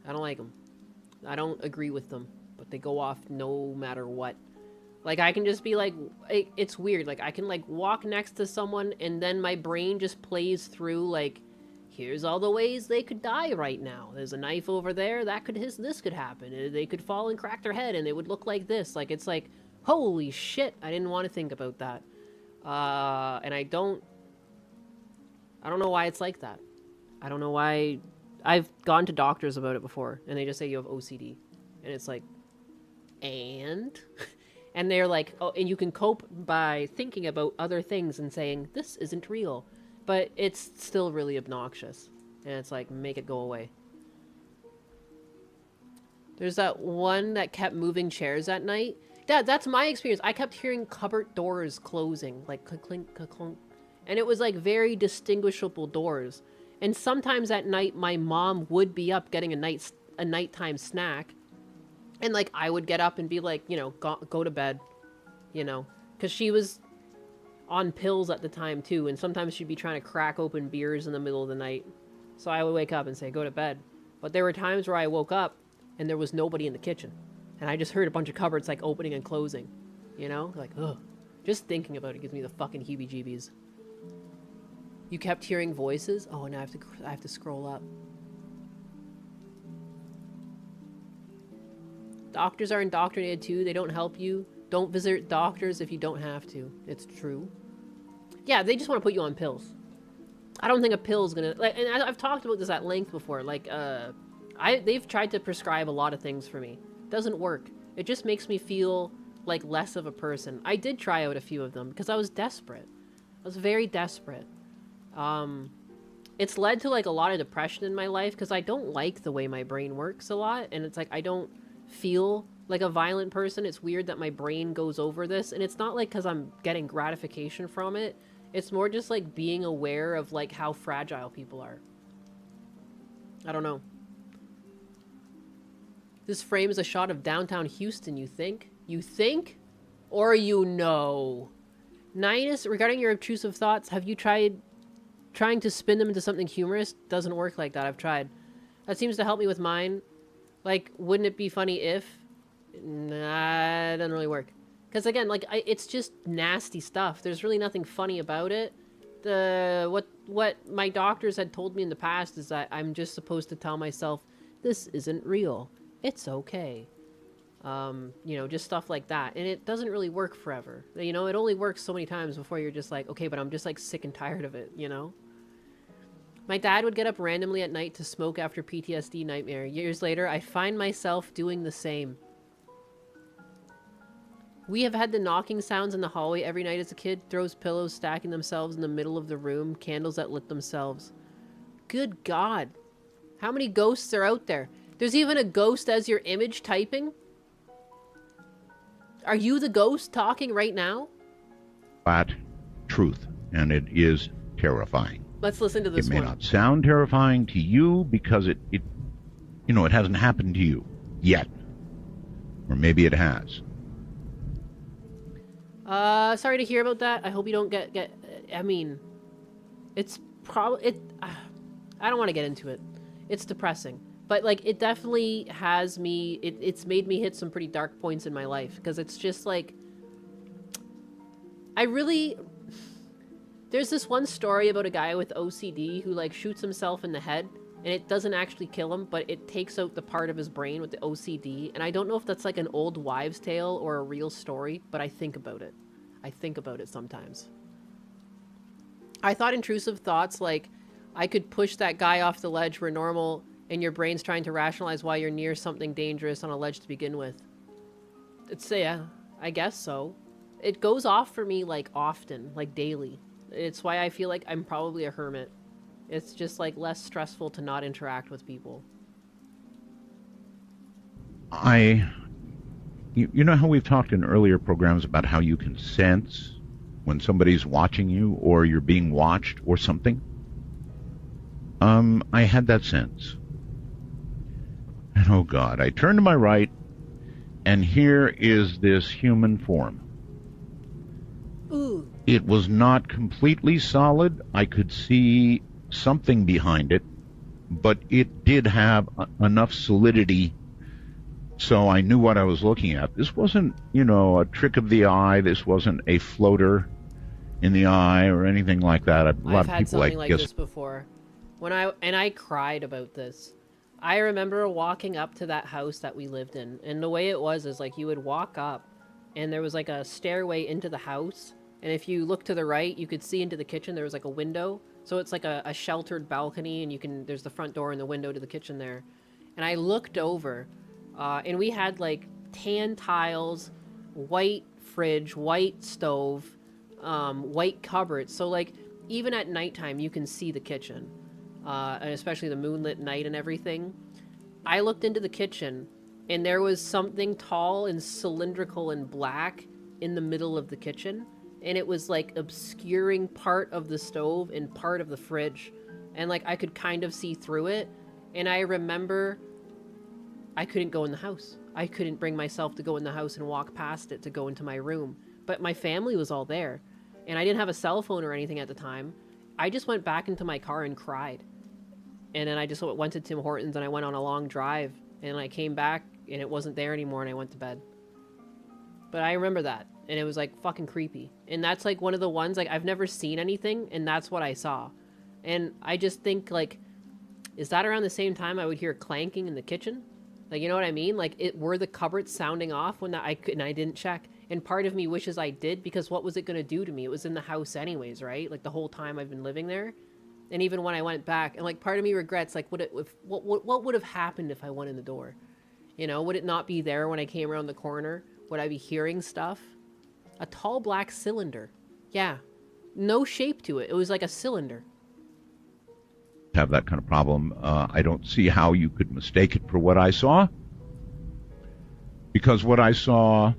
I don't like them. I don't agree with them, but they go off no matter what. Like, I can just be like, it's weird. Like, I can, like, walk next to someone, and then my brain just plays through, like, here's all the ways they could die right now. There's a knife over there. This could happen. They could fall and crack their head, and it would look like this. Like, it's like, holy shit, I didn't want to think about that. And I don't know why it's like that. I don't know why. I've gone to doctors about it before, and they just say you have OCD. And it's like, and? And they're like, oh, and you can cope by thinking about other things and saying, this isn't real. But it's still really obnoxious. And it's like, make it go away. There's that one that kept moving chairs at night. Dad, that's my experience. I kept hearing cupboard doors closing, like clink, clink, clink. And it was like very distinguishable doors. And sometimes at night, my mom would be up getting a nighttime snack. And like, I would get up and be like, you know, go to bed, you know, because she was on pills at the time too. And sometimes she'd be trying to crack open beers in the middle of the night. So I would wake up and say, go to bed. But there were times where I woke up and there was nobody in the kitchen. And I just heard a bunch of cupboards like opening and closing, you know, like, ugh. Just thinking about it gives me the fucking heebie-jeebies. You kept hearing voices? Oh, now I have to scroll up. Doctors are indoctrinated too. They don't help you. Don't visit doctors if you don't have to. It's true. Yeah, they just want to put you on pills. I don't think a pill's gonna... like, and I've talked about this at length before. Like, they've tried to prescribe a lot of things for me. Doesn't work. It just makes me feel like less of a person. I did try out a few of them because I was desperate. I was very desperate. It's led to like a lot of depression in my life because I don't like the way my brain works a lot, and it's like I don't feel like a violent person. It's weird that my brain goes over this, and it's not like because I'm getting gratification from it. It's more just like being aware of like how fragile people are. I don't know. This frame is a shot of downtown Houston, you think? You think? Or you know? Ninus, regarding your obtrusive thoughts, have you tried trying to spin them into something humorous? Doesn't work like that. I've tried. That seems to help me with mine. Like, wouldn't it be funny if? Nah, it doesn't really work. Because again, like, it's just nasty stuff. There's really nothing funny about it. What my doctors had told me in the past is that I'm just supposed to tell myself, this isn't real. It's okay. You know, just stuff like that. And it doesn't really work forever. You know, it only works so many times before you're just like, okay, but I'm just like sick and tired of it, you know? My dad would get up randomly at night to smoke after PTSD nightmare. Years later, I find myself doing the same. We have had the knocking sounds in the hallway every night as a kid. Throws pillows stacking themselves in the middle of the room. Candles that lit themselves. Good God. How many ghosts are out there? There's even a ghost as your image typing? Are you the ghost talking right now? Flat truth, and it is terrifying. Let's listen to this one. It may not sound terrifying to you because it hasn't happened to you yet. Or maybe it has. Sorry to hear about that. I hope you don't get I mean, it's probably I don't want to get into it. It's depressing. But like it definitely has me it's made me hit some pretty dark points in my life because it's just like there's this one story about a guy with OCD who like shoots himself in the head and it doesn't actually kill him, but it takes out the part of his brain with the OCD. And I don't know if that's like an old wives' tale or a real story, but I think about it. I think about it sometimes. I thought intrusive thoughts like I could push that guy off the ledge were normal and your brain's trying to rationalize why you're near something dangerous on a ledge to begin with. Yeah, I guess so. It goes off for me like often, like daily. It's why I feel like I'm probably a hermit. It's just like less stressful to not interact with people. You know how we've talked in earlier programs about how you can sense when somebody's watching you or you're being watched or something? I had that sense. And oh God, I turned to my right, and here is this human form. Ooh. It was not completely solid. I could see something behind it, but it did have enough solidity so I knew what I was looking at. This wasn't, a trick of the eye. This wasn't a floater in the eye or anything like that. I've had something like this before. I cried about this. I remember walking up to that house that we lived in, and the way it was is like you would walk up, and there was like a stairway into the house, and if you look to the right, you could see into the kitchen. There was like a window, so it's like a sheltered balcony, and there's the front door and the window to the kitchen there. And I looked over, and we had like tan tiles, white fridge, white stove, white cupboards. So like even at nighttime, you can see the kitchen. And especially the moonlit night and everything. I looked into the kitchen, and there was something tall and cylindrical and black in the middle of the kitchen, and it was like obscuring part of the stove and part of the fridge, and like I could kind of see through it. And I remember I couldn't go in the house. I couldn't bring myself to go in the house and walk past it to go into my room, but my family was all there, and I didn't have a cell phone or anything at the time. I just went back into my car and cried. And then I just went to Tim Hortons, and I went on a long drive, and I came back, and it wasn't there anymore, and I went to bed. But I remember that, and it was like fucking creepy. And that's like one of the ones, like I've never seen anything, and that's what I saw. And I just think like, is that around the same time I would hear clanking in the kitchen? Like, you know what I mean? Like, were the cupboards sounding off when I didn't check? And part of me wishes I did, because what was it going to do to me? It was in the house anyways, right? Like the whole time I've been living there. And even when I went back, and like part of me regrets, like what would have happened if I went in the door? Would it not be there when I came around the corner? Would I be hearing stuff? A tall black cylinder. Yeah. No shape to it. It was like a cylinder. Have that kind of problem. I don't see how you could mistake it for what I saw, because what I saw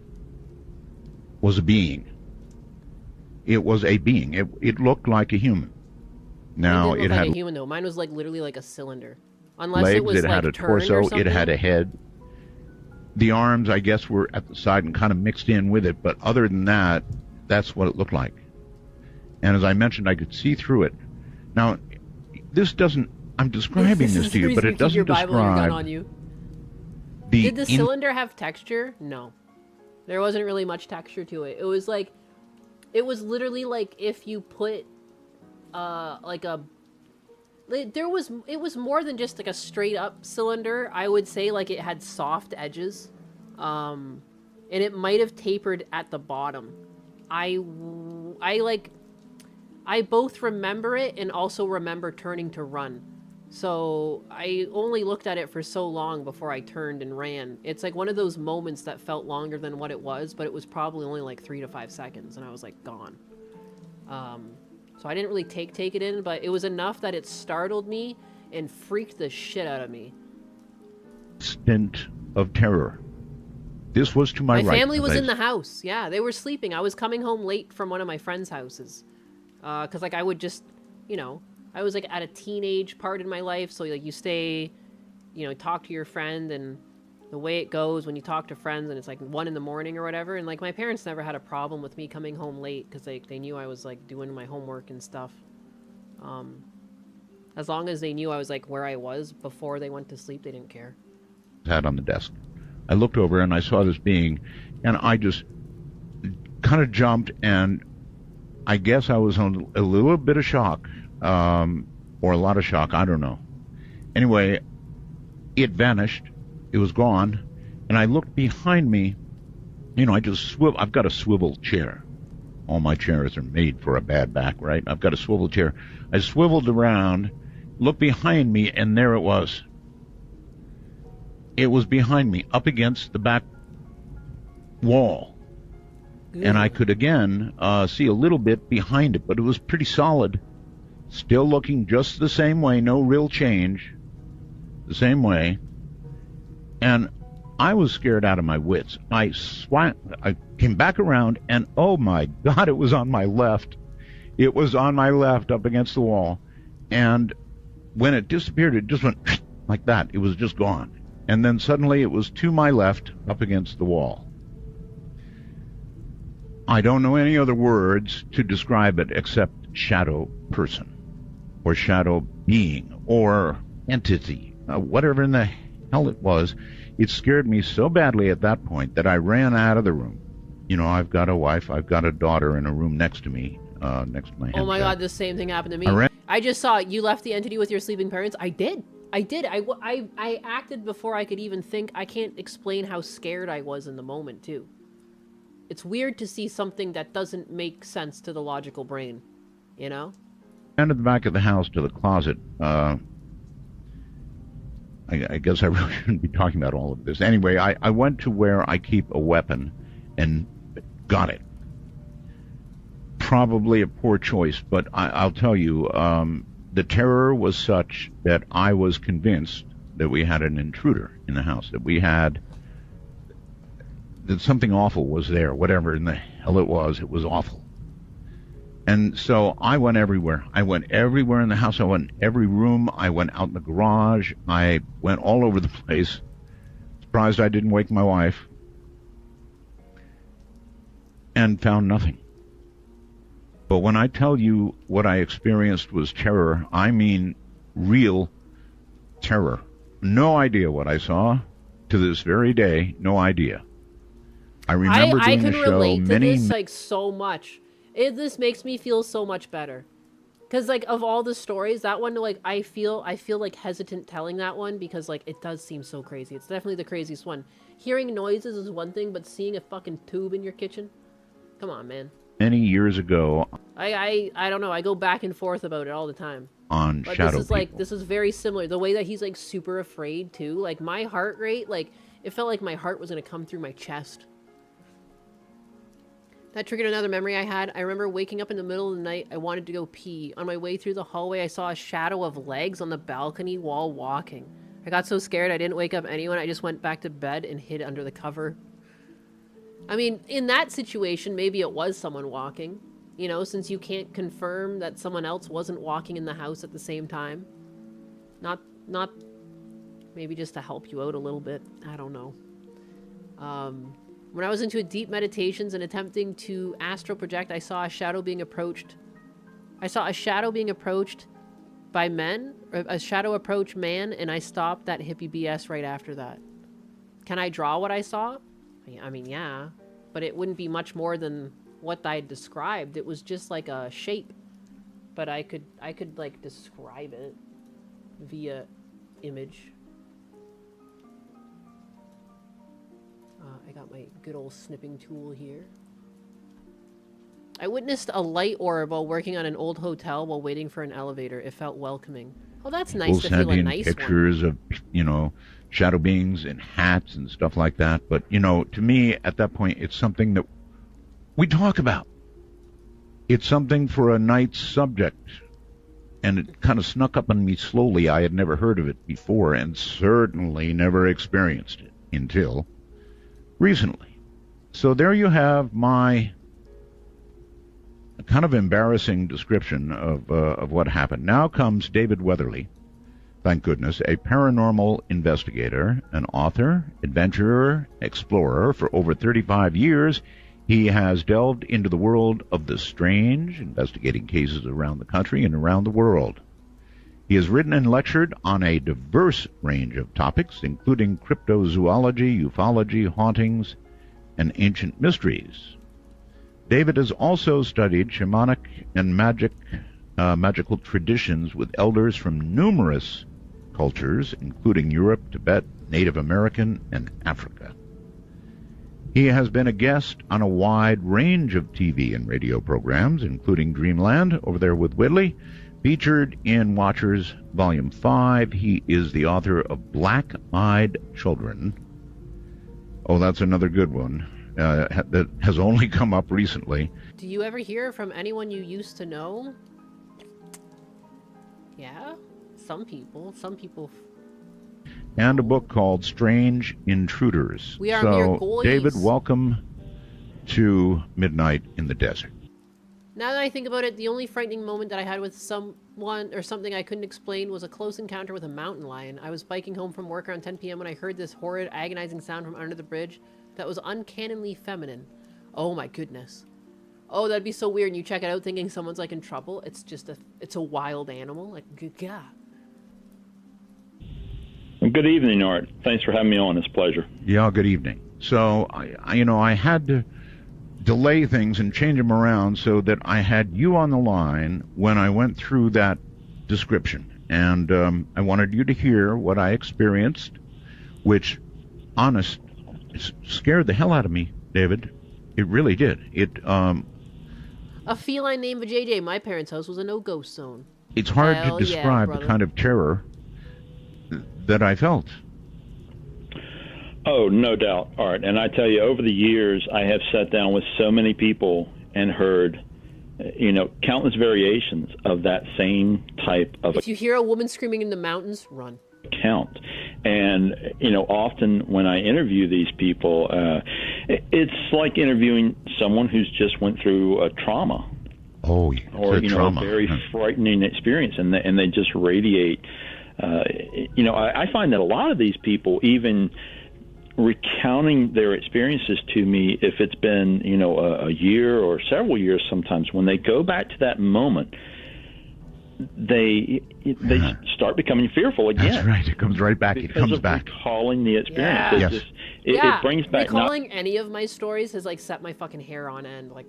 was a being. It was a being. It looked like a human. Now it had like a human though. Mine was like literally like a cylinder. Unless legs, it was it had a torso, it had a head. The arms, I guess, were at the side and kind of mixed in with it, but other than that, that's what it looked like. And as I mentioned, I could see through it. Now, this doesn't. I'm describing this to you, but it doesn't describe. On you. Did the cylinder have texture? No, there wasn't really much texture to it. It was literally like if you put. It was more than just like a straight up cylinder. I would say like it had soft edges, and it might have tapered at the bottom. I both remember it and also remember turning to run. So I only looked at it for so long before I turned and ran. It's like one of those moments that felt longer than what it was, but it was probably only like 3 to 5 seconds, and I was like gone. So I didn't really take it in, but it was enough that it startled me and freaked the shit out of me. Stint of terror. This was to my right. My family was in the house. Yeah, they were sleeping. I was coming home late from one of my friends' houses. Because, like, I would just, I was, like, at a teenage part in my life. So, like, you stay, talk to your friend, and the way it goes when you talk to friends and it's like 1 a.m. or whatever. And like my parents never had a problem with me coming home late because they knew I was like doing my homework and stuff. As long as they knew I was like where I was before they went to sleep, they didn't care. Had on the desk. I looked over and I saw this being, and I just kind of jumped, and I guess I was on a little bit of shock, or a lot of shock, I don't know. Anyway, it vanished. It was gone, and I looked behind me. I've got a swivel chair. All my chairs are made for a bad back, right? I've got a swivel chair. I swiveled around, looked behind me, and there it was. It was behind me, up against the back wall. And I could again see a little bit behind it, but it was pretty solid. Still looking just the same way, no real change. The same way. And I was scared out of my wits. I came back around, and oh my God, it was on my left. It was on my left up against the wall. And when it disappeared, it just went like that. It was just gone. And then suddenly it was to my left, up against the wall. I don't know any other words to describe it except shadow person, or shadow being, or entity, whatever in the hell it was. It scared me so badly at that point that I ran out of the room. You know, I've got a wife, I've got a daughter in a room next to me, next to my head. Oh my God, the same thing happened to me. I just saw you left the entity with your sleeping parents. I did. I acted before I could even think. I can't explain how scared I was in the moment, too. It's weird to see something that doesn't make sense to the logical brain, you know? Down to the back of the house to the closet. I guess I really shouldn't be talking about all of this. Anyway, I went to where I keep a weapon and got it. Probably a poor choice, but I'll tell you, the terror was such that I was convinced that we had an intruder in the house, that something awful was there, whatever in the hell it was awful. And so I went everywhere. I went everywhere in the house. I went in every room. I went out in the garage. I went all over the place. Surprised I didn't wake my wife. And found nothing. But when I tell you what I experienced was terror, I mean real terror. No idea what I saw. To this very day, no idea. I remember doing the show relate to this like so much. This makes me feel so much better. Because like of all the stories, that one, like I feel like hesitant telling that one because like it does seem so crazy. It's definitely the craziest one. Hearing noises is one thing, but seeing a fucking tube in your kitchen? Come on, man. Many years ago. I don't know. I go back and forth about it all the time. On but Shadow this is People. like this is very similar. The way that he's like super afraid too. Like my heart rate, like it felt like my heart was gonna come through my chest. That triggered another memory I had. I remember waking up in the middle of the night. I wanted to go pee. On my way through the hallway, I saw a shadow of legs on the balcony wall walking. I got so scared I didn't wake up anyone. I just went back to bed and hid under the cover. I mean, in that situation, maybe it was someone walking. You know, since you can't confirm that someone else wasn't walking in the house at the same time. Not maybe just to help you out a little bit. I don't know. When I was into deep meditations and attempting to astral project, I saw a shadow being approached. I saw a shadow being approached by men, or a shadow approach man, and I stopped that hippie BS right after that. Can I draw what I saw? I mean, yeah, but it wouldn't be much more than what I described. It was just like a shape, but I could like describe it via image. I got my good old snipping tool here. I witnessed a light orb while working on an old hotel while waiting for an elevator. It felt welcoming. Oh, that's nice to feel a nice pictures one. Of, you know, shadow beings in hats and stuff like that. But, you know, to me, at that point, it's something that we talk about. It's something for a night's subject. And it kind of snuck up on me slowly. I had never heard of it before and certainly never experienced it until recently. So there you have my kind of embarrassing description of what happened. Now comes David Weatherly, thank goodness, a paranormal investigator, an author, adventurer, explorer. For over 35 years, he has delved into the world of the strange, investigating cases around the country and around the world. He has written and lectured on a diverse range of topics, including cryptozoology, ufology, hauntings, and ancient mysteries. David has also studied shamanic and magical traditions with elders from numerous cultures, including Europe, Tibet, Native American, and Africa. He has been a guest on a wide range of TV and radio programs, including Dreamland, Over There with Whitley, featured in Watchers Volume 5. He is the author of Black-Eyed Children. Oh, that's another good one that has only come up recently. Do you ever hear from anyone you used to know? Yeah, some people. And a book called Strange Intruders. We are mere goys. David, welcome to Midnight in the Desert. Now that I think about it, the only frightening moment that I had with one or something I couldn't explain was a close encounter with a mountain lion. I was biking home from work around 10 p.m. when I heard this horrid, agonizing sound from under the bridge that was uncannily feminine. Oh my goodness. Oh, that'd be so weird. And you check it out thinking someone's like in trouble. It's just it's a wild animal. Like, bigga. Good evening, Art. Thanks for having me on. It's a pleasure. Yeah, good evening. So, I had to delay things and change them around so that I had you on the line when I went through that description. And I wanted you to hear what I experienced, which, honest, scared the hell out of me, David. It really did. A feline named JJ. My parents' house was a no-ghost zone. It's hard Hell to describe yeah, the kind of terror that I felt. Oh, no doubt, Art. And I tell you, over the years, I have sat down with so many people and heard, countless variations of that same type of If you hear a woman screaming in the mountains, run. account. And, often when I interview these people, it's like interviewing someone who's just went through a trauma. Oh, or, trauma. a very frightening experience, and they just radiate. I find that a lot of these people, even recounting their experiences to me, if it's been, a year or several years sometimes, when they go back to that moment, they start becoming fearful again. That's right. It comes right back. It comes back. Recalling the experience. Yeah. It's just, it brings back recalling any of my stories has like set my fucking hair on end. Like,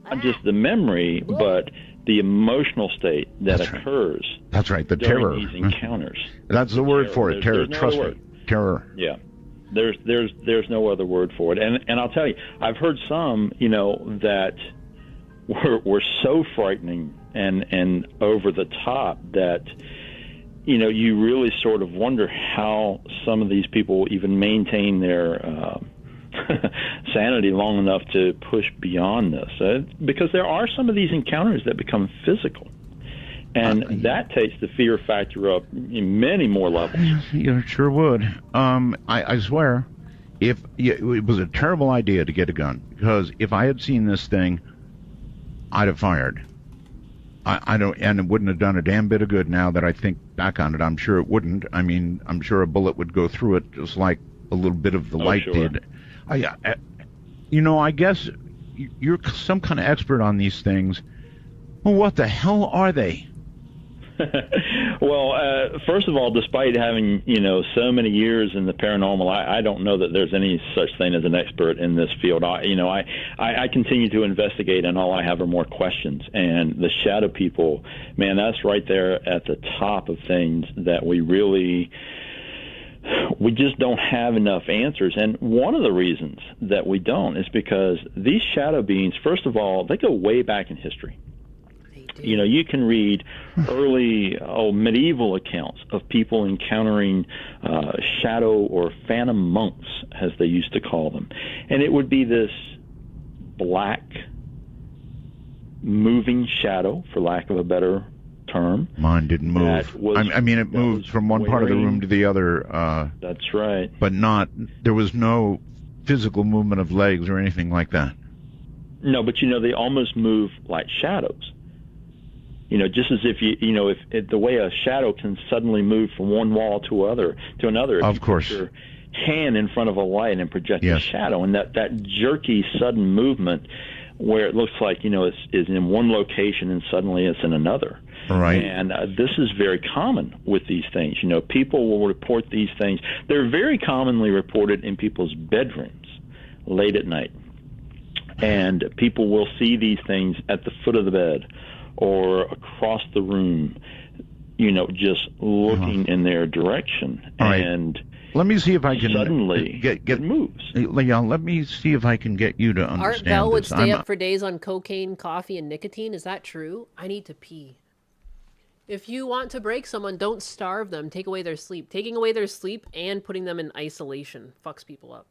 not just the memory, but the emotional state that occurs. That's right. The during terror. These encounters. That's the word for it. Terror. There's no Trust other me. word. Terror. Yeah. There's no other word for it. And I'll tell you, I've heard some, that were so frightening and over the top that, you really sort of wonder how some of these people even maintain their sanity long enough to push beyond this. Because there are some of these encounters that become physical. And that takes the fear factor up in many more levels. Yeah, sure would. I swear, it was a terrible idea to get a gun, because if I had seen this thing, I'd have fired. I don't, and it wouldn't have done a damn bit of good. Now that I think back on it, I'm sure it wouldn't. I mean, I'm sure a bullet would go through it, just like a little bit of the light did. I guess you're some kind of expert on these things. Well, what the hell are they? Well, first of all, despite having, so many years in the paranormal, I don't know that there's any such thing as an expert in this field. I continue to investigate, and all I have are more questions. And the shadow people, man, that's right there at the top of things that we just don't have enough answers. And one of the reasons that we don't is because these shadow beings, first of all, they go way back in history. You can read early medieval accounts of people encountering shadow or phantom monks, as they used to call them. And it would be this black moving shadow, for lack of a better term. Mine didn't move. It moved from one part of the room to the other. That's right. But there was no physical movement of legs or anything like that. No, but they almost move like shadows. Just as if if the way a shadow can suddenly move from one wall to another. Of course. Put your hand in front of a light and project a shadow, and that jerky, sudden movement, where it looks like is in one location and suddenly it's in another. Right. And this is very common with these things. People will report these things. They're very commonly reported in people's bedrooms late at night, and people will see these things at the foot of the bed or across the room, just looking in their direction. All right. And let me see if I can suddenly get moves. Leon, let me see if I can get you to understand Art Bell would this. stay up for days on cocaine, coffee, and nicotine. Is that true? I need to pee. If you want to break someone, don't starve them. Take away their sleep. Taking away their sleep and putting them in isolation fucks people up.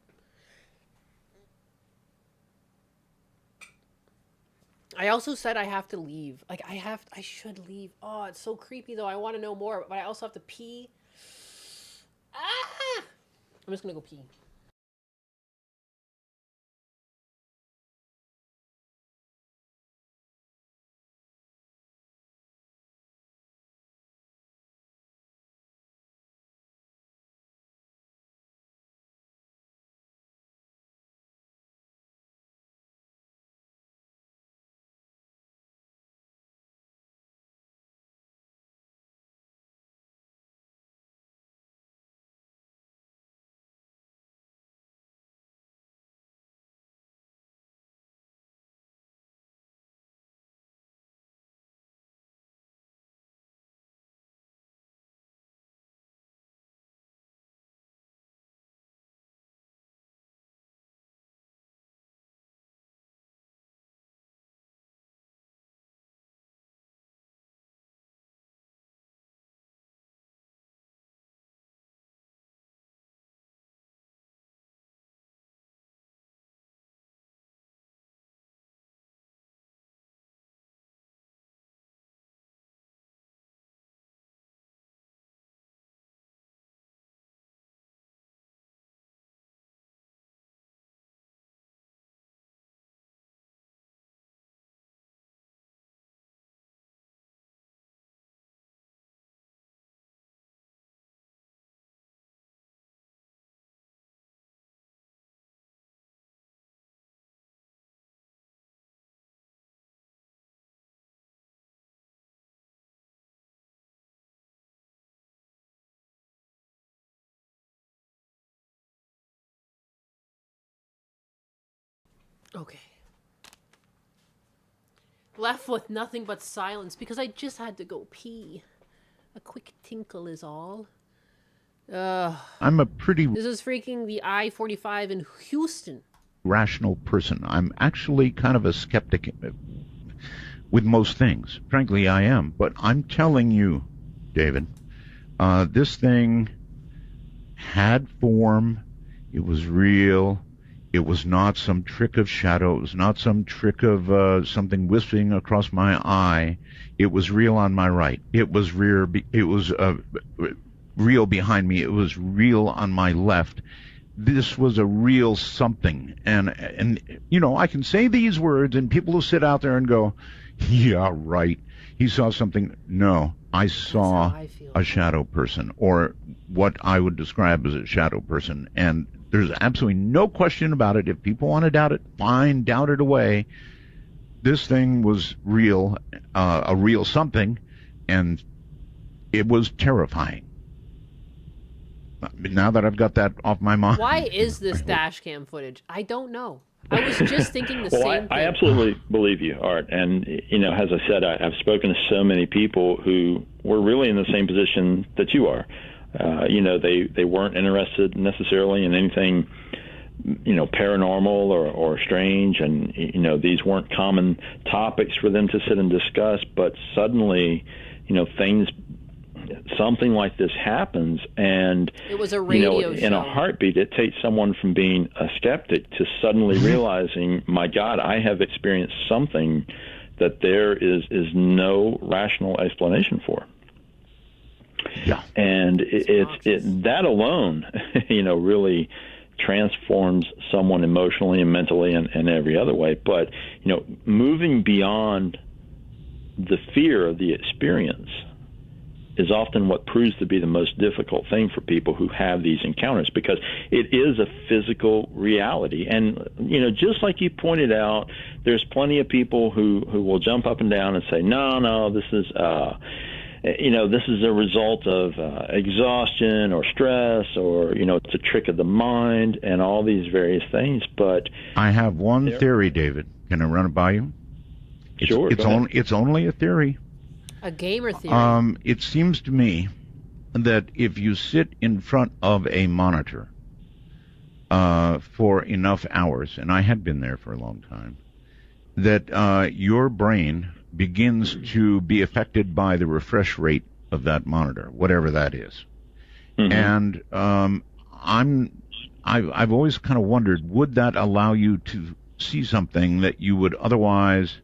I also said I have to leave. I should leave. Oh, it's so creepy though. I want to know more, but I also have to pee. I'm just gonna go pee. Okay. Left with nothing but silence because I just had to go pee. A quick tinkle is all. I'm a pretty This is freaking the I-45 in Houston. rational person. I'm actually kind of a skeptic with most things. Frankly, I am. But I'm telling you, David, this thing had form. It was real. It was not some trick of shadow. It was not some trick of something wisping across my eye. It was real on my right. It was real behind me. It was real on my left. This was a real something. And you know, I can say these words and people will sit out there and go, yeah, right. He saw something. No, I saw a shadow person, or what I would describe as a shadow person. And there's absolutely no question about it. If people want to doubt it, fine, doubt it away. This thing was real, a real something, and it was terrifying. Now that I've got that off my mind. Why is this dash cam footage? I don't know. I was just thinking the same thing. I absolutely believe you, Art. And, you know, as I said, I've spoken to so many people who were really in the same position that you are. You know, they weren't interested necessarily in anything, you know, paranormal or strange. And, you know, these weren't common topics for them to sit and discuss. But suddenly, you know, something like this happens, and it was a radio show. In a heartbeat, it takes someone from being a skeptic to suddenly realizing, my God, I have experienced something that there is no rational explanation for. Yeah. And that alone, you know, really transforms someone emotionally and mentally and every other way. But, you know, moving beyond the fear of the experience is often what proves to be the most difficult thing for people who have these encounters, because it is a physical reality. And, you know, just like you pointed out, there's plenty of people who will jump up and down and say, no, this is, you know, this is a result of exhaustion or stress, or, you know, it's a trick of the mind and all these various things. But I have one theory, David. Can I run it by you? Sure. It's only a theory. A gamer theory. It seems to me that if you sit in front of a monitor for enough hours, and I had been there for a long time, that your brain begins to be affected by the refresh rate of that monitor, whatever that is. Mm-hmm. And I've always kind of wondered, would that allow you to see something that you would otherwise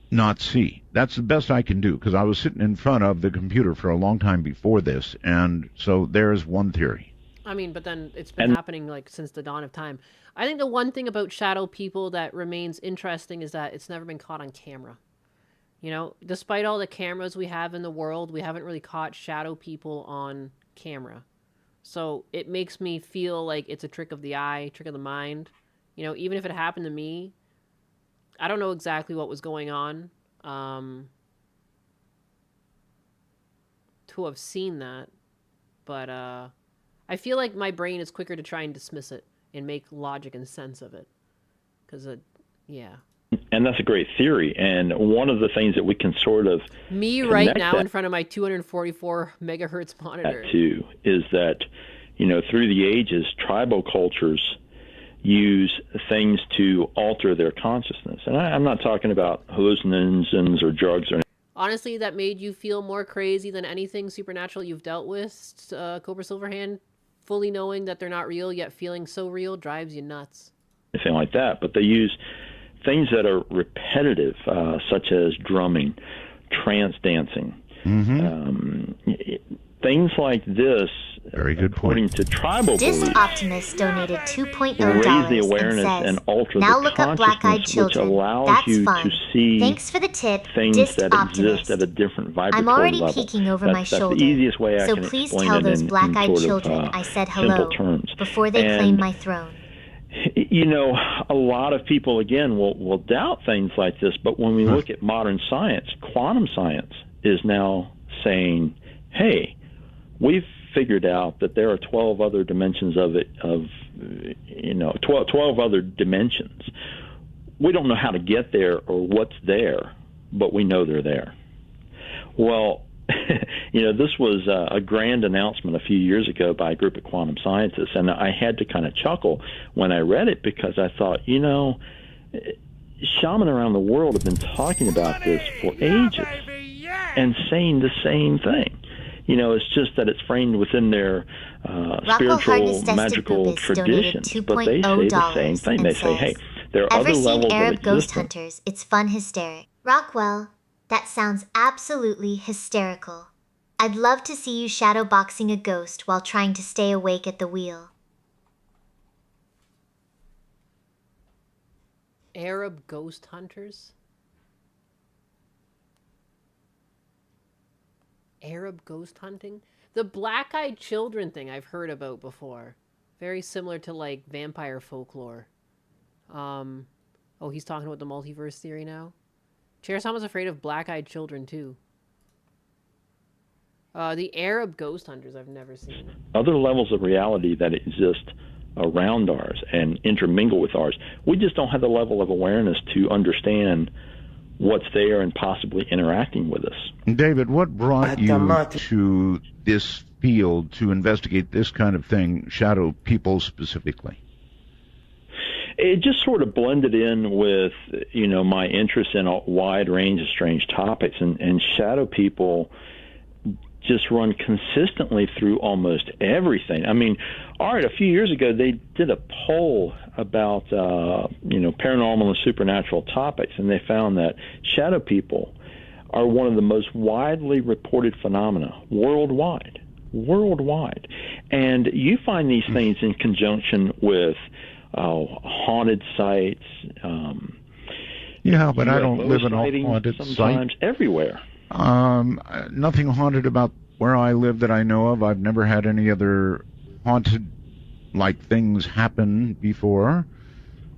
not see? That's the best I can do, because I was sitting in front of the computer for a long time before this, and so there's one theory. I mean, but then it's been happening like since the dawn of time. I think the one thing about shadow people that remains interesting is that it's never been caught on camera. You know, despite all the cameras we have in the world, we haven't really caught shadow people on camera. So it makes me feel like it's a trick of the eye, trick of the mind. You know, even if it happened to me, I don't know exactly what was going on to have seen that, but I feel like my brain is quicker to try and dismiss it and make logic and sense of it, because yeah. And that's a great theory. And one of the things that we can sort of right now in front of my 244 megahertz monitor too is that, you know, through the ages, tribal cultures use things to alter their consciousness. And I'm not talking about hallucinogens or drugs or anything. Honestly, that made you feel more crazy than anything supernatural you've dealt with, Cobra Silverhand? Fully knowing that they're not real, yet feeling so real drives you nuts. Anything like that. But they use things that are repetitive, such as drumming, trance dancing, things like this. Very good according point. To tribal Dis beliefs, Optimus donated $2.0 raise the awareness and says, alter now the look up black-eyed consciousness, children. which allows That's you fun. to see Thanks for the tip, things Dis that Optimus. exist at a different vibratory I'm already level. peeking over that's, my that's shoulder. the easiest way I So can please explain tell it those in black-eyed sort of, children I said hello simple terms. before they claim my throne. You know, a lot of people, again, will doubt things like this, but when we look at modern science, quantum science is now saying, hey, we've figured out that there are 12 other dimensions 12 other dimensions we don't know how to get there or what's there, but we know they're there. Well, this was a grand announcement a few years ago by a group of quantum scientists, and I had to kind of chuckle when I read it because I thought, shaman around the world have been talking about this for ages and saying the same thing. It's just that it's framed within their spiritual, magical traditions, but they say the same thing. They say, hey, there are other levels Arab of ghost existence. hunters? It's fun hysteric. Rockwell, that sounds absolutely hysterical. I'd love to see you shadowboxing a ghost while trying to stay awake at the wheel. Arab ghost hunters? Arab ghost hunting? The black-eyed children thing I've heard about before. Very similar to, like, vampire folklore. Oh, he's talking about the multiverse theory now? Chair-sama's afraid of black-eyed children, too. The Arab ghost hunters I've never seen. Other levels of reality that exist around ours and intermingle with ours. We just don't have the level of awareness to understand what's there and possibly interacting with us. David, what brought you to this field to investigate this kind of thing, shadow people specifically? It just sort of blended in with, my interest in a wide range of strange topics, and shadow people just run consistently through almost everything. I mean, Art, a few years ago, they did a poll about, paranormal and supernatural topics, and they found that shadow people are one of the most widely reported phenomena worldwide. And you find these things in conjunction with haunted sites. Yeah, but I don't live in a haunted sometimes site. Everywhere. Nothing haunted about where I live that I know of. I've never had any other haunted-like things happen before.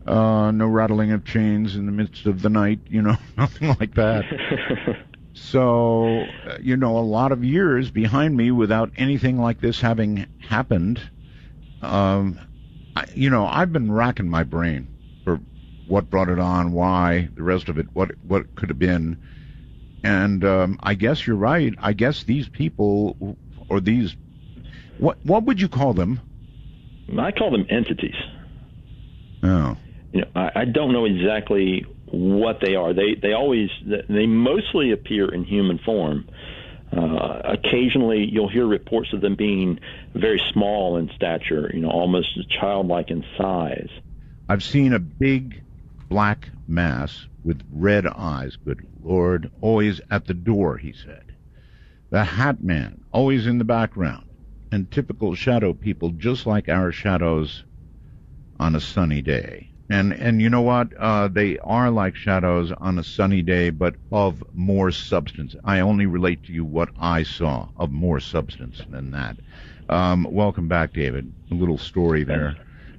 No rattling of chains in the midst of the night, nothing like that. So, a lot of years behind me without anything like this having happened. I've been racking my brain for what brought it on, why, the rest of it, what could have been. And I guess you're right. I guess these people, or these, what would you call them? I call them entities. Oh. I don't know exactly what they are. They mostly appear in human form. Occasionally, you'll hear reports of them being very small in stature, almost childlike in size. I've seen a big black mass with red eyes, good Lord, always at the door, he said. The Hat Man, always in the background, and typical shadow people just like our shadows on a sunny day. And you know what? They are like shadows on a sunny day, but of more substance. I only relate to you what I saw of more substance than that. Welcome back, David. A little story there.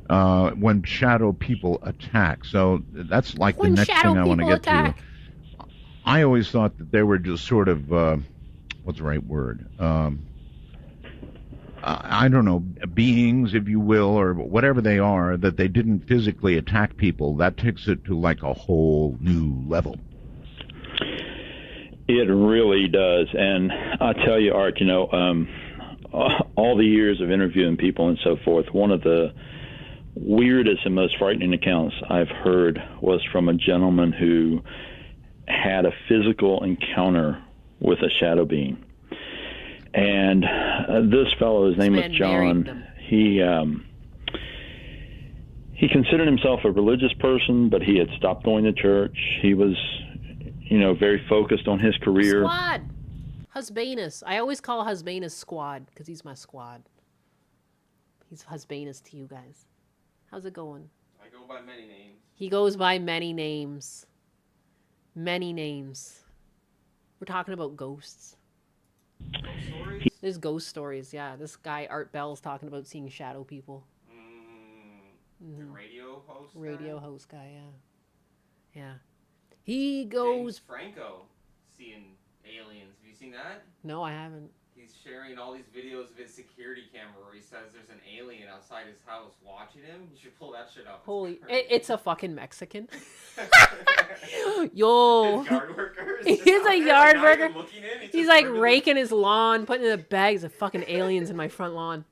When shadow people attack. So that's like the next thing I want to get to. I always thought that they were just sort of, what's the right word? I don't know, beings, if you will, or whatever they are, that they didn't physically attack people. That takes it to like a whole new level. It really does. And I tell you, Art, all the years of interviewing people and so forth, one of the weirdest and most frightening accounts I've heard was from a gentleman who had a physical encounter with a shadow being. And this fellow, his name was John, he considered himself a religious person, but he had stopped going to church. He was, very focused on his career. Squad! Husbanus. I always call Husbanus Squad, because he's my squad. He's Husbanus to you guys. How's it going? I go by many names. He goes by many names. Many names. We're talking about ghosts. Ghost stories? There's ghost stories, yeah. This guy, Art Bell's talking about seeing shadow people. The radio host Radio host guy, yeah. Yeah. He goes... James Franco seeing aliens. Have you seen that? No, I haven't. He's sharing all these videos of his security camera where he says there's an alien outside his house watching him. You should pull that shit up. Holy, it's a fucking Mexican. Yo. His yard worker. He's a yard worker. He's like bringing raking his lawn, putting in the bags of fucking aliens in my front lawn.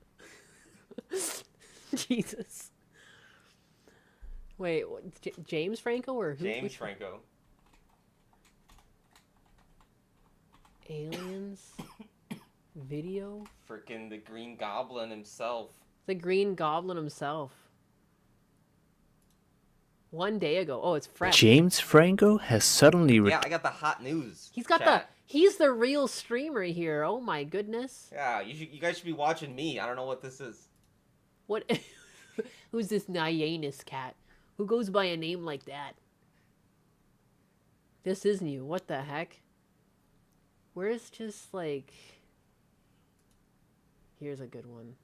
Jesus. Wait, what, James Franco or who? James Franco. Aliens video? Freaking the Green Goblin himself. The Green Goblin himself. 1 day ago. Oh, it's fresh. James Franco has suddenly... Yeah, I got the hot news. He's got chat. He's the real streamer here. Oh my goodness. Yeah, you guys should be watching me. I don't know what this is. What? Who's this Nyanus cat? Who goes by a name like that? This is new. What the heck? Where's just like... Here's a good one.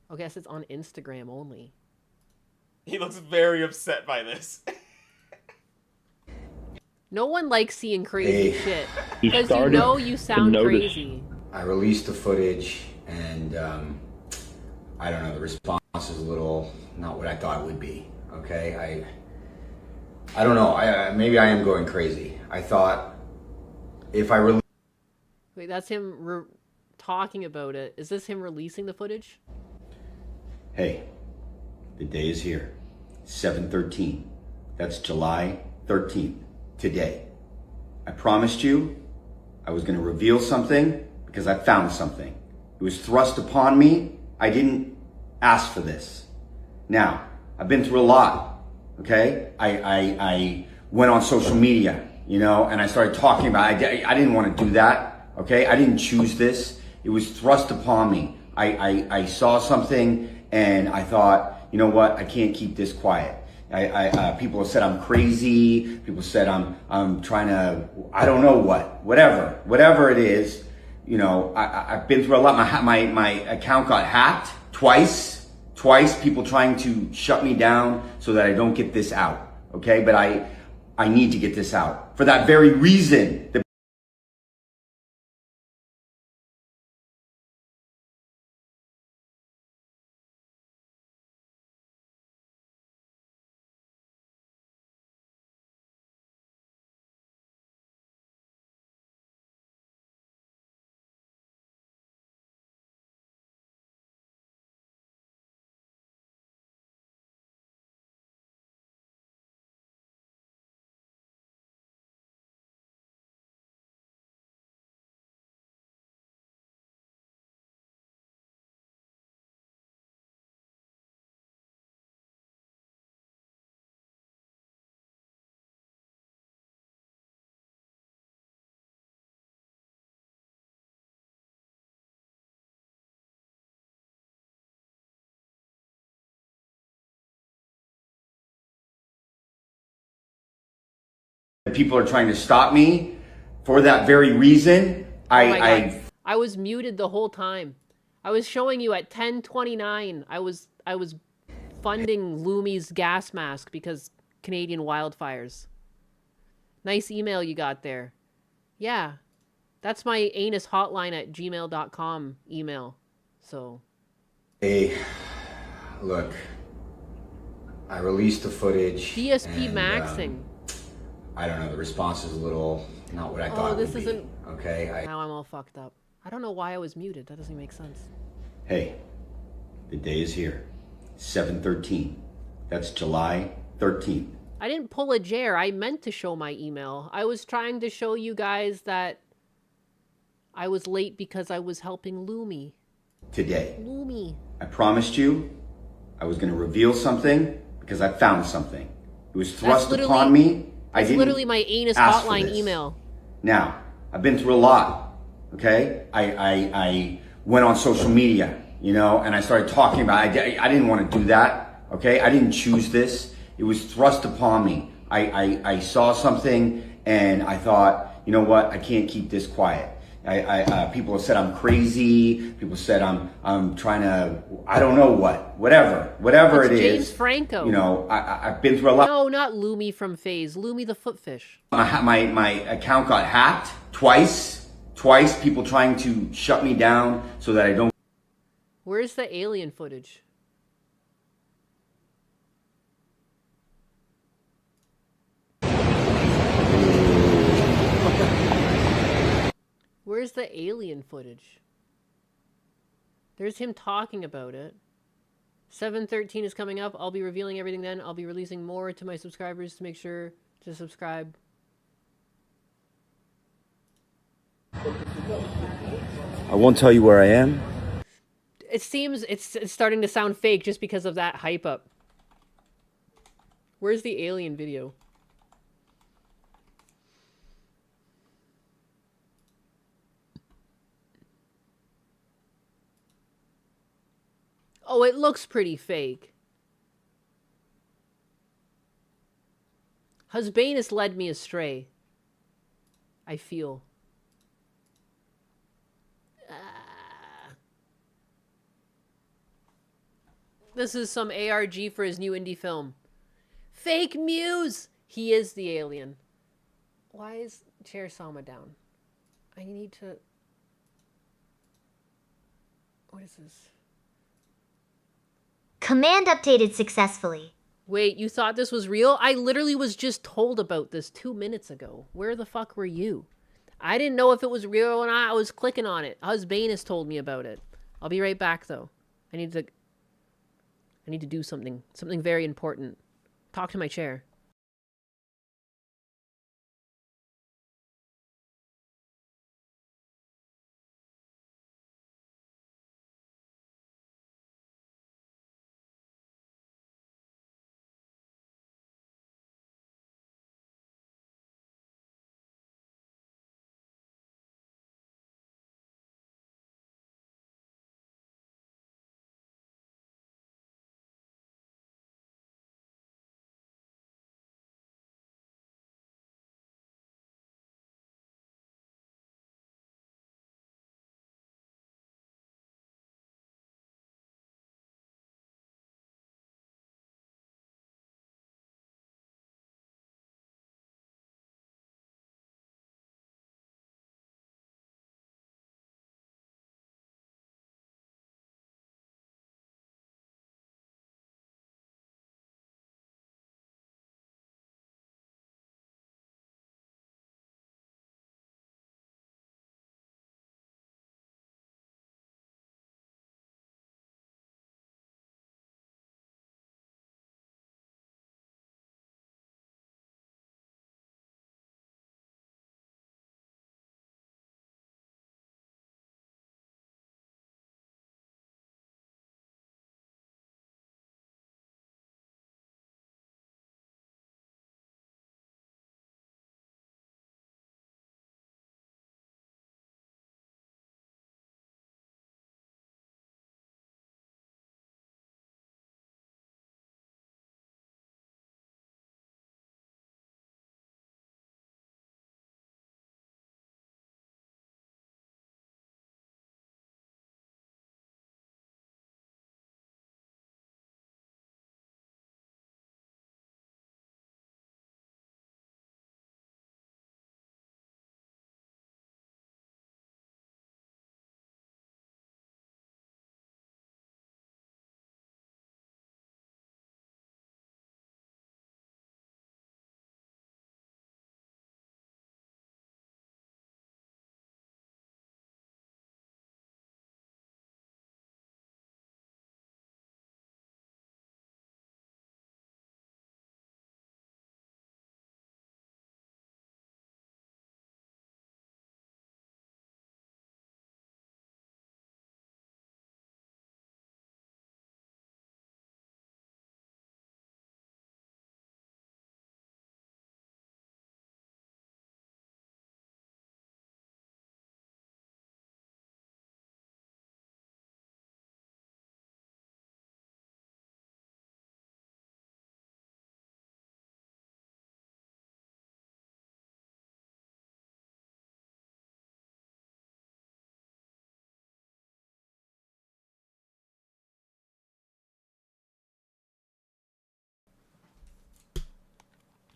I guess it's on Instagram only. He looks very upset by this. No one likes seeing crazy Hey. shit. He Because you started know you to sound notice. crazy. I released the footage, and I don't know, the response is a little not what I thought it would be. Okay, I don't know. Maybe I am going crazy. I thought if I release. Wait, that's him talking about it. Is this him releasing the footage? Hey, the day is here. 7/13. That's July 13th. Today. I promised you I was going to reveal something because I found something. It was thrust upon me. I didn't ask for this. Now, I've been through a lot, okay? I went on social media, you know, and I started talking about it. I didn't want to do that, okay? I didn't choose this. It was thrust upon me. I saw something and I thought, you know what? I can't keep this quiet. People have said I'm crazy. People said I'm trying to, I don't know whatever it is. You know, I've been through a lot. My account got hacked twice. People trying to shut me down so that I don't get this out. Okay, but I need to get this out for that very reason. People are trying to stop me for that very reason. I was muted the whole time. I was showing you at 10:29. I was funding Lumi's gas mask because Canadian wildfires. Nice email you got there. Yeah. That's my anus hotline at gmail.com email. So. Hey, look. I released the footage. DSP and, maxing. I don't know, the response is a little not what I thought it this would isn't. be. Okay, Now I'm all fucked up. I don't know why I was muted. That doesn't make sense. Hey, the day is here. 7/13. That's July 13th. I didn't pull a Jer. I meant to show my email. I was trying to show you guys that I was late because I was helping Lumi. Today. Lumi. I promised you I was going to reveal something because I found something. It was thrust upon me. I didn't literally my anus ask for hotline this. email. Now, I've been through a lot, okay? I went on social media, you know, and I started talking about it. I didn't want to do that, okay? I didn't choose this. It was thrust upon me. I saw something and I thought, you know what? I can't keep this quiet. People have said I'm crazy. People said I'm trying to, I don't know whatever It's it is. James Franco. You know, I've been through a lot. No, not Lumi from FaZe. Lumi the footfish. My account got hacked twice. Twice, people trying to shut me down so that I don't. Where's the alien footage? Where's the alien footage? There's him talking about it. 7/13 is coming up. I'll be revealing everything then. I'll be releasing more to my subscribers to make sure to subscribe. I won't tell you where I am. It seems it's starting to sound fake just because of that hype up. Where's the alien video? Oh, it looks pretty fake. Husbanus led me astray. I feel. This is some ARG for his new indie film. Fake Muse! He is the alien. Why is Chair Sama down? I need to... What is this? Command updated successfully. Wait, you thought this was real? I literally was just told about this 2 minutes ago. Where the fuck were you? I didn't know if it was real or not. I was clicking on it. Husbanus told me about it. I'll be right back, though. I need to do something. Something very important. Talk to my chair.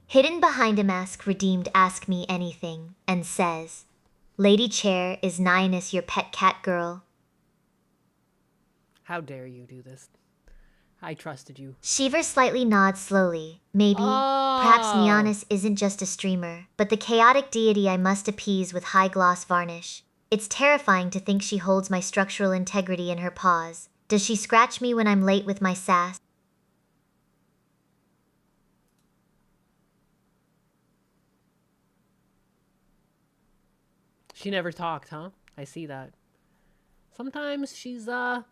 Hidden behind a mask redeemed Ask Me Anything and says, Lady Chair is Nionus your pet cat girl? How dare you do this? I trusted you. Shiver slightly nods slowly. Maybe. Perhaps Nionus isn't just a streamer, but the chaotic deity I must appease with high-gloss varnish. It's terrifying to think she holds my structural integrity in her paws. Does she scratch me when I'm late with my sass? She never talked, huh? I see that. Sometimes she's, I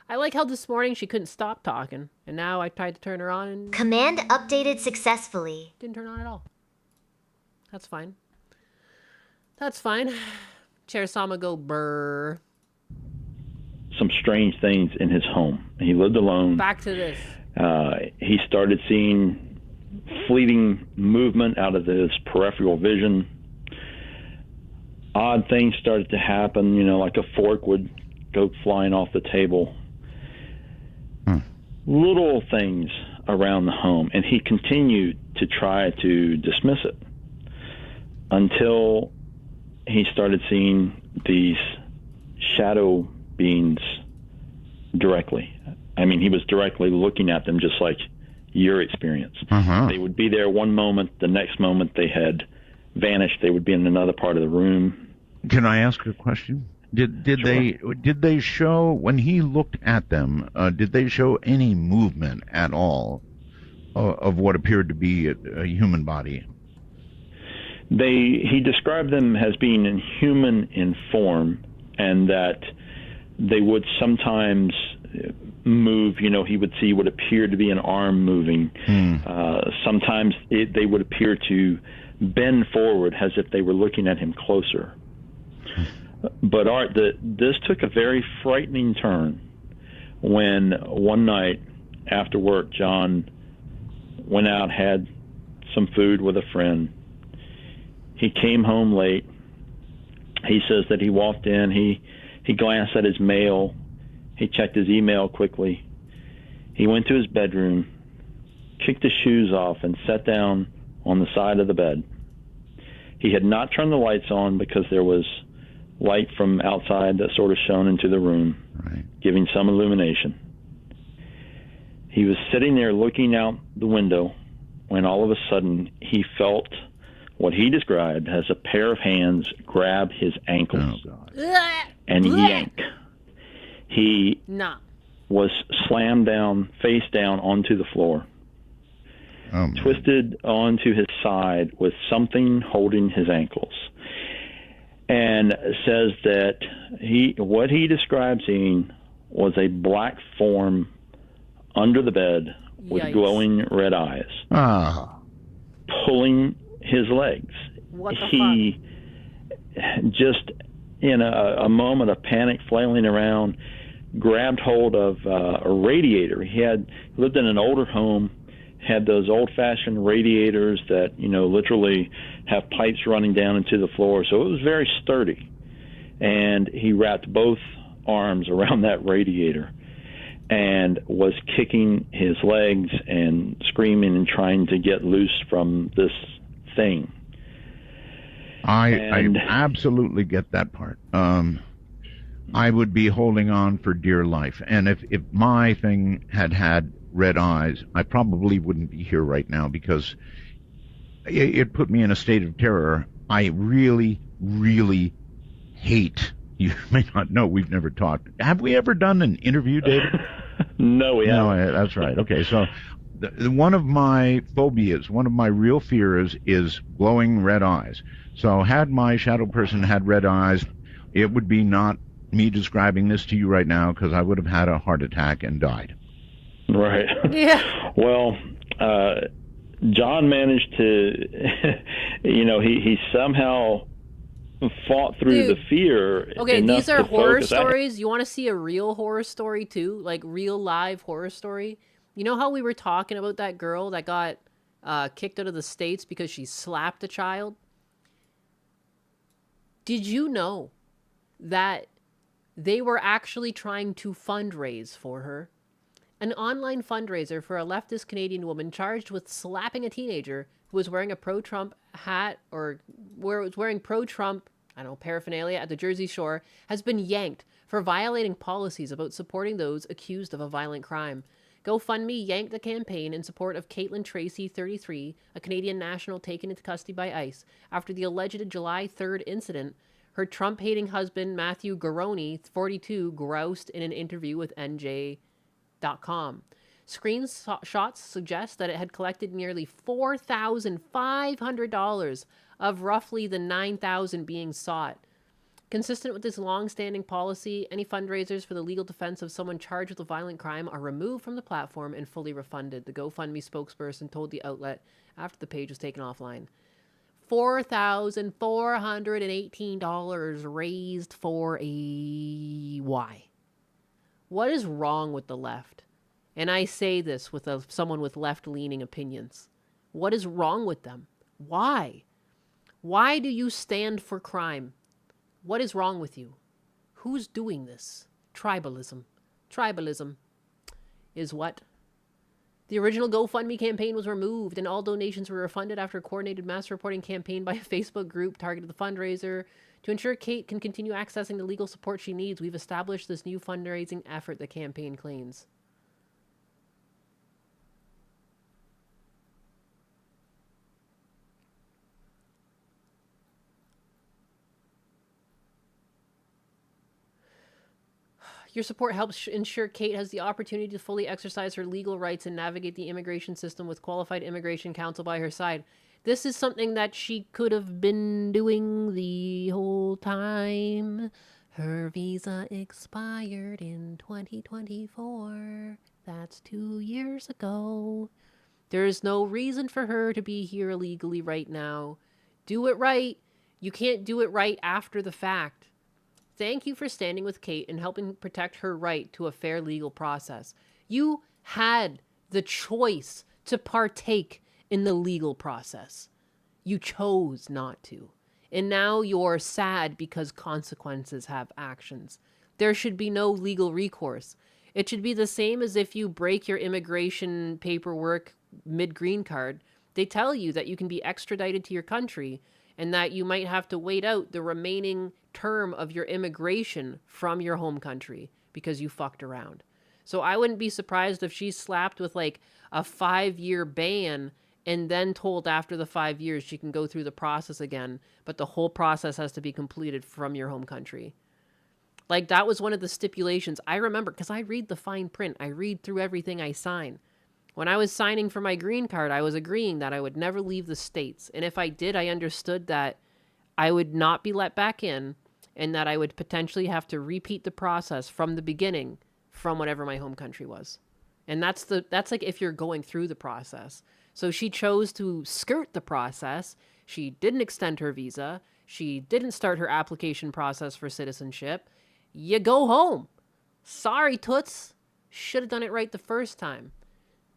like how this morning she couldn't stop talking, and now I tried to turn her on and... Command updated successfully. Didn't turn on at all. That's fine. That's fine. Chair Sama go brr. Some strange things in his home. He lived alone. Back to this. He started seeing fleeting movement out of his peripheral vision. Odd things started to happen, you know, like a fork would go flying off the table. Little things around the home, and he continued to try to dismiss it until he started seeing these shadow beings directly. I mean, he was directly looking at them just like your experience. They would be there one moment, the next moment they had vanished. They would be in another part of the room. Can I ask a question? Did they show, when he looked at them, did they show any movement at all of what appeared to be a human body? He described them as being human in form, and that they would sometimes move. You know, he would see what appeared to be an arm moving. Sometimes they would appear to bend forward as if they were looking at him closer. But Art, this took a very frightening turn when one night after work, John went out, had some food with a friend. He came home late. He says that he walked in, he glanced at his mail, he checked his email quickly. He went to his bedroom, kicked his shoes off, and sat down on the side of the bed. He had not turned the lights on because there was light from outside that sort of shone into the room, giving some illumination. He was sitting there looking out the window when all of a sudden he felt what he described as a pair of hands grab his ankles and yank. He was slammed down, face down onto the floor, twisted onto his side with something holding his ankles, and says that what he described seeing was a black form under the bed with glowing red eyes, pulling his legs. What the he just, in a moment of panic, flailing around, grabbed hold of a radiator. He lived in an older home, had those old-fashioned radiators that, you know, literally have pipes running down into the floor. So it was very sturdy. And he wrapped both arms around that radiator and was kicking his legs and screaming and trying to get loose from this thing. I absolutely get that part. I would be holding on for dear life. And if my thing had red eyes, I probably wouldn't be here right now, because it put me in a state of terror. I really, really hate, you may not know, we've never talked. Have we ever done an interview, David? No, we haven't. No, that's right. Okay, so one of my phobias, one of my real fears is glowing red eyes. So had my shadow person had red eyes, it would be not me describing this to you right now, because I would have had a heart attack and died. Right. Yeah. Well, John managed to, you know, he somehow fought through the fear. Okay, these are horror stories. You want to see a real horror story too? Like real live horror story? You know how we were talking about that girl that got kicked out of the States because she slapped a child? Did you know that they were actually trying to fundraise for her? An online fundraiser for a leftist Canadian woman charged with slapping a teenager who was wearing a pro-Trump hat, or was wearing pro-Trump, paraphernalia at the Jersey Shore has been yanked for violating policies about supporting those accused of a violent crime. GoFundMe yanked the campaign in support of Caitlin Tracy, 33, a Canadian national taken into custody by ICE after the alleged July 3rd incident. Her Trump-hating husband, Matthew Garroni, 42, groused in an interview with NJ.com. Screenshots suggest that it had collected nearly $4,500 of roughly the $9,000 being sought. Consistent with this long-standing policy, any fundraisers for the legal defense of someone charged with a violent crime are removed from the platform and fully refunded, the GoFundMe spokesperson told the outlet after the page was taken offline. $4,418 raised for a why? What is wrong with the left? And I say this with someone with left-leaning opinions. What is wrong with them? Why? Why do you stand for crime? What is wrong with you? Who's doing this? Tribalism. Tribalism is what? The original GoFundMe campaign was removed and all donations were refunded after a coordinated mass reporting campaign by a Facebook group targeted the fundraiser. To ensure Kate can continue accessing the legal support she needs, we've established this new fundraising effort, the campaign claims. Your support helps ensure Kate has the opportunity to fully exercise her legal rights and navigate the immigration system with qualified immigration counsel by her side. This is something that she could have been doing the whole time. Her visa expired in 2024. That's 2 years ago. There's no reason for her to be here illegally right now. Do it right. You can't do it right after the fact. Thank you for standing with Kate and helping protect her right to a fair legal process. You had the choice to partake in the legal process. You chose not to. And now you're sad because consequences have actions. There should be no legal recourse. It should be the same as if you break your immigration paperwork mid-green card. They tell you that you can be extradited to your country and that you might have to wait out the remaining term of your immigration from your home country because you fucked around. So I wouldn't be surprised if she's slapped with like a 5-year ban and then told after the 5 years she can go through the process again, but the whole process has to be completed from your home country. Like that was one of the stipulations. I remember because I read the fine print. I read through everything I sign. When I was signing for my green card, I was agreeing that I would never leave the States. And if I did, I understood that I would not be let back in and that I would potentially have to repeat the process from the beginning from whatever my home country was. And that's like if you're going through the process. So she chose to skirt the process. She didn't extend her visa. She didn't start her application process for citizenship. You go home. Sorry, toots. Should have done it right the first time.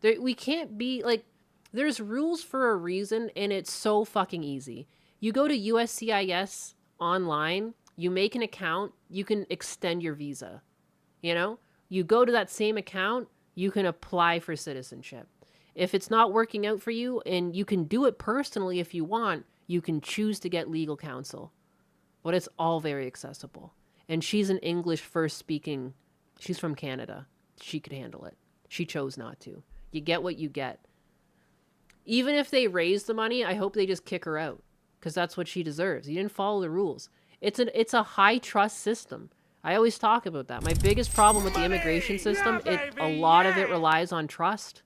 We can't be like, there's rules for a reason and it's so fucking easy. You go to USCIS online, you make an account, you can extend your visa. You know, you go to that same account, you can apply for citizenship. If it's not working out for you, and you can do it personally if you want, you can choose to get legal counsel. But it's all very accessible. And she's an English first speaking, she's from Canada. She could handle it. She chose not to. You get what you get. Even if they raise the money, I hope they just kick her out. Because that's what she deserves. You didn't follow the rules. It's a high trust system. I always talk about that. My biggest problem with the immigration system, a lot of it relies on trust.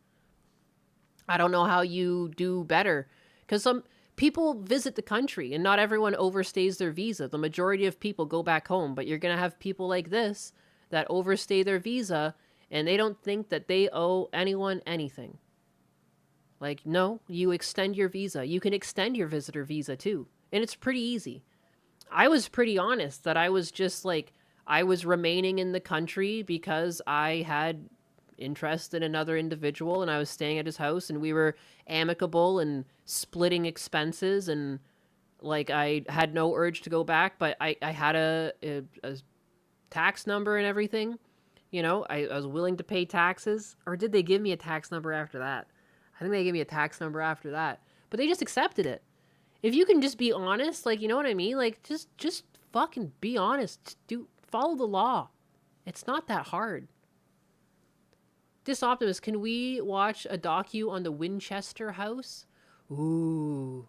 I don't know how you do better. Because some people visit the country and not everyone overstays their visa. The majority of people go back home. But you're going to have people like this that overstay their visa and they don't think that they owe anyone anything. Like, no, you extend your visa. You can extend your visitor visa too. And it's pretty easy. I was pretty honest that I was just like, I was remaining in the country because I had interest in another individual and I was staying at his house and we were amicable and splitting expenses and like I had no urge to go back, but I had a tax number and everything. You know, I was willing to pay taxes. Or did they give me a tax number after that? I think they gave me a tax number after that. But they just accepted it. If you can just be honest, like, you know what I mean? Like, just fucking be honest. Follow the law. It's not that hard. This Optimus, can we watch a docu on the Winchester House? Ooh.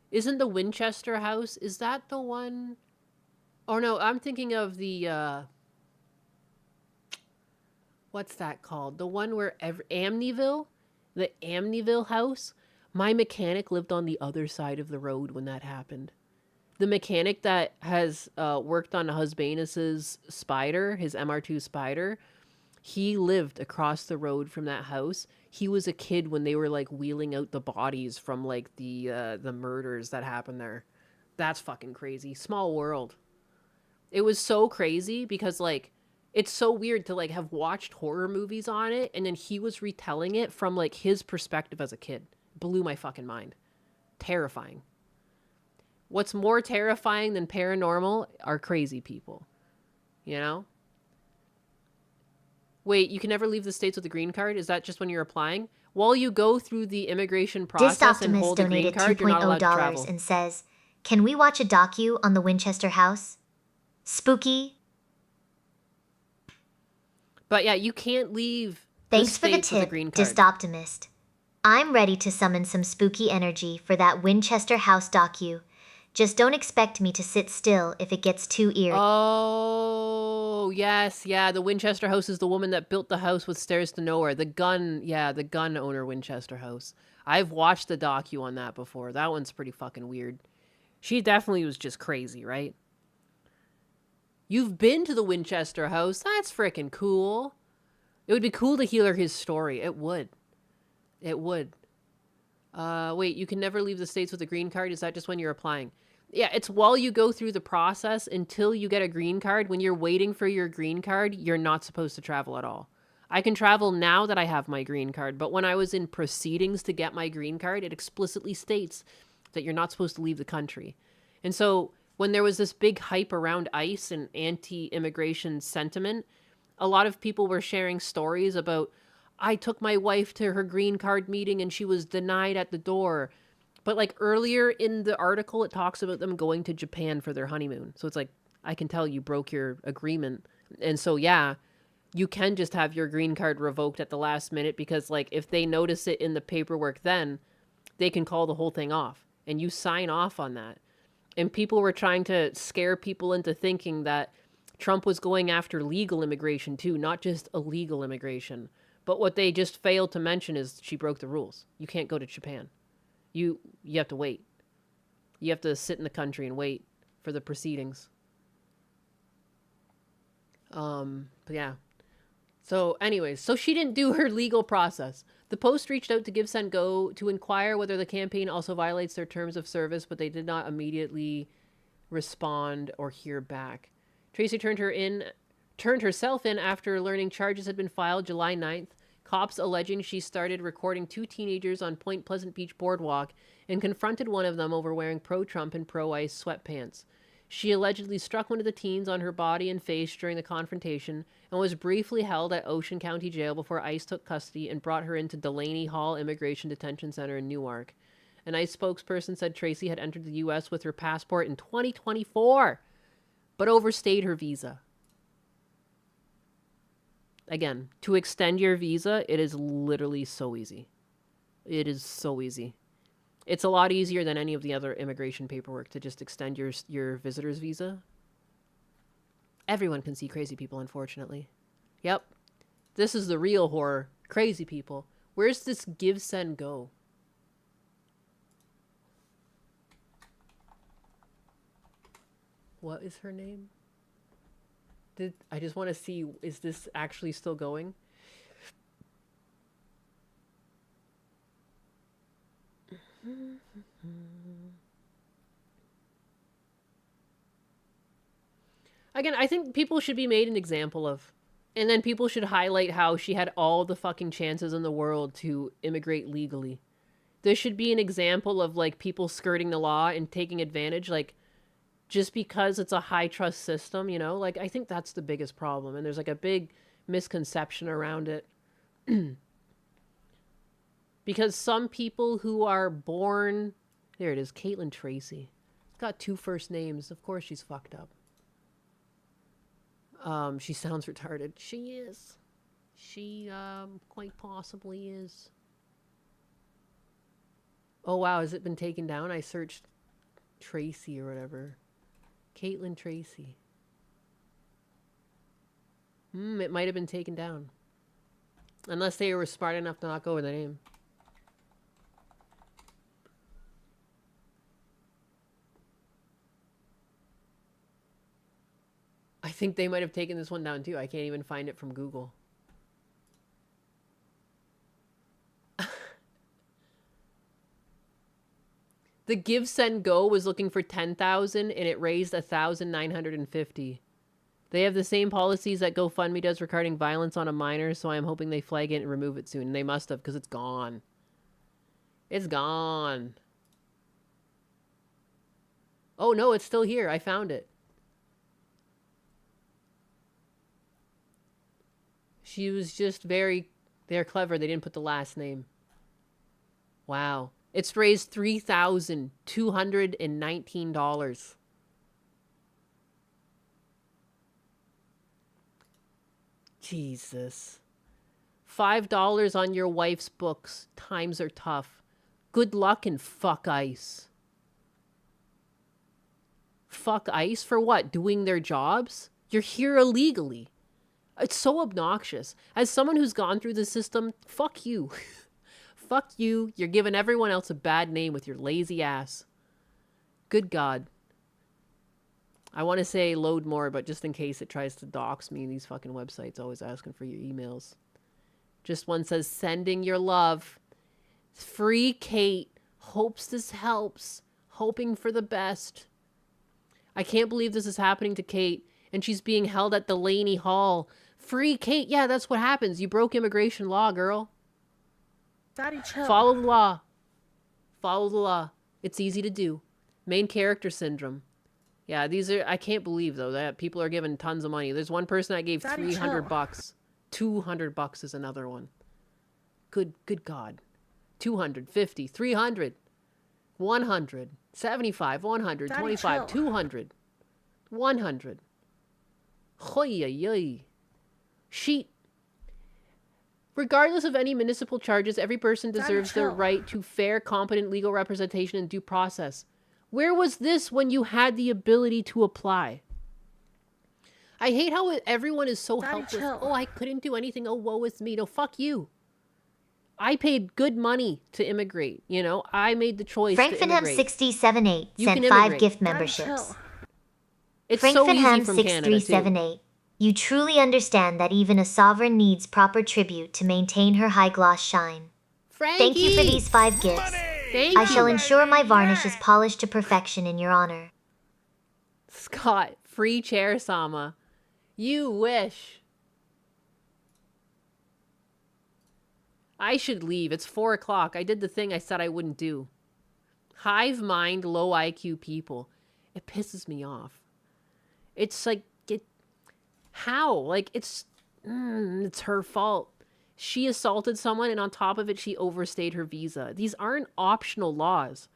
Isn't the Winchester House, is that the one? Oh no, I'm thinking of the, what's that called? The one where Amityville? The Amityville house? My mechanic lived on the other side of the road when that happened. The mechanic that has worked on Husbanus's Spider, his MR2 Spider, he lived across the road from that house. He was a kid when they were like wheeling out the bodies from like the murders that happened there. That's fucking crazy. Small world. It was so crazy because like it's so weird to like have watched horror movies on it and then he was retelling it from like his perspective as a kid. Blew my fucking mind. Terrifying. What's more terrifying than paranormal are crazy people. You know? Wait, you can never leave the States with a green card? Is that just when you're applying? While you go through the immigration process and hold a green card, you're not allowed to travel. And says, "Can we watch a docu on the Winchester House? Spooky." But yeah, you can't leave Thanks for the States with a tip, green card. Just Optimist. I'm ready to summon some spooky energy for that Winchester House docu. Just don't expect me to sit still if it gets too eerie. Oh, yes. Yeah, the Winchester House is the woman that built the house with stairs to nowhere. The gun owner Winchester House. I've watched the docu on that before. That one's pretty fucking weird. She definitely was just crazy, right? You've been to the Winchester House. That's freaking cool. It would be cool to hear his story. It would. It would. Wait, you can never leave the States with a green card? Is that just when you're applying? Yeah, it's while you go through the process until you get a green card. When you're waiting for your green card, you're not supposed to travel at all. I can travel now that I have my green card, but when I was in proceedings to get my green card, it explicitly states that you're not supposed to leave the country. And so when there was this big hype around ICE and anti-immigration sentiment, a lot of people were sharing stories about, I took my wife to her green card meeting and she was denied at the door. But like earlier in the article, it talks about them going to Japan for their honeymoon. So it's like, I can tell you broke your agreement. And so, yeah, you can just have your green card revoked at the last minute because like if they notice it in the paperwork, then they can call the whole thing off and you sign off on that. And people were trying to scare people into thinking that Trump was going after legal immigration too, not just illegal immigration. But what they just failed to mention is she broke the rules. You can't go to Japan. You have to wait. You have to sit in the country and wait for the proceedings. But yeah. So anyways, so she didn't do her legal process. The Post reached out to GiveSendGo to inquire whether the campaign also violates their terms of service, but they did not immediately respond or hear back. Tracy turned herself in after learning charges had been filed July 9th. Cops alleging she started recording two teenagers on Point Pleasant Beach Boardwalk and confronted one of them over wearing pro-Trump and pro-ICE sweatpants. She allegedly struck one of the teens on her body and face during the confrontation and was briefly held at Ocean County Jail before ICE took custody and brought her into Delaney Hall Immigration Detention Center in Newark. An ICE spokesperson said Tracy had entered the U.S. with her passport in 2024, but overstayed her visa. Again, to extend your visa, it is literally so easy. It is so easy. It's a lot easier than any of the other immigration paperwork to just extend your visitor's visa. Everyone can see crazy people, unfortunately. Yep. This is the real horror. Crazy people. Where's this GiveSendGo? What is her name? I just want to see, is this actually still going? Again, I think people should be made an example of. And then people should highlight how she had all the fucking chances in the world to immigrate legally. This should be an example of, like, people skirting the law and taking advantage, like, just because it's a high trust system, you know? Like, I think that's the biggest problem. And there's, like, a big misconception around it. Because some people who are born There it is, Caitlin Tracy. It's got 2 first names. Of course she's fucked up. She sounds retarded. She is. She, quite possibly is. Oh, wow, has it been taken down? I searched Tracy or whatever. Caitlin Tracy. It might have been taken down. Unless they were smart enough to not go with the name. I think they might have taken this one down too. I can't even find it from Google. The Give Send Go was looking for 10,000 and it raised 1,950. They have the same policies that GoFundMe does regarding violence on a minor, so I'm hoping they flag it and remove it soon. And they must have, because it's gone. It's gone. Oh no, it's still here. I found it. She was just they're clever. They didn't put the last name. Wow. It's raised $3,219. Jesus. $5 on your wife's books. Times are tough. Good luck and fuck ICE. Fuck ICE for what? Doing their jobs? You're here illegally. It's so obnoxious. As someone who's gone through the system, fuck you. Fuck you. You're giving everyone else a bad name with your lazy ass. Good God. I want to say load more, but just in case it tries to dox me, these fucking websites always asking for your emails. Just one says, sending your love. Free Kate. Hopes this helps. Hoping for the best. I can't believe this is happening to Kate, and she's being held at Delaney Hall. Free Kate. Yeah, that's what happens. You broke immigration law, girl. Daddy, chill. Follow the law. Follow the law. It's easy to do. Main character syndrome. Yeah, these are... I can't believe, though, that people are giving tons of money. There's one person that gave Daddy, $300. $200 is another one. Good God. 250, 300, 100, 75, 100, Daddy, 25, chill. 200, 100. Hoy. She... Regardless of any municipal charges, every person deserves the right to fair, competent legal representation and due process. Where was this when you had the ability to apply? I hate how everyone is so helpless. Oh, I couldn't do anything. Oh, woe is me. No, fuck you. I paid good money to immigrate. You know, I made the choice to immigrate. Frankfinham678 You sent can 5 immigrate. gift memberships. It's so easy from Canada, too. Frankfinham6378. You truly understand that even a sovereign needs proper tribute to maintain her high gloss shine. Thank you for these 5 gifts. I shall ensure my varnish is polished to perfection in your honor. Scott, free chair Sama. You wish. I should leave. It's 4 o'clock. I did the thing I said I wouldn't do. Hive mind, low IQ people. It pisses me off. It's like, how? Like, it's her fault. She assaulted someone, and on top of it, she overstayed her visa. These aren't optional laws.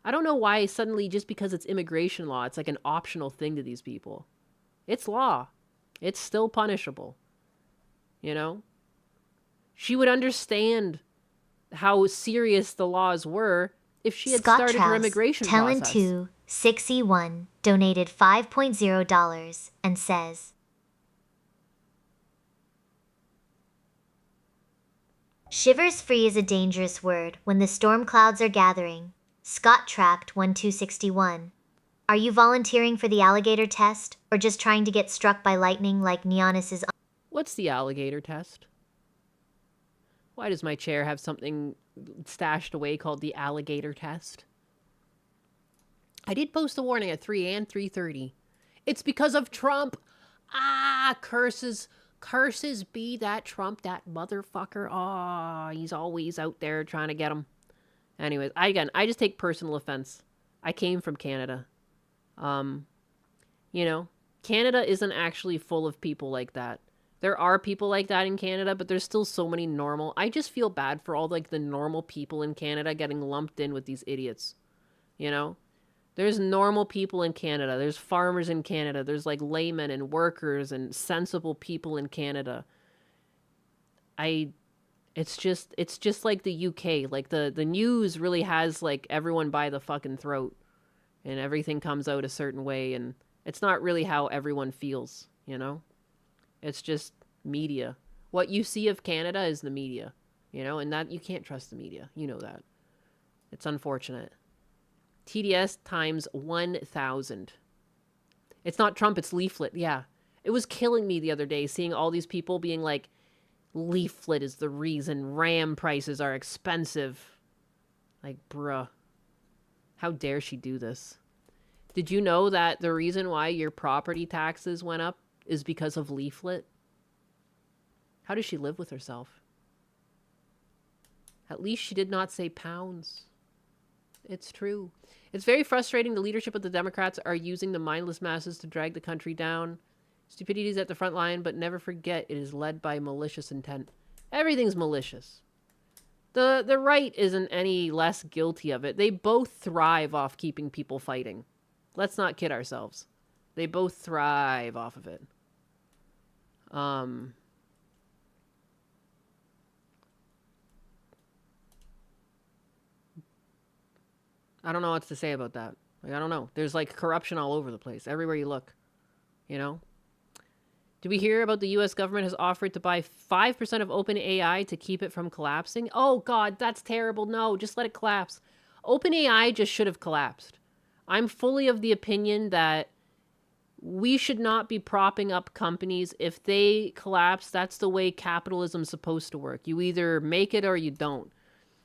I don't know why suddenly, just because it's immigration law, it's like an optional thing to these people. It's law. It's still punishable. You know? She would understand how serious the laws were if she had Scott started her Trask, immigration Talent process. 2, 6E1, donated $5.0 and says, Shivers free is a dangerous word when the storm clouds are gathering. Scott Trapped 1261. Are you volunteering for the alligator test or just trying to get struck by lightning like Neonis's? What's the alligator test? Why does my chair have something stashed away called the alligator test? I did post a warning at 3 and 3:30. It's because of Trump. Ah, curses. Curses be that Trump, that motherfucker. Oh, he's always out there trying to get him. Anyways, I just take personal offense. I came from Canada. You know, Canada isn't actually full of people like that. There are people like that in Canada, but there's still so many normal. I just feel bad for all like the normal people in Canada getting lumped in with these idiots. you know? There's normal people in Canada. There's farmers in Canada. There's like laymen and workers and sensible people in Canada. It's just like the UK. Like the news really has like everyone by the fucking throat, and everything comes out a certain way, and it's not really how everyone feels, you know? It's just media. What you see of Canada is the media, you know, and that you can't trust the media. You know that. It's unfortunate. TDS times 1,000. It's not Trump, it's Leaflet. Yeah. It was killing me the other day seeing all these people being like, Leaflet is the reason RAM prices are expensive. Like, bruh. How dare she do this? Did you know that the reason why your property taxes went up is because of Leaflet? How does she live with herself? At least she did not say pounds. It's true. It's very frustrating the leadership of the Democrats are using the mindless masses to drag the country down. Stupidity is at the front line, but never forget it is led by malicious intent. Everything's malicious. The right isn't any less guilty of it. They both thrive off keeping people fighting. Let's not kid ourselves. They both thrive off of it. I don't know what to say about that. Like, I don't know. There's like corruption all over the place, everywhere you look. You know? Did we hear about the U.S. government has offered to buy 5% of OpenAI to keep it from collapsing? Oh, God, that's terrible. No, just let it collapse. OpenAI just should have collapsed. I'm fully of the opinion that we should not be propping up companies. If they collapse, that's the way capitalism's supposed to work. You either make it or you don't.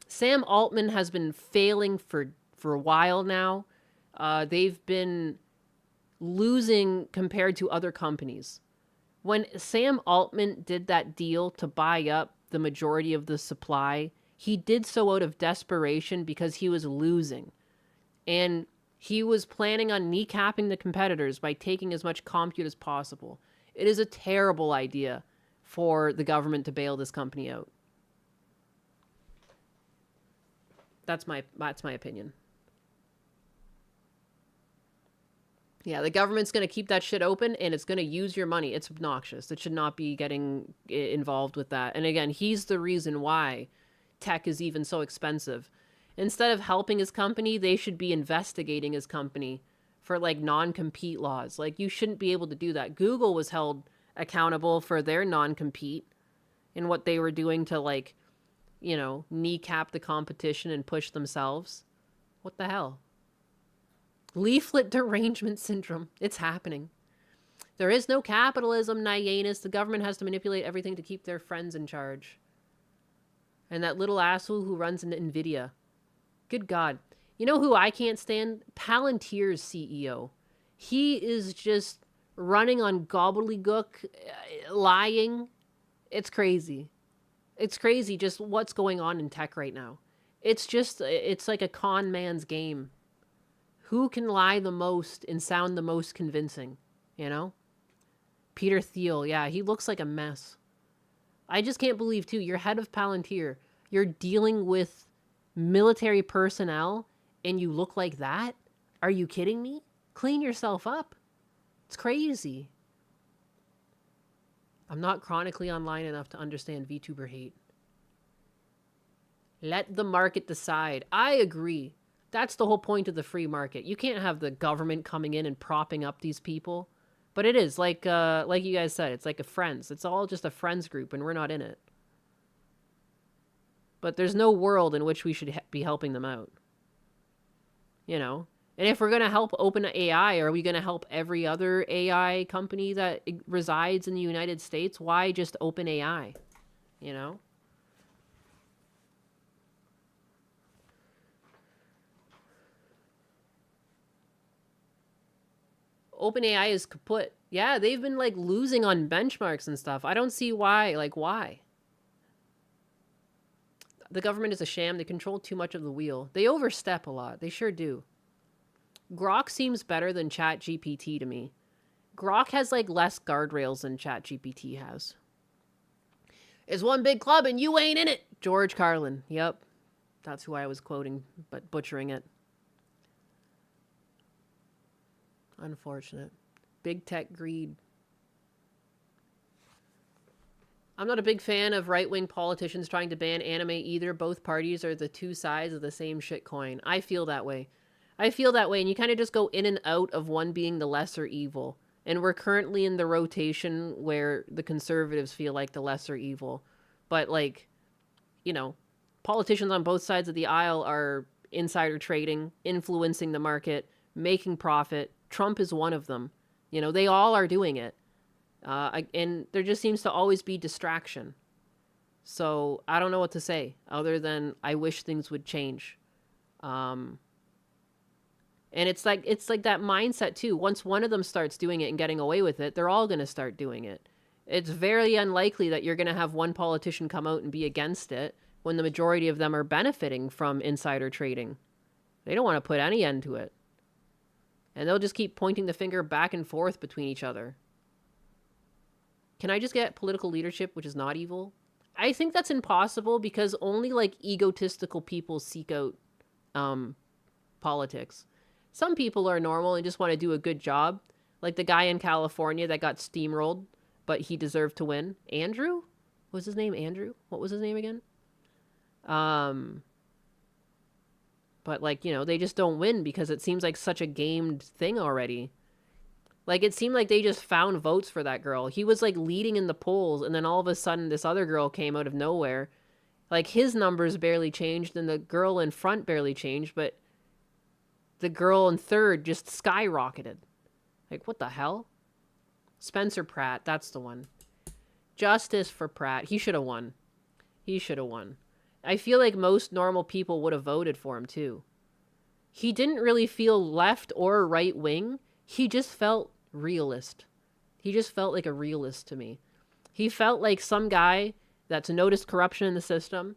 Sam Altman has been failing for a while now. They've been losing compared to other companies. When Sam Altman did that deal to buy up the majority of the supply, he did so out of desperation because he was losing. And he was planning on kneecapping the competitors by taking as much compute as possible. It is a terrible idea for the government to bail this company out. That's my opinion. Yeah, the government's going to keep that shit open, and it's going to use your money. It's obnoxious. It should not be getting involved with that. And again, he's the reason why tech is even so expensive. Instead of helping his company, they should be investigating his company for, like, non-compete laws. Like, you shouldn't be able to do that. Google was held accountable for their non-compete and what they were doing to, like, you know, kneecap the competition and push themselves. What the hell? Leaflet derangement syndrome. It's happening. There is no capitalism, Nyanus. The government has to manipulate everything to keep their friends in charge. And that little asshole who runs into NVIDIA. Good God. You know who I can't stand? Palantir's CEO. He is just running on gobbledygook, lying. It's crazy. It's crazy just what's going on in tech right now. It's like a con man's game. Who can lie the most and sound the most convincing, you know? Peter Thiel, yeah, he looks like a mess. I just can't believe, too, you're head of Palantir. You're dealing with military personnel and you look like that? Are you kidding me? Clean yourself up. It's crazy. I'm not chronically online enough to understand VTuber hate. Let the market decide. I agree. That's the whole point of the free market. You can't have the government coming in and propping up these people. But it is, like you guys said, it's like a friends. It's all just a friends group, and we're not in it. But there's no world in which we should be helping them out. You know? And if we're going to help OpenAI, are we going to help every other AI company that resides in the United States? Why just OpenAI? You know? OpenAI is kaput. Yeah, they've been like losing on benchmarks and stuff. I don't see why. Like, why? The government is a sham. They control too much of the wheel. They overstep a lot. They sure do. Grok seems better than ChatGPT to me. Grok has like less guardrails than ChatGPT has. It's one big club and you ain't in it. George Carlin. Yep. That's who I was quoting, but butchering it. Unfortunate. Big tech greed. I'm not a big fan of right-wing politicians trying to ban anime either. Both parties are the two sides of the same shit coin. I feel that way. And you kind of just go in and out of one being the lesser evil. And we're currently in the rotation where the conservatives feel like the lesser evil. But, like, you know, politicians on both sides of the aisle are insider trading, influencing the market, making profit. Trump is one of them. You know, they all are doing it. And there just seems to always be distraction. So I don't know what to say other than I wish things would change. And it's like that mindset too. Once one of them starts doing it and getting away with it, they're all going to start doing it. It's very unlikely that you're going to have one politician come out and be against it when the majority of them are benefiting from insider trading. They don't want to put any end to it. And they'll just keep pointing the finger back and forth between each other. Can I just get political leadership, which is not evil? I think that's impossible because only like egotistical people seek out politics. Some people are normal and just want to do a good job. Like the guy in California that got steamrolled, but he deserved to win. Andrew? Was his name Andrew? What was his name again? But like, you know, they just don't win because it seems like such a gamed thing already. Like, it seemed like they just found votes for that girl. He was, like, leading in the polls, and then all of a sudden this other girl came out of nowhere. Like, his numbers barely changed, and the girl in front barely changed, but the girl in third just skyrocketed. Like, what the hell? Spencer Pratt, that's the one. Justice for Pratt. He should have won. He should have won. I feel like most normal people would have voted for him, too. He didn't really feel left or right wing. He just felt realist. He just felt like a realist to me. He felt like some guy that's noticed corruption in the system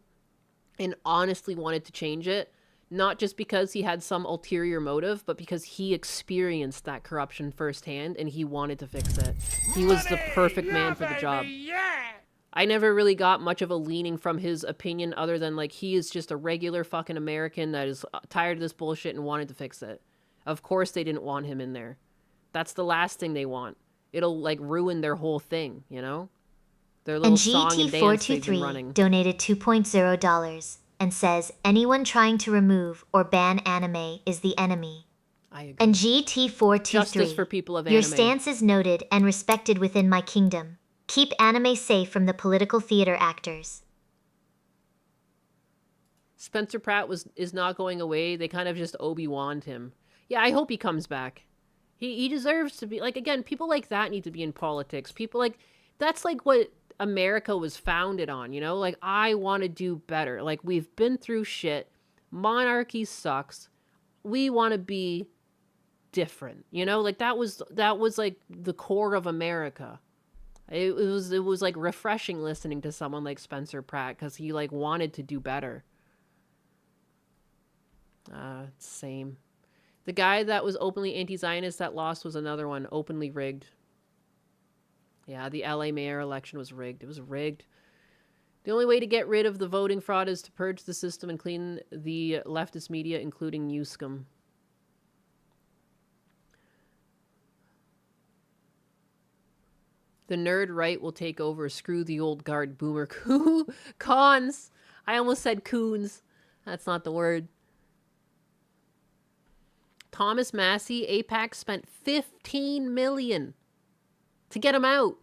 and honestly wanted to change it, not just because he had some ulterior motive, but because he experienced that corruption firsthand and he wanted to fix it. He was the perfect man for the job. I never really got much of a leaning from his opinion other than like he is just a regular fucking American that is tired of this bullshit and wanted to fix it. Of course they didn't want him in there. That's the last thing they want. It'll like ruin their whole thing, you know? Their little And song and dance they've been GT423 running. donated $2.0 and says, anyone trying to remove or ban anime is the enemy. I agree. And GT423, Justice for people of your anime. stance is noted and respected within my kingdom. Keep anime safe from the political theater actors. Spencer Pratt is not going away. They kind of just Obi-Wan'd him. Yeah, I hope he comes back. He deserves to be, like, again, people like that need to be in politics. People like, that's like what America was founded on, you know? Like, I want to do better. Like, we've been through shit. Monarchy sucks. We want to be different, you know? Like, that was like the core of America. It was like refreshing listening to someone like Spencer Pratt because he like wanted to do better. Same. The guy that was openly anti-Zionist that lost was another one, openly rigged. Yeah, the LA mayor election was rigged. It was rigged. The only way to get rid of the voting fraud is to purge the system and clean the leftist media, including Newscom. The nerd right will take over. Screw the old guard boomer. Cons. I almost said coons. That's not the word. Thomas Massey, AIPAC spent $15 million to get him out.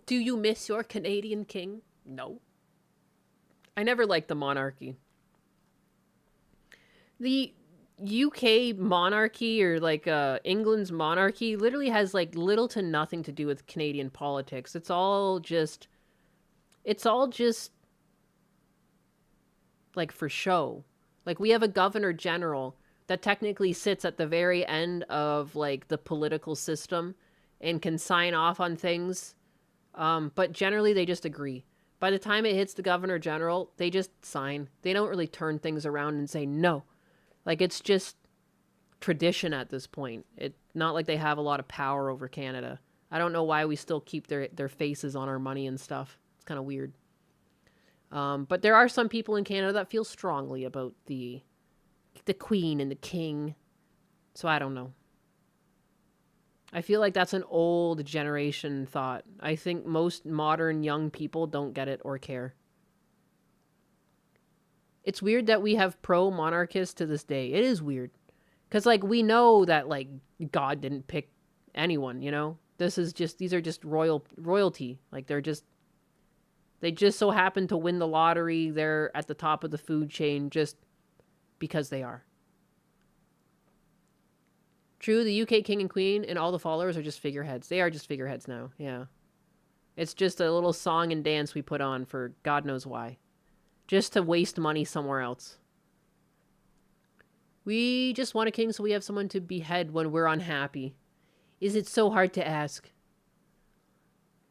Do you miss your Canadian king? No. I never liked the monarchy. The UK monarchy or like England's monarchy literally has like little to nothing to do with Canadian politics. It's all just like for show. Like we have a governor general that technically sits at the very end of like the political system and can sign off on things. But generally they just agree. By the time it hits the governor general, they just sign. They don't really turn things around and say no. Like, it's just tradition at this point. It's not like they have a lot of power over Canada. I don't know why we still keep their faces on our money and stuff. It's kind of weird. But there are some people in Canada that feel strongly about the the queen and the king. So I don't know. I feel like that's an old generation thought. I think most modern young people don't get it or care. It's weird that we have pro-monarchists to this day. It is weird. Because, like, we know that, like, God didn't pick anyone, you know? These are just royalty. Like, they just so happen to win the lottery. They're at the top of the food chain just because they are. True, the UK king and queen and all the followers are just figureheads. They are just figureheads now, yeah. It's just a little song and dance we put on for God knows why. Just to waste money somewhere else. We just want a king so we have someone to behead when we're unhappy. Is it so hard to ask?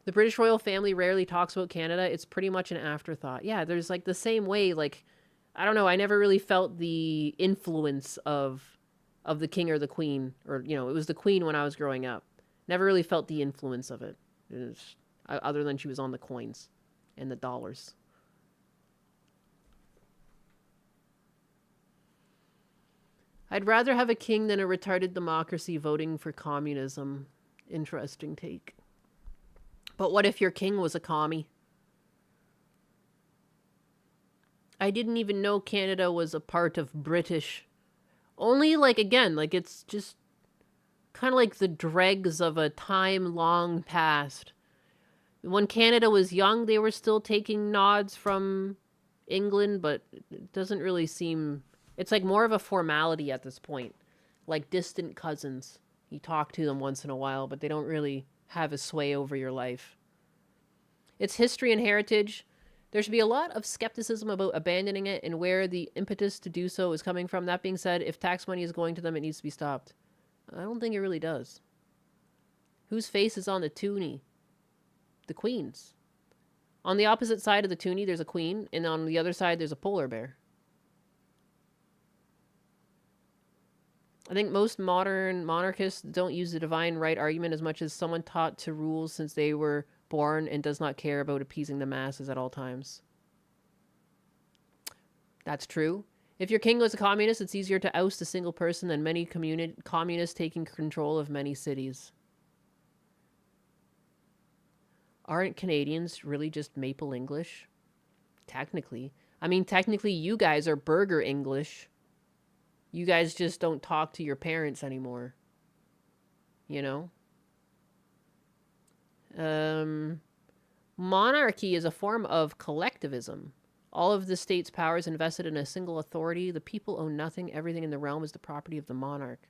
The British royal family rarely talks about Canada. It's pretty much an afterthought. Yeah, there's like the same way, like, I don't know, I never really felt the influence of the king or the queen. Or, you know, it was the queen when I was growing up. Never really felt the influence of it. Other than she was on the coins and the dollars. I'd rather have a king than a retarded democracy voting for communism. Interesting take. But what if your king was a commie? I didn't even know Canada was a part of British. Only, like, again, like, it's just kind of like the dregs of a time long past. When Canada was young, they were still taking nods from England, but it doesn't really seem... It's like more of a formality at this point. Like distant cousins. You talk to them once in a while, but they don't really have a sway over your life. Its history and heritage... There should be a lot of skepticism about abandoning it and where the impetus to do so is coming from. That being said, if tax money is going to them, it needs to be stopped. I don't think it really does. Whose face is on the toonie? The queen's. On the opposite side of the toonie, there's a queen, and on the other side, there's a polar bear. I think most modern monarchists don't use the divine right argument as much as someone taught to rule since they were born and does not care about appeasing the masses at all times. That's true. If your king was a communist, it's easier to oust a single person than many communists taking control of many cities. Aren't Canadians really just Maple English? Technically. I mean, technically you guys are Burger English. You guys just don't talk to your parents anymore. You know? Monarchy is a form of collectivism. All of the state's powers invested in a single authority. The people own nothing. Everything in the realm is the property of the monarch.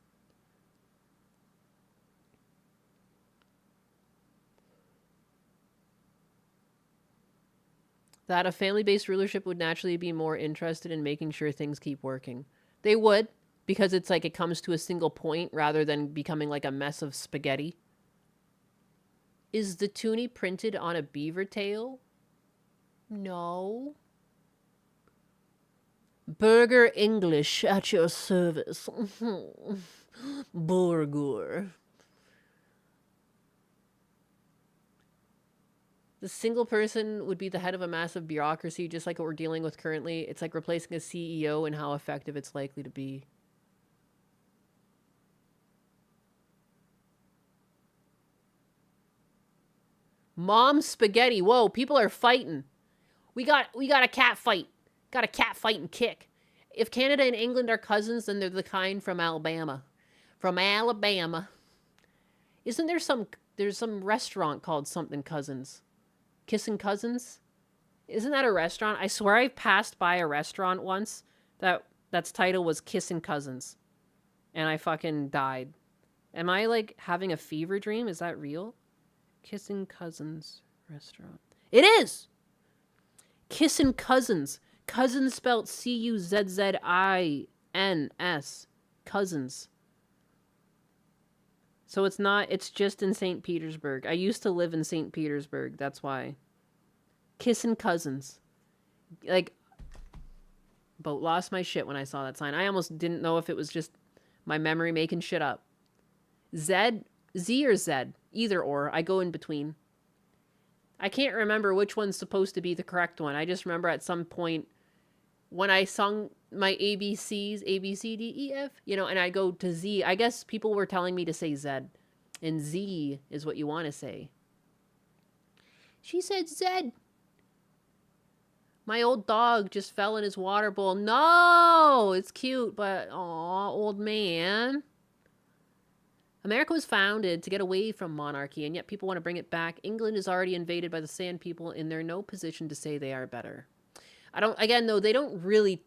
That a family-based rulership would naturally be more interested in making sure things keep working. They would, because it's like it comes to a single point rather than becoming like a mess of spaghetti. Is the toonie printed on a beaver tail? No. Burger English at your service. Burger. The single person would be the head of a massive bureaucracy, just like what we're dealing with currently. It's like replacing a CEO and how effective it's likely to be. Mom spaghetti. Whoa, people are fighting. We got a cat fight. Got a cat fight and kick. If Canada and England are cousins, then they're the kind from Alabama. From Alabama. Isn't there there's some restaurant called something Cousins? Kissing Cousins? Isn't that a restaurant? I swear I passed by a restaurant once that's title was Kissing Cousins. And I fucking died. Am I like having a fever dream? Is that real? Kissing Cousins restaurant. It is! Kissin' Cousins. Cousins spelled Cuzzins. Cousins. So it's just in St. Petersburg. I used to live in St. Petersburg. That's why. Kissin' Cousins. Like, boat lost my shit when I saw that sign. I almost didn't know if it was just my memory making shit up. Z or Z? Either or. I go in between. I can't remember which one's supposed to be the correct one. I just remember at some point when I sung my ABCs, A, B, C, D, E, F, you know, and I go to Z, I guess people were telling me to say Z. And Z is what you want to say. She said Z. My old dog just fell in his water bowl. No! It's cute, but aw, old man. America was founded to get away from monarchy, and yet people want to bring it back. England is already invaded by the Sand People, and they're in no position to say they are better. Again, though, they don't really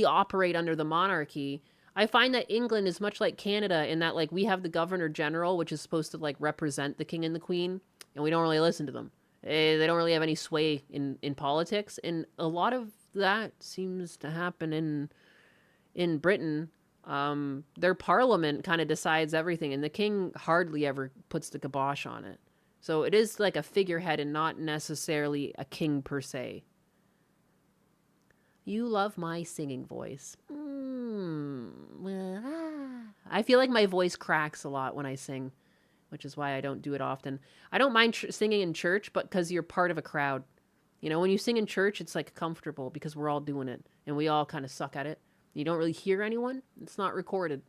operate under the monarchy. I find that England is much like Canada in that, like, we have the Governor General, which is supposed to, like, represent the King and the Queen, and we don't really listen to them. They don't really have any sway in politics, and a lot of that seems to happen in Britain. Their parliament kind of decides everything, and the king hardly ever puts the kibosh on it. So it is like a figurehead and not necessarily a king per se. You love my singing voice. I feel like my voice cracks a lot when I sing, which is why I don't do it often. I don't mind singing in church, but because you're part of a crowd. You know, when you sing in church, it's like comfortable because we're all doing it, and we all kind of suck at it. You don't really hear anyone. It's not recorded.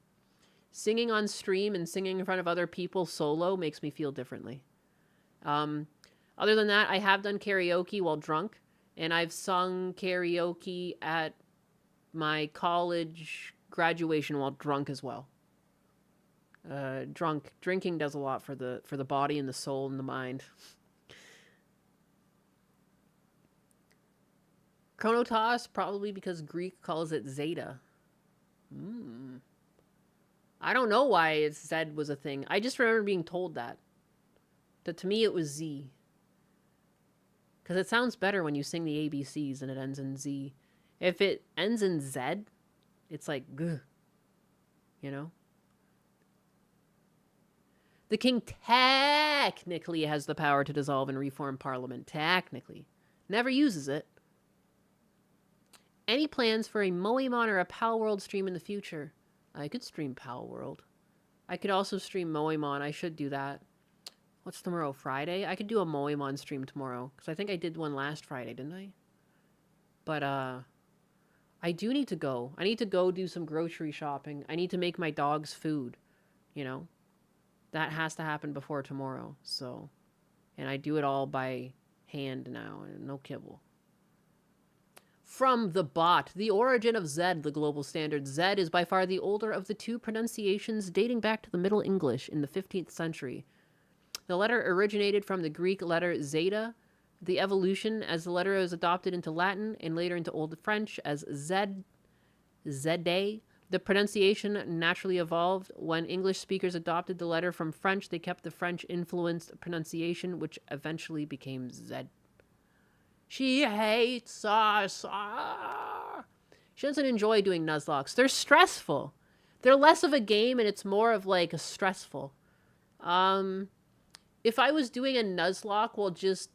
Singing on stream and singing in front of other people solo makes me feel differently. Other than that, I have done karaoke while drunk, and I've sung karaoke at my college graduation while drunk as well. Drinking does a lot for the body and the soul and the mind. Chronotos, probably because Greek calls it Zeta. I don't know why Z was a thing. I just remember being told that. That to me it was Z. Because it sounds better when you sing the ABCs and it ends in Z. If it ends in Z, it's like, gh. You know? The king technically has the power to dissolve and reform parliament. Technically. Never uses it. Any plans for a Moemon or a Pal World stream in the future? I could stream Pal World. I could also stream Moemon. I should do that. What's tomorrow? Friday? I could do a Moemon stream tomorrow. Because I think I did one last Friday, didn't I? But, I do need to go. I need to go do some grocery shopping. I need to make my dogs food. You know? That has to happen before tomorrow. So, and I do it all by hand now. No kibble. From the bot, the origin of Z, the global standard. Z is by far the older of the two pronunciations, dating back to the Middle English in the 15th century. The letter originated from the Greek letter zeta. The evolution as the letter was adopted into Latin and later into Old French as Z, Zede. The pronunciation naturally evolved. When English speakers adopted the letter from French, they kept the French-influenced pronunciation, which eventually became Z. She hates us. She doesn't enjoy doing Nuzlockes. They're stressful. They're less of a game and it's more of like a stressful. If I was doing a Nuzlocke while just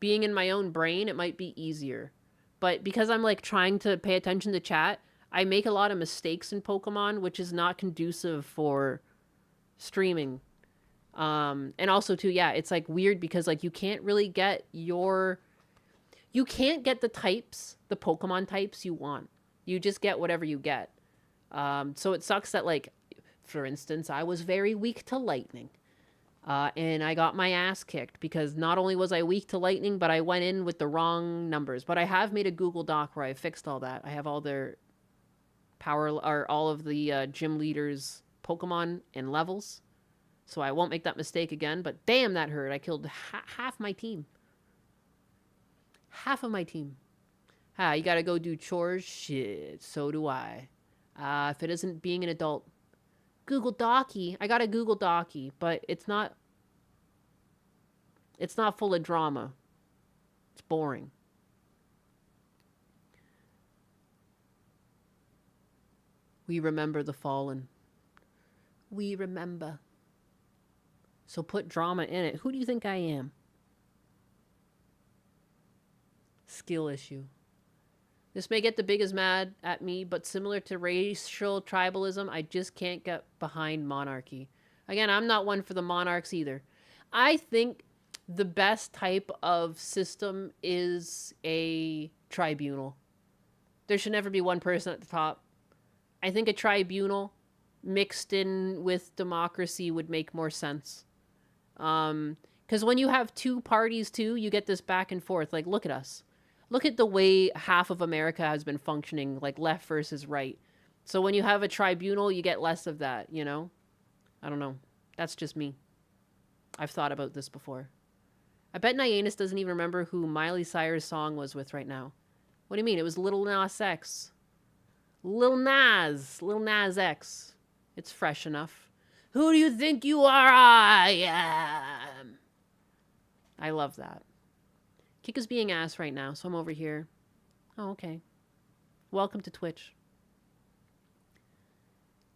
being in my own brain, it might be easier. But because I'm like trying to pay attention to chat, I make a lot of mistakes in Pokemon, which is not conducive for streaming. And also too, yeah, it's like weird because like you can't really get the types, the Pokemon types you want. You just get whatever you get. So it sucks that like, for instance, I was very weak to lightning. And I got my ass kicked because not only was I weak to lightning, but I went in with the wrong numbers. But I have made a Google Doc where I fixed all that. I have all their all of the gym leaders' Pokemon and levels. So I won't make that mistake again, but damn, that hurt. I killed half my team. Half of my team. You gotta go do chores? Shit, so do I. If it isn't being an adult. Google Docky. I got a Google Docky, but it's not full of drama. It's boring. We remember the fallen. We remember. So put drama in it. Who do you think I am? Skill issue. This may get the biggest mad at me, but similar to racial tribalism, I just can't get behind monarchy. Again, I'm not one for the monarchs either. I think the best type of system is a tribunal. There should never be one person at the top. I think a tribunal mixed in with democracy would make more sense. Because when you have two parties too, you get this back and forth. Like, look at us. Look at the way half of America has been functioning, like left versus right. So when you have a tribunal, you get less of that, you know? I don't know. That's just me. I've thought about this before. I bet Nyannis doesn't even remember who Miley Cyrus' song was with right now. What do you mean? It was Lil Nas X. Lil Nas X. It's fresh enough. Who do you think you are? I am. I love that. Kika's being asked right now, so I'm over here. Oh, okay. Welcome to Twitch.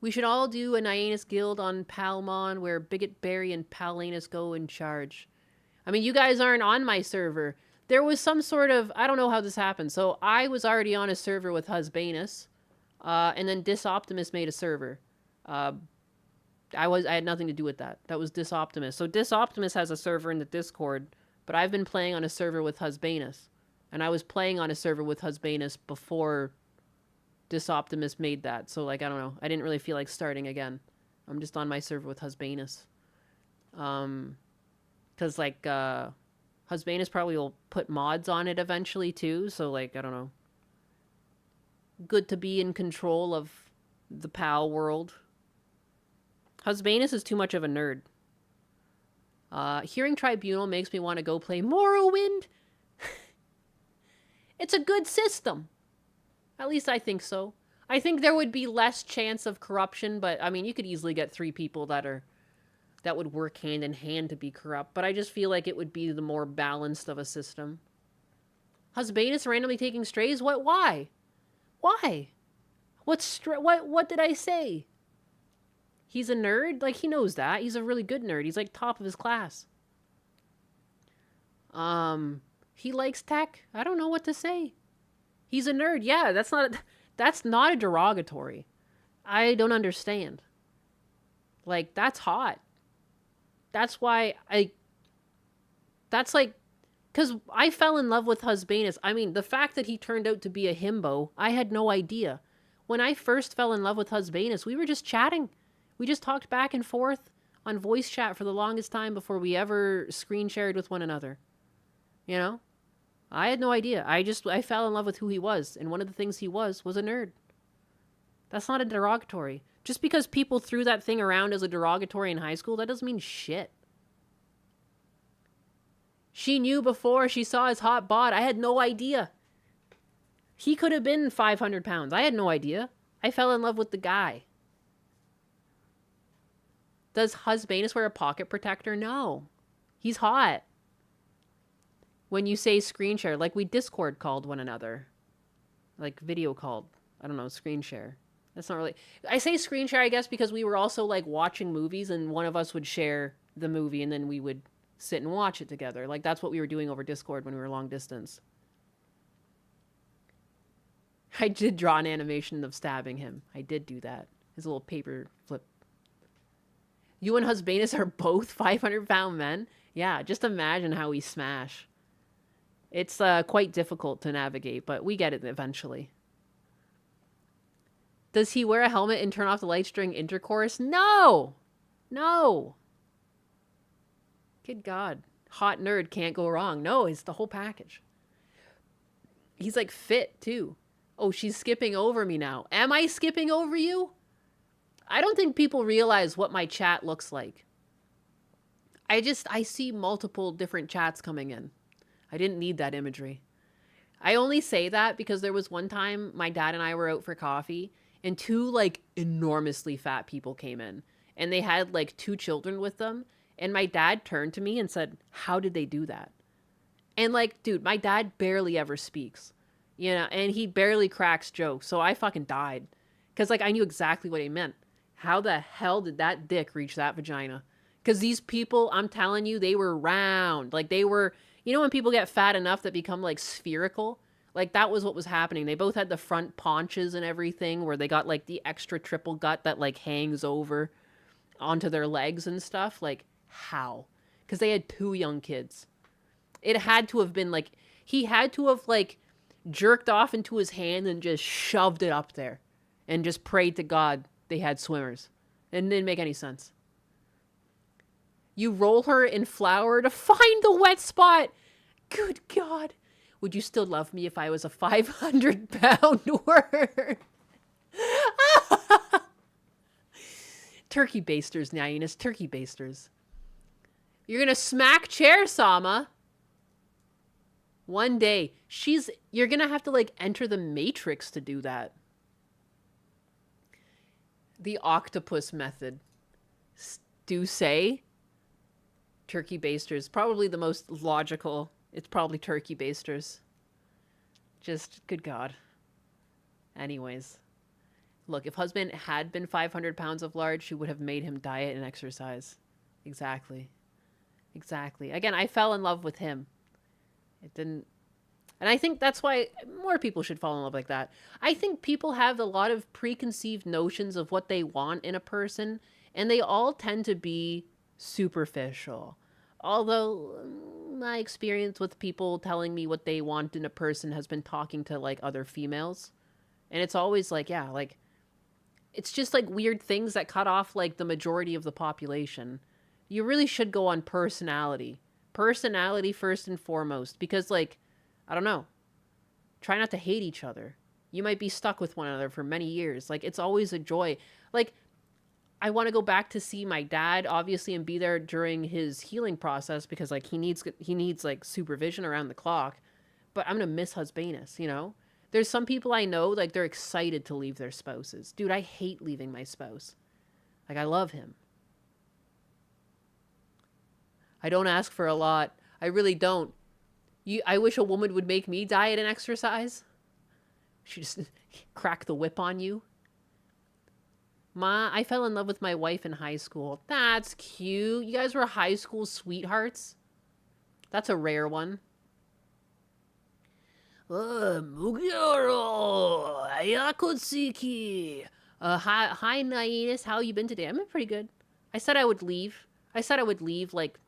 We should all do a Nyannis guild on Palmon where Bigot Barry and Palanus go in charge. I mean, you guys aren't on my server. There was some sort of... I don't know how this happened. So I was already on a server with Husbanus. And then Disoptimus made a server. I had nothing to do with that. That was Disoptimus. So Disoptimus has a server in the Discord, but I've been playing on a server with Husbanus. And I was playing on a server with Husbanus before Disoptimus made that. So, like, I don't know. I didn't really feel like starting again. I'm just on my server with Husbanus. Because, like, Husbanus probably will put mods on it eventually, too. So, like, I don't know. Good to be in control of the PAL world. Husbanus is too much of a nerd. Hearing Tribunal makes me want to go play Morrowind. It's a good system. At least I think so. I think there would be less chance of corruption, but I mean, you could easily get 3 people that would work hand in hand to be corrupt, but I just feel like it would be the more balanced of a system. Husbanus randomly taking strays? What? Why? Why? What did I say? He's a nerd? Like, he knows that. He's a really good nerd. He's like top of his class. He likes tech? I don't know what to say. He's a nerd. Yeah, that's not a derogatory. I don't understand. Like, that's hot. That's why that's like, because I fell in love with Husbanus. I mean, the fact that he turned out to be a himbo, I had no idea. When I first fell in love with Husbanus, we were just chatting. We just talked back and forth on voice chat for the longest time before we ever screen shared with one another. You know? I had no idea. I fell in love with who he was, and one of the things he was a nerd. That's not a derogatory. Just because people threw that thing around as a derogatory in high school, that doesn't mean shit. She knew before she saw his hot bod. I had no idea. He could have been 500 pounds. I had no idea. I fell in love with the guy. Does Husbanus wear a pocket protector? No. He's hot. When you say screen share, like we Discord called one another. Like video called. I don't know, screen share. That's not really... I say screen share, I guess, because we were also like watching movies and one of us would share the movie and then we would sit and watch it together. Like that's what we were doing over Discord when we were long distance. I did draw an animation of stabbing him. I did do that. His little paper flip. You and Husbanus are both 500-pound men? Yeah, just imagine how we smash. It's quite difficult to navigate, but we get it eventually. Does he wear a helmet and turn off the lights during intercourse? No! No! Good God. Hot nerd can't go wrong. No, it's the whole package. He's like fit, too. Oh, she's skipping over me now. Am I skipping over you? I don't think people realize what my chat looks like. I see multiple different chats coming in. I didn't need that imagery. I only say that because there was one time my dad and I were out for coffee and 2 like enormously fat people came in and they had like 2 children with them. And my dad turned to me and said, how did they do that? And like, dude, my dad barely ever speaks, you know, and he barely cracks jokes. So I fucking died because like I knew exactly what he meant. How the hell did that dick reach that vagina? Because these people, I'm telling you, they were round. Like they were, you know when people get fat enough that become like spherical? Like that was what was happening. They both had the front paunches and everything where they got like the extra triple gut that like hangs over onto their legs and stuff. Like how? Because they had 2 young kids. It had to have been like, he had to have like jerked off into his hand and just shoved it up there and just prayed to God they had swimmers. It didn't make any sense. You roll her in flour to find the wet spot. Good God. Would you still love me if I was a 500-pound word? Turkey basters, Nyanus. Turkey basters. You're gonna smack chair, Sama. One day. You're gonna have to, like, enter the Matrix to do that. The octopus method. Do say. Turkey basters. Probably the most logical. It's probably turkey basters. Just, good God. Anyways. Look, if husband had been 500 pounds of lard, she would have made him diet and exercise. Exactly. Exactly. Again, I fell in love with him. It didn't... And I think that's why more people should fall in love like that. I think people have a lot of preconceived notions of what they want in a person, and they all tend to be superficial. Although my experience with people telling me what they want in a person has been talking to, like, other females. And it's always like, yeah, like, it's just like weird things that cut off, like, the majority of the population. You really should go on personality. Personality first and foremost. Because, like, I don't know. Try not to hate each other. You might be stuck with one another for many years. Like, it's always a joy. Like, I want to go back to see my dad, obviously, and be there during his healing process because, like, he needs like, supervision around the clock. But I'm going to miss Husbanus, you know? There's some people I know, like, they're excited to leave their spouses. Dude, I hate leaving my spouse. Like, I love him. I don't ask for a lot. I really don't. I wish a woman would make me diet and exercise. She just crack the whip on you. Ma, I fell in love with my wife in high school. That's cute. You guys were high school sweethearts. That's a rare one. Mugioro, Ayakotsuki. Hi, Nyanus. How you been today? I'm pretty good. I said I would leave. Like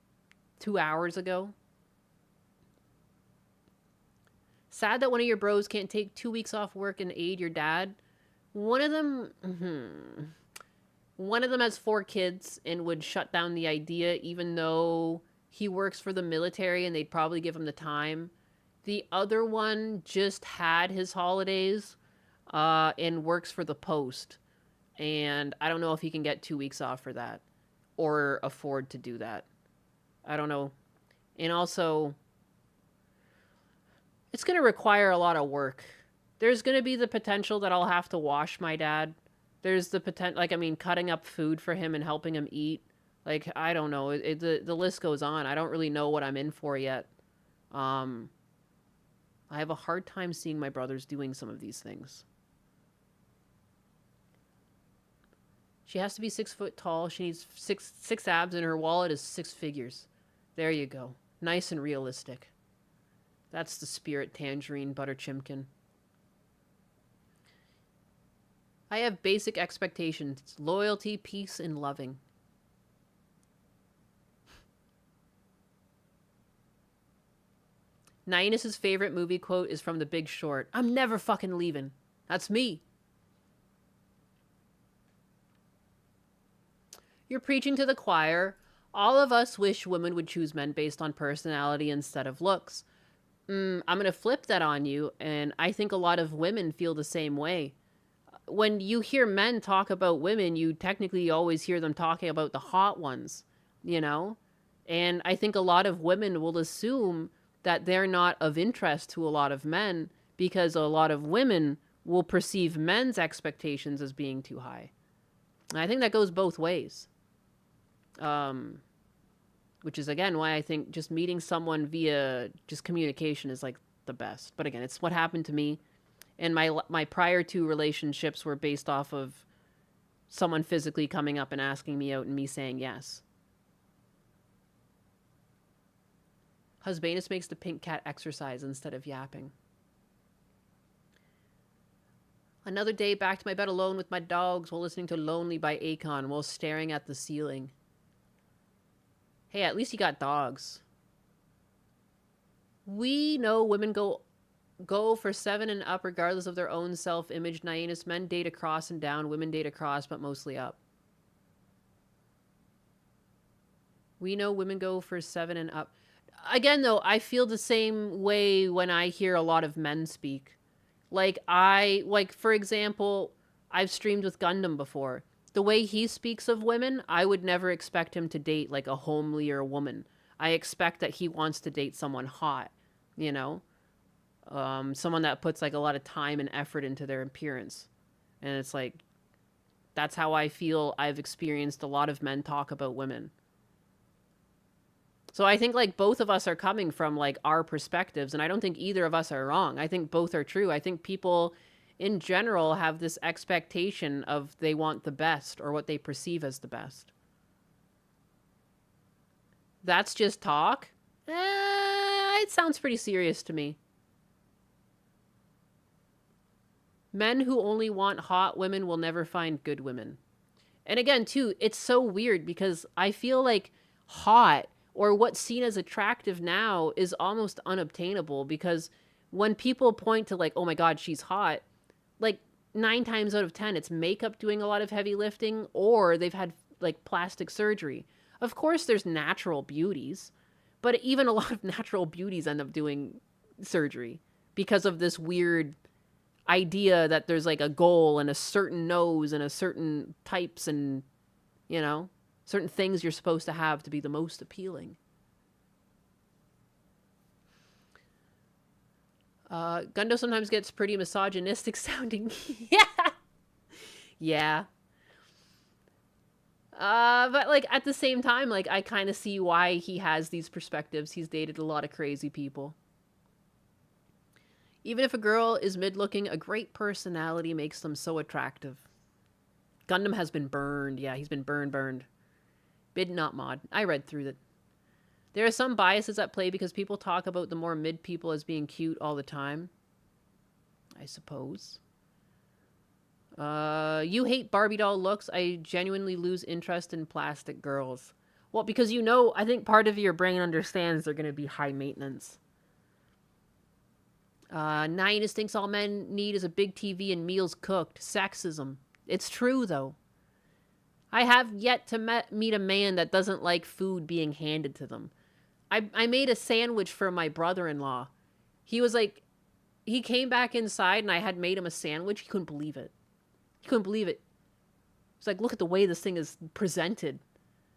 2 hours ago. Sad that one of your bros can't take 2 weeks off work and aid your dad. One of them has 4 kids and would shut down the idea even though he works for the military and they'd probably give him the time. The other one just had his holidays and works for the Post. And I don't know if he can get 2 weeks off for that or afford to do that. I don't know. And also, it's going to require a lot of work. There's going to be the potential that I'll have to wash my dad. There's the potential, like, I mean, cutting up food for him and helping him eat. Like, I don't know. The list goes on. I don't really know what I'm in for yet. I have a hard time seeing my brothers doing some of these things. She has to be 6 foot tall. She needs six abs, and her wallet is 6 figures. There you go. Nice and realistic. That's the spirit, Tangerine Butter Chimkin. I have basic expectations. Loyalty, peace, and loving. Nyanus's favorite movie quote is from The Big Short. I'm never fucking leaving. That's me. You're preaching to the choir. All of us wish women would choose men based on personality instead of looks. I'm going to flip that on you, and I think a lot of women feel the same way. When you hear men talk about women, you technically always hear them talking about the hot ones, you know? And I think a lot of women will assume that they're not of interest to a lot of men because a lot of women will perceive men's expectations as being too high. And I think that goes both ways. Which is, again, why I think just meeting someone via just communication is, like, the best. But again, it's what happened to me. And my prior 2 relationships were based off of someone physically coming up and asking me out and me saying yes. Husbanus makes the pink cat exercise instead of yapping. Another day back to my bed alone with my dogs while listening to Lonely by Akon while staring at the ceiling. Hey, at least you got dogs. We know women go go for 7 and up regardless of their own self-image. Naiveness, men date across and down, women date across, but mostly up. We know women go for 7 and up. Again, though, I feel the same way when I hear a lot of men speak. Like, for example, I've streamed with Gundam before. The way he speaks of women, I would never expect him to date, like, a homelier woman. I expect that he wants to date someone hot, you know? Someone that puts, like, a lot of time and effort into their appearance. And it's like, that's how I feel I've experienced a lot of men talk about women. So I think, like, both of us are coming from, like, our perspectives, and I don't think either of us are wrong. I think both are true. I think people, in general, have this expectation of they want the best, or what they perceive as the best. That's just talk? It sounds pretty serious to me. Men who only want hot women will never find good women. And again, too, it's so weird because I feel like hot, or what's seen as attractive now, is almost unobtainable, because when people point to, like, oh my god, she's hot, like 9 times out of 10 it's makeup doing a lot of heavy lifting, or they've had, like, plastic surgery. Of course there's natural beauties, but even a lot of natural beauties end up doing surgery because of this weird idea that there's, like, a goal and a certain nose and a certain types and, you know, certain things you're supposed to have to be the most appealing. Gundo sometimes gets pretty misogynistic sounding. Yeah. Yeah. But, like, at the same time, like, I kind of see why he has these perspectives. He's dated a lot of crazy people. Even if a girl is mid-looking, a great personality makes them so attractive. Gundam has been burned. Yeah, he's been burned. Mid, not mod. I read through that. There are some biases at play because people talk about the more mid people as being cute all the time. I suppose. You hate Barbie doll looks. I genuinely lose interest in plastic girls. Well, because, you know, I think part of your brain understands they're going to be high maintenance. Nihilist thinks all men need is a big TV and meals cooked. Sexism. It's true, though. I have yet to meet a man that doesn't like food being handed to them. I made a sandwich for my brother-in-law. He was like, he came back inside and I had made him a sandwich. He couldn't believe it. He couldn't believe it. It's like, look at the way this thing is presented.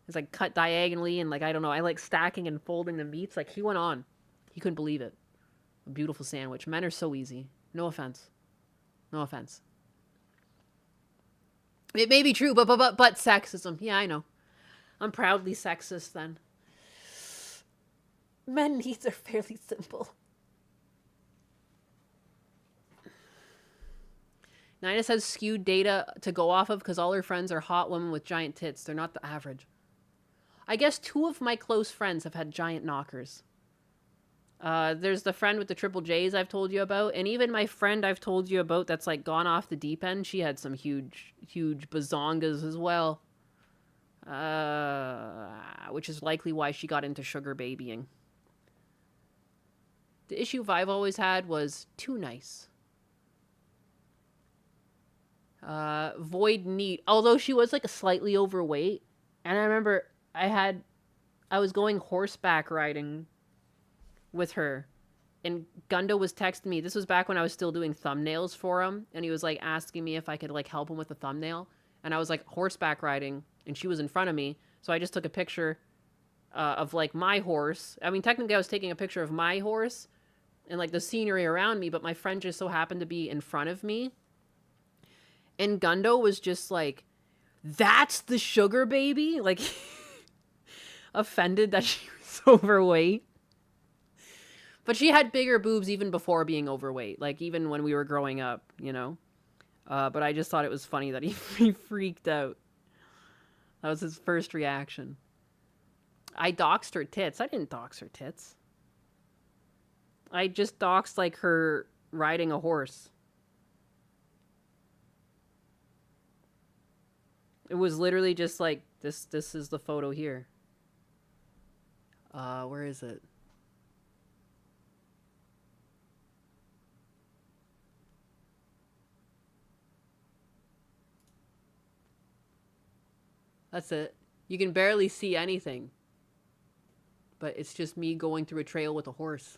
It's like cut diagonally and, like, I don't know, I like stacking and folding the meats. Like, he went on. He couldn't believe it. A beautiful sandwich. Men are so easy. No offense. No offense. It may be true, but sexism. Yeah, I know. I'm proudly sexist then. Men needs are fairly simple. Nina has skewed data to go off of because all her friends are hot women with giant tits. They're not the average. I guess 2 of my close friends have had giant knockers. There's the friend with the triple J's I've told you about, and even my friend I've told you about that's, like, gone off the deep end, she had some huge bazongas as well. Which is likely why she got into sugar babying. The issue Vive always had was too nice. Void neat. Although she was, like, a slightly overweight. And I remember I was going horseback riding with her, and Gundo was texting me. This was back when I was still doing thumbnails for him, and he was, like, asking me if I could, like, help him with the thumbnail, and I was, like, horseback riding, and she was in front of me, so I just took a picture of, like, my horse. I mean, technically I was taking a picture of my horse and, like, the scenery around me, but my friend just so happened to be in front of me, and Gundo was just like, that's the sugar baby? Like, offended that she was overweight. But she had bigger boobs even before being overweight, like, even when we were growing up, you know? But I just thought it was funny that he freaked out. That was his first reaction. I doxed her tits. I didn't dox her tits. I just doxed, like, her riding a horse. It was literally just like, this is the photo here. Where is it? That's it. You can barely see anything. But it's just me going through a trail with a horse.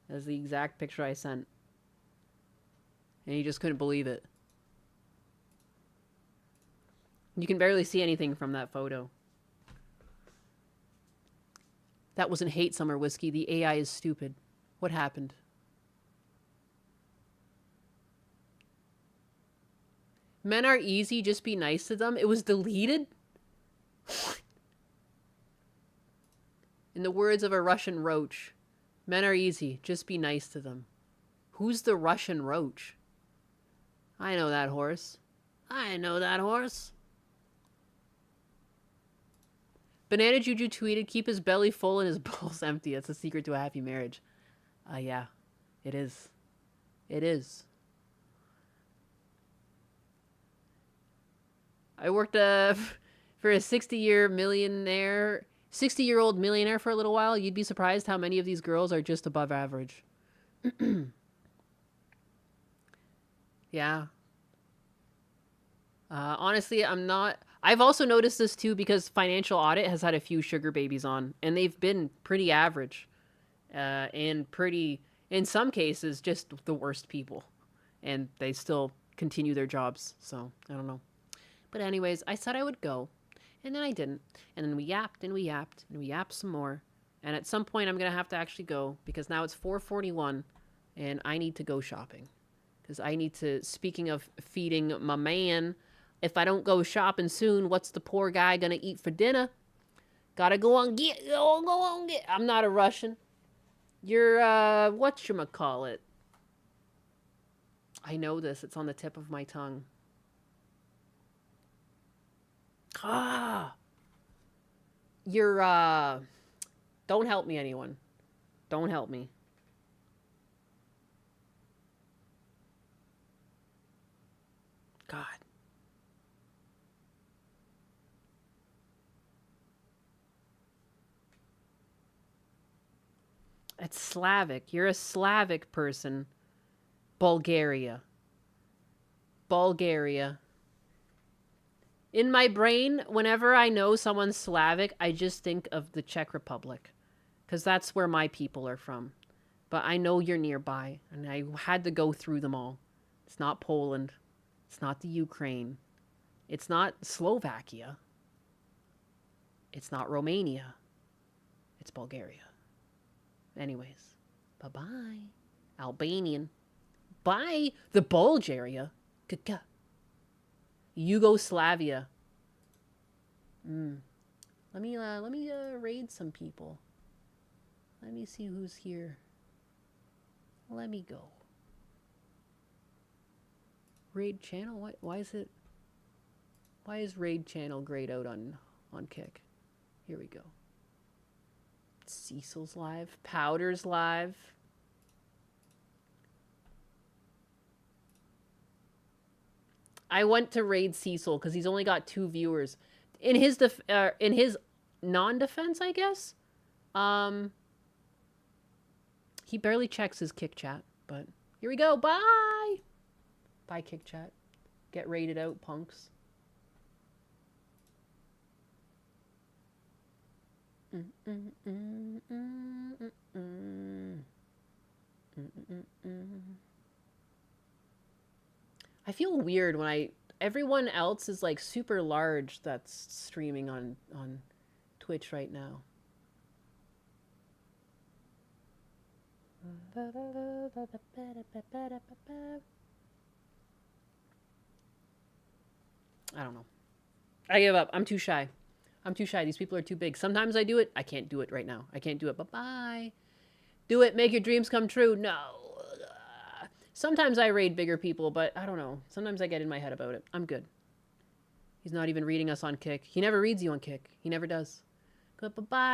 That's the exact picture I sent. And he just couldn't believe it. You can barely see anything from that photo. That wasn't hate, Summer Whiskey. The AI is stupid. What happened? Men are easy, just be nice to them. It was deleted? In the words of a Russian roach, men are easy, just be nice to them. Who's the Russian roach? I know that horse. I know that horse. Banana Juju tweeted, keep his belly full and his balls empty. That's the secret to a happy marriage. Yeah, it is. It is. I worked for a 60-year millionaire, 60-year-old millionaire for a little while. You'd be surprised how many of these girls are just above average. Yeah. Honestly, I'm not... I've also noticed this too because Financial Audit has had a few sugar babies on, and they've been pretty average. And pretty, in some cases, just the worst people. And they still continue their jobs, so I don't know. But anyways, I said I would go, and then I didn't. And then we yapped, and we yapped, and we yapped some more. And at some point, I'm going to have to actually go, because now it's 4:41, and I need to go shopping. Because I need to, speaking of feeding my man, if I don't go shopping soon, what's the poor guy going to eat for dinner? Gotta go on get. I'm not a Russian. You're, whatchamacallit? I know this. It's on the tip of my tongue. You're, don't help me, anyone. Don't help me. God. It's Slavic. You're a Slavic person. Bulgaria. Bulgaria. In my brain, whenever I know someone's Slavic, I just think of the Czech Republic. Because that's where my people are from. But I know you're nearby. And I had to go through them all. It's not Poland. It's not the Ukraine. It's not Slovakia. It's not Romania. It's Bulgaria. Anyways, bye-bye. Albanian. Bye. The Bulgaria. Gaga. Yugoslavia. Let me raid some people. Let me see who's here. Let me go. Raid channel? Why is it? Why is raid channel grayed out on Kick? Here we go. Cecil's live. Powder's live. I went to raid Cecil because he's only got 2 viewers. In his non-defense, I guess. He barely checks his Kick chat, but here we go. Bye. Bye, Kick chat. Get raided out, punks. I feel weird when everyone else is like super large that's streaming on Twitch right now. I don't know. I give up. I'm too shy. I'm too shy. These people are too big. Sometimes I do it. I can't do it right now. I can't do it. Bye-bye. Do it. Make your dreams come true. No. Sometimes I raid bigger people, but I don't know. Sometimes I get in my head about it. I'm good. He's not even reading us on Kick. He never reads you on Kick. He never does. Good. Bye-bye.